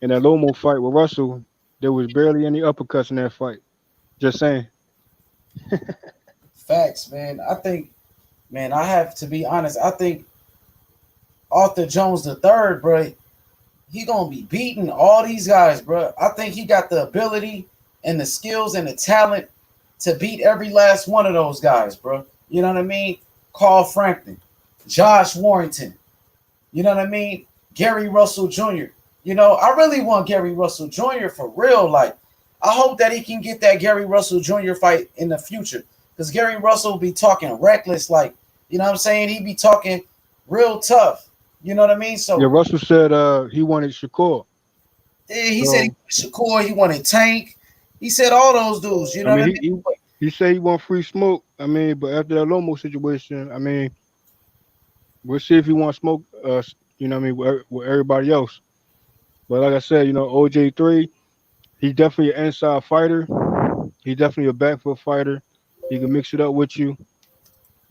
Lomo fight with Russell, there was barely any uppercuts in that fight. Just saying. Facts, man. I think, man, I have to be honest. I think Arthur Jones the third, bro, he gonna be beating all these guys, bro. I think he got the ability and the skills and the talent to beat every last one of those guys, bro. You know what I mean? Carl Frampton, Josh Warrington. You know what I mean? Gary Russell Jr. You know, I really want Gary Russell Jr. for real. Like, I hope that he can get that Gary Russell Jr. fight in the future. Because Gary Russell will be talking reckless, like, you know what I'm saying? He be talking real tough. You know what I mean? Yeah, So Russell said he wanted Shakur. he said he So wanted Shakur, he wanted Tank. He said all those dudes, you I know what mean I he said he want free smoke. I mean, but after that Lomo situation, I mean, we'll see if he want smoke you know what I mean, with everybody else. But like I said, you know, OJ3, he's definitely an inside fighter. He's definitely a back foot fighter. He can mix it up with you,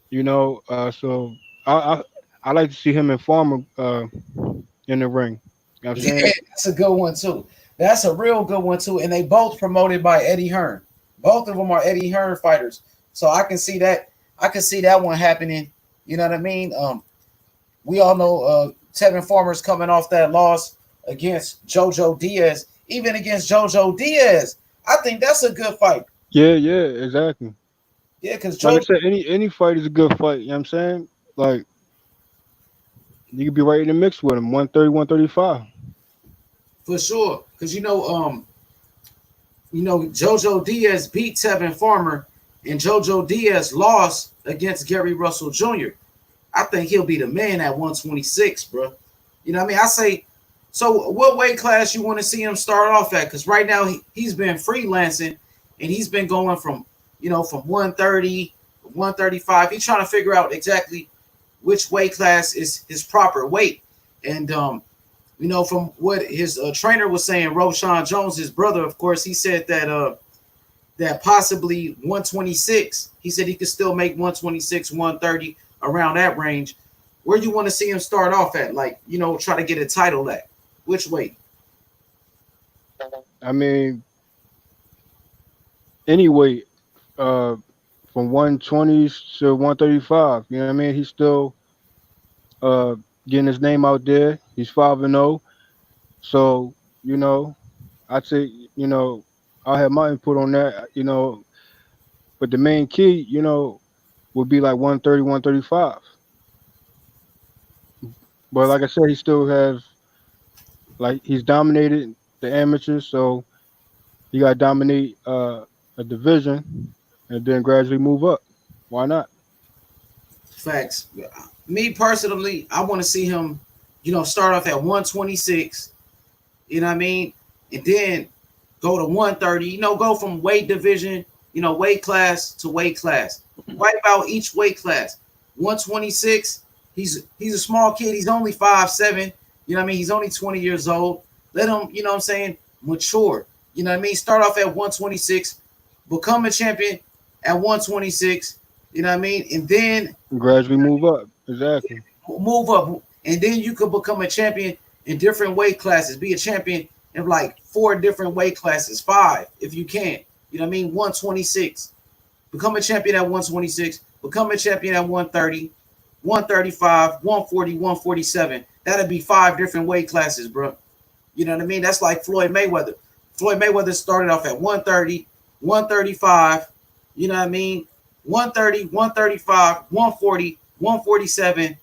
you know. So I like to see him and Farmer in the ring. You know what I'm Yeah, saying? that's a good one too. That's a real good one too. And they both promoted by Eddie Hearn. Both of them are Eddie Hearn fighters. So I can see that. I can see that one happening. You know what I mean? We all know Tevin Farmer's coming off that loss against JoJo Diaz. Even against JoJo Diaz, I think that's a good fight. Yeah, exactly. Yeah, because Like I JoJo said, any fight is a good fight. You know what I'm saying? Like you could be right in the mix with him, 130, 135. for sure. Because JoJo Diaz beat Tevin Farmer, and JoJo Diaz lost against Gary Russell Jr. I think he'll be the man at 126, bro. You know what I mean? I say, so what weight class you want to see him start off at? Because right now he's been freelancing and he's been going from 130, 135. He's trying to figure out exactly which weight class is his proper weight. And, from what his trainer was saying, Roshan Jones, his brother, of course, he said that possibly 126. He said he could still make 126, 130 around that range. Where you want to see him start off at? Like, try to get a title at which weight? I mean, anyway, uh, from 120s to 135. You know what I mean? He's still uh getting his name out there. He's 5-0. So, you know, I'd say, I'll have my input on that, but the main key, would be like 130, 135. But like I said, he still has like he's dominated the amateurs, so he got to dominate a division and then gradually move up. Why not? Facts. Me personally, I want to see him, start off at 126. You know what I mean? And then go to 130. Go from weight division, weight class to weight class. Wipe out each weight class. 126. He's a small kid. He's only 5'7". You know what I mean? He's only 20 years old. Let him, you know what I'm saying, mature. You know what I mean? Start off at 126, become a champion at 126. You know what I mean? And then Gradually move up. Exactly. move up. And then you could become a champion in different weight classes. Be a champion in like 4 different weight classes, 5 if you can. You know what I mean? 126. Become a champion at 126. Become a champion at 130, 135, 140, 147. That'd be 5 different weight classes, bro. You know what I mean? That's like Floyd Mayweather. Floyd Mayweather started off at 130, 135. You know what I mean? 130, 135, 140, 147,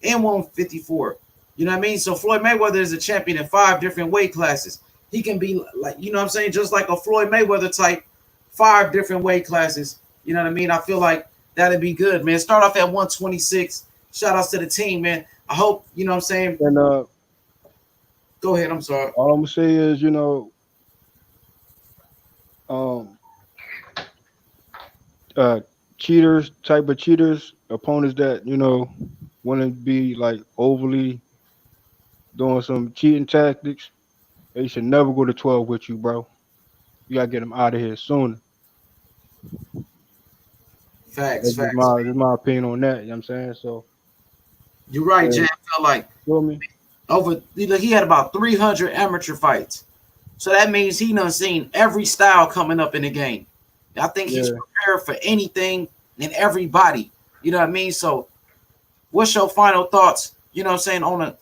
and 154. You know what I mean? So Floyd Mayweather is a champion in 5 different weight classes. He can be like, you know what I'm saying, just like a Floyd Mayweather type, 5 different weight classes. You know what I mean? I feel like that'd be good, man. Start off at 126. Shout outs to the team, man. I hope, you know what I'm saying. And go ahead, I'm sorry. All I'm gonna say is, um cheaters, opponents that, wouldn't be like overly doing some cheating tactics, they should never go to 12 with you, bro. You gotta get them out of here sooner. Facts, That's facts. just my opinion on that. You know what I'm saying? So you're right, yeah. Jay. I feel like Feel me? he had about 300 amateur fights. So that means he done seen every style coming up in the game. I think he's prepared for anything and everybody. You know what I mean? So what's your final thoughts, you know what I'm saying, on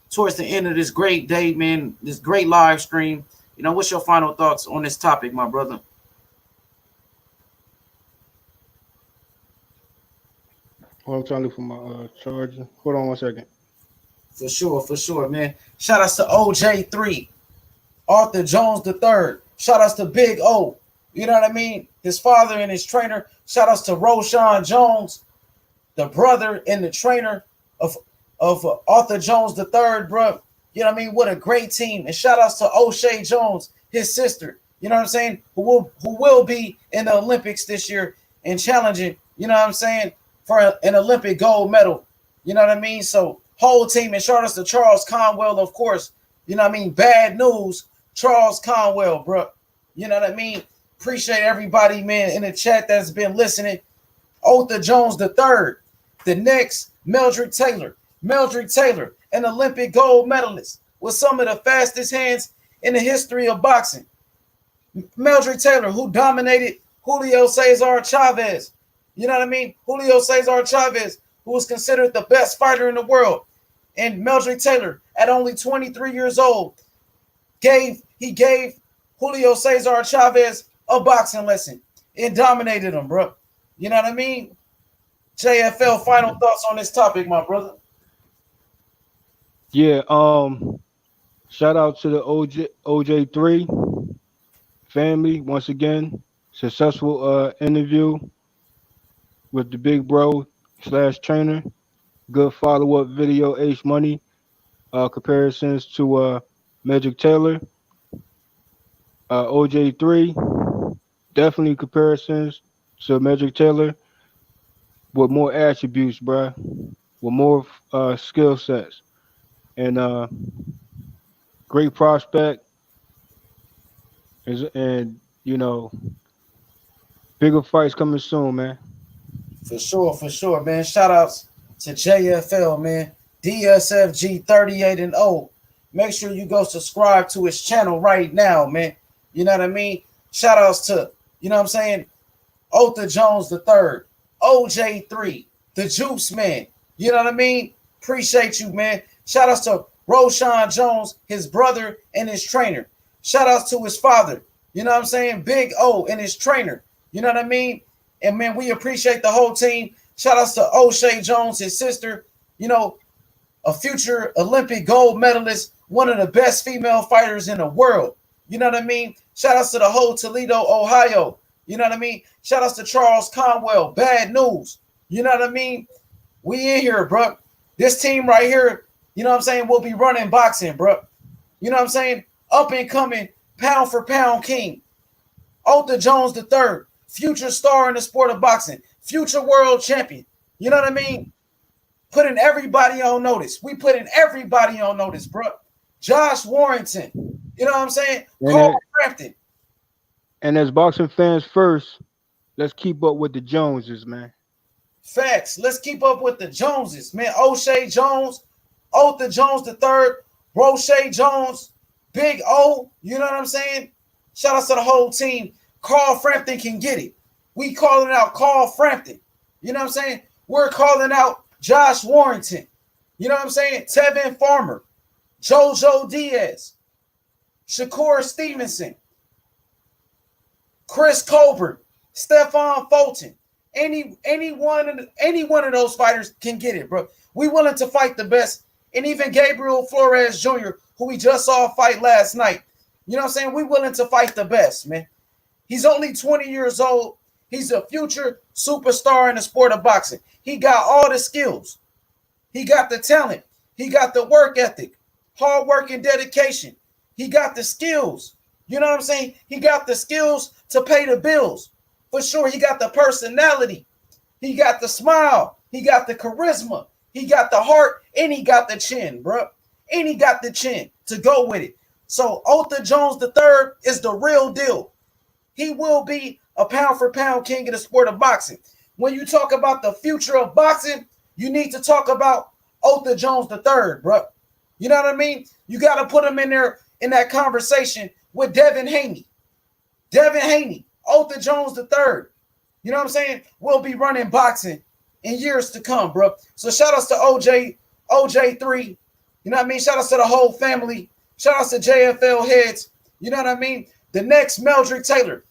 towards the end of this great day, man, this great live stream? What's your final thoughts on this topic, my brother? I'm trying to look for my charger. Hold on 1 second. For sure, man. Shout outs to OJ3, Arthur Jones III. Shout outs to Big O. You know what I mean? His father and his trainer. Shout outs to Roshan Jones, the brother and the trainer of Arthur Jones III, bro. You know what I mean? What a great team. And shout outs to O'Shea Jones, his sister. You know what I'm saying? Who will be in the Olympics this year and challenging, you know what I'm saying, for an Olympic gold medal. You know what I mean? So whole team, and shout outs to Charles Conwell, of course. You know what I mean? Bad news, Charles Conwell, bro. You know what I mean? Appreciate everybody, man, in the chat that's been listening. Otha Jones III, the next Meldrick Taylor. Meldrick Taylor, an Olympic gold medalist with some of the fastest hands in the history of boxing. Meldrick Taylor, who dominated Julio Cesar Chavez. You know what I mean? Julio Cesar Chavez, who was considered the best fighter in the world. And Meldrick Taylor, at only 23 years old, gave Julio Cesar Chavez a boxing lesson and dominated him, bro. You know what I mean? JFL, final thoughts on this topic, my brother. Yeah, shout out to the OJ3 family once again. Successful interview with the big bro / trainer. Good follow-up video, H Money. Comparisons to Meldrick Taylor. OJ3, definitely comparisons to Meldrick Taylor with more attributes, bruh, with more skill sets. And great prospect. And, bigger fights coming soon, man. For sure, man. Shout outs to JFL, man. DSFG 38-0. make sure you go subscribe to his channel right now, man. You know what I mean? Shout outs to, you know what I'm saying, Otha Jones III, OJ3, the Juice Man. You know what I mean? Appreciate you, man. Shout outs to Roshan Jones, his brother and his trainer. Shout outs to his father. You know what I'm saying? Big O and his trainer. You know what I mean? And man, we appreciate the whole team. Shout outs to O'Shea Jones, his sister. You know, a future Olympic gold medalist, one of the best female fighters in the world. You know what I mean? Shout outs to the whole Toledo, Ohio. You know what I mean? Shout outs to Charles Conwell. Bad news. You know what I mean? We in here, bro. This team right here, you know what I'm saying, will be running boxing, bro. You know what I'm saying? Up and coming, pound for pound king. Otha Jones III, future star in the sport of boxing, future world champion. You know what I mean? Putting everybody on notice. We putting everybody on notice, bro. Josh Warrington. You know what I'm saying? Carl Frampton. And as boxing fans first, let's keep up with the Joneses, man. Facts. Let's keep up with the Joneses, man. O'Shea Jones, Otha Jones III, Roche Jones, Big O. You know what I'm saying? Shout out to the whole team. Carl Frampton can get it. We calling out Carl Frampton. You know what I'm saying? We're calling out Josh Warrington. You know what I'm saying? Tevin Farmer, JoJo Diaz, Shakur Stevenson, Chris Colbert, Stephon Fulton. Any one of those fighters can get it, bro. We willing to fight the best. And even Gabriel Flores Jr., who we just saw fight last night. You know what I'm saying? We willing to fight the best, man. He's only 20 years old. He's a future superstar in the sport of boxing. He got all the skills. He got the talent. He got the work ethic, hard work and dedication. He got the skills. You know what I'm saying? He got the skills to pay the bills. For sure, he got the personality. He got the smile. He got the charisma. He got the heart, and he got the chin, bro. And he got the chin to go with it. So Otha Jones III is the real deal. He will be a pound-for-pound king in the sport of boxing. When you talk about the future of boxing, you need to talk about Otha Jones III, bro. You know what I mean? You got to put him in there in that conversation with Devin Haney. Devin Haney, Otha Jones III. You know what I'm saying? We'll be running boxing in years to come, bro. So shout outs to OJ3. You know what I mean? Shout outs to the whole family. Shout outs to JFL heads. You know what I mean? The next Meldrick Taylor.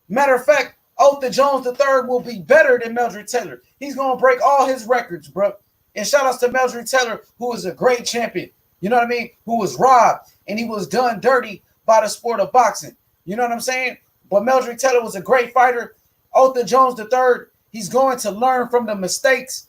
Matter of fact, Otha Jones III will be better than Meldrick Taylor. He's going to break all his records, bro. And shout outs to Meldrick Taylor, who is a great champion. You know what I mean? Who was robbed and he was done dirty by the sport of boxing. You know what I'm saying? But Meldrick Taylor was a great fighter. Otha Jones III, he's going to learn from the mistakes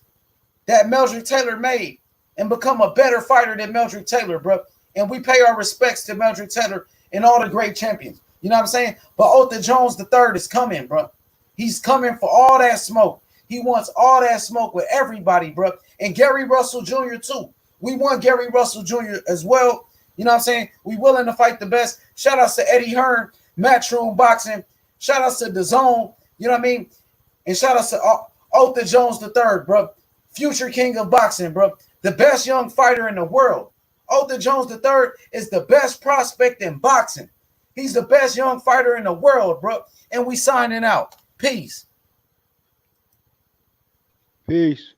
that Meldrick Taylor made and become a better fighter than Meldrick Taylor, bro. And we pay our respects to Meldrick Taylor and all the great champions. You know what I'm saying? But Otha Jones III is coming, bro. He's coming for all that smoke. He wants all that smoke with everybody, bro. And Gary Russell Jr. too. We want Gary Russell Jr. as well. You know what I'm saying? We willing to fight the best. Shout outs to Eddie Hearn, Matchroom Boxing. Shout outs to DAZN. You know what I mean? And shout outs to Otha Jones III, bro. Future king of boxing, bro. The best young fighter in the world. Otha Jones III is the best prospect in boxing. He's the best young fighter in the world, bro. And we signing out. Peace. Peace.